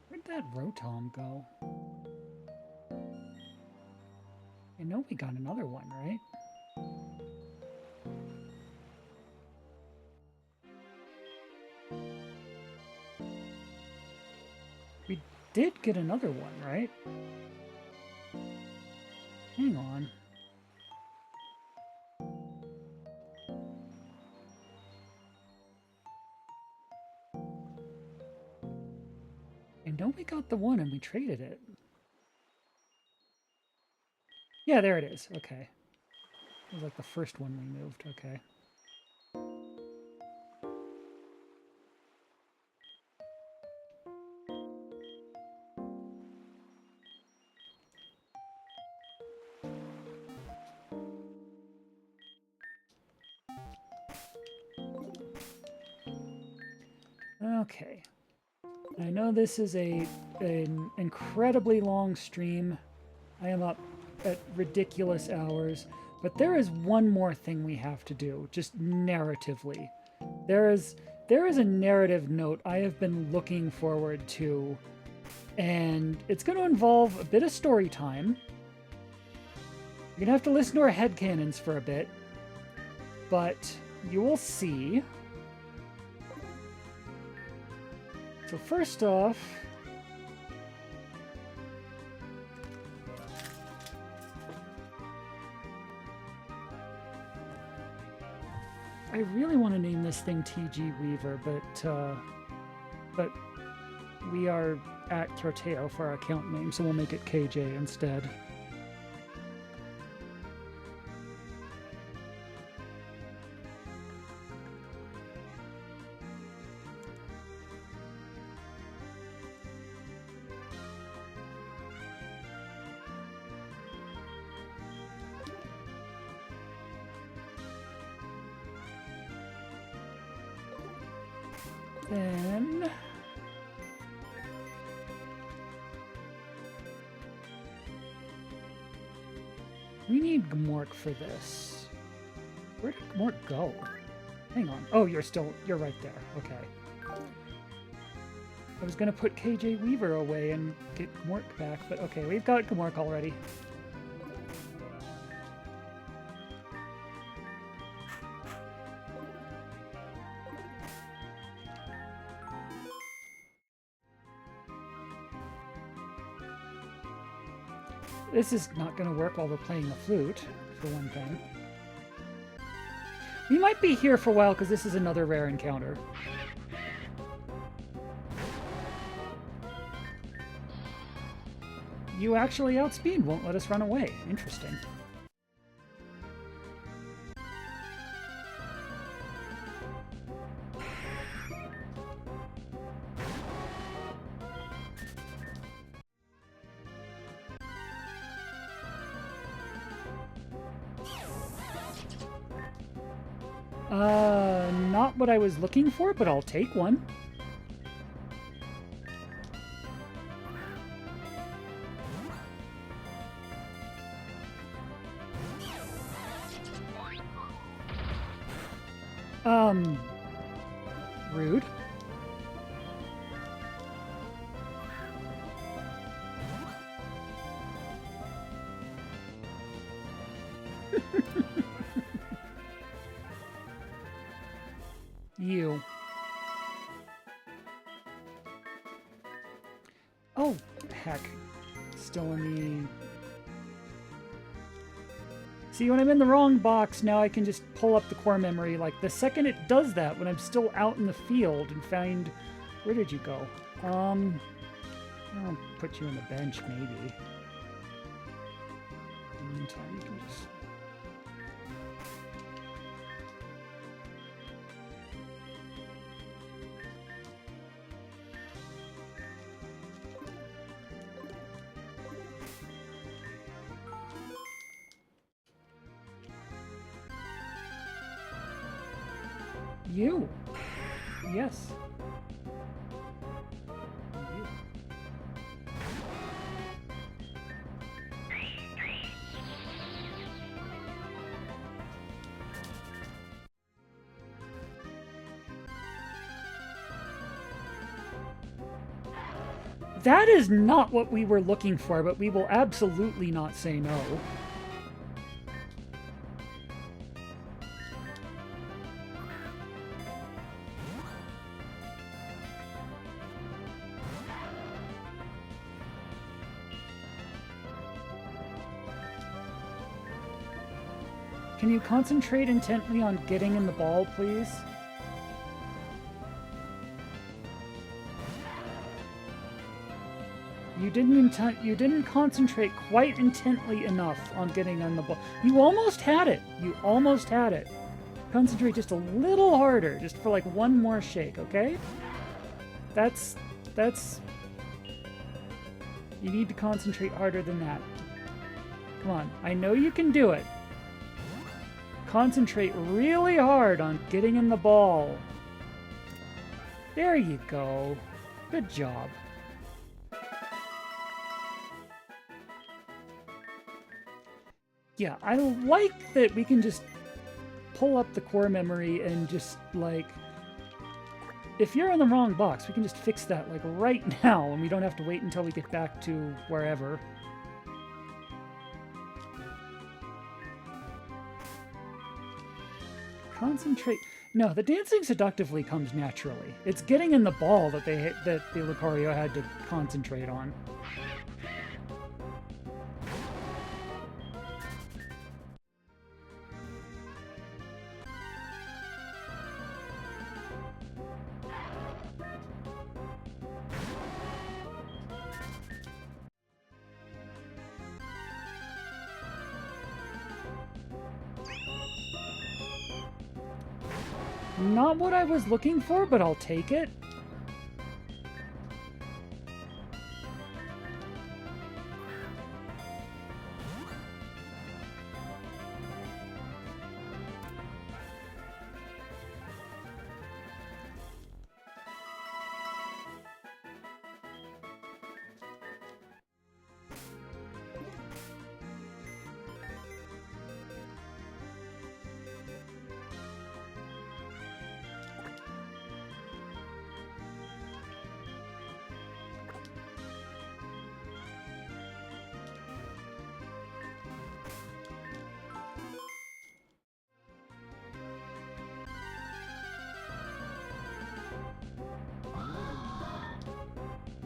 Where'd that Rotom go? I know we got another one, right? We did get another one, right? Hang on. I know we got the one and we traded it. Yeah, there it is. Okay. It was like the first one we moved. Okay. Okay. I know this is an incredibly long stream. I am up at ridiculous hours, but there is one more thing we have to do, just narratively. There is a narrative note I have been looking forward to, and it's going to involve a bit of story time. You're going to have to listen to our headcanons for a bit, but you will see. So first off, I really want to name this thing TG Weaver, but we are at Corteo for our account name, so we'll make it KJ instead. Then we need Gmork for this. Where did Gmork go? Hang on. Oh, you're right there. Okay. I was gonna put KJ Weaver away and get Gmork back, but okay, we've got Gmork already. This is not going to work while we're playing the flute, for one thing. We might be here for a while because this is another rare encounter. You actually outspeed, won't let us run away. Interesting. Not what I was looking for, but I'll take one. Um, rude. You. Oh, heck. Still in the... See, when I'm in the wrong box, now I can just pull up the core memory. Like, the second it does that, when I'm still out in the field and find... Where did you go? I'll put you on the bench, maybe. In the meantime, you can just... You. Yes. You. That is not what we were looking for, but we will absolutely not say no. Can you concentrate intently on getting in the ball, please? You didn't concentrate quite intently enough on getting on the ball. You almost had it. You almost had it. Concentrate just a little harder, just for like one more shake, okay? That's... You need to concentrate harder than that. Come on, I know you can do it. Concentrate really hard on getting in the ball. There you go. Good job. Yeah, I like that we can just pull up the core memory and just, like... If you're in the wrong box, we can just fix that, like, right now, and we don't have to wait until we get back to wherever. Concentrate. No, the dancing seductively comes naturally. It's getting in the ball that the Lucario had to concentrate on. Not what I was looking for, but I'll take it.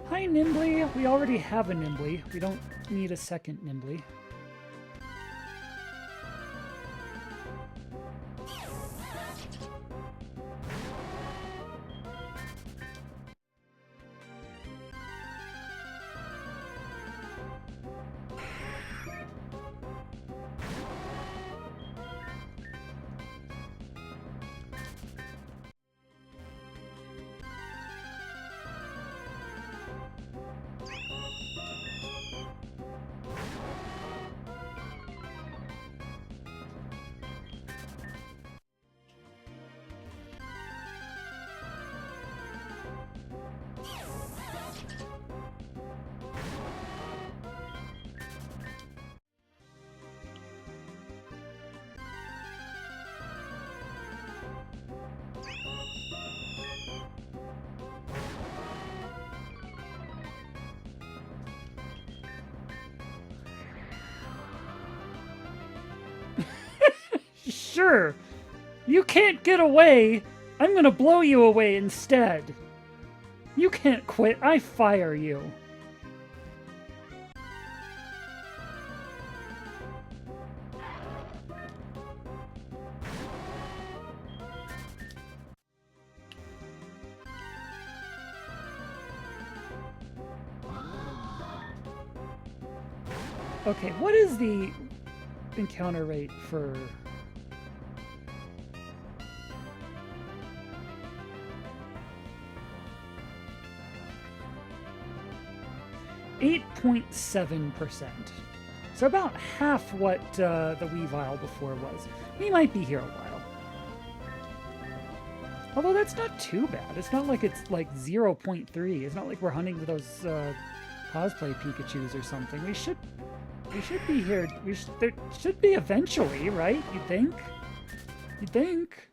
Hi, Nimbly. We already have a Nimbly. We don't need a second Nimbly. Sure. You can't get away. I'm gonna blow you away instead. You can't quit. I fire you. Okay, what is the encounter rate for... 8.7%. So about half what the Weavile before was. We might be here a while. Although that's not too bad. It's not like it's like 0.3. It's not like we're hunting those cosplay Pikachus or something. We should be here. There should be eventually, right? You'd think? You'd think.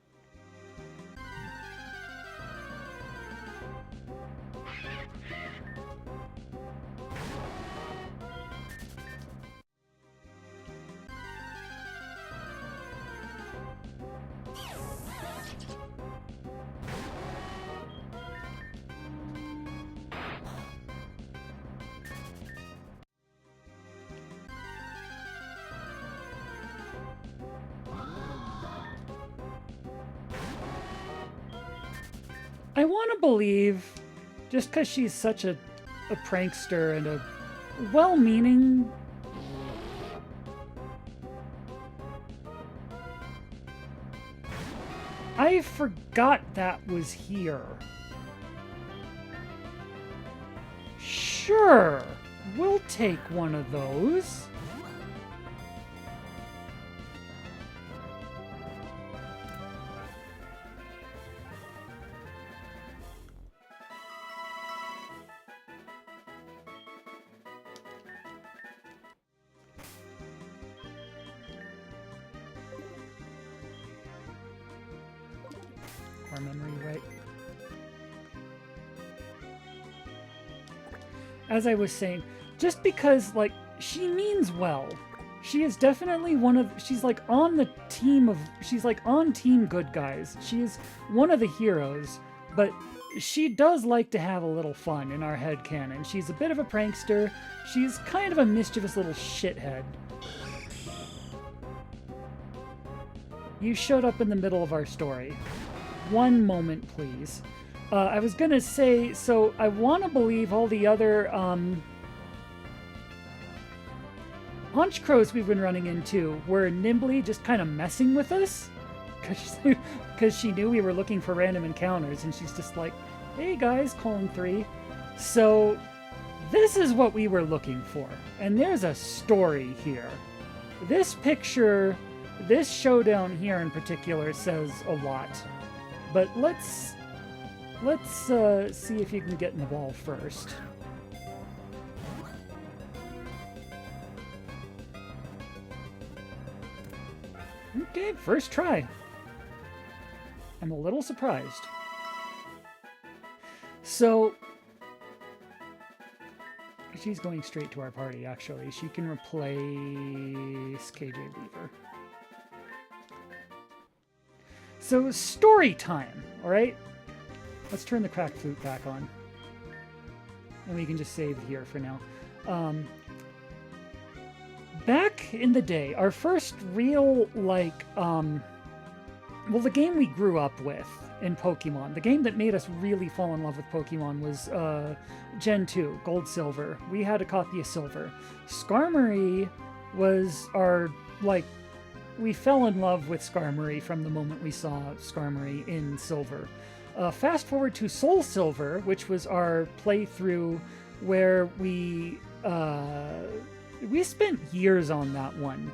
I want to believe, just because she's such a prankster and a well-meaning... I forgot that was here. Sure, we'll take one of those. Our memory, right? As I was saying, just because, like, she means well. She is definitely one of... She's, like, on the team of... She's, like, on Team Good Guys. She is one of the heroes, but she does like to have a little fun in our headcanon. She's a bit of a prankster. She's kind of a mischievous little shithead. You showed up in the middle of our story. One moment, please. I was gonna say, so I want to believe all the other Haunch Crows we've been running into were nimbly just kind of messing with us, because she knew we were looking for random encounters, and she's just like, hey guys, colon 3. So this is what we were looking for, and there's a story here. This picture, this showdown here in particular says a lot. But let's see if you can get in the ball first. Okay, first try. I'm a little surprised. So, she's going straight to our party, actually. She can replace KJ Beaver. So, story time, all right? Let's turn the cracked flute back on. And we can just save here for now. Back in the day, our first real, like, well, the game we grew up with in Pokemon, the game that made us really fall in love with Pokemon was Gen 2, Gold, Silver. We had a copy of Silver. Skarmory was our, like, we fell in love with Skarmory from the moment we saw Skarmory in Silver. Fast forward to Soul Silver, which was our playthrough where we spent years on that one,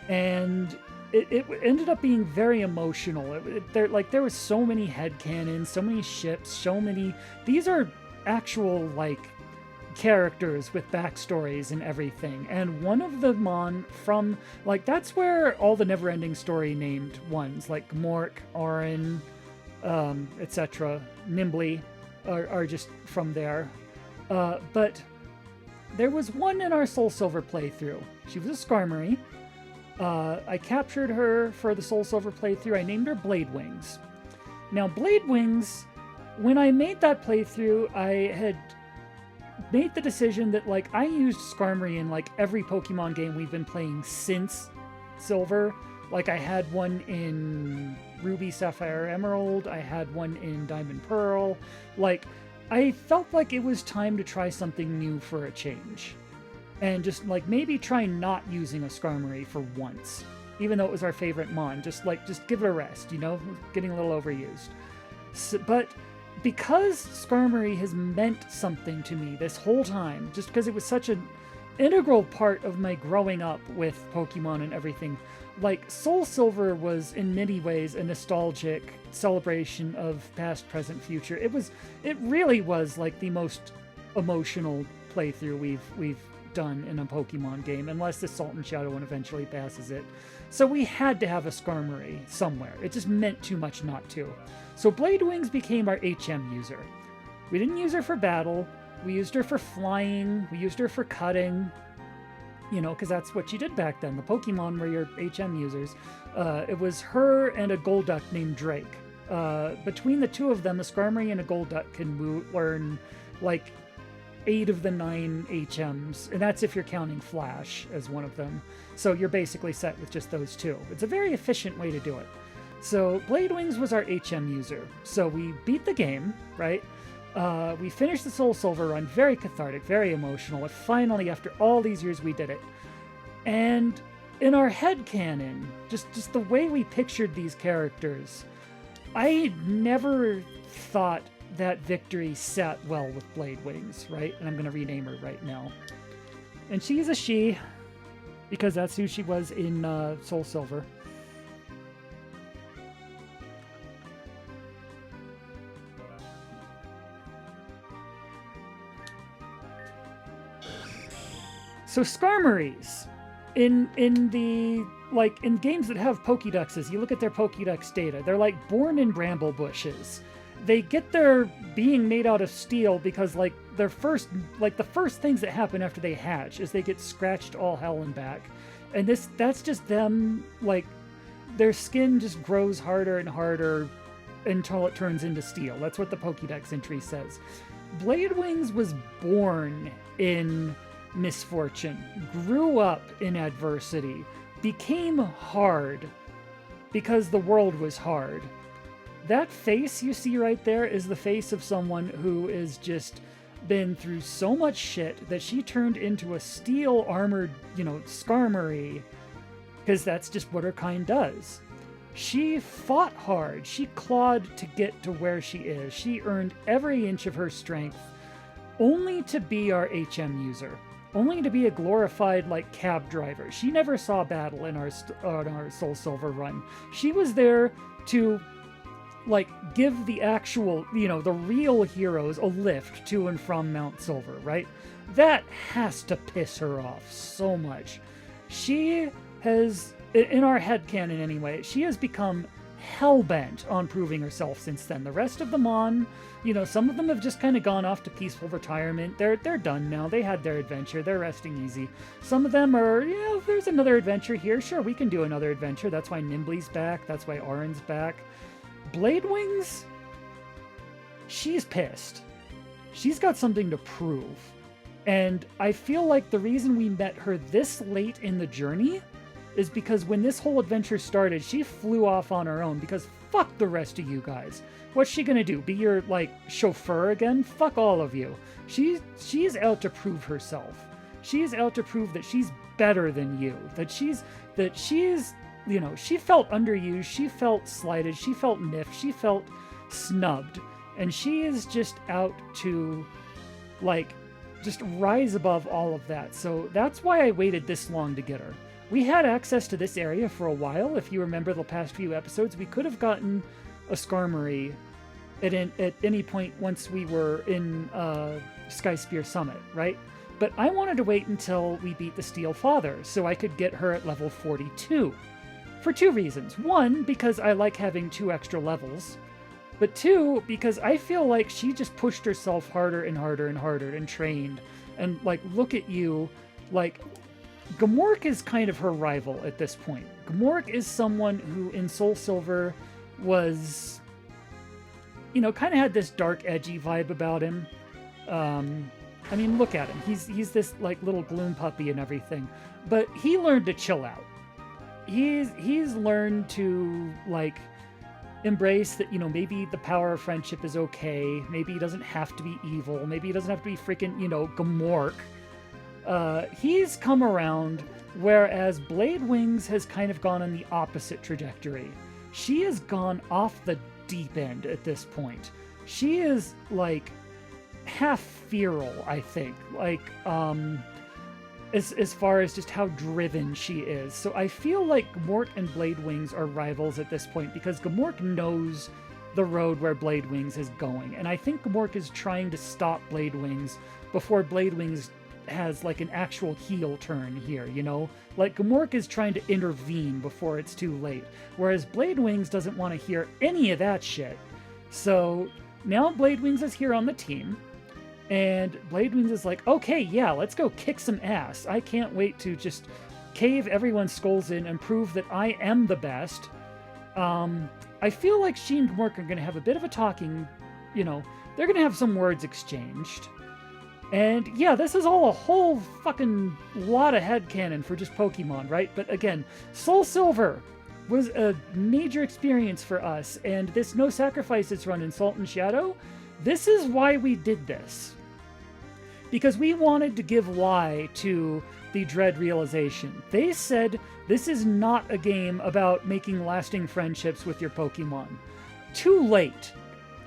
and it ended up being very emotional. There was so many headcanons, so many ships, so many... These are actual, like, characters with backstories and everything, and one of the Mon from, like, that's where all the Neverending Story named ones, like Mork, Auron, etc., Nimbly, are just from there. But there was one in our Soul Silver playthrough. She was a Skarmory, I captured her for the Soul Silver playthrough. I named her Blade Wings. Now, Blade Wings, when I made that playthrough, I had made the decision that, like, I used Skarmory in, like, every Pokemon game we've been playing since Silver. Like, I had one in Ruby, Sapphire, Emerald. I had one in Diamond, Pearl. Like, I felt like it was time to try something new for a change. And just, like, maybe try not using a Skarmory for once. Even though it was our favorite Mon. Just give it a rest, you know? Getting a little overused. So, but because Skarmory has meant something to me this whole time, just because it was such an integral part of my growing up with Pokemon and everything, like, Soul Silver was in many ways a nostalgic celebration of past, present, future. It really was like the most emotional playthrough we've done in a Pokemon game, unless the Salt and Shadow one eventually passes it. So we had to have a Skarmory somewhere. It just meant too much not to. So Blade Wings became our HM user. We didn't use her for battle. We used her for flying. We used her for cutting. You know, because that's what you did back then. The Pokemon were your HM users. It was her and a Golduck named Drake. Between the two of them, a Skarmory and a Golduck can learn, like, 8 of the 9 HMs, and that's if you're counting Flash as one of them. So you're basically set with just those two. It's a very efficient way to do it. So Blade Wings was our HM user. So we beat the game, right? We finished the Soul Silver run, very cathartic, very emotional. And finally, after all these years, we did it. And in our headcanon, just the way we pictured these characters, I never thought that victory sat well with Blade Wings, right? And I'm going to rename her right now. And she's a she, because that's who she was in Soul Silver. So Skarmories, in the, like, in games that have Pokédexes, you look at their Pokédex data, they're like born in bramble bushes. They get their being made out of steel because, like, the first things that happen after they hatch is they get scratched all hell and back. And that's just them, like, their skin just grows harder and harder until it turns into steel. That's what the Pokédex entry says. Blade Wings was born in misfortune, grew up in adversity, became hard because the world was hard. That face you see right there is the face of someone who has just been through so much shit that she turned into a steel armored, Skarmory, because that's just what her kind does. She fought hard. She clawed to get to where she is. She earned every inch of her strength only to be our HM user. Only to be a glorified, like, cab driver. She never saw battle in our Soul Silver run. She was there to, like, give the actual, the real heroes a lift to and from Mount Silver, right? That has to piss her off so much. She has, in our headcanon anyway, she has become hell-bent on proving herself since then. The rest of the Mon, some of them have just kind of gone off to peaceful retirement. They're done now. They had their adventure. They're resting easy. Some of them are, if there's another adventure here, sure, we can do another adventure. That's why Nimbly's back. That's why Auron's back. Blade Wings, she's pissed. She's got something to prove. And I feel like the reason we met her this late in the journey is because when this whole adventure started, she flew off on her own because fuck the rest of you guys. What's she gonna do? Be your, like, chauffeur again? Fuck all of you. She's out to prove herself. She's out to prove that she's better than you. That she's, she felt underused, she felt slighted, she felt miffed, she felt snubbed. And she is just out to, like, just rise above all of that. So that's why I waited this long to get her. We had access to this area for a while. If you remember the past few episodes, we could have gotten a Skarmory at any point once we were in Sky Spear Summit, right? But I wanted to wait until we beat the Steel Father so I could get her at level 42. For 2 reasons. 1, because I like having 2 extra levels. But 2, because I feel like she just pushed herself harder and harder and harder and trained. And, like, look at you, like, Gamork is kind of her rival at this point. Gamork is someone who in Soul Silver was, kind of had this dark, edgy vibe about him. I mean, look at him. He's this like little gloom puppy and everything, but he learned to chill out. He's learned to like embrace that, maybe the power of friendship is okay. Maybe he doesn't have to be evil. Maybe he doesn't have to be freaking, Gamork. He's come around, whereas Blade Wings has kind of gone on the opposite trajectory. She has gone off the deep end at this point. She is like half feral, I think. Like, as far as just how driven she is. So I feel like Gamork and Blade Wings are rivals at this point because Gamork knows the road where Blade Wings is going. And I think Gamork is trying to stop Blade Wings before Blade Wings has like an actual heel turn here, Like Gamork is trying to intervene before it's too late. Whereas Blade Wings doesn't want to hear any of that shit. So now Blade Wings is here on the team. And Blade Wings is like, okay, yeah, let's go kick some ass. I can't wait to just cave everyone's skulls in and prove that I am the best. I feel like she and Gamork are going to have a bit of a talking, they're going to have some words exchanged. And yeah, this is all a whole fucking lot of headcanon for just Pokemon, right? But again, Soul Silver was a major experience for us, and this No Sacrifices run in Salt and Shadow, this is why we did this. Because we wanted to give lie to the dread realization. They said this is not a game about making lasting friendships with your Pokemon. Too late.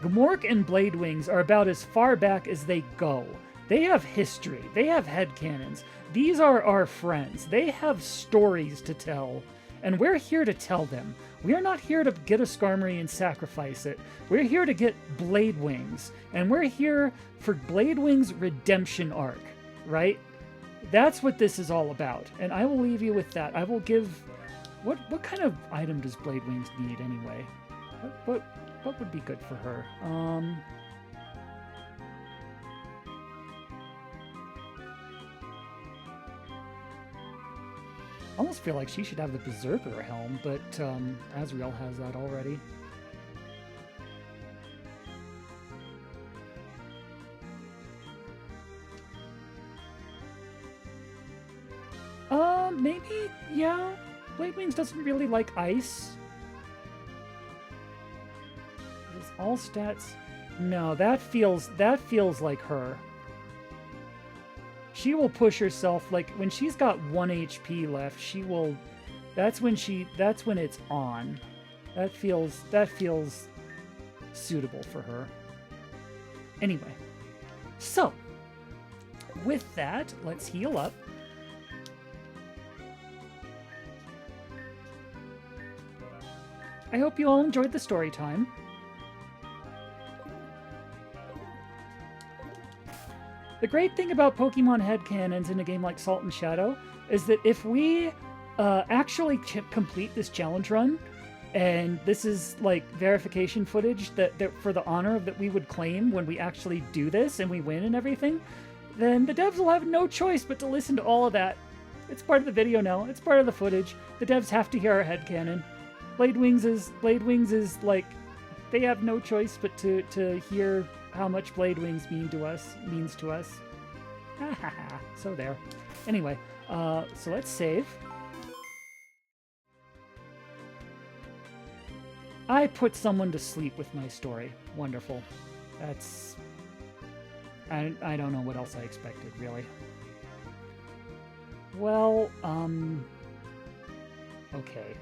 Gamork and Blade Wings are about as far back as they go. They have history. They have headcanons. These are our friends. They have stories to tell. And we're here to tell them. We're not here to get a Skarmory and sacrifice it. We're here to get Blade Wings. And we're here for Blade Wings' redemption arc, right? That's what this is all about. And I will leave you with that. I will give... What kind of item does Blade Wings need anyway? What would be good for her? I almost feel like she should have the Berserker helm, but Azrael has that already. Maybe, yeah. Blade Wings doesn't really like ice. It's all stats. No, that feels like her. She will push herself, like, when she's got 1 HP left, she will... That's when it's on. That feels suitable for her. Anyway. So, with that, let's heal up. I hope you all enjoyed the story time. The great thing about Pokemon headcanons in a game like Salt and Shadow is that if we actually complete this challenge run, and this is like verification footage that for the honor that we would claim when we actually do this and we win and everything, then the devs will have no choice but to listen to all of that. It's part of the video now. It's part of the footage. The devs have to hear our headcanon. Blade Wings is like, they have no choice but to hear how much Blade Wings means to us. So there. Anyway, so let's save. I put someone to sleep with my story. Wonderful. That's... I don't know what else I expected, really. Well, okay.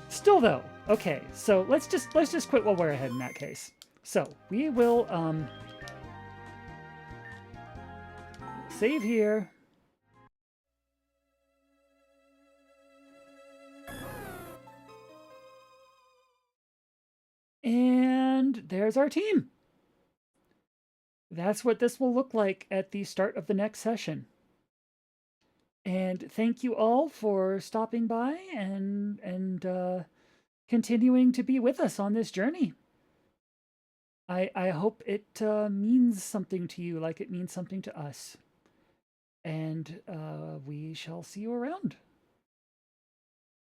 Still though, okay, so let's just quit while we're ahead in that case. So we will save here. And there's our team. That's what this will look like at the start of the next session. And thank you all for stopping by and continuing to be with us on this journey. I hope it means something to you like it means something to us. And we shall see you around.